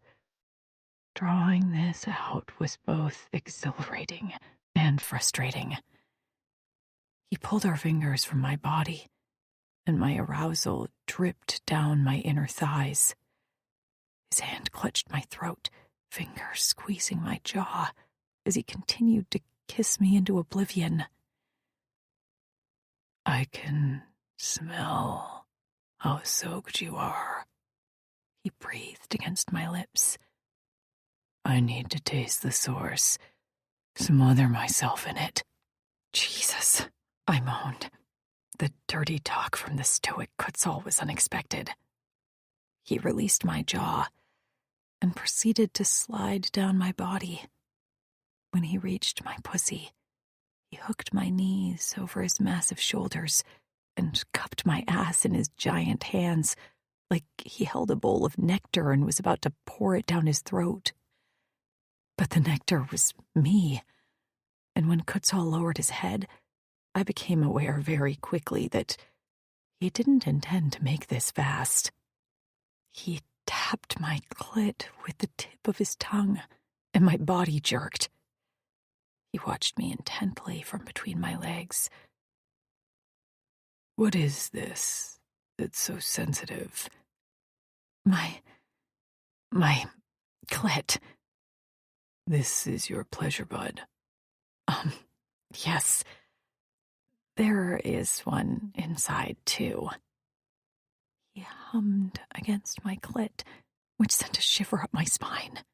Drawing this out was both exhilarating and frustrating. He pulled our fingers from my body, and my arousal dripped down my inner thighs. His hand clutched my throat, fingers squeezing my jaw, as he continued to kiss me into oblivion. "I can smell how soaked you are," he breathed against my lips. "I need to taste the source, smother myself in it." Jesus, I moaned. The dirty talk from the stoic Kutzal was unexpected. He released my jaw and proceeded to slide down my body. When he reached my pussy, he hooked my knees over his massive shoulders and cupped my ass in his giant hands like he held a bowl of nectar and was about to pour it down his throat. But the nectar was me, and when Kutzal lowered his head, I became aware very quickly that he didn't intend to make this fast. He tapped my clit with the tip of his tongue, and my body jerked. He watched me intently from between my legs. "What is this that's so sensitive?" My clit. "This is your pleasure bud?" Yes. There is one inside, too." He hummed against my clit, which sent a shiver up my spine.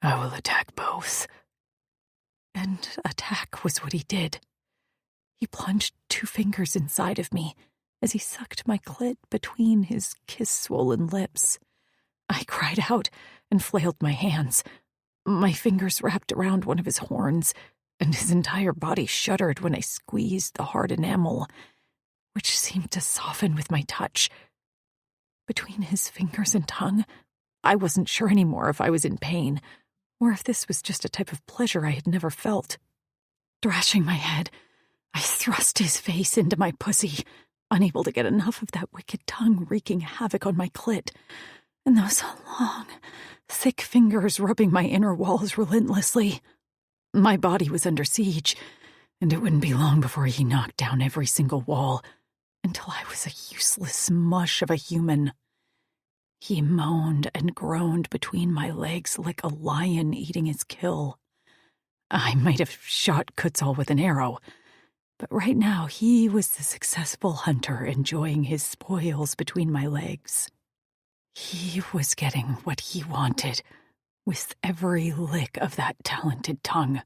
"I will attack both." And attack was what he did. He plunged 2 fingers inside of me as he sucked my clit between his kiss-swollen lips. I cried out and flailed my hands. My fingers wrapped around one of his horns, and his entire body shuddered when I squeezed the hard enamel, which seemed to soften with my touch. Between his fingers and tongue, I wasn't sure anymore if I was in pain, or if this was just a type of pleasure I had never felt. Thrashing my head, I thrust his face into my pussy, unable to get enough of that wicked tongue wreaking havoc on my clit, and those long, thick fingers rubbing my inner walls relentlessly. My body was under siege, and it wouldn't be long before he knocked down every single wall, until I was a useless mush of a human. He moaned and groaned between my legs like a lion eating its kill. I might have shot Kutzal with an arrow, but right now he was the successful hunter enjoying his spoils between my legs. He was getting what he wanted, with every lick of that talented tongue,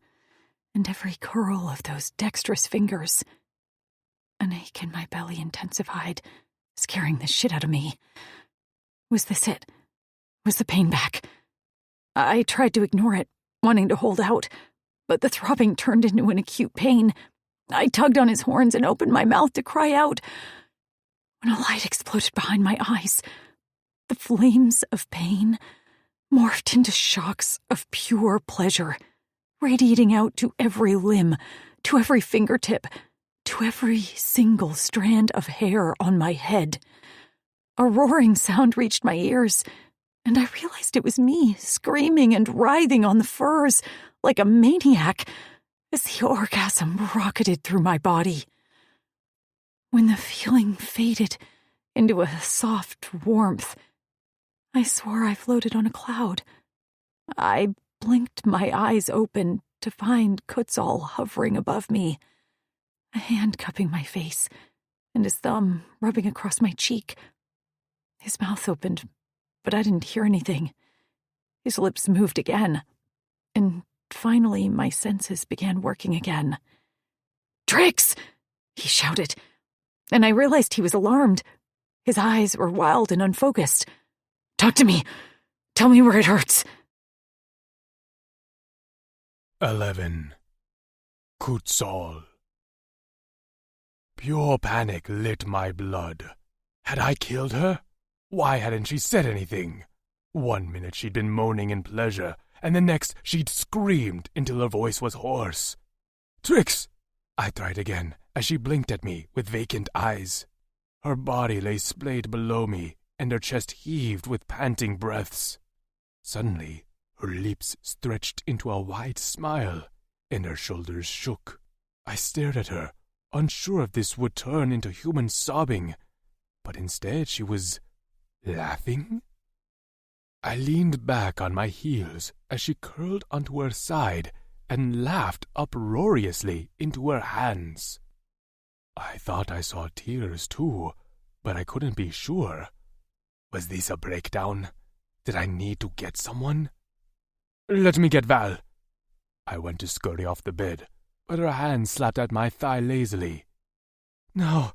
and every curl of those dexterous fingers. An ache in my belly intensified, scaring the shit out of me. Was this it? Was the pain back? I tried to ignore it, wanting to hold out, but the throbbing turned into an acute pain. I tugged on his horns and opened my mouth to cry out, when a light exploded behind my eyes. The flames of pain morphed into shocks of pure pleasure, radiating out to every limb, to every fingertip, to every single strand of hair on my head. A roaring sound reached my ears, and I realized it was me screaming and writhing on the furs like a maniac as the orgasm rocketed through my body. When the feeling faded into a soft warmth, I swore I floated on a cloud. I blinked my eyes open to find Kutzal hovering above me, a hand cupping my face and his thumb rubbing across my cheek. His mouth opened, but I didn't hear anything. His lips moved again, and finally my senses began working again. "Trix!" he shouted, and I realized he was alarmed. His eyes were wild and unfocused. "Talk to me. Tell me where it hurts." 11. Kutzal. Pure panic lit my blood. Had I killed her? Why hadn't she said anything? 1 minute she'd been moaning in pleasure, and the next she'd screamed until her voice was hoarse. "Trix!" I tried again, as she blinked at me with vacant eyes. Her body lay splayed below me, and her chest heaved with panting breaths. Suddenly, her lips stretched into a wide smile, and her shoulders shook. I stared at her, unsure if this would turn into human sobbing, but instead she was laughing. I leaned back on my heels as she curled onto her side and laughed uproariously into her hands. I thought I saw tears too, but I couldn't be sure. Was this a breakdown? Did I need to get someone? Let me get Val. I went to scurry off the bed, but her hand slapped at my thigh lazily. No,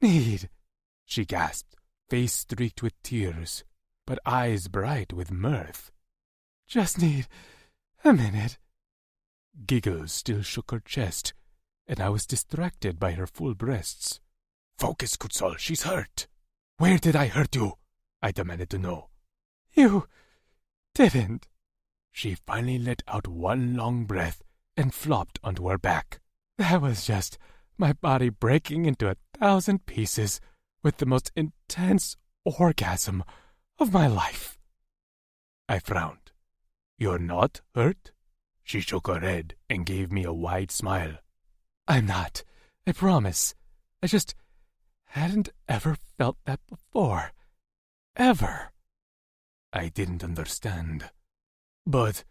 need, she gasped, face streaked with tears, but eyes bright with mirth. Just need a minute. Giggles still shook her chest, and I was distracted by her full breasts. Focus, Kutsal, she's hurt. Where did I hurt you? I demanded to know. You didn't. She finally let out one long breath and flopped onto her back. That was just my body breaking into 1,000 pieces with the most intense orgasm of my life. I frowned. You're not hurt? She shook her head and gave me a wide smile. I'm not, I promise. I just hadn't ever felt that before. Ever. I didn't understand. But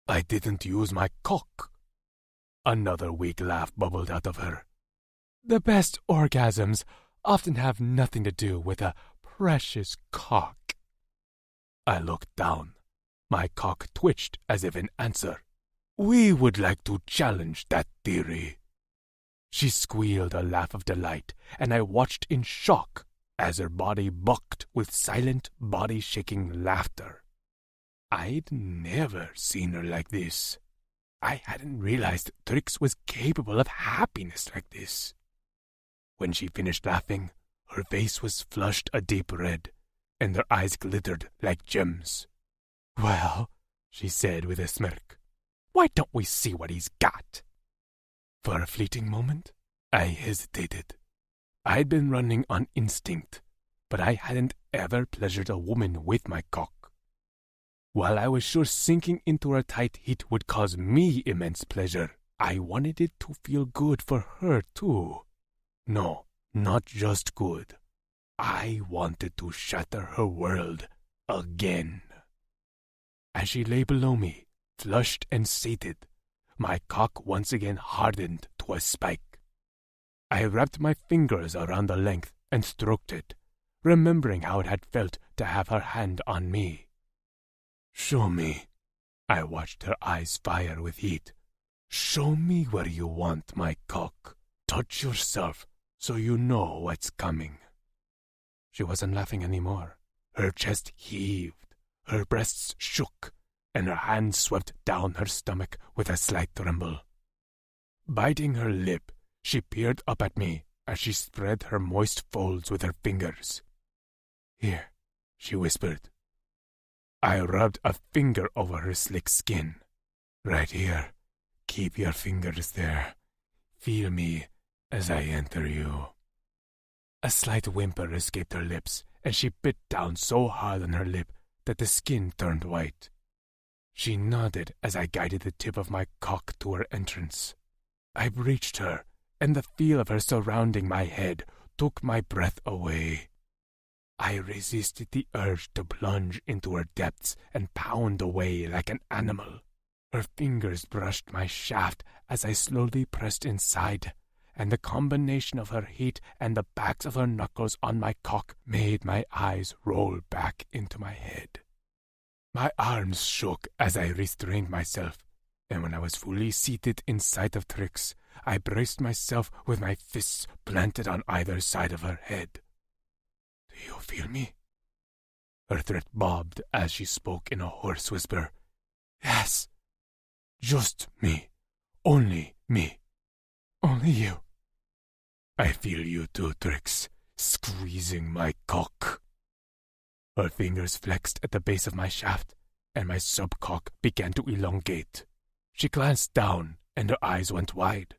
I didn't use my cock. Another weak laugh bubbled out of her. The best orgasms often have nothing to do with a precious cock. I looked down. My cock twitched as if in answer. We would like to challenge that theory. She squealed a laugh of delight, and I watched in shock as her body bucked with silent, body-shaking laughter. I'd never seen her like this. I hadn't realized Trix was capable of happiness like this. When she finished laughing, her face was flushed a deep red, and her eyes glittered like gems. Well, she said with a smirk, why don't we see what he's got? For a fleeting moment, I hesitated. I'd been running on instinct, but I hadn't ever pleasured a woman with my cock. While I was sure sinking into her tight heat would cause me immense pleasure, I wanted it to feel good for her too. No, not just good. I wanted to shatter her world again. As she lay below me, flushed and sated, my cock once again hardened to a spike. I wrapped my fingers around the length and stroked it, remembering how it had felt to have her hand on me. Show me. I watched her eyes fire with heat. Show me where you want my cock. Touch yourself so you know what's coming. She wasn't laughing anymore. Her chest heaved, her breasts shook, and her hand swept down her stomach with a slight tremble. Biting her lip, she peered up at me as she spread her moist folds with her fingers. Here, she whispered. I rubbed a finger over her slick skin. Right here. Keep your fingers there. Feel me as I enter you. A slight whimper escaped her lips, and she bit down so hard on her lip that the skin turned white. She nodded as I guided the tip of my cock to her entrance. I reached her, and the feel of her surrounding my head took my breath away. I resisted the urge to plunge into her depths and pound away like an animal. Her fingers brushed my shaft as I slowly pressed inside, and the combination of her heat and the backs of her knuckles on my cock made my eyes roll back into my head. My arms shook as I restrained myself, and when I was fully seated in sight of Trix, I braced myself with my fists planted on either side of her head. Do you feel me? Her throat bobbed as she spoke in a hoarse whisper. Yes. Just me. Only me. Only you. I feel you too, Trix, squeezing my cock. Her fingers flexed at the base of my shaft, and my subcock began to elongate. She glanced down, and her eyes went wide.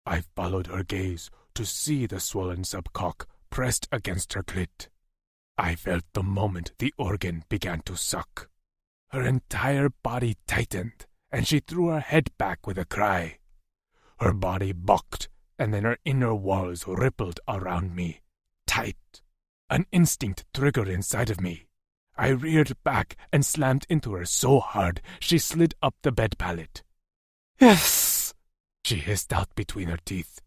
I followed her gaze to see the swollen subcock pressed against her clit. I felt the moment the organ began to suck. Her entire body tightened, and she threw her head back with a cry. Her body bucked, and then her inner walls rippled around me, tight. An instinct triggered inside of me. I reared back and slammed into her so hard she slid up the bed pallet. "Yes!" she hissed out between her teeth.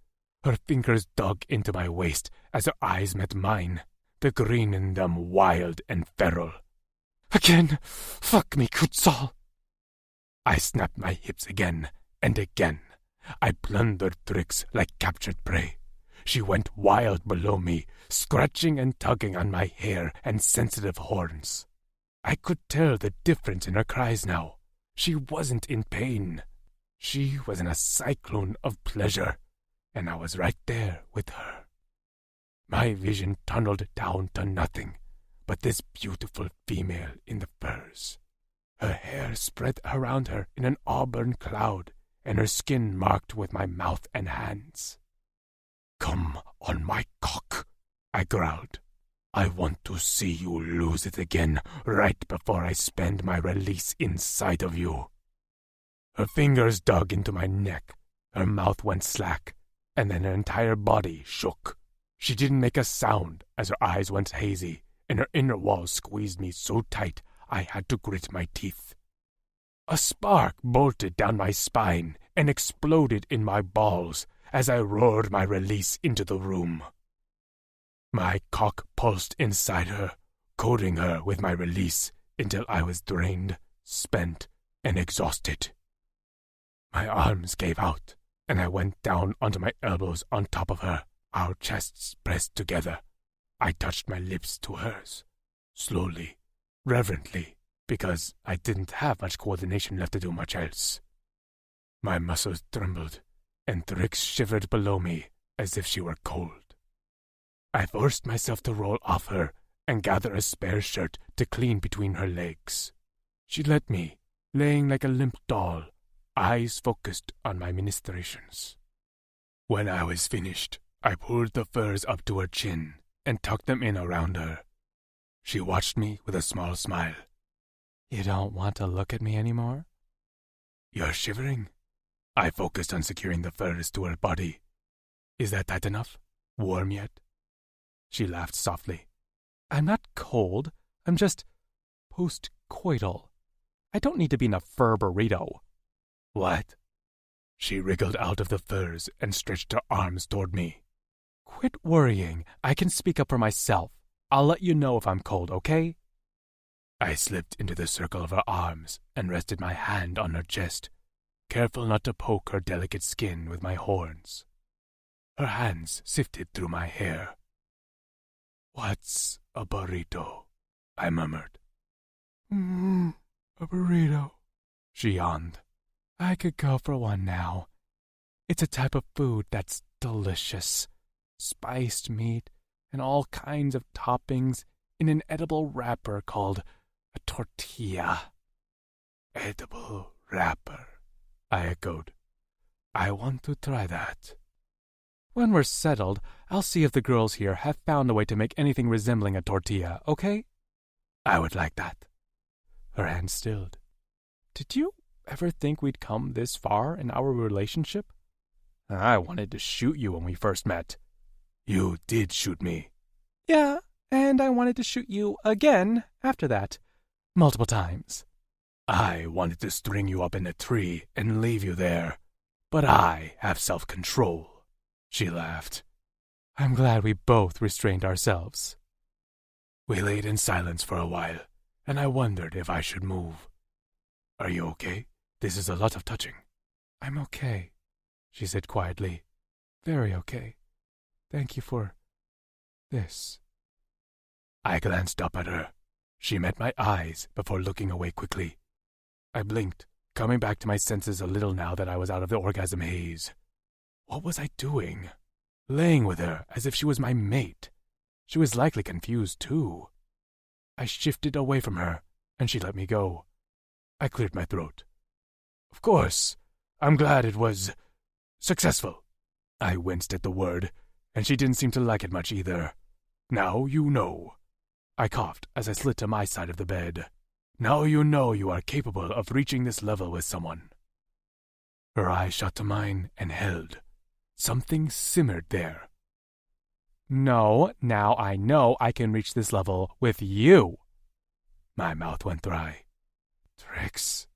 Her fingers dug into my waist as her eyes met mine, the green in them wild and feral. "Again! Fuck me, Kutzal!" I snapped my hips again and again. I plundered Trix like captured prey. She went wild below me, scratching and tugging on my hair and sensitive horns. I could tell the difference in her cries now. She wasn't in pain. She was in a cyclone of pleasure, and I was right there with her. My vision tunneled down to nothing but this beautiful female in the furs. Her hair spread around her in an auburn cloud, and her skin marked with my mouth and hands. "Come on my cock," I growled. "I want to see you lose it again right before I spend my release inside of you." Her fingers dug into my neck, her mouth went slack, and then her entire body shook. She didn't make a sound as her eyes went hazy, and her inner walls squeezed me so tight I had to grit my teeth. A spark bolted down my spine and exploded in my balls as I roared my release into the room. My cock pulsed inside her, coating her with my release until I was drained, spent, and exhausted. My arms gave out, and I went down onto my elbows on top of her, our chests pressed together. I touched my lips to hers, slowly, reverently, because I didn't have much coordination left to do much else. My muscles trembled, and Trix shivered below me as if she were cold. I forced myself to roll off her and gather a spare shirt to clean between her legs. She let me, laying like a limp doll, eyes focused on my ministrations. When I was finished, I pulled the furs up to her chin and tucked them in around her. She watched me with a small smile. "You don't want to look at me anymore?" "You're shivering?" I focused on securing the furs to her body. "Is that tight enough? Warm yet?" She laughed softly. "I'm not cold. I'm just post-coital. I don't need to be in a fur burrito." "What?" She wriggled out of the furs and stretched her arms toward me. "Quit worrying. I can speak up for myself. I'll let you know if I'm cold, okay?" I slipped into the circle of her arms and rested my hand on her chest, careful not to poke her delicate skin with my horns. Her hands sifted through my hair. "What's a burrito?" I murmured. A burrito," she yawned. "I could go for one now. It's a type of food that's delicious. Spiced meat and all kinds of toppings in an edible wrapper called a tortilla." "Edible wrapper," I echoed. "I want to try that." "When we're settled, I'll see if the girls here have found a way to make anything resembling a tortilla, okay?" "I would like that." Her hand stilled. "Did you ever think we'd come this far in our relationship? I wanted to shoot you when we first met." "You did shoot me." "Yeah, and I wanted to shoot you again after that. Multiple times." "I wanted to string you up in a tree and leave you there, but I have self-control." She laughed. "I'm glad we both restrained ourselves." We laid in silence for a while, and I wondered if I should move. "Are you okay? This is a lot of touching." "I'm okay," she said quietly. "Very okay. Thank you for this." I glanced up at her. She met my eyes before looking away quickly. I blinked, coming back to my senses a little now that I was out of the orgasm haze. What was I doing? Laying with her as if she was my mate. She was likely confused, too. I shifted away from her, and she let me go. I cleared my throat. "Of course, I'm glad it was successful." I winced at the word, and she didn't seem to like it much either. "Now you know." I coughed as I slid to my side of the bed. "Now you know you are capable of reaching this level with someone." Her eyes shot to mine and held. Something simmered there. "No, now I know I can reach this level with you." My mouth went dry. Trix,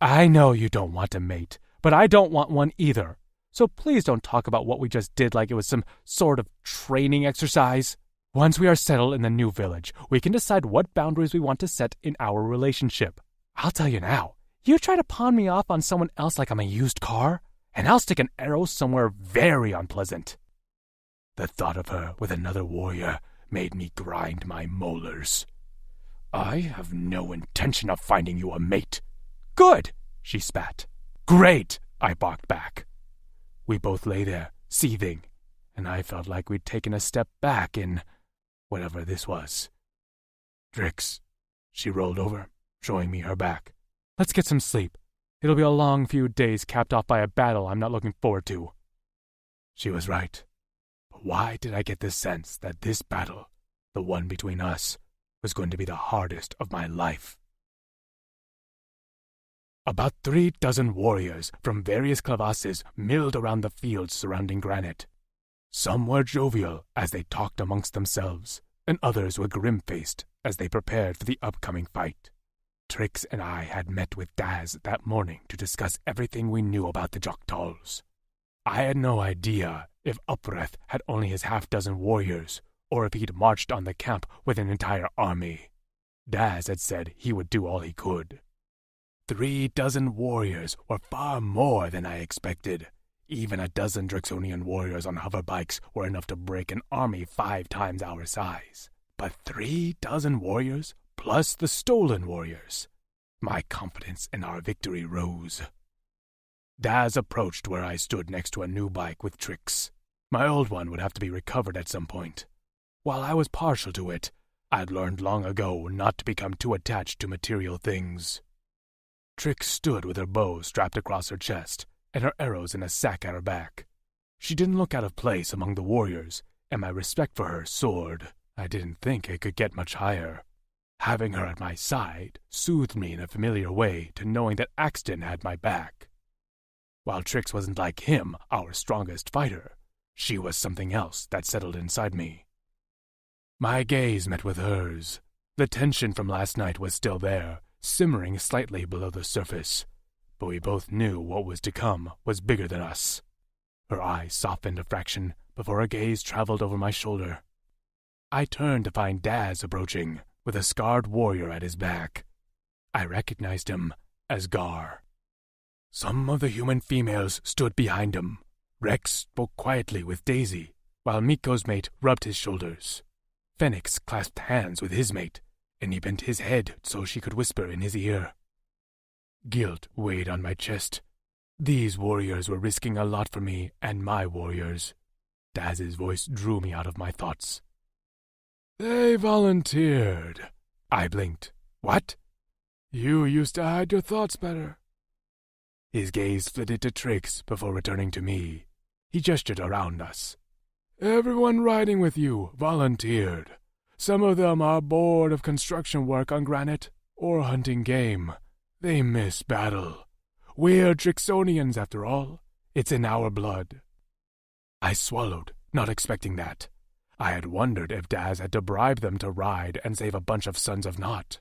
I know you don't want a mate, but I don't want one either. So please don't talk about what we just did like it was some sort of training exercise. Once we are settled in the new village, we can decide what boundaries we want to set in our relationship. I'll tell you now, you try to pawn me off on someone else like I'm a used car, and I'll stick an arrow somewhere very unpleasant. The thought of her with another warrior made me grind my molars. I have no intention of finding you a mate. Good, she spat. Great, I barked back. We both lay there, seething, and I felt like we'd taken a step back in whatever this was. Trix, she rolled over, showing me her back. Let's get some sleep. It'll be a long few days capped off by a battle I'm not looking forward to. She was right. But why did I get the sense that this battle, the one between us, was going to be the hardest of my life? About 36 warriors from various clavasses milled around the fields surrounding Granite. Some were jovial as they talked amongst themselves, and others were grim-faced as they prepared for the upcoming fight. Trix and I had met with Daz that morning to discuss everything we knew about the Jok'tals. I had no idea if Upreth had only his half-dozen warriors, or if he'd marched on the camp with an entire army. Daz had said he would do all he could. 36 warriors were far more than I expected. Even a dozen Drixonian warriors on hover bikes were enough to break an army 5 times our size. But 36 warriors, plus the stolen warriors. My confidence in our victory rose. Daz approached where I stood next to a new bike with Trix. My old one would have to be recovered at some point. While I was partial to it, I'd learned long ago not to become too attached to material things. Trix stood with her bow strapped across her chest and her arrows in a sack at her back. She didn't look out of place among the warriors, and my respect for her soared. I didn't think it could get much higher. Having her at my side soothed me in a familiar way to knowing that Axton had my back. While Trix wasn't like him, our strongest fighter, she was something else that settled inside me. My gaze met with hers. The tension from last night was still there, simmering slightly below the surface, but we both knew what was to come was bigger than us. Her eyes softened a fraction before her gaze traveled over my shoulder. I turned to find Daz approaching, with a scarred warrior at his back. I recognized him as Gar. Some of the human females stood behind him. Rex spoke quietly with Daisy, while Miko's mate rubbed his shoulders. Phoenix clasped hands with his mate, and he bent his head so she could whisper in his ear. Guilt weighed on my chest. These warriors were risking a lot for me and my warriors. Daz's voice drew me out of my thoughts. They volunteered. I blinked. What? You used to hide your thoughts better. His gaze flitted to Trix before returning to me. He gestured around us. Everyone riding with you volunteered. Some of them are bored of construction work on Granite or hunting game. They miss battle. We're Drixonians, after all. It's in our blood. I swallowed, not expecting that. I had wondered if Daz had to bribe them to ride and save a bunch of Sons of Naught.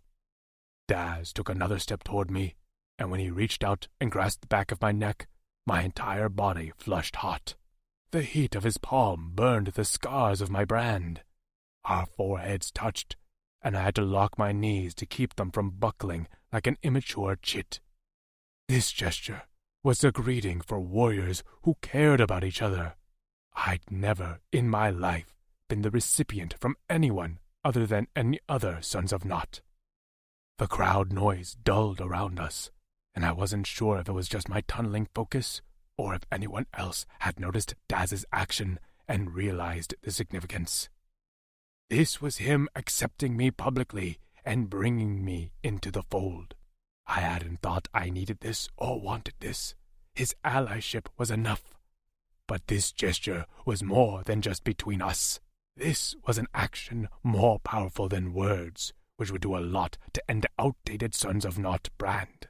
Daz took another step toward me, and when he reached out and grasped the back of my neck, my entire body flushed hot. The heat of his palm burned the scars of my brand. Our foreheads touched, and I had to lock my knees to keep them from buckling like an immature chit. This gesture was a greeting for warriors who cared about each other. I'd never, in my life, been the recipient from anyone other than any other Sons of Naught. The crowd noise dulled around us, and I wasn't sure if it was just my tunneling focus or if anyone else had noticed Daz's action and realized the significance. This was him accepting me publicly and bringing me into the fold. I hadn't thought I needed this or wanted this. His allyship was enough. But this gesture was more than just between us. This was an action more powerful than words, which would do a lot to end the outdated Sons of Naught brand.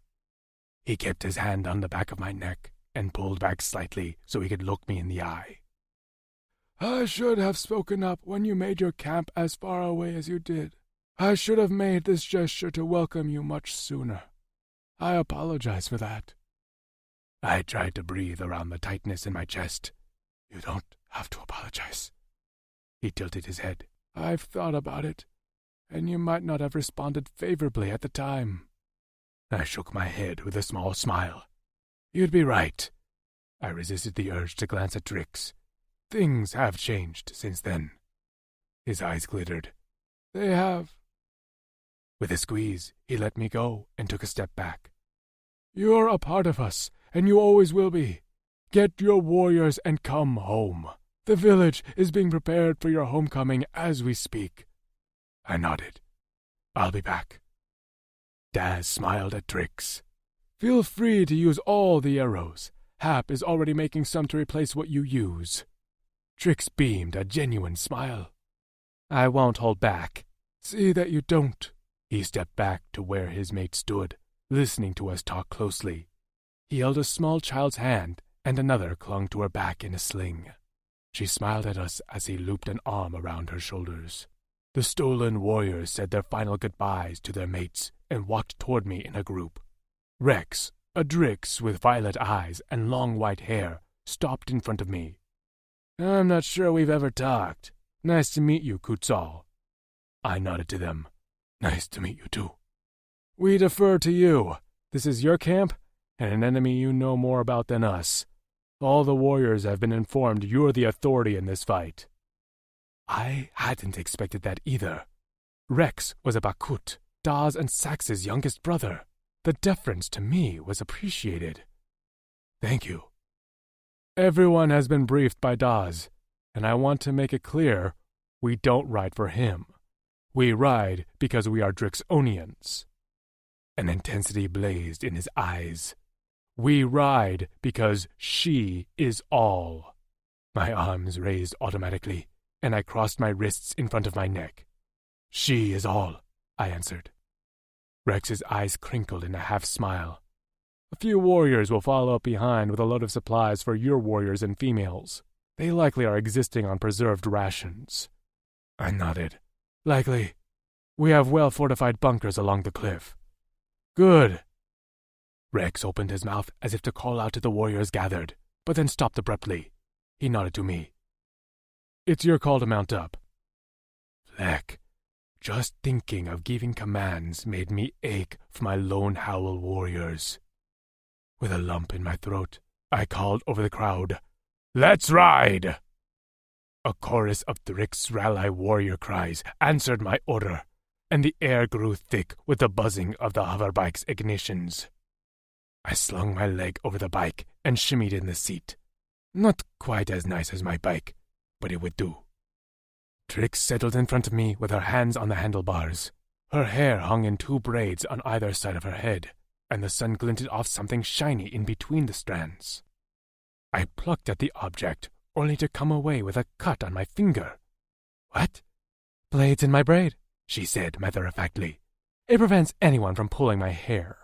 He kept his hand on the back of my neck and pulled back slightly so he could look me in the eye. I should have spoken up when you made your camp as far away as you did. I should have made this gesture to welcome you much sooner. I apologize for that. I tried to breathe around the tightness in my chest. You don't have to apologize. He tilted his head. I've thought about it, and you might not have responded favorably at the time. I shook my head with a small smile. You'd be right. I resisted the urge to glance at Trix. Things have changed since then. His eyes glittered. They have. With a squeeze, he let me go and took a step back. You're a part of us, and you always will be. Get your warriors and come home. The village is being prepared for your homecoming as we speak. I nodded. I'll be back. Daz smiled at Trix. Feel free to use all the arrows. Hap is already making some to replace what you use. Trix beamed a genuine smile. I won't hold back. See that you don't. He stepped back to where his mate stood, listening to us talk closely. He held a small child's hand, and another clung to her back in a sling. She smiled at us as he looped an arm around her shoulders. The stolen warriors said their final goodbyes to their mates and walked toward me in a group. Rex, a Drix with violet eyes and long white hair, stopped in front of me. I'm not sure we've ever talked. Nice to meet you, Kutzal. I nodded to them. Nice to meet you, too. We defer to you. This is your camp, and an enemy you know more about than us. All the warriors have been informed you're the authority in this fight. I hadn't expected that either. Rex was a Bakut, Daz and Sax's youngest brother. The deference to me was appreciated. Thank you. Everyone has been briefed by Daz, and I want to make it clear, we don't ride for him. We ride because we are Drixonians. An intensity blazed in his eyes. We ride because she is all. My arms raised automatically, and I crossed my wrists in front of my neck. She is all, I answered. Rex's eyes crinkled in a half-smile. A few warriors will follow up behind with a load of supplies for your warriors and females. They likely are existing on preserved rations. I nodded. Likely. We have well-fortified bunkers along the cliff. Good. Rex opened his mouth as if to call out to the warriors gathered, but then stopped abruptly. He nodded to me. It's your call to mount up. Fleck, just thinking of giving commands made me ache for my lone howl warriors. With a lump in my throat, I called over the crowd, Let's ride! A chorus of Drix Rally warrior cries answered my order, and the air grew thick with the buzzing of the hoverbike's ignitions. I slung my leg over the bike and shimmied in the seat. Not quite as nice as my bike, but it would do. Trix settled in front of me with her hands on the handlebars. Her hair hung in 2 braids on either side of her head, and the sun glinted off something shiny in between the strands. I plucked at the object, only to come away with a cut on my finger. What? Blades in my braid, she said matter-of-factly. It prevents anyone from pulling my hair.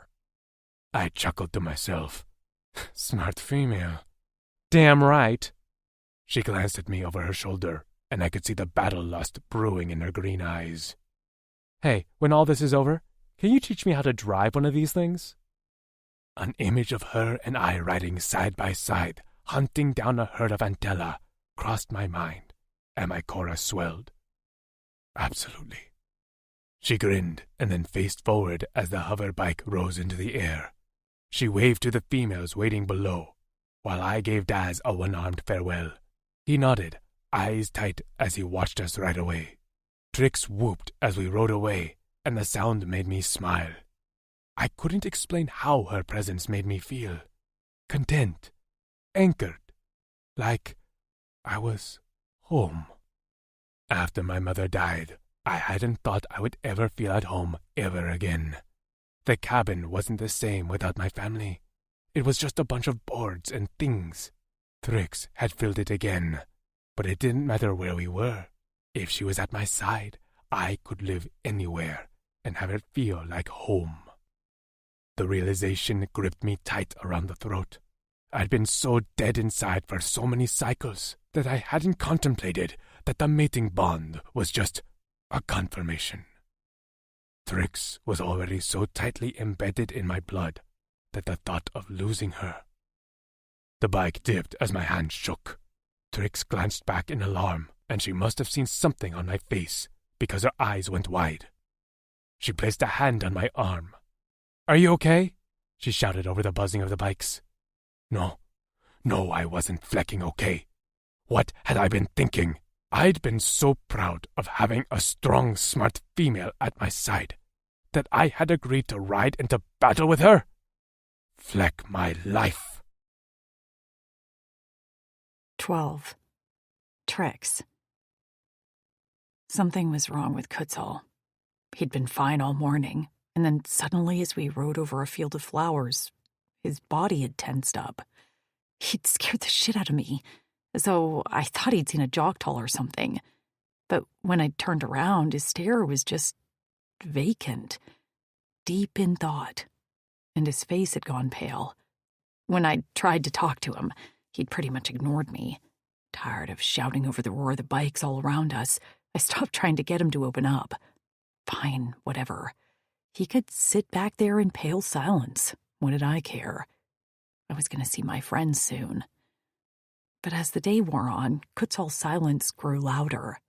I chuckled to myself. Smart female. Damn right. She glanced at me over her shoulder, and I could see the battle lust brewing in her green eyes. Hey, when all this is over, can you teach me how to drive one of these things? An image of her and I riding side by side, hunting down a herd of Antella, crossed my mind, and my chorus swelled. Absolutely. She grinned and then faced forward as the hover bike rose into the air. She waved to the females waiting below, while I gave Daz a one-armed farewell. He nodded, eyes tight as he watched us ride away. Trix whooped as we rode away, and the sound made me smile. I couldn't explain how her presence made me feel. Content. Anchored. Like I was home. After my mother died, I hadn't thought I would ever feel at home ever again. The cabin wasn't the same without my family. It was just a bunch of boards and things. Trix had filled it again, but it didn't matter where we were. If she was at my side, I could live anywhere and have it feel like home. The realization gripped me tight around the throat. I'd been so dead inside for so many cycles that I hadn't contemplated that the mating bond was just a confirmation. Trix was already so tightly embedded in my blood that the thought of losing her. The bike dipped as my hand shook. Trix glanced back in alarm, and she must have seen something on my face because her eyes went wide. She placed a hand on my arm. "Are you okay?" she shouted over the buzzing of the bikes. No, I wasn't flecking okay. What had I been thinking? I'd been so proud of having a strong, smart female at my side that I had agreed to ride into battle with her? Fleck my life. 12. Tricks. Something was wrong with Kutzal. He'd been fine all morning, and then suddenly as we rode over a field of flowers, his body had tensed up. He'd scared the shit out of me, as though I thought he'd seen a Joktal or something. But when I turned around, his stare was just vacant, deep in thought, and his face had gone pale. When I tried to talk to him, he'd pretty much ignored me. Tired of shouting over the roar of the bikes all around us, I stopped trying to get him to open up. Fine, whatever. He could sit back there in pale silence. What did I care? I was going to see my friends soon. But as the day wore on, Kutzal's silence grew louder.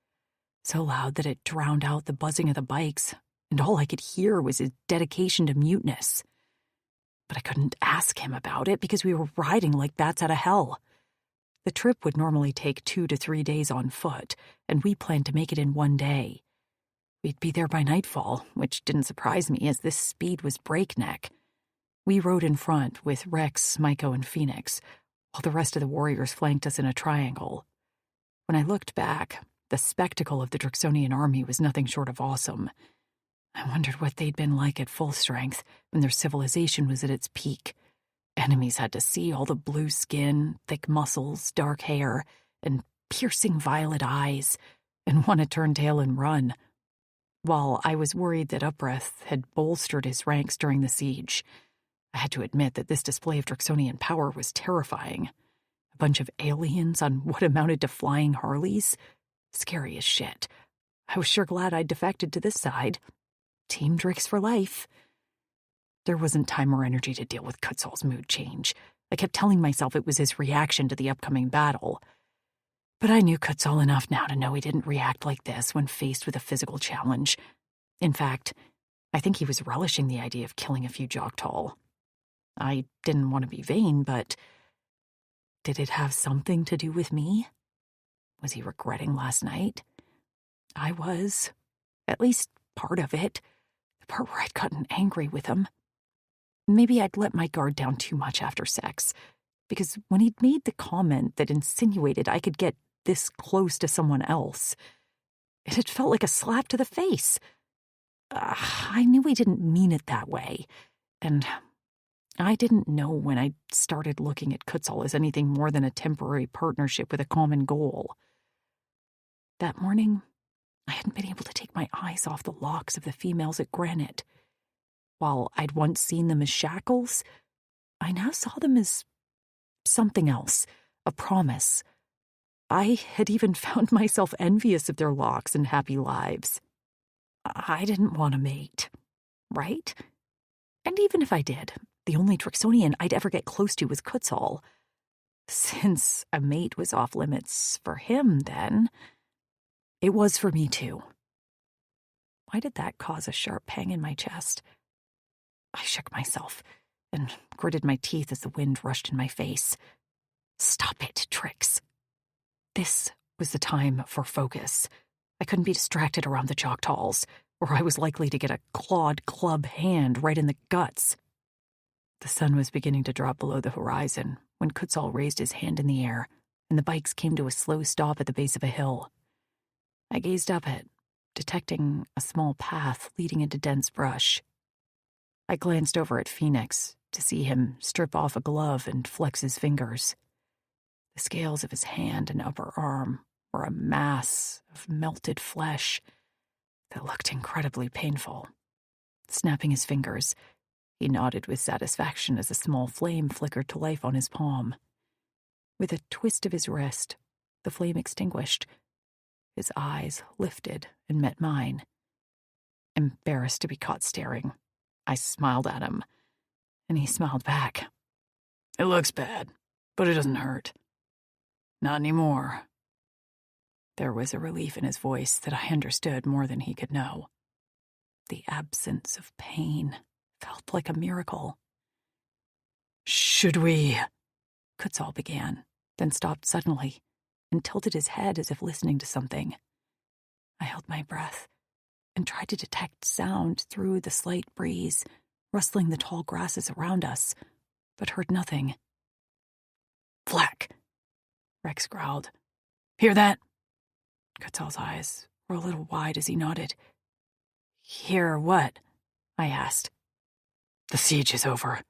So loud that it drowned out the buzzing of the bikes, and all I could hear was his dedication to muteness. But I couldn't ask him about it because we were riding like bats out of hell. The trip would normally take 2 to 3 days on foot, and we planned to make it in 1 day. We'd be there by nightfall, which didn't surprise me as this speed was breakneck. We rode in front with Rex, Maiko, and Phoenix, while the rest of the warriors flanked us in a triangle. When I looked back, the spectacle of the Drixonian army was nothing short of awesome. I wondered what they'd been like at full strength when their civilization was at its peak. Enemies had to see all the blue skin, thick muscles, dark hair, and piercing violet eyes, and want to turn tail and run. While I was worried that Upreth had bolstered his ranks during the siege, I had to admit that this display of Drixonian power was terrifying. A bunch of aliens on what amounted to flying Harleys? Scary as shit. I was sure glad I'd defected to this side. Team Drix for life. There wasn't time or energy to deal with Kutzal's mood change. I kept telling myself it was his reaction to the upcoming battle. But I knew Kutzal enough now to know he didn't react like this when faced with a physical challenge. In fact, I think he was relishing the idea of killing a few Joktal. I didn't want to be vain, but did it have something to do with me? Was he regretting last night? I was. At least part of it. The part where I'd gotten angry with him. Maybe I'd let my guard down too much after sex, because when he'd made the comment that insinuated I could get this close to someone else, it had felt like a slap to the face. I knew he didn't mean it that way, and I didn't know when I started looking at Kutzal as anything more than a temporary partnership with a common goal. That morning, I hadn't been able to take my eyes off the locks of the females at Granite. While I'd once seen them as shackles, I now saw them as something else, a promise. I had even found myself envious of their locks and happy lives. I didn't want a mate, right? And even if I did, the only Drixonian I'd ever get close to was Kutzal. Since a mate was off limits for him then, it was for me too. Why did that cause a sharp pang in my chest? I shook myself and gritted my teeth as the wind rushed in my face. Stop it, Trix. This was the time for focus. I couldn't be distracted around the Joktals, or I was likely to get a clawed club hand right in the guts. The sun was beginning to drop below the horizon when Kutzal raised his hand in the air, and the bikes came to a slow stop at the base of a hill. I gazed up it, detecting a small path leading into dense brush. I glanced over at Phoenix to see him strip off a glove and flex his fingers. The scales of his hand and upper arm were a mass of melted flesh that looked incredibly painful. Snapping his fingers, he nodded with satisfaction as a small flame flickered to life on his palm. With a twist of his wrist, the flame extinguished. His eyes lifted and met mine. Embarrassed to be caught staring, I smiled at him, and he smiled back. It looks bad, but it doesn't hurt. Not anymore. There was a relief in his voice that I understood more than he could know. The absence of pain felt like a miracle. Should we? Kutzal began, then stopped suddenly and tilted his head as if listening to something. I held my breath and tried to detect sound through the slight breeze, rustling the tall grasses around us, but heard nothing. Flack, Rex growled. Hear that? Kutzal's eyes were a little wide as he nodded. Hear what? I asked. The siege is over.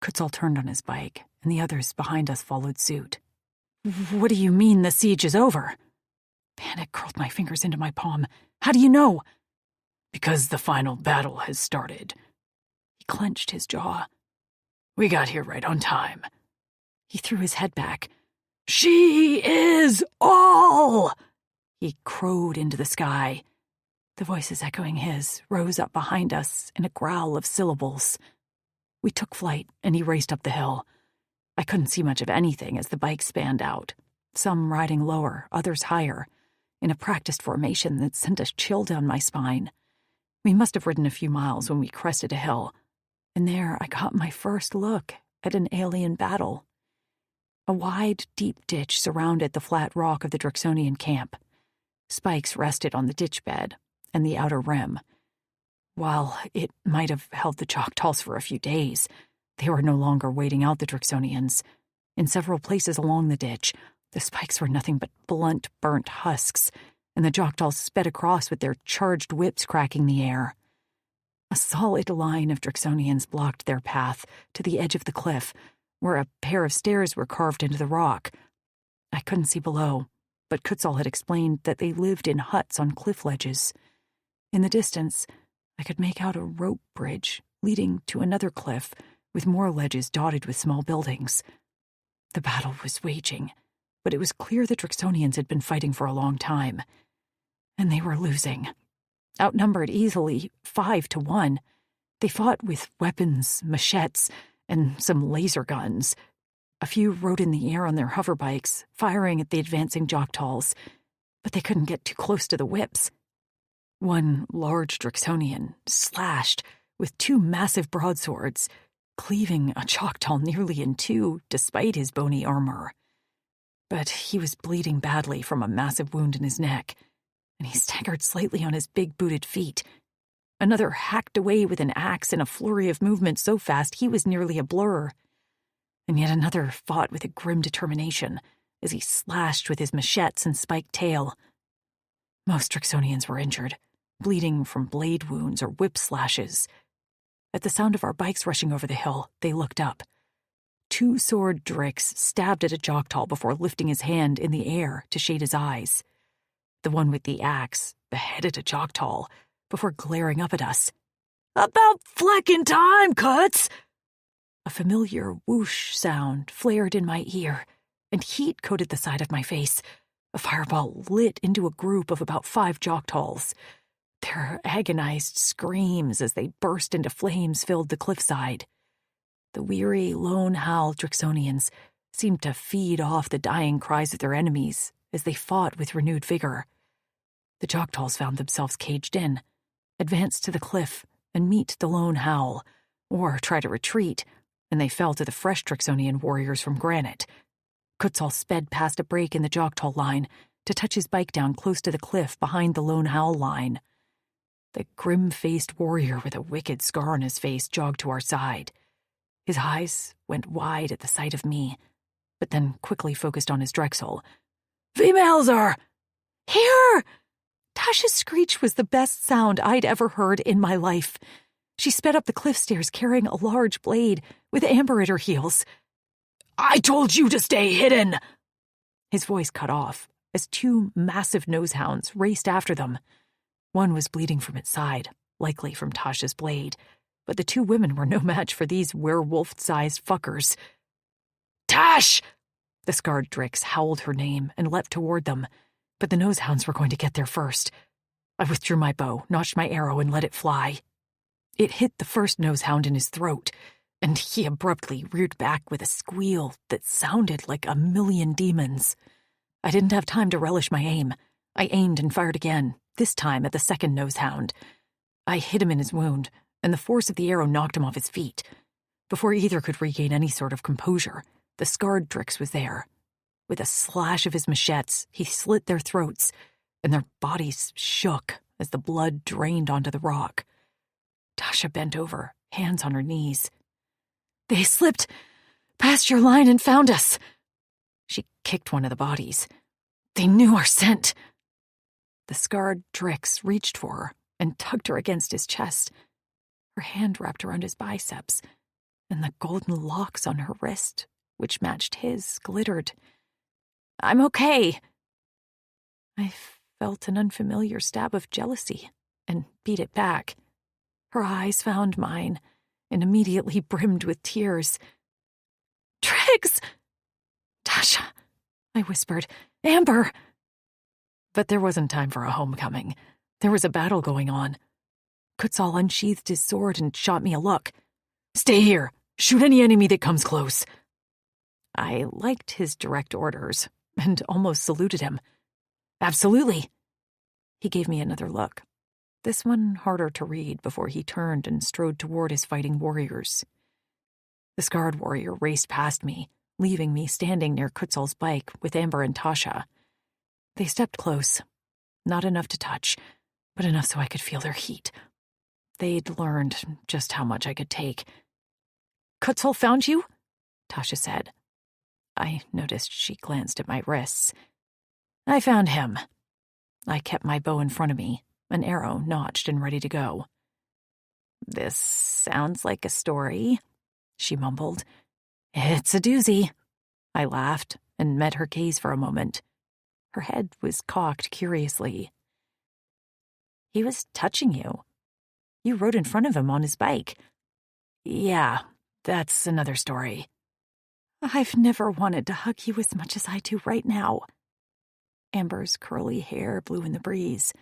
Kutzal turned on his bike, and the others behind us followed suit. What do you mean the siege is over? Panic curled my fingers into my palm. How do you know? Because the final battle has started. He clenched his jaw. We got here right on time. He threw his head back. She is all! He crowed into the sky. The voices echoing his rose up behind us in a growl of syllables. We took flight, and he raced up the hill. I couldn't see much of anything as the bikes spanned out, some riding lower, others higher, in a practiced formation that sent a chill down my spine. We must have ridden a few miles when we crested a hill, and there I got my first look at an alien battle. A wide, deep ditch surrounded the flat rock of the Drixonian camp. Spikes rested on the ditch bed and the outer rim. While it might have held the Choctaws for a few days, they were no longer waiting out the Drixonians. In several places along the ditch, the spikes were nothing but blunt, burnt husks, and the Choctaws sped across with their charged whips cracking the air. A solid line of Drixonians blocked their path to the edge of the cliff, where a pair of stairs were carved into the rock. I couldn't see below, but Kutzal had explained that they lived in huts on cliff ledges. In the distance, I could make out a rope bridge leading to another cliff with more ledges dotted with small buildings. The battle was waging, but it was clear the Drixonians had been fighting for a long time. And they were losing. Outnumbered easily 5-1, they fought with weapons, machetes, and some laser guns. A few rode in the air on their hoverbikes, firing at the advancing Choctaws, but they couldn't get too close to the whips. One large Drixonian slashed with 2 massive broadswords, cleaving a Choctaw nearly in 2 despite his bony armor. But he was bleeding badly from a massive wound in his neck, and he staggered slightly on his big booted feet. Another hacked away with an axe in a flurry of movement so fast he was nearly a blur. And yet another fought with a grim determination as he slashed with his machetes and spiked tail. Most Drixonians were injured, bleeding from blade wounds or whip slashes. At the sound of our bikes rushing over the hill, they looked up. 2 sword Drix stabbed at a Choctaw before lifting his hand in the air to shade his eyes. The one with the axe beheaded a Choctaw before glaring up at us. About fleckin' time, Cuts! A familiar whoosh sound flared in my ear, and heat coated the side of my face. A fireball lit into a group of about 5 Choctaws. Their agonized screams as they burst into flames filled the cliffside. The weary, lone-howl Drixonians seemed to feed off the dying cries of their enemies as they fought with renewed vigor. The Choctaws found themselves caged in, advance to the cliff and meet the lone howl, or try to retreat, and they fell to the fresh Drixonian warriors from granite. Kutzal sped past a break in the Choctaw line to touch his bike down close to the cliff behind the lone howl line. The grim-faced warrior with a wicked scar on his face jogged to our side. His eyes went wide at the sight of me, but then quickly focused on his Drexel. Females are here! Tasha's screech was the best sound I'd ever heard in my life. She sped up the cliff stairs carrying a large blade with Amber at her heels. I told you to stay hidden! His voice cut off as 2 massive nosehounds raced after them. One was bleeding from its side, likely from Tasha's blade, but the 2 women were no match for these werewolf-sized fuckers. Tash! The scarred Drix howled her name and leapt toward them, but the nosehounds were going to get there first. I withdrew my bow, notched my arrow, and let it fly. It hit the first nosehound in his throat, and he abruptly reared back with a squeal that sounded like a million demons. I didn't have time to relish my aim. I aimed and fired again, this time at the second nosehound. I hit him in his wound, and the force of the arrow knocked him off his feet. Before either could regain any sort of composure, the scarred Drix was there. With a slash of his machetes, he slit their throats, and their bodies shook as the blood drained onto the rock. Tasha bent over, hands on her knees. "They slipped past your line and found us." She kicked one of the bodies. "They knew our scent." The scarred Drix reached for her and tugged her against his chest. Her hand wrapped around his biceps, and the golden locks on her wrist, which matched his, glittered. "I'm okay." I felt an unfamiliar stab of jealousy and beat it back. Her eyes found mine and immediately brimmed with tears. "Triggs!" "Tasha," I whispered. "Amber!" But there wasn't time for a homecoming. There was a battle going on. Kutzal unsheathed his sword and shot me a look. "Stay here. Shoot any enemy that comes close." I liked his direct orders and almost saluted him. "Absolutely." He gave me another look, this one harder to read, before he turned and strode toward his fighting warriors. The scarred warrior raced past me, leaving me standing near Kutzal's bike with Amber and Tasha. They stepped close, not enough to touch, but enough so I could feel their heat. They'd learned just how much I could take. "Kutzal found you?" Tasha said. I noticed she glanced at my wrists. "I found him." I kept my bow in front of me, an arrow notched and ready to go. "This sounds like a story," she mumbled. "It's a doozy." I laughed and met her gaze for a moment. Her head was cocked curiously. "He was touching you. You rode in front of him on his bike." "Yeah, that's another story." "I've never wanted to hug you as much as I do right now." Amber's curly hair blew in the breeze.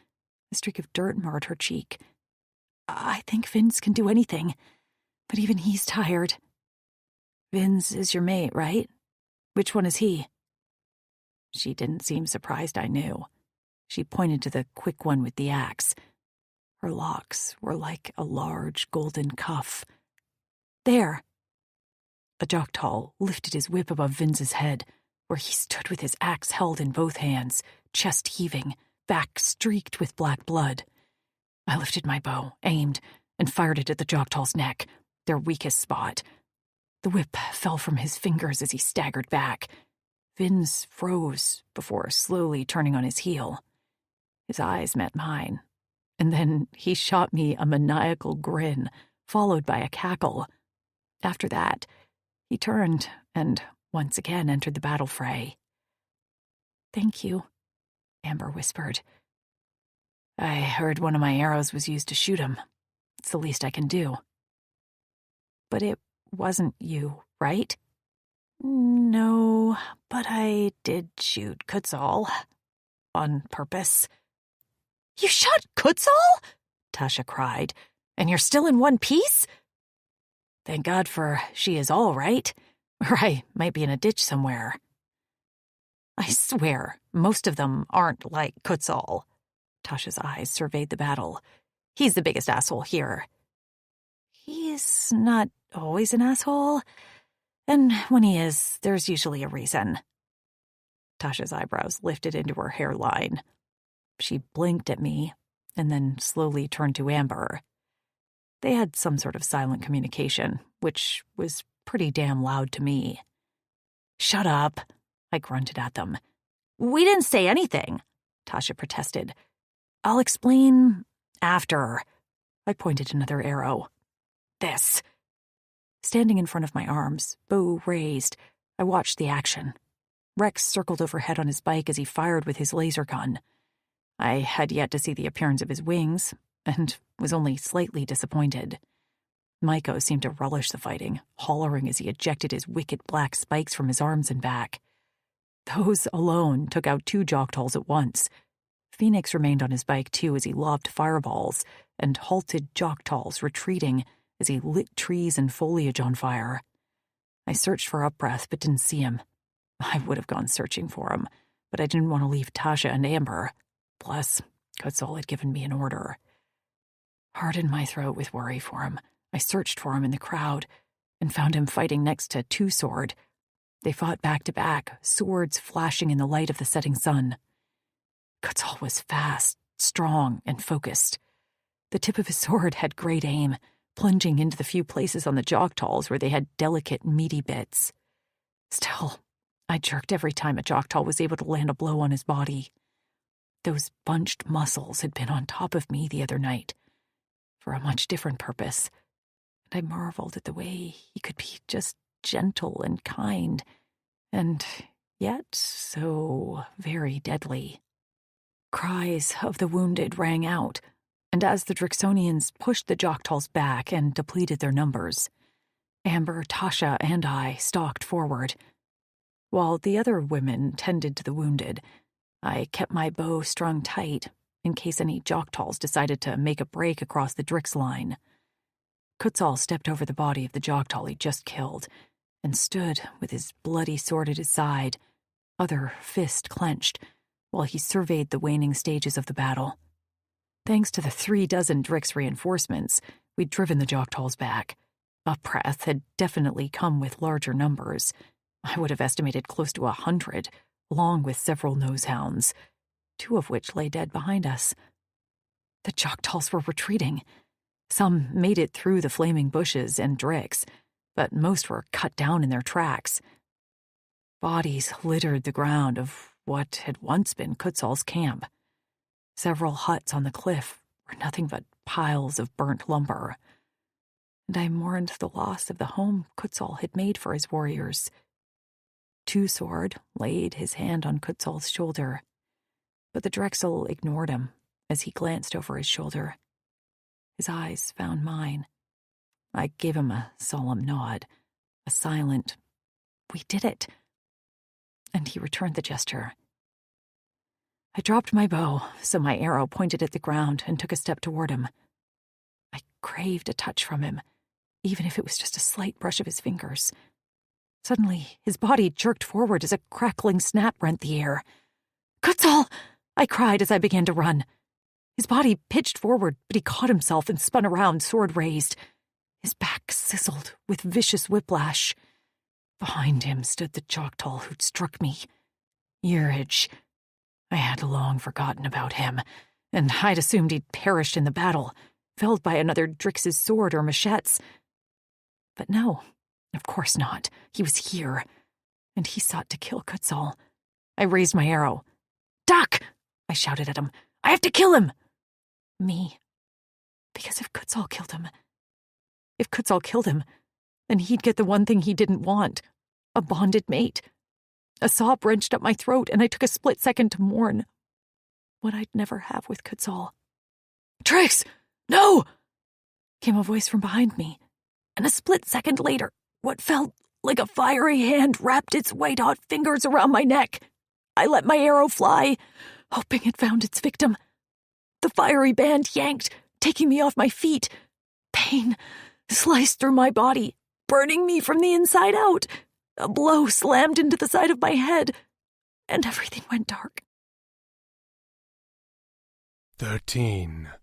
A streak of dirt marred her cheek. "I think Vince can do anything, but even he's tired." "Vince is your mate, right? Which one is he?" She didn't seem surprised I knew. She pointed to the quick one with the axe. Her locks were like a large golden cuff. "There." A Joktal lifted his whip above Vince's head, where he stood with his axe held in both hands, chest heaving, back streaked with black blood. I lifted my bow, aimed, and fired it at the Joktal's neck, their weakest spot. The whip fell from his fingers as he staggered back. Vince froze before slowly turning on his heel. His eyes met mine, and then he shot me a maniacal grin, followed by a cackle. After that, he turned and once again entered the battle fray. "Thank you," Amber whispered. "I heard one of my arrows was used to shoot him. It's the least I can do." "But it wasn't you, right?" "No, but I did shoot Kutzal. On purpose." "You shot Kutzal?" Tasha cried. "And you're still in one piece?" "Thank God for she is all right, or I might be in a ditch somewhere." "I swear, most of them aren't like Kutzal." Tasha's eyes surveyed the battle. "He's the biggest asshole here." "He's not always an asshole, and when he is, there's usually a reason." Tasha's eyebrows lifted into her hairline. She blinked at me, and then slowly turned to Amber. They had some sort of silent communication, which was pretty damn loud to me. "Shut up," I grunted at them. "We didn't say anything," Tasha protested. "I'll explain after." I pointed another arrow. "This." Standing in front of my arms, bow raised, I watched the action. Rex circled overhead on his bike as he fired with his laser gun. I had yet to see the appearance of his wings, and was only slightly disappointed. Maiko seemed to relish the fighting, hollering as he ejected his wicked black spikes from his arms and back. Those alone took out 2 Joktals at once. Phoenix remained on his bike too as he lobbed fireballs and halted Joktal's retreating as he lit trees and foliage on fire. I searched for Upbreath but didn't see him. I would have gone searching for him, but I didn't want to leave Tasha and Amber. Plus, Kutzal had given me an order. Hard in my throat with worry for him, I searched for him in the crowd and found him fighting next to Two Sword. They fought back to back, swords flashing in the light of the setting sun. Kutzal was fast, strong, and focused. The tip of his sword had great aim, plunging into the few places on the Joktals where they had delicate, meaty bits. Still, I jerked every time a Joktal was able to land a blow on his body. Those bunched muscles had been on top of me the other night, for a much different purpose, and I marveled at the way he could be just gentle and kind, and yet so very deadly. Cries of the wounded rang out, and as the Drixonians pushed the Joktals back and depleted their numbers, Amber, Tasha, and I stalked forward. While the other women tended to the wounded, I kept my bow strung tight in case any Joktals decided to make a break across the Drix line. Kutzal stepped over the body of the Joktal he just killed and stood with his bloody sword at his side, other fist clenched, while he surveyed the waning stages of the battle. Thanks to the 36 Drix reinforcements, we'd driven the Joktals back. Upbreath had definitely come with larger numbers. I would have estimated close to 100, along with several nosehounds, 2 of which lay dead behind us. The Joktals were retreating. Some made it through the flaming bushes and Drix, but most were cut down in their tracks. Bodies littered the ground of what had once been Kutzal's camp. Several huts on the cliff were nothing but piles of burnt lumber, and I mourned the loss of the home Kutzal had made for his warriors. Two Sword laid his hand on Kutzal's shoulder, but the Drexel ignored him as he glanced over his shoulder. His eyes found mine. I gave him a solemn nod, a silent, "We did it," and he returned the gesture. I dropped my bow, so my arrow pointed at the ground, and took a step toward him. I craved a touch from him, even if it was just a slight brush of his fingers. Suddenly, his body jerked forward as a crackling snap rent the air. "Kutzal!" I cried as I began to run. His body pitched forward, but he caught himself and spun around, sword raised. His back sizzled with vicious whiplash. Behind him stood the Joktal who'd struck me. Yurij. I had long forgotten about him, and I'd assumed he'd perished in the battle, felled by another Drix's sword or machetes. But no, of course not. He was here, and he sought to kill Kutzal. I raised my arrow. "Duck!" I shouted at him. "I have to kill him!" Me. Because if Kutzal killed him, then he'd get the one thing he didn't want, a bonded mate. A sob wrenched up my throat, and I took a split second to mourn what I'd never have with Kutzal. "Trix! No!" came a voice from behind me, and a split second later, what felt like a fiery hand wrapped its white-hot fingers around my neck. I let my arrow fly, hoping it found its victim. The fiery band yanked, taking me off my feet. Pain sliced through my body, burning me from the inside out. A blow slammed into the side of my head, and everything went dark. 13.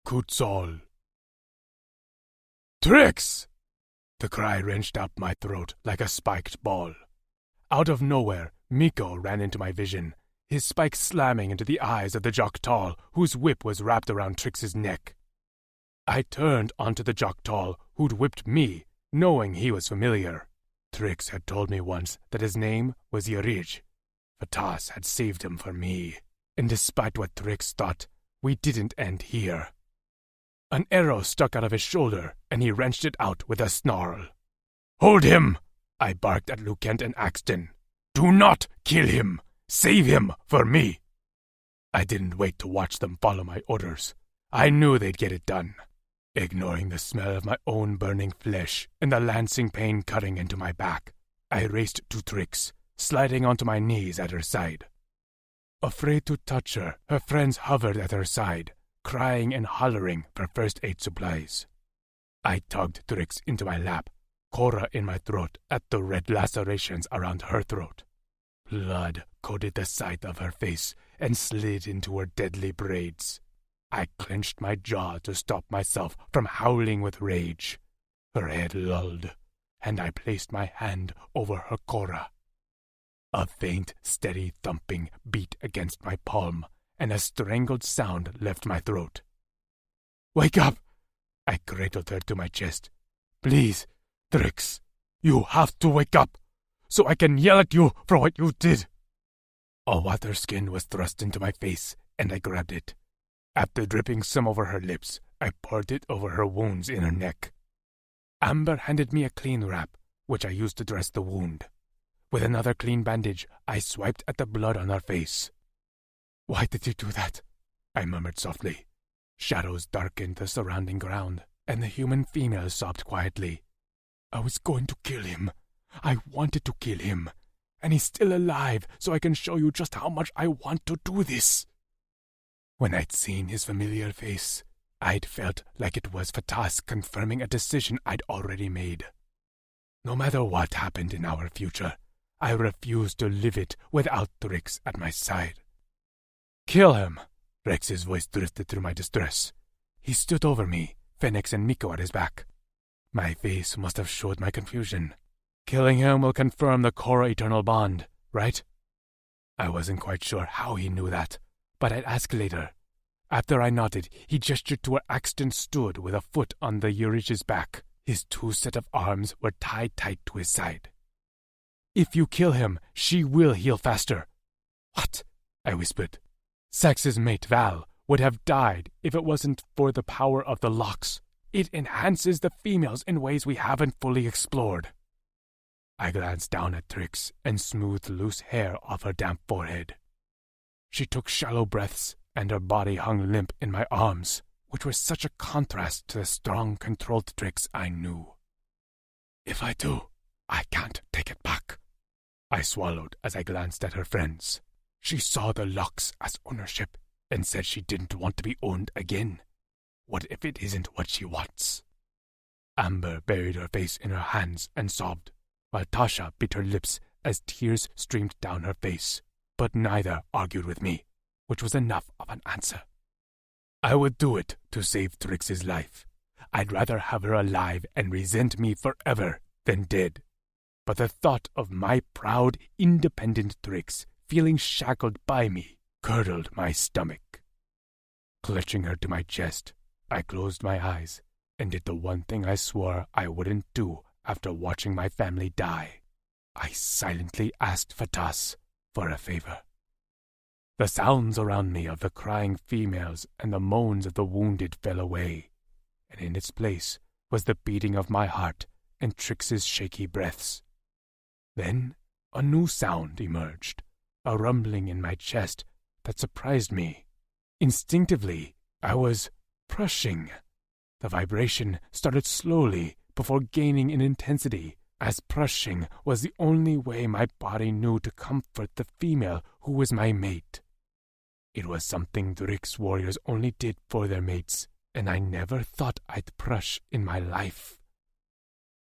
Kutzal. "Trix!" The cry wrenched up my throat like a spiked ball. Out of nowhere, Miko ran into my vision, his spike slamming into the eyes of the Joktal, whose whip was wrapped around Trix's neck. I turned onto the Joktal, who'd whipped me, knowing he was familiar. Trix had told me once that his name was Yurij. Vatas had saved him for me, and despite what Trix thought, we didn't end here. An arrow stuck out of his shoulder, and he wrenched it out with a snarl. "Hold him!" I barked at Lucent and Axton. "Do not kill him! Save him for me!" I didn't wait to watch them follow my orders. I knew they'd get it done. Ignoring the smell of my own burning flesh and the lancing pain cutting into my back, I raced to Trix, sliding onto my knees at her side. Afraid to touch her, her friends hovered at her side, crying and hollering for first aid supplies. I tugged Trix into my lap, Cora in my throat at the red lacerations around her throat. Blood coated the side of her face and slid into her deadly braids. I clenched my jaw to stop myself from howling with rage. Her head lulled, and I placed my hand over her Cora. A faint, steady thumping beat against my palm, and a strangled sound left my throat. "Wake up!" I cradled her to my chest. "Please, Trix, you have to wake up, so I can yell at you for what you did." A water skin was thrust into my face, and I grabbed it. After dripping some over her lips, I poured it over her wounds in her neck. Amber handed me a clean wrap, which I used to dress the wound. With another clean bandage, I swiped at the blood on her face. "Why did you do that?" I murmured softly. Shadows darkened the surrounding ground, and the human female sobbed quietly. "I was going to kill him. I wanted to kill him. And he's still alive, so I can show you just how much I want to do this." When I'd seen his familiar face, I'd felt like it was Fatas confirming a decision I'd already made. No matter what happened in our future, I refused to live it without Trix at my side. "Kill him!" Rex's voice drifted through my distress. He stood over me, Phoenix and Miko at his back. My face must have showed my confusion. "Killing him will confirm the Cora eternal bond, right?" I wasn't quite sure how he knew that, but I'd ask later. After I nodded, he gestured to where Axton stood with a foot on the Eurish's back. His two set of arms were tied tight to his side. "If you kill him, she will heal faster." "What?" I whispered. "Sax's mate, Val, would have died if it wasn't for the power of the locks. It enhances the females in ways we haven't fully explored." I glanced down at Trix and smoothed loose hair off her damp forehead. She took shallow breaths, and her body hung limp in my arms, which was such a contrast to the strong, controlled Trix I knew. "If I do, I can't take it back." I swallowed as I glanced at her friends. She saw the locks as ownership and said she didn't want to be owned again. What if it isn't what she wants? Amber buried her face in her hands and sobbed, while Tasha bit her lips as tears streamed down her face. But neither argued with me, which was enough of an answer. I would do it to save Trix's life. I'd rather have her alive and resent me forever than dead. But the thought of my proud, independent Trix feeling shackled by me curdled my stomach. Clutching her to my chest, I closed my eyes and did the one thing I swore I wouldn't do after watching my family die. I silently asked Fatas for a favor. The sounds around me of the crying females and the moans of the wounded fell away, and in its place was the beating of my heart and Trix's shaky breaths. Then a new sound emerged, a rumbling in my chest that surprised me. Instinctively, I was prushing. The vibration started slowly before gaining in intensity, as prushing was the only way my body knew to comfort the female who was my mate. It was something Drix warriors only did for their mates, and I never thought I'd prush in my life.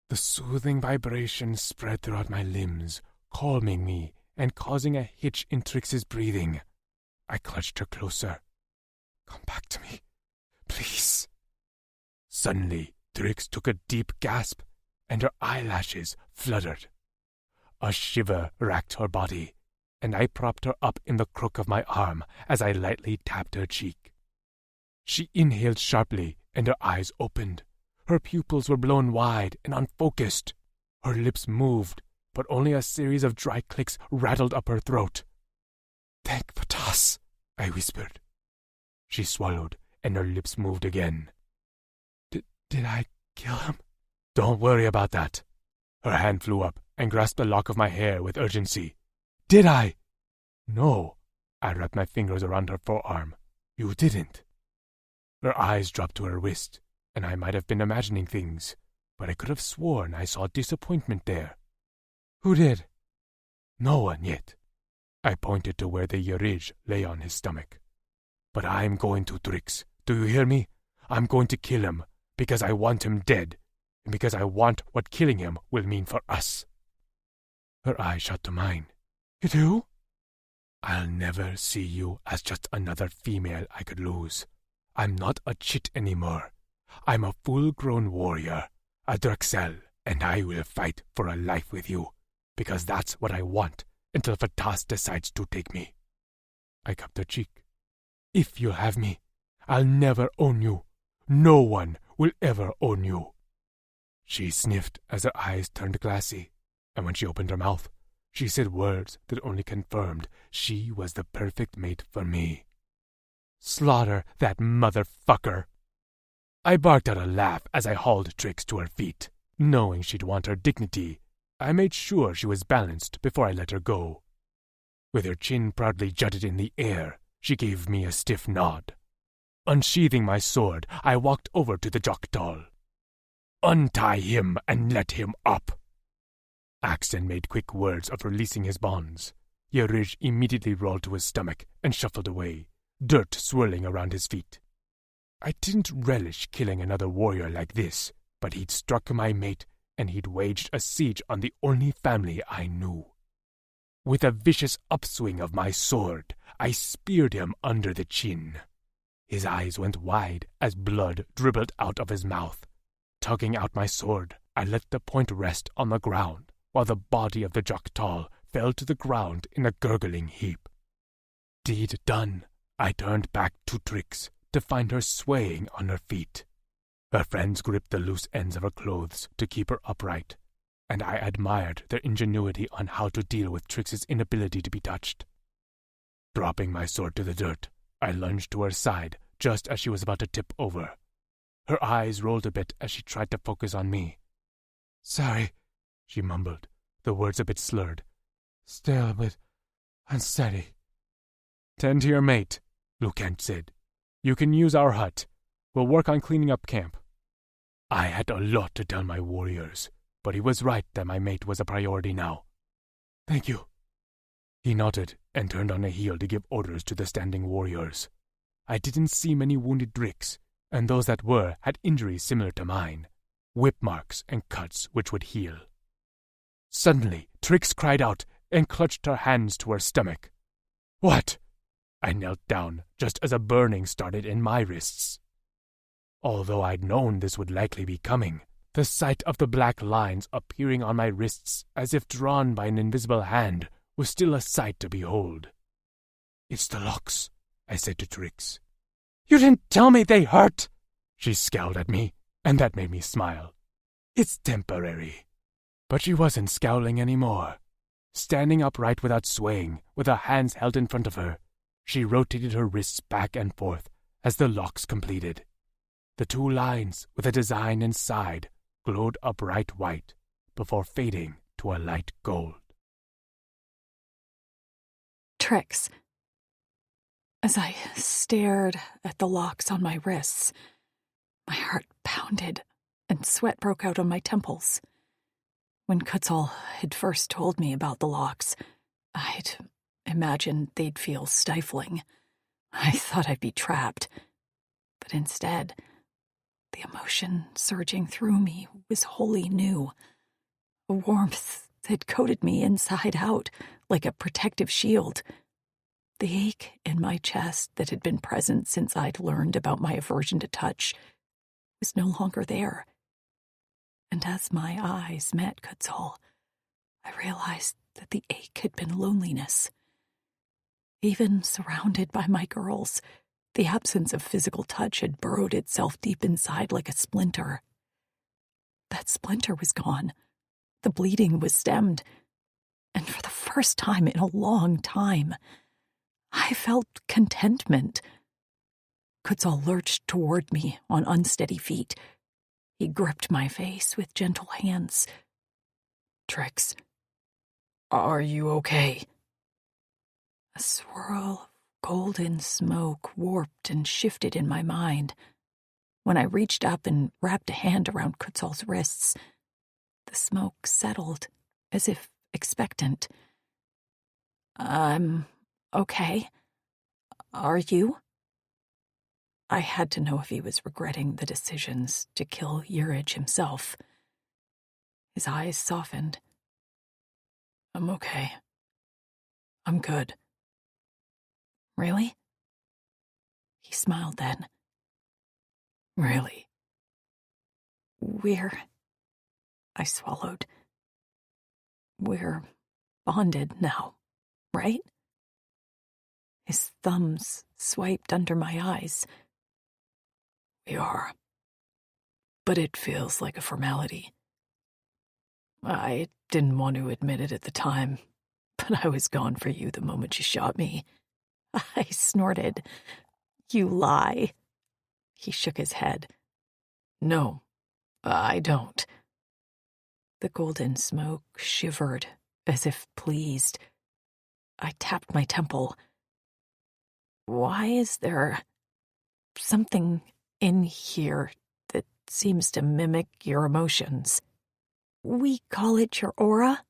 The soothing vibration spread throughout my limbs, calming me and causing a hitch in Trix's breathing. I clutched her closer. "Come back to me, please." Suddenly, Trix took a deep gasp, and her eyelashes fluttered. A shiver racked her body, and I propped her up in the crook of my arm as I lightly tapped her cheek. She inhaled sharply, and her eyes opened. Her pupils were blown wide and unfocused. Her lips moved, but only a series of dry clicks rattled up her throat. "Thank Fatas," I whispered. She swallowed, and her lips moved again. Did I kill him?" "Don't worry about that." Her hand flew up and grasped a lock of my hair with urgency. "Did I?" "No." I wrapped my fingers around her forearm. "You didn't." Her eyes dropped to her wrist, and I might have been imagining things, but I could have sworn I saw disappointment there. "Who did?" "No one yet." I pointed to where the Yarij lay on his stomach. But I'm going to Trix. Do you hear me? I'm going to kill him, because I want him dead, and because I want what killing him will mean for us. Her eyes shot to mine. You do? I'll never see you as just another female I could lose. I'm not a chit anymore. I'm a full-grown warrior, a Drexel, and I will fight for a life with you, because that's what I want until Fatas decides to take me. I cupped her cheek. If you'll have me, I'll never own you. No one will ever own you. She sniffed as her eyes turned glassy, and when she opened her mouth, she said words that only confirmed she was the perfect mate for me. Slaughter that motherfucker! I barked out a laugh as I hauled Trix to her feet. Knowing she'd want her dignity, I made sure she was balanced before I let her go. With her chin proudly jutted in the air, she gave me a stiff nod. Unsheathing my sword, I walked over to the Joktal. Untie him and let him up. Axton made quick words of releasing his bonds. Yarij immediately rolled to his stomach and shuffled away, dirt swirling around his feet. I didn't relish killing another warrior like this, but he'd struck my mate, and he'd waged a siege on the only family I knew. With a vicious upswing of my sword, I speared him under the chin. His eyes went wide as blood dribbled out of his mouth. Tugging out my sword, I let the point rest on the ground, while the body of the Joktal fell to the ground in a gurgling heap. Deed done, I turned back to Trix to find her swaying on her feet. Her friends gripped the loose ends of her clothes to keep her upright, and I admired their ingenuity on how to deal with Trix's inability to be touched. Dropping my sword to the dirt, I lunged to her side just as she was about to tip over. Her eyes rolled a bit as she tried to focus on me. "Sorry," she mumbled, the words a bit slurred. "Still a bit unsteady." "Tend to your mate," Lucant said. "You can use our hut. We'll work on cleaning up camp." I had a lot to tell my warriors, but he was right that my mate was a priority now. "Thank you." He nodded and turned on a heel to give orders to the standing warriors. I didn't see many wounded Dricks, and those that were had injuries similar to mine, whip marks and cuts which would heal. Suddenly, Trix cried out and clutched her hands to her stomach. "What?" I knelt down just as a burning started in my wrists. Although I'd known this would likely be coming, the sight of the black lines appearing on my wrists as if drawn by an invisible hand was still a sight to behold. "It's the locks," I said to Trix. "You didn't tell me they hurt!" She scowled at me, and that made me smile. "It's temporary." But she wasn't scowling anymore. Standing upright without swaying, with her hands held in front of her, she rotated her wrists back and forth as the locks completed. The two lines, with a design inside, glowed a bright white, before fading to a light gold. Tricks. As I stared at the locks on my wrists, my heart pounded and sweat broke out on my temples. When Kutzal had first told me about the locks, I'd imagined they'd feel stifling. I thought I'd be trapped. But instead, the emotion surging through me was wholly new. A warmth that coated me inside out like a protective shield. The ache in my chest that had been present since I'd learned about my aversion to touch was no longer there. And as my eyes met Kutzal, I realized that the ache had been loneliness. Even surrounded by my girls, the absence of physical touch had burrowed itself deep inside like a splinter. That splinter was gone. The bleeding was stemmed. And for the first time in a long time, I felt contentment. Kutzal lurched toward me on unsteady feet. He gripped my face with gentle hands. "Trix, are you okay?" A swirl of golden smoke warped and shifted in my mind. When I reached up and wrapped a hand around Kutzal's wrists, the smoke settled, as if expectant. I'm okay. Are you? I had to know if he was regretting the decisions to kill Yurich himself. His eyes softened. I'm okay. I'm good. Really? He smiled then. Really? I swallowed. We're bonded now, right? His thumbs swiped under my eyes. We are. But it feels like a formality. I didn't want to admit it at the time, but I was gone for you the moment you shot me. I snorted. You lie. He shook his head. No, I don't. The golden smoke shivered, as if pleased. I tapped my temple. Why is there something in here that seems to mimic your emotions? We call it your aura.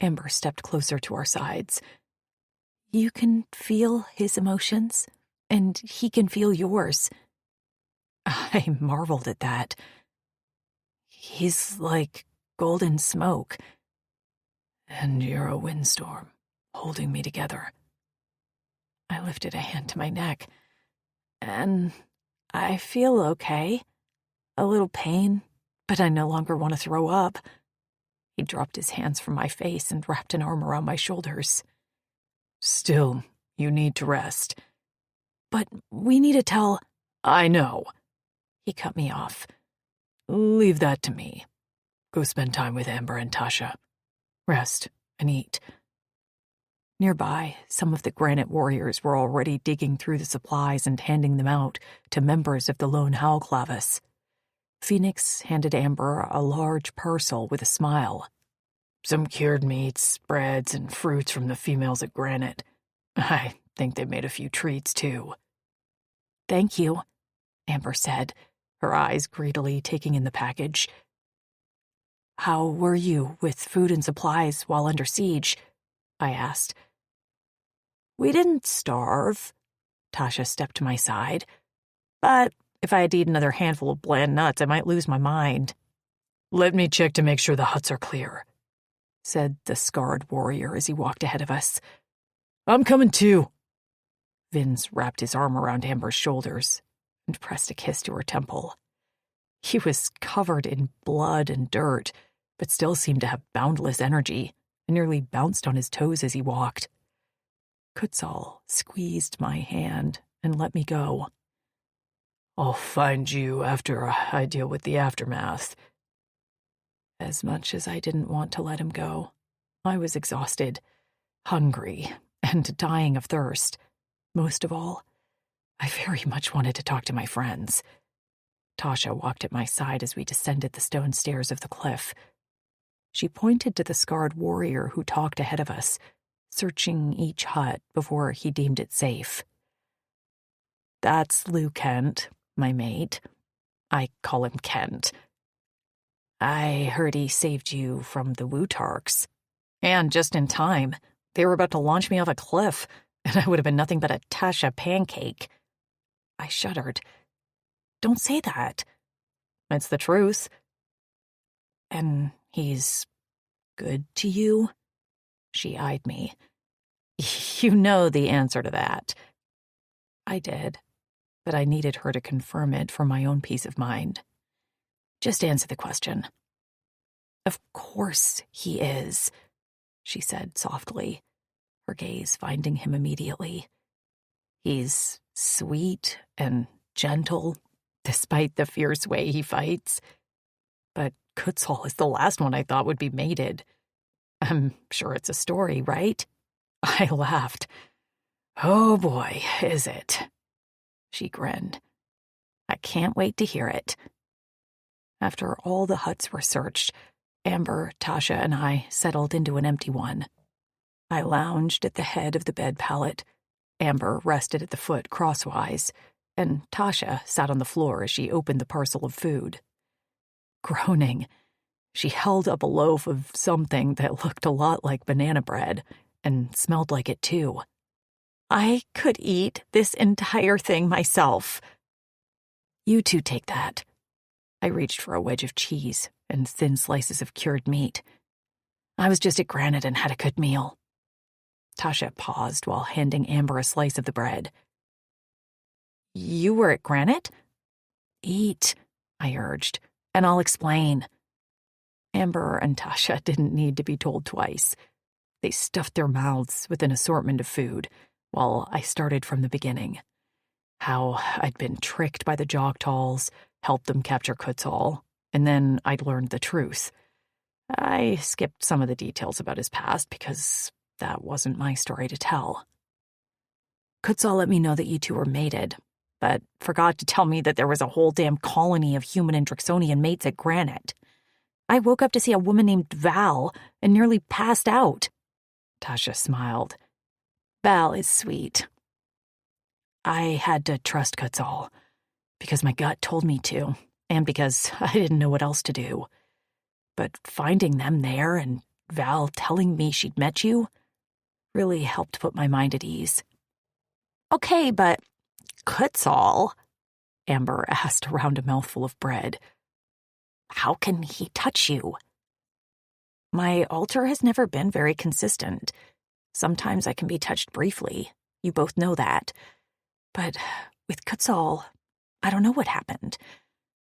Amber stepped closer to our sides. You can feel his emotions, and he can feel yours. I marveled at that. He's like golden smoke, and you're a windstorm, holding me together. I lifted a hand to my neck, and I feel okay. A little pain, but I no longer want to throw up. He dropped his hands from my face and wrapped an arm around my shoulders. Still, you need to rest. But we need to tell... I know. He cut me off. Leave that to me. Go spend time with Amber and Tasha. Rest and eat. Nearby, some of the granite warriors were already digging through the supplies and handing them out to members of the Lone Howl Clavis. Phoenix handed Amber a large parcel with a smile. Some cured meats, breads, and fruits from the females at Granite. I think they made a few treats, too. Thank you, Amber said, her eyes greedily taking in the package. How were you with food and supplies while under siege? I asked. We didn't starve. Tasha stepped to my side. But if I had to eat another handful of bland nuts, I might lose my mind. Let me check to make sure the huts are clear, said the scarred warrior as he walked ahead of us. I'm coming too. Vince wrapped his arm around Amber's shoulders and pressed a kiss to her temple. He was covered in blood and dirt, but still seemed to have boundless energy, and nearly bounced on his toes as he walked. Kutzal squeezed my hand and let me go. I'll find you after I deal with the aftermath. As much as I didn't want to let him go, I was exhausted, hungry, and dying of thirst. Most of all, I very much wanted to talk to my friends. Tasha walked at my side as we descended the stone stairs of the cliff. She pointed to the scarred warrior who talked ahead of us, searching each hut before he deemed it safe. That's Lou Kent, my mate. I call him Kent. I heard he saved you from the Wutarks. And just in time. They were about to launch me off a cliff, and I would have been nothing but a Tasha pancake. I shuddered. Don't say that. It's the truth. And he's good to you? She eyed me. You know the answer to that. I did, but I needed her to confirm it for my own peace of mind. Just answer the question. Of course he is, she said softly, her gaze finding him immediately. He's sweet and gentle, despite the fierce way he fights. But Kutzal is the last one I thought would be mated. I'm sure it's a story, right? I laughed. Oh boy, is it? She grinned. I can't wait to hear it. After all the huts were searched, Amber, Tasha, and I settled into an empty one. I lounged at the head of the bed pallet. Amber rested at the foot crosswise, and Tasha sat on the floor as she opened the parcel of food. Groaning, she held up a loaf of something that looked a lot like banana bread and smelled like it too. I could eat this entire thing myself. You two take that. I reached for a wedge of cheese and thin slices of cured meat. I was just at Granite and had a good meal. Tasha paused while handing Amber a slice of the bread. You were at Granite? Eat, I urged, and I'll explain. Amber and Tasha didn't need to be told twice. They stuffed their mouths with an assortment of food, while I started from the beginning. How I'd been tricked by the Jogtals, helped them capture Kutzal, and then I'd learned the truth. I skipped some of the details about his past because that wasn't my story to tell. Kutzal let me know that you two were mated, but forgot to tell me that there was a whole damn colony of human and Drixonian mates at Granite. I woke up to see a woman named Val and nearly passed out. Tasha smiled. Val is sweet. I had to trust Kutzal, because my gut told me to, and because I didn't know what else to do. But finding them there and Val telling me she'd met you really helped put my mind at ease. Okay, but Kutzal, Amber asked around a mouthful of bread. How can he touch you? My altar has never been very consistent. Sometimes I can be touched briefly. You both know that. But with Kutzal, I don't know what happened.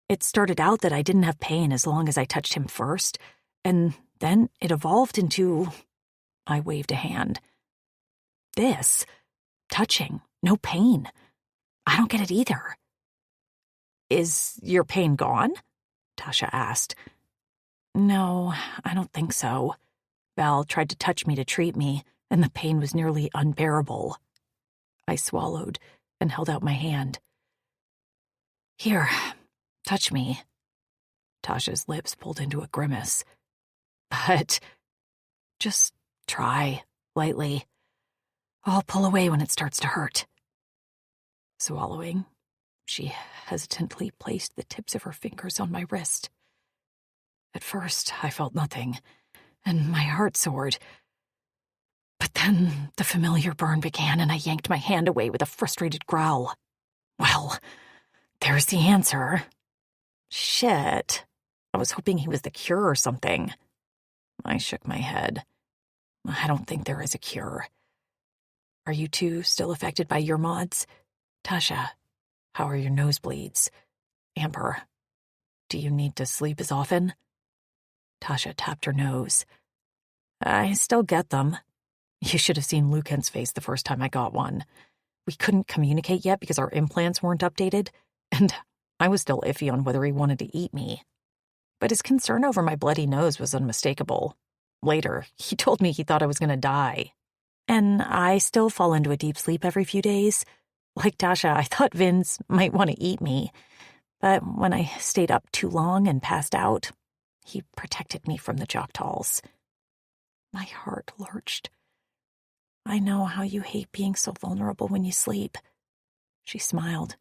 It started out that I didn't have pain as long as I touched him first, and then it evolved into... I waved a hand. This. Touching. No pain. I don't get it either. Is your pain gone? Tasha asked. No, I don't think so. Val tried to touch me to treat me, and the pain was nearly unbearable. I swallowed and held out my hand. Here, touch me. Tasha's lips pulled into a grimace. But just try, lightly. I'll pull away when it starts to hurt. Swallowing, she hesitantly placed the tips of her fingers on my wrist. At first, I felt nothing, and my heart soared. But then the familiar burn began, and I yanked my hand away with a frustrated growl. Well, there's the answer. Shit. I was hoping he was the cure or something. I shook my head. I don't think there is a cure. Are you two still affected by your mods? Tasha, how are your nosebleeds? Amber, do you need to sleep as often? Tasha tapped her nose. I still get them. You should have seen Lucan's face the first time I got one. We couldn't communicate yet because our implants weren't updated, and I was still iffy on whether he wanted to eat me. But his concern over my bloody nose was unmistakable. Later, he told me he thought I was going to die. And I still fall into a deep sleep every few days. Like Tasha, I thought Vince might want to eat me. But when I stayed up too long and passed out, he protected me from the Jogtals. My heart lurched. I know how you hate being so vulnerable when you sleep. She smiled.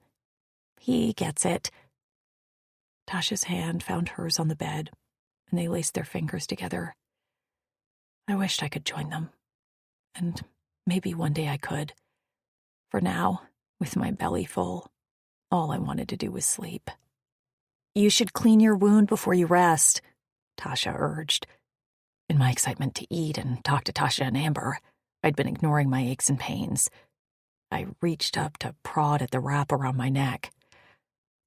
He gets it. Tasha's hand found hers on the bed, and they laced their fingers together. I wished I could join them. And maybe one day I could. For now, with my belly full, all I wanted to do was sleep. You should clean your wound before you rest, Tasha urged. In my excitement to eat and talk to Tasha and Amber, I'd been ignoring my aches and pains. I reached up to prod at the wrap around my neck.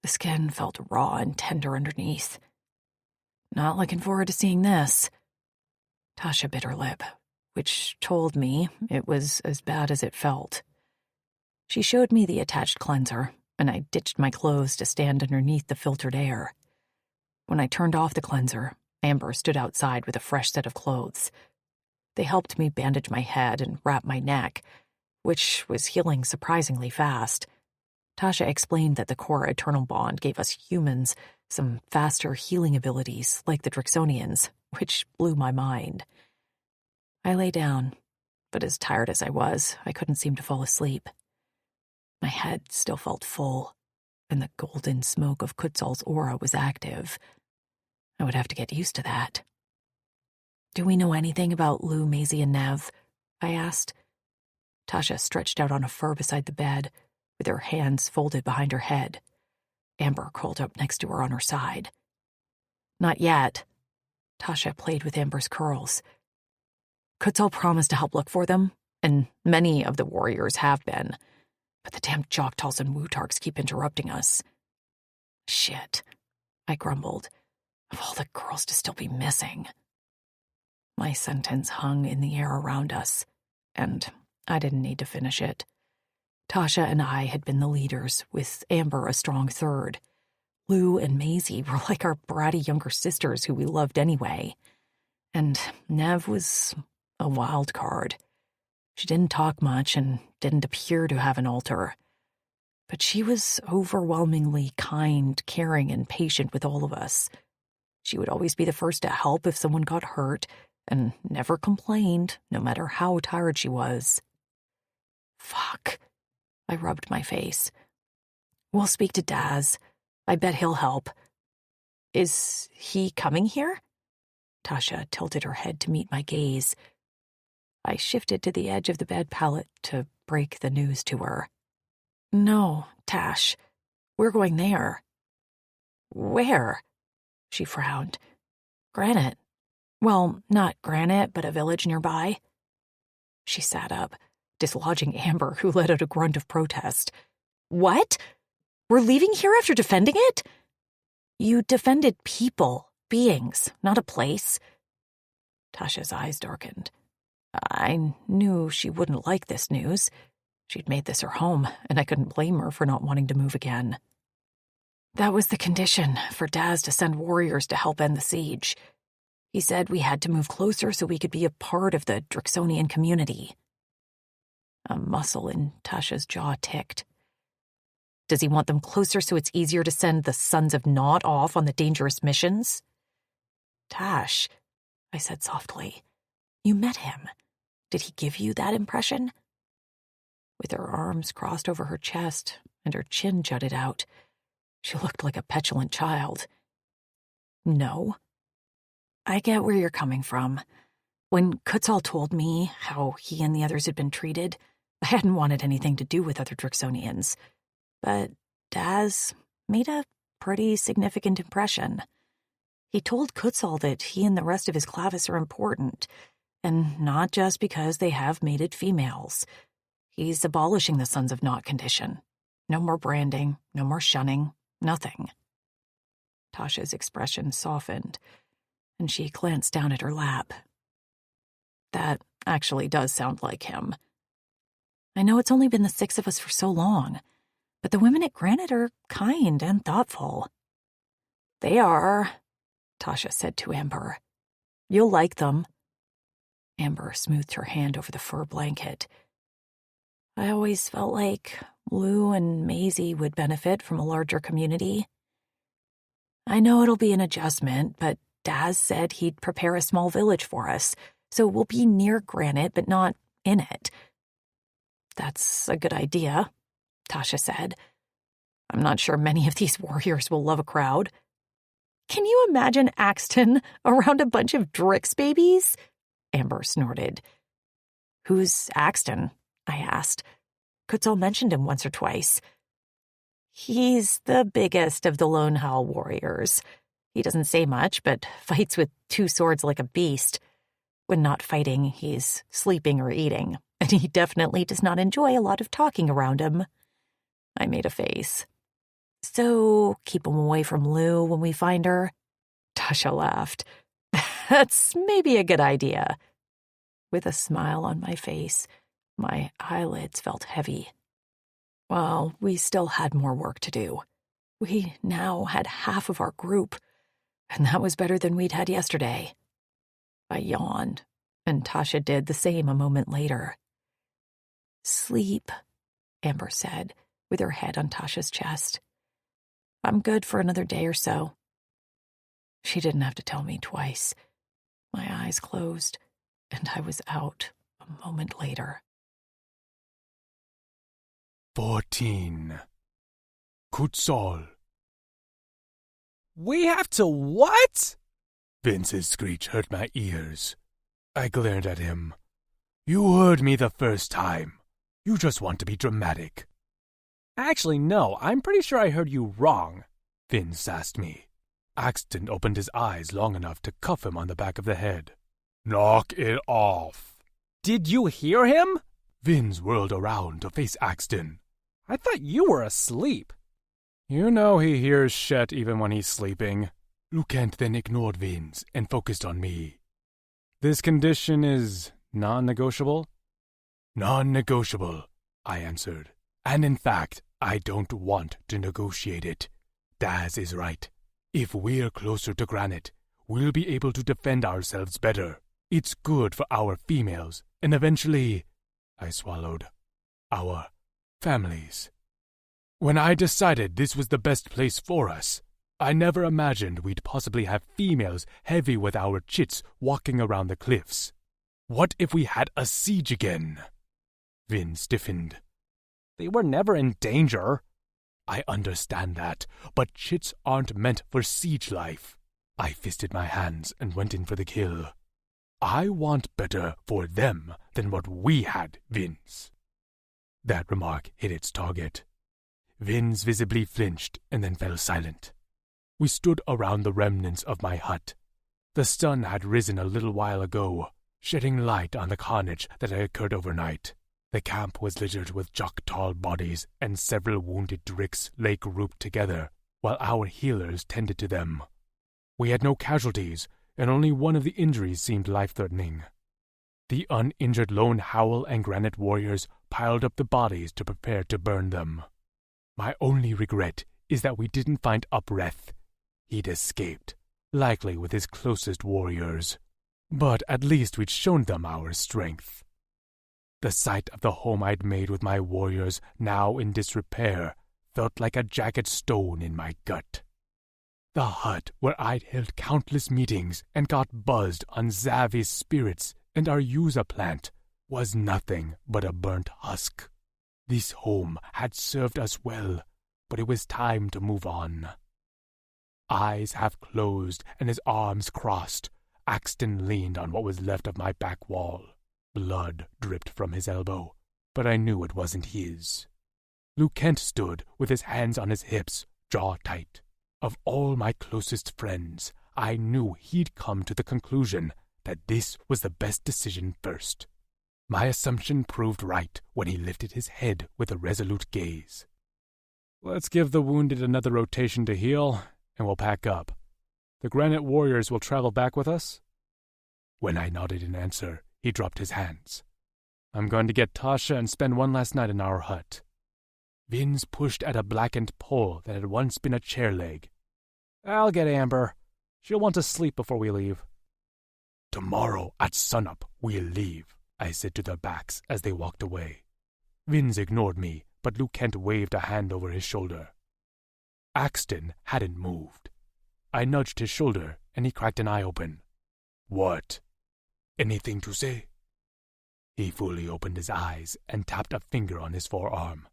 The skin felt raw and tender underneath. Not looking forward to seeing this. Tasha bit her lip, which told me it was as bad as it felt. She showed me the attached cleanser, and I ditched my clothes to stand underneath the filtered air. When I turned off the cleanser, Amber stood outside with a fresh set of clothes. They helped me bandage my head and wrap my neck, which was healing surprisingly fast. Tasha explained that the core eternal bond gave us humans some faster healing abilities like the Drixonians, which blew my mind. I lay down, but as tired as I was, I couldn't seem to fall asleep. My head still felt full, and the golden smoke of Kutzal's aura was active. I would have to get used to that. Do we know anything about Lou, Maisie, and Nev? I asked. Tasha stretched out on a fur beside the bed, with her hands folded behind her head. Amber curled up next to her on her side. Not yet. Tasha played with Amber's curls. Kutzal promised to help look for them, and many of the warriors have been. But the damn Joktals and Wutarks keep interrupting us. Shit, I grumbled. Of all the girls to still be missing. My sentence hung in the air around us, and I didn't need to finish it. Tasha and I had been the leaders, with Amber a strong third. Lou and Maisie were like our bratty younger sisters who we loved anyway. And Nev was a wild card. She didn't talk much and didn't appear to have an altar. But she was overwhelmingly kind, caring, and patient with all of us. She would always be the first to help if someone got hurt, and never complained, no matter how tired she was. Fuck. I rubbed my face. We'll speak to Daz. I bet he'll help. Is he coming here? Tasha tilted her head to meet my gaze. I shifted to the edge of the bed pallet to break the news to her. No, Tash. We're going there. Where? She frowned. Granite. Well, not Granite, but a village nearby. She sat up, dislodging Amber, who let out a grunt of protest. What? We're leaving here after defending it? You defended people, beings, not a place. Tasha's eyes darkened. I knew she wouldn't like this news. She'd made this her home, and I couldn't blame her for not wanting to move again. That was the condition, for Daz to send warriors to help end the siege. He said we had to move closer so we could be a part of the Drixonian community. A muscle in Tasha's jaw ticked. Does he want them closer so it's easier to send the Sons of Naught off on the dangerous missions? Tash, I said softly, you met him. Did he give you that impression? With her arms crossed over her chest and her chin jutted out, she looked like a petulant child. No. I get where you're coming from. When Kutzal told me how he and the others had been treated, I hadn't wanted anything to do with other Drixonians. But Daz made a pretty significant impression. He told Kutzal that he and the rest of his clavis are important, and not just because they have mated females. He's abolishing the Sons of Naught condition. No more branding, no more shunning, nothing. Tasha's expression softened, and she glanced down at her lap. That actually does sound like him. I know it's only been the 6 of us for so long, but the women at Granite are kind and thoughtful. They are, Tasha said to Amber. You'll like them. Amber smoothed her hand over the fur blanket. I always felt like Lou and Maisie would benefit from a larger community. I know it'll be an adjustment, but Daz said he'd prepare a small village for us, so we'll be near Granite but not in it. That's a good idea, Tasha said. I'm not sure many of these warriors will love a crowd. Can you imagine Axton around a bunch of Drix babies? Amber snorted. Who's Axton? I asked. Kutzal mentioned him once or twice. He's the biggest of the Lone Howl warriors. He doesn't say much, but fights with 2 swords like a beast. When not fighting, he's sleeping or eating, and he definitely does not enjoy a lot of talking around him. I made a face. So, keep him away from Lou when we find her? Tasha laughed. That's maybe a good idea. With a smile on my face, my eyelids felt heavy. Well, we still had more work to do. We now had half of our group, and that was better than we'd had yesterday. I yawned, and Tasha did the same a moment later. Sleep, Amber said, with her head on Tasha's chest. I'm good for another day or so. She didn't have to tell me twice. My eyes closed, and I was out a moment later. 14. Kutzal. We have to what? Vince's screech hurt my ears. I glared at him. You heard me the first time. You just want to be dramatic. Actually, no, I'm pretty sure I heard you wrong, Vin sassed me. Axton opened his eyes long enough to cuff him on the back of the head. Knock it off. Did you hear him? Vince whirled around to face Axton. I thought you were asleep. You know he hears shit even when he's sleeping. Lucant then ignored Vince and focused on me. This condition is non-negotiable? Non-negotiable, I answered. And in fact, I don't want to negotiate it. Daz is right. If we're closer to Granite, we'll be able to defend ourselves better. It's good for our females, and eventually, I swallowed, our families. When I decided this was the best place for us, I never imagined we'd possibly have females heavy with our chits walking around the cliffs. What if we had a siege again? Vin stiffened. They were never in danger. I understand that, but chits aren't meant for siege life. I fisted my hands and went in for the kill. I want better for them than what we had, Vince. That remark hit its target. Vince visibly flinched and then fell silent. We stood around the remnants of my hut. The sun had risen a little while ago, shedding light on the carnage that had occurred overnight. The camp was littered with Choctaw bodies, and several wounded Dricks lay grouped together, while our healers tended to them. We had no casualties, and only one of the injuries seemed life-threatening. The uninjured Lone Howl and Granite warriors piled up the bodies to prepare to burn them. My only regret is that we didn't find Upreth. He'd escaped, likely with his closest warriors. But at least we'd shown them our strength. The sight of the home I'd made with my warriors, now in disrepair, felt like a jagged stone in my gut. The hut where I'd held countless meetings and got buzzed on Zavi's spirits and our Yuza plant was nothing but a burnt husk. This home had served us well, but it was time to move on. Eyes half closed and his arms crossed, Axton leaned on what was left of my back wall. Blood dripped from his elbow, but I knew it wasn't his. Lucent stood with his hands on his hips, jaw tight. Of all my closest friends, I knew he'd come to the conclusion that this was the best decision first. My assumption proved right when he lifted his head with a resolute gaze. Let's give the wounded another rotation to heal, and we'll pack up. The Granite warriors will travel back with us? When I nodded in answer, he dropped his hands. I'm going to get Tasha and spend one last night in our hut. Vince pushed at a blackened pole that had once been a chair leg. I'll get Amber. She'll want to sleep before we leave. Tomorrow at sunup we'll leave, I said to their backs as they walked away. Vince ignored me, but Lucent waved a hand over his shoulder. Axton hadn't moved. I nudged his shoulder, and he cracked an eye open. What? Anything to say? He fully opened his eyes and tapped a finger on his forearm.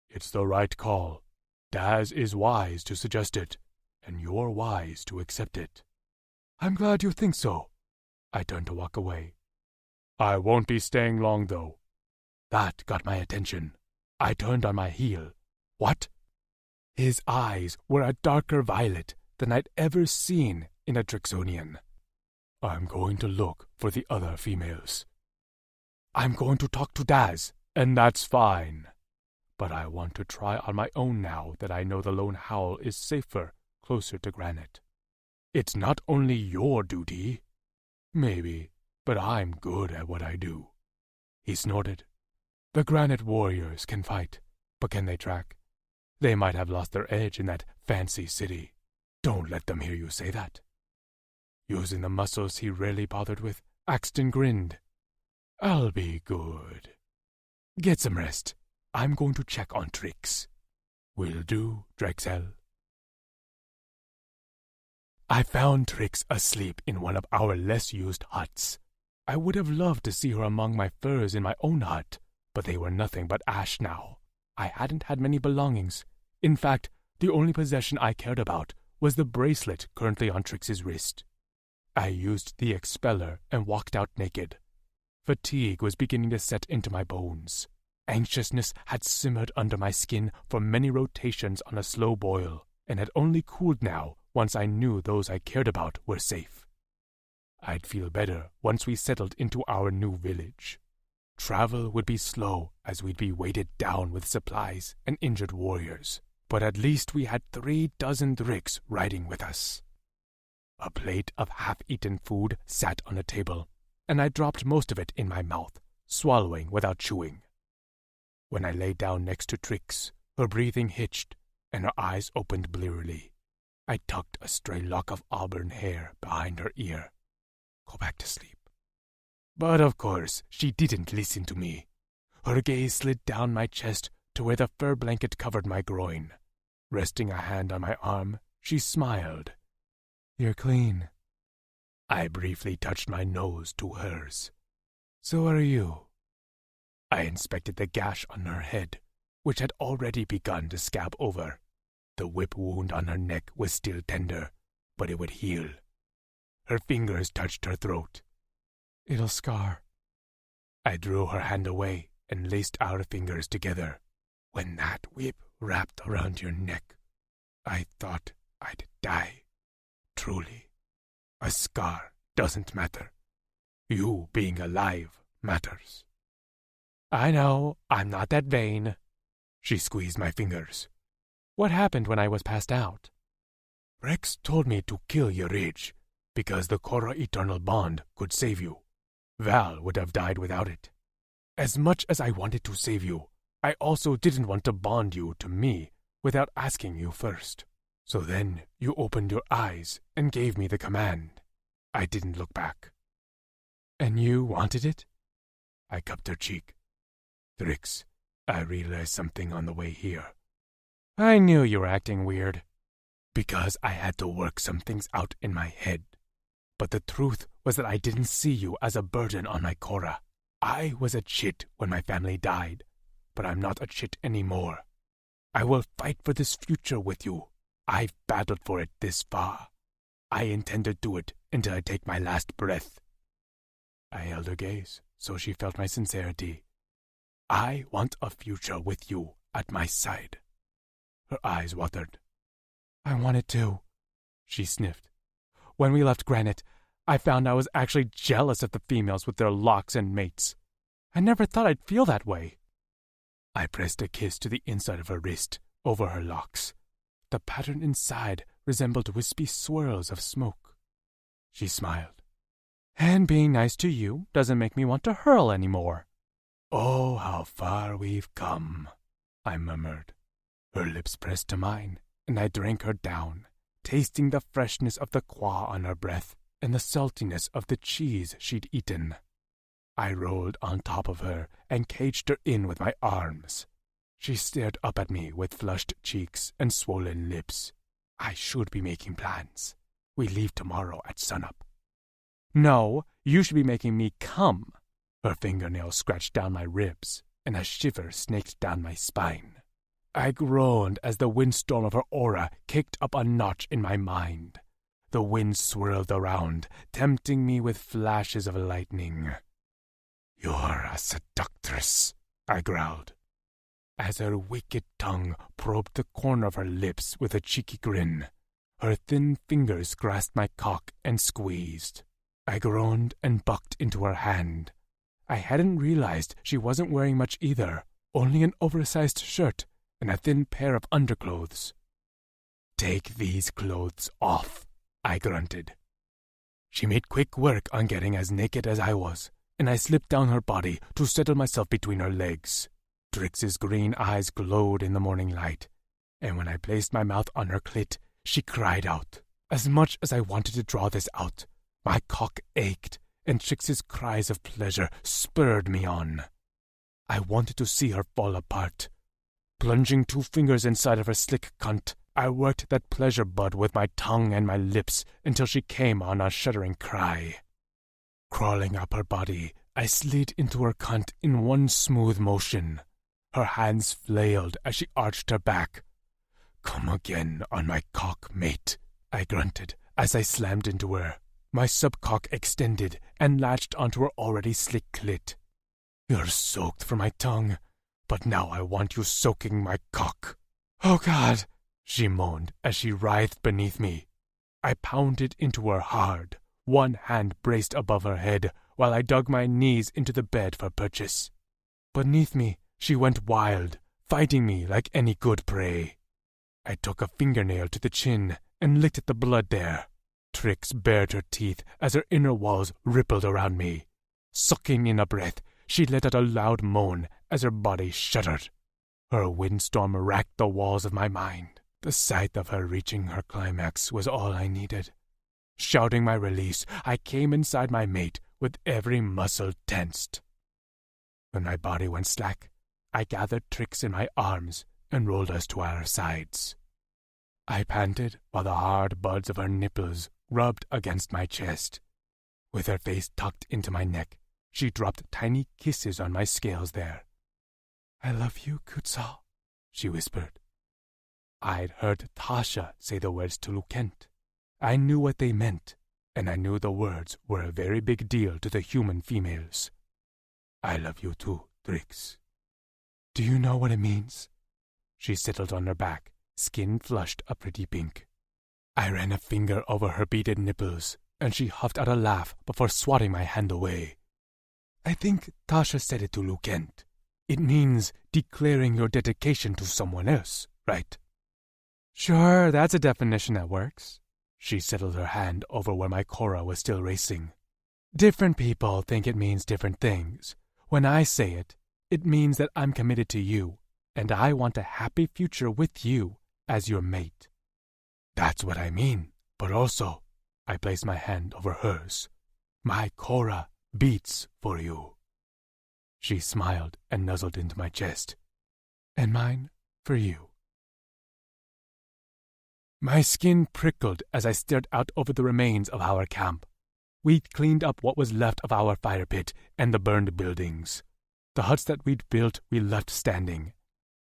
It's the right call. Daz is wise to suggest it, and you're wise to accept it. I'm glad you think so. I turned to walk away. I won't be staying long, though. That got my attention. I turned on my heel. What? His eyes were a darker violet than I'd ever seen in a Drixonian. I'm going to look for the other females. I'm going to talk to Daz, and that's fine. But I want to try on my own now that I know the Lone Howl is safer, closer to Granite. It's not only your duty. Maybe, but I'm good at what I do. He snorted. The Granite warriors can fight, but can they track? They might have lost their edge in that fancy city. Don't let them hear you say that. Using the muscles he rarely bothered with, Axton grinned. I'll be good. Get some rest. I'm going to check on Trix. Will do, Drexel. I found Trix asleep in one of our less-used huts. I would have loved to see her among my furs in my own hut, but they were nothing but ash now. I hadn't had many belongings. In fact, the only possession I cared about was the bracelet currently on Trix's wrist. I used the expeller and walked out naked. Fatigue was beginning to set into my bones. Anxiousness had simmered under my skin for many rotations on a slow boil, and had only cooled now once I knew those I cared about were safe. I'd feel better once we settled into our new village. Travel would be slow as we'd be weighted down with supplies and injured warriors, but at least we had 36 Dricks riding with us. A plate of half-eaten food sat on a table, and I dropped most of it in my mouth, swallowing without chewing. When I lay down next to Trix, her breathing hitched, and her eyes opened blearily. I tucked a stray lock of auburn hair behind her ear. Go back to sleep. But of course, she didn't listen to me. Her gaze slid down my chest to where the fur blanket covered my groin. Resting a hand on my arm, she smiled. You're clean. I briefly touched my nose to hers. So are you. I inspected the gash on her head, which had already begun to scab over. The whip wound on her neck was still tender, but it would heal. Her fingers touched her throat. It'll scar. I drew her hand away and laced our fingers together. When that whip wrapped around your neck, I thought I'd die. Truly, a scar doesn't matter. You being alive matters. I know, I'm not that vain. She squeezed my fingers. What happened when I was passed out? Rex told me to kill your rage, because the Korra Eternal Bond could save you. Val would have died without it. As much as I wanted to save you, I also didn't want to bond you to me without asking you first. So then you opened your eyes and gave me the command. I didn't look back. And you wanted it? I cupped her cheek. Drix, I realized something on the way here. I knew you were acting weird. Because I had to work some things out in my head. But the truth was that I didn't see you as a burden on my Korra. I was a chit when my family died, but I'm not a chit anymore. I will fight for this future with you. I've battled for it this far. I intend to do it until I take my last breath. I held her gaze, so she felt my sincerity. I want a future with you at my side. Her eyes watered. I want it too, she sniffed. When we left Granite, I found I was actually jealous of the females with their locks and mates. I never thought I'd feel that way. I pressed a kiss to the inside of her wrist, over her locks. The pattern inside resembled wispy swirls of smoke. She smiled. And being nice to you doesn't make me want to hurl anymore. Oh, how far we've come, I murmured. Her lips pressed to mine, and I drank her down, tasting the freshness of the qua on her breath and the saltiness of the cheese she'd eaten. I rolled on top of her and caged her in with my arms. She stared up at me with flushed cheeks and swollen lips. I should be making plans. We leave tomorrow at sunup. No, you should be making me come. Her fingernails scratched down my ribs, and a shiver snaked down my spine. I groaned as the windstorm of her aura kicked up a notch in my mind. The wind swirled around, tempting me with flashes of lightning. You're a seductress, I growled, as her wicked tongue probed the corner of her lips with a cheeky grin. Her thin fingers grasped my cock and squeezed. I groaned and bucked into her hand. I hadn't realized she wasn't wearing much either, only an oversized shirt and a thin pair of underclothes. Take these clothes off, I grunted. She made quick work on getting as naked as I was, and I slipped down her body to settle myself between her legs. Drix's green eyes glowed in the morning light, and when I placed my mouth on her clit, she cried out. As much as I wanted to draw this out, my cock ached, and Trix's cries of pleasure spurred me on. I wanted to see her fall apart. Plunging 2 fingers inside of her slick cunt, I worked that pleasure bud with my tongue and my lips until she came on a shuddering cry. Crawling up her body, I slid into her cunt in one smooth motion. Her hands flailed as she arched her back. Come again on my cock, mate, I grunted as I slammed into her. My subcock extended and latched onto her already slick clit. "You're soaked for my tongue, but now I want you soaking my cock." "Oh, God," she moaned as she writhed beneath me. I pounded into her hard, one hand braced above her head while I dug my knees into the bed for purchase. Beneath me, she went wild, fighting me like any good prey. I took a fingernail to the chin and licked at the blood there. Trix bared her teeth as her inner walls rippled around me. Sucking in a breath, she let out a loud moan as her body shuddered. Her windstorm racked the walls of my mind. The sight of her reaching her climax was all I needed. Shouting my release, I came inside my mate with every muscle tensed. When my body went slack, I gathered Trix in my arms and rolled us to our sides. I panted while the hard buds of her nipples rubbed against my chest. With her face tucked into my neck, she dropped tiny kisses on my scales there. "I love you, Kutsal," she whispered. I'd heard Tasha say the words to Lukent. I knew what they meant, and I knew the words were a very big deal to the human females. "I love you too, Trix." "Do you know what it means?" She settled on her back, skin flushed a pretty pink. I ran a finger over her beaded nipples, and she huffed out a laugh before swatting my hand away. "I think Tasha said it to Lukent. It means declaring your dedication to someone else, right?" "Sure, that's a definition that works." She settled her hand over where my Cora was still racing. "Different people think it means different things. When I say it, it means that I'm committed to you, and I want a happy future with you as your mate." "That's what I mean, but also," I placed my hand over hers, "my Cora beats for you." She smiled and nuzzled into my chest. "And mine for you." My skin prickled as I stared out over the remains of our camp. We'd cleaned up what was left of our fire pit and the burned buildings. The huts that we'd built we left standing.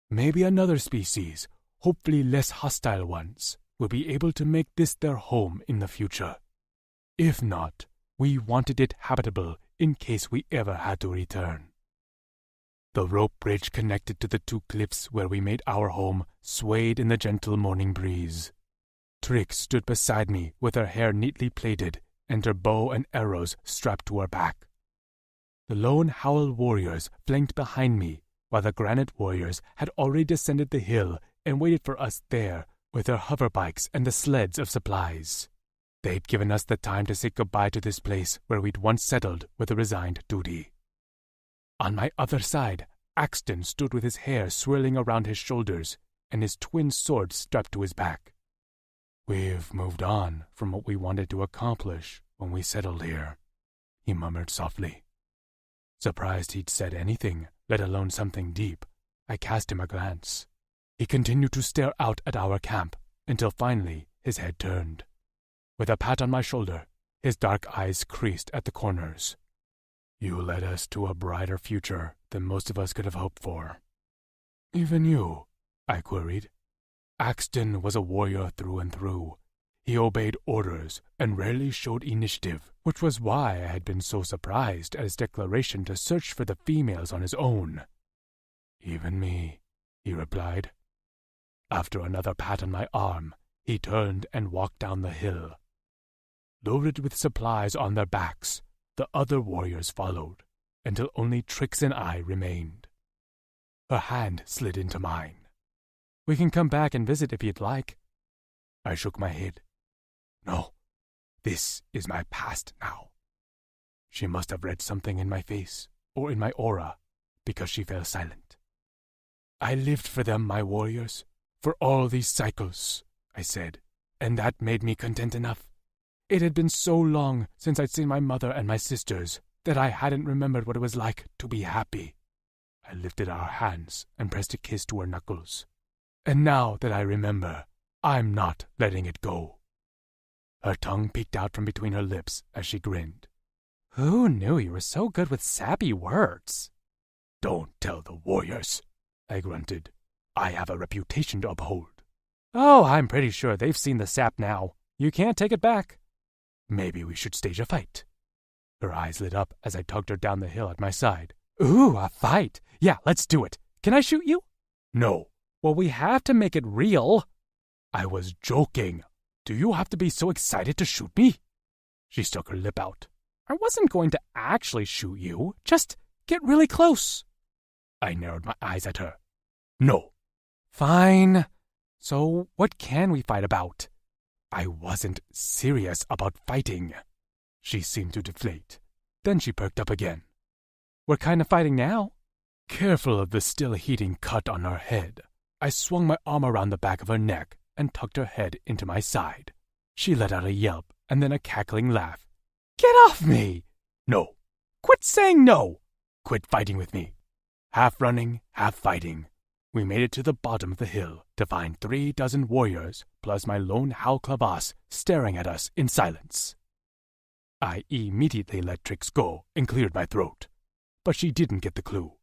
Maybe another species, hopefully less hostile ones, will be able to make this their home in the future. If not, we wanted it habitable in case we ever had to return. The rope bridge connected to the two cliffs where we made our home swayed in the gentle morning breeze. Trix stood beside me with her hair neatly plaited and her bow and arrows strapped to her back. The lone Howl warriors flanked behind me, while the granite warriors had already descended the hill and waited for us there with their hover bikes and the sleds of supplies. They'd given us the time to say goodbye to this place where we'd once settled with a resigned duty. On my other side, Axton stood with his hair swirling around his shoulders and his twin swords strapped to his back. "We've moved on from what we wanted to accomplish when we settled here," he murmured softly. Surprised he'd said anything, let alone something deep, I cast him a glance. He continued to stare out at our camp until finally his head turned. With a pat on my shoulder, his dark eyes creased at the corners. "You led us to a brighter future than most of us could have hoped for." "Even you?" I queried. Axton was a warrior through and through. He obeyed orders and rarely showed initiative, which was why I had been so surprised at his declaration to search for the females on his own. "Even me," he replied. After another pat on my arm, he turned and walked down the hill. Loaded with supplies on their backs, the other warriors followed, until only Trix and I remained. Her hand slid into mine. "We can come back and visit if you'd like." I shook my head. "No, this is my past now." She must have read something in my face, or in my aura, because she fell silent. "I lived for them, my warriors, for all these cycles," I said, and that made me content enough. It had been so long since I'd seen my mother and my sisters that I hadn't remembered what it was like to be happy. I lifted our hands and pressed a kiss to her knuckles. And now that I remember, I'm not letting it go. Her tongue peeked out from between her lips as she grinned. "Who knew you were so good with sappy words?" "Don't tell the warriors," I grunted. "I have a reputation to uphold." "Oh, I'm pretty sure they've seen the sap now. You can't take it back." Maybe we should stage a fight. Her eyes lit up as I tugged her down the hill at my side. Ooh, a fight! Yeah, let's do it. Can I shoot you? No. Well, we have to make it real. I was joking. Do you have to be so excited to shoot me? She stuck her lip out. I wasn't going to actually shoot you. Just get really close. I narrowed my eyes at her. No. Fine. So what can we fight about? I wasn't serious about fighting. She seemed to deflate. Then she perked up again. What kind of fighting now? Careful of the still heating cut on her head, I swung my arm around the back of her neck and tucked her head into my side. She let out a yelp and then a cackling laugh. Get off me! No. Quit saying no! Quit fighting with me. Half running, half fighting. We made it to the bottom of the hill to find 36 warriors plus my lone Howclavas staring at us in silence. I immediately let Trix go and cleared my throat, but she didn't get the clue.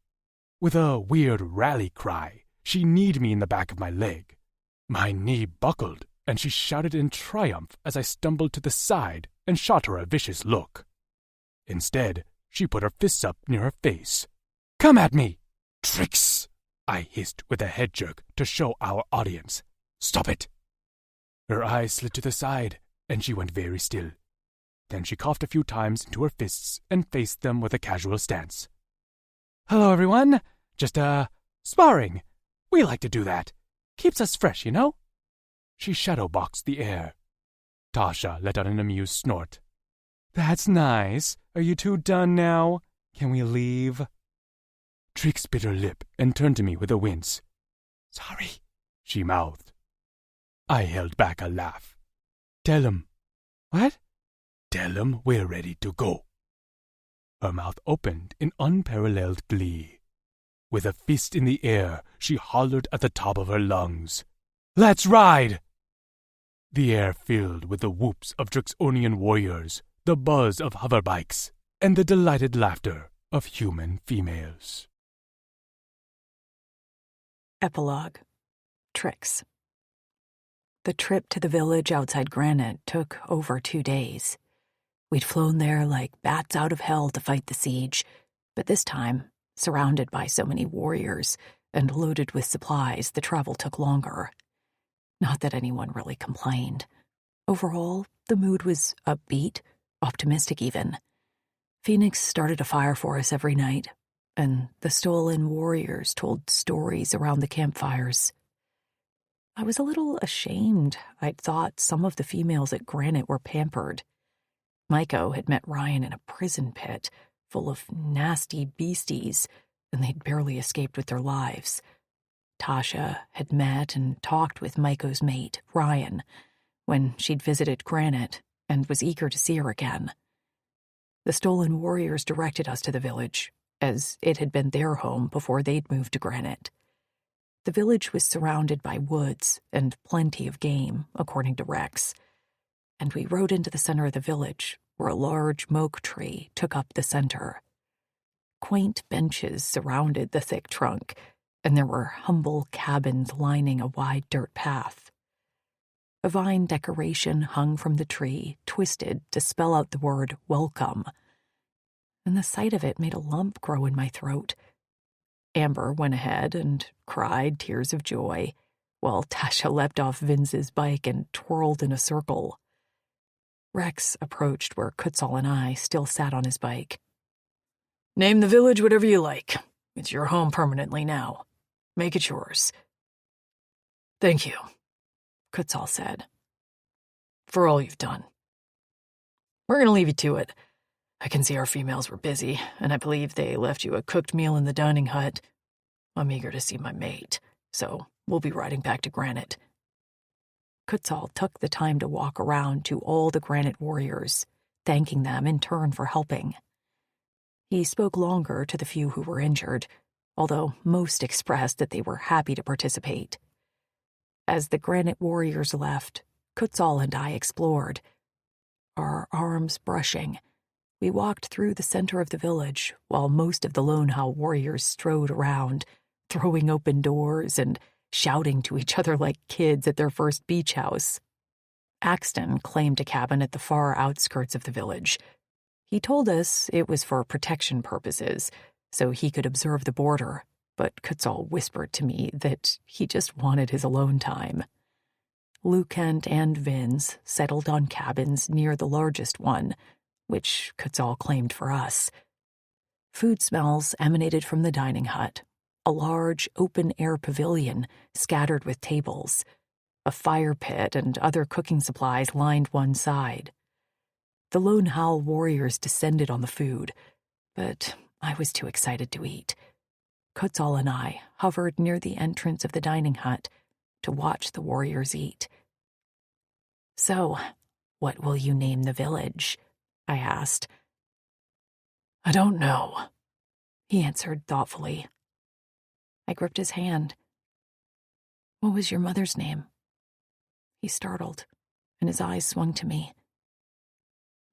With a weird rally cry, she kneed me in the back of my leg. My knee buckled, and she shouted in triumph as I stumbled to the side and shot her a vicious look. Instead, she put her fists up near her face. Come at me! Trix! I hissed with a head jerk to show our audience. Stop it! Her eyes slid to the side, and she went very still. Then she coughed a few times into her fists and faced them with a casual stance. Hello, everyone. Just, sparring. We like to do that. Keeps us fresh, you know? She shadowboxed the air. Tasha let out an amused snort. That's nice. Are you two done now? Can we leave? Trix bit her lip and turned to me with a wince. Sorry, she mouthed. I held back a laugh. Tell 'em. What? Tell 'em we're ready to go. Her mouth opened in unparalleled glee. With a fist in the air, she hollered at the top of her lungs. Let's ride! The air filled with the whoops of Drixonian warriors, the buzz of hoverbikes, and the delighted laughter of human females. Epilogue. Trix. The trip to the village outside Granite took over 2 days. We'd flown there like bats out of hell to fight the siege, but this time, surrounded by so many warriors and loaded with supplies, the travel took longer. Not that anyone really complained. Overall, the mood was upbeat, optimistic even. Phoenix started a fire for us every night, and the stolen warriors told stories around the campfires. I was a little ashamed. I'd thought some of the females at Granite were pampered. Maiko had met Ryan in a prison pit full of nasty beasties, and they'd barely escaped with their lives. Tasha had met and talked with Maiko's mate, Ryan, when she'd visited Granite and was eager to see her again. The stolen warriors directed us to the village, as it had been their home before they'd moved to Granite. The village was surrounded by woods and plenty of game, according to Rex, and we rode into the center of the village, where a large moke tree took up the center. Quaint benches surrounded the thick trunk, and there were humble cabins lining a wide dirt path. A vine decoration hung from the tree, twisted to spell out the word welcome, and the sight of it made a lump grow in my throat. Amber went ahead and cried tears of joy, while Tasha leapt off Vince's bike and twirled in a circle. Rex approached where Kutzal and I still sat on his bike. Name the village whatever you like. It's your home permanently now. Make it yours. Thank you, Kutzal said, for all you've done. We're going to leave you to it. I can see our females were busy, and I believe they left you a cooked meal in the dining hut. I'm eager to see my mate, so we'll be riding back to Granite. Kutzal took the time to walk around to all the Granite warriors, thanking them in turn for helping. He spoke longer to the few who were injured, although most expressed that they were happy to participate. As the Granite warriors left, Kutzal and I explored. Our arms brushing, we walked through the center of the village, while most of the Lone Howl warriors strode around, throwing open doors and shouting to each other like kids at their first beach house. Axton claimed a cabin at the far outskirts of the village. He told us it was for protection purposes, so he could observe the border, but Kutzal whispered to me that he just wanted his alone time. Lukent and Vince settled on cabins near the largest one, which Kutzal claimed for us. Food smells emanated from the dining hut, a large open-air pavilion scattered with tables. A fire pit and other cooking supplies lined one side. The Lone Howl warriors descended on the food, but I was too excited to eat. Kutzal and I hovered near the entrance of the dining hut to watch the warriors eat. "So, what will you name the village?" I asked. "I don't know," he answered thoughtfully. I gripped his hand. "What was your mother's name?" He startled, and his eyes swung to me.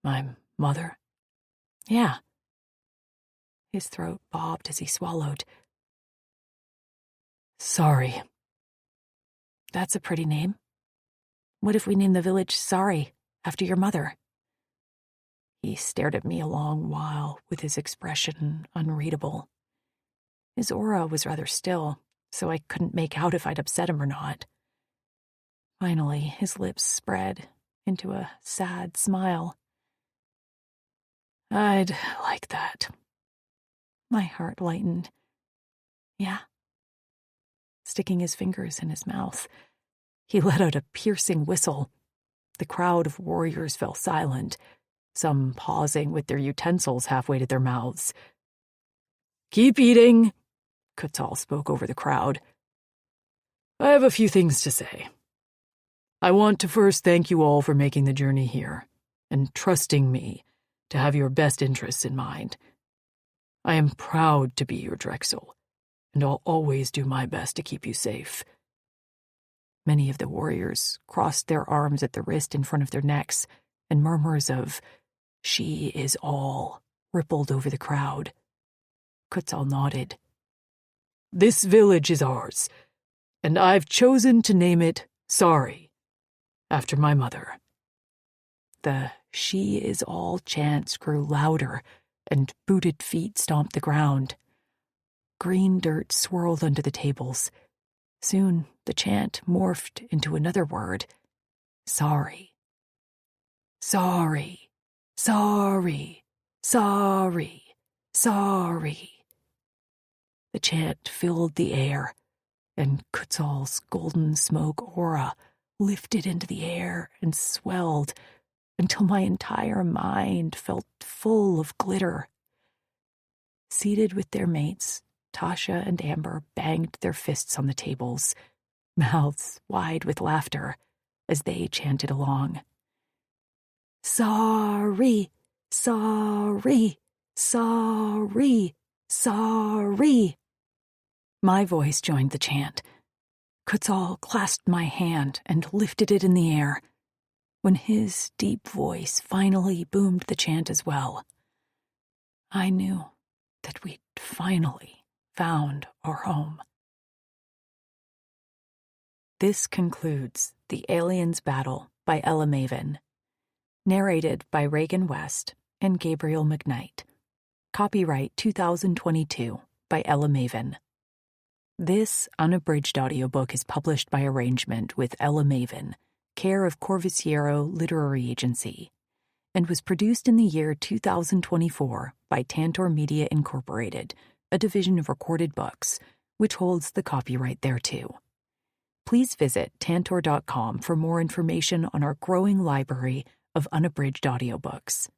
"My mother?" "Yeah." His throat bobbed as he swallowed. "Sorry." "That's a pretty name. What if we name the village Sorry, after your mother?" He stared at me a long while with his expression unreadable. His aura was rather still, so I couldn't make out if I'd upset him or not. Finally, his lips spread into a sad smile. "I'd like that." My heart lightened. "Yeah?" Sticking his fingers in his mouth, he let out a piercing whistle. The crowd of warriors fell silent, some pausing with their utensils halfway to their mouths. "Keep eating," Kutzal spoke over the crowd. "I have a few things to say. I want to first thank you all for making the journey here and trusting me to have your best interests in mind. I am proud to be your Drexel, and I'll always do my best to keep you safe." Many of the warriors crossed their arms at the wrist in front of their necks, and murmurs of "She is all" rippled over the crowd. Kutzal nodded. "This village is ours, and I've chosen to name it Sorry, after my mother." The "She is all" chants grew louder, and booted feet stomped the ground. Green dirt swirled under the tables. Soon the chant morphed into another word: Sorry. Sorry, sorry, sorry, sorry. The chant filled the air, and Kutzal's golden smoke aura lifted into the air and swelled until my entire mind felt full of glitter. Seated with their mates, Tasha and Amber banged their fists on the tables, mouths wide with laughter, as they chanted along. Sorry, sorry, sorry, sorry. My voice joined the chant. Kutzal clasped my hand and lifted it in the air. When his deep voice finally boomed the chant as well, I knew that we'd finally found our home. This concludes The Aliens Battle by Ella Maven. Narrated by Reagan West and Gabriel McKnight. Copyright 2022 by Ella Maven. This unabridged audiobook is published by arrangement with Ella Maven, care of Corvisiero Literary Agency, and was produced in the year 2024 by Tantor Media Incorporated, a division of Recorded Books, which holds the copyright thereto. Please visit tantor.com for more information on our growing library of unabridged audiobooks.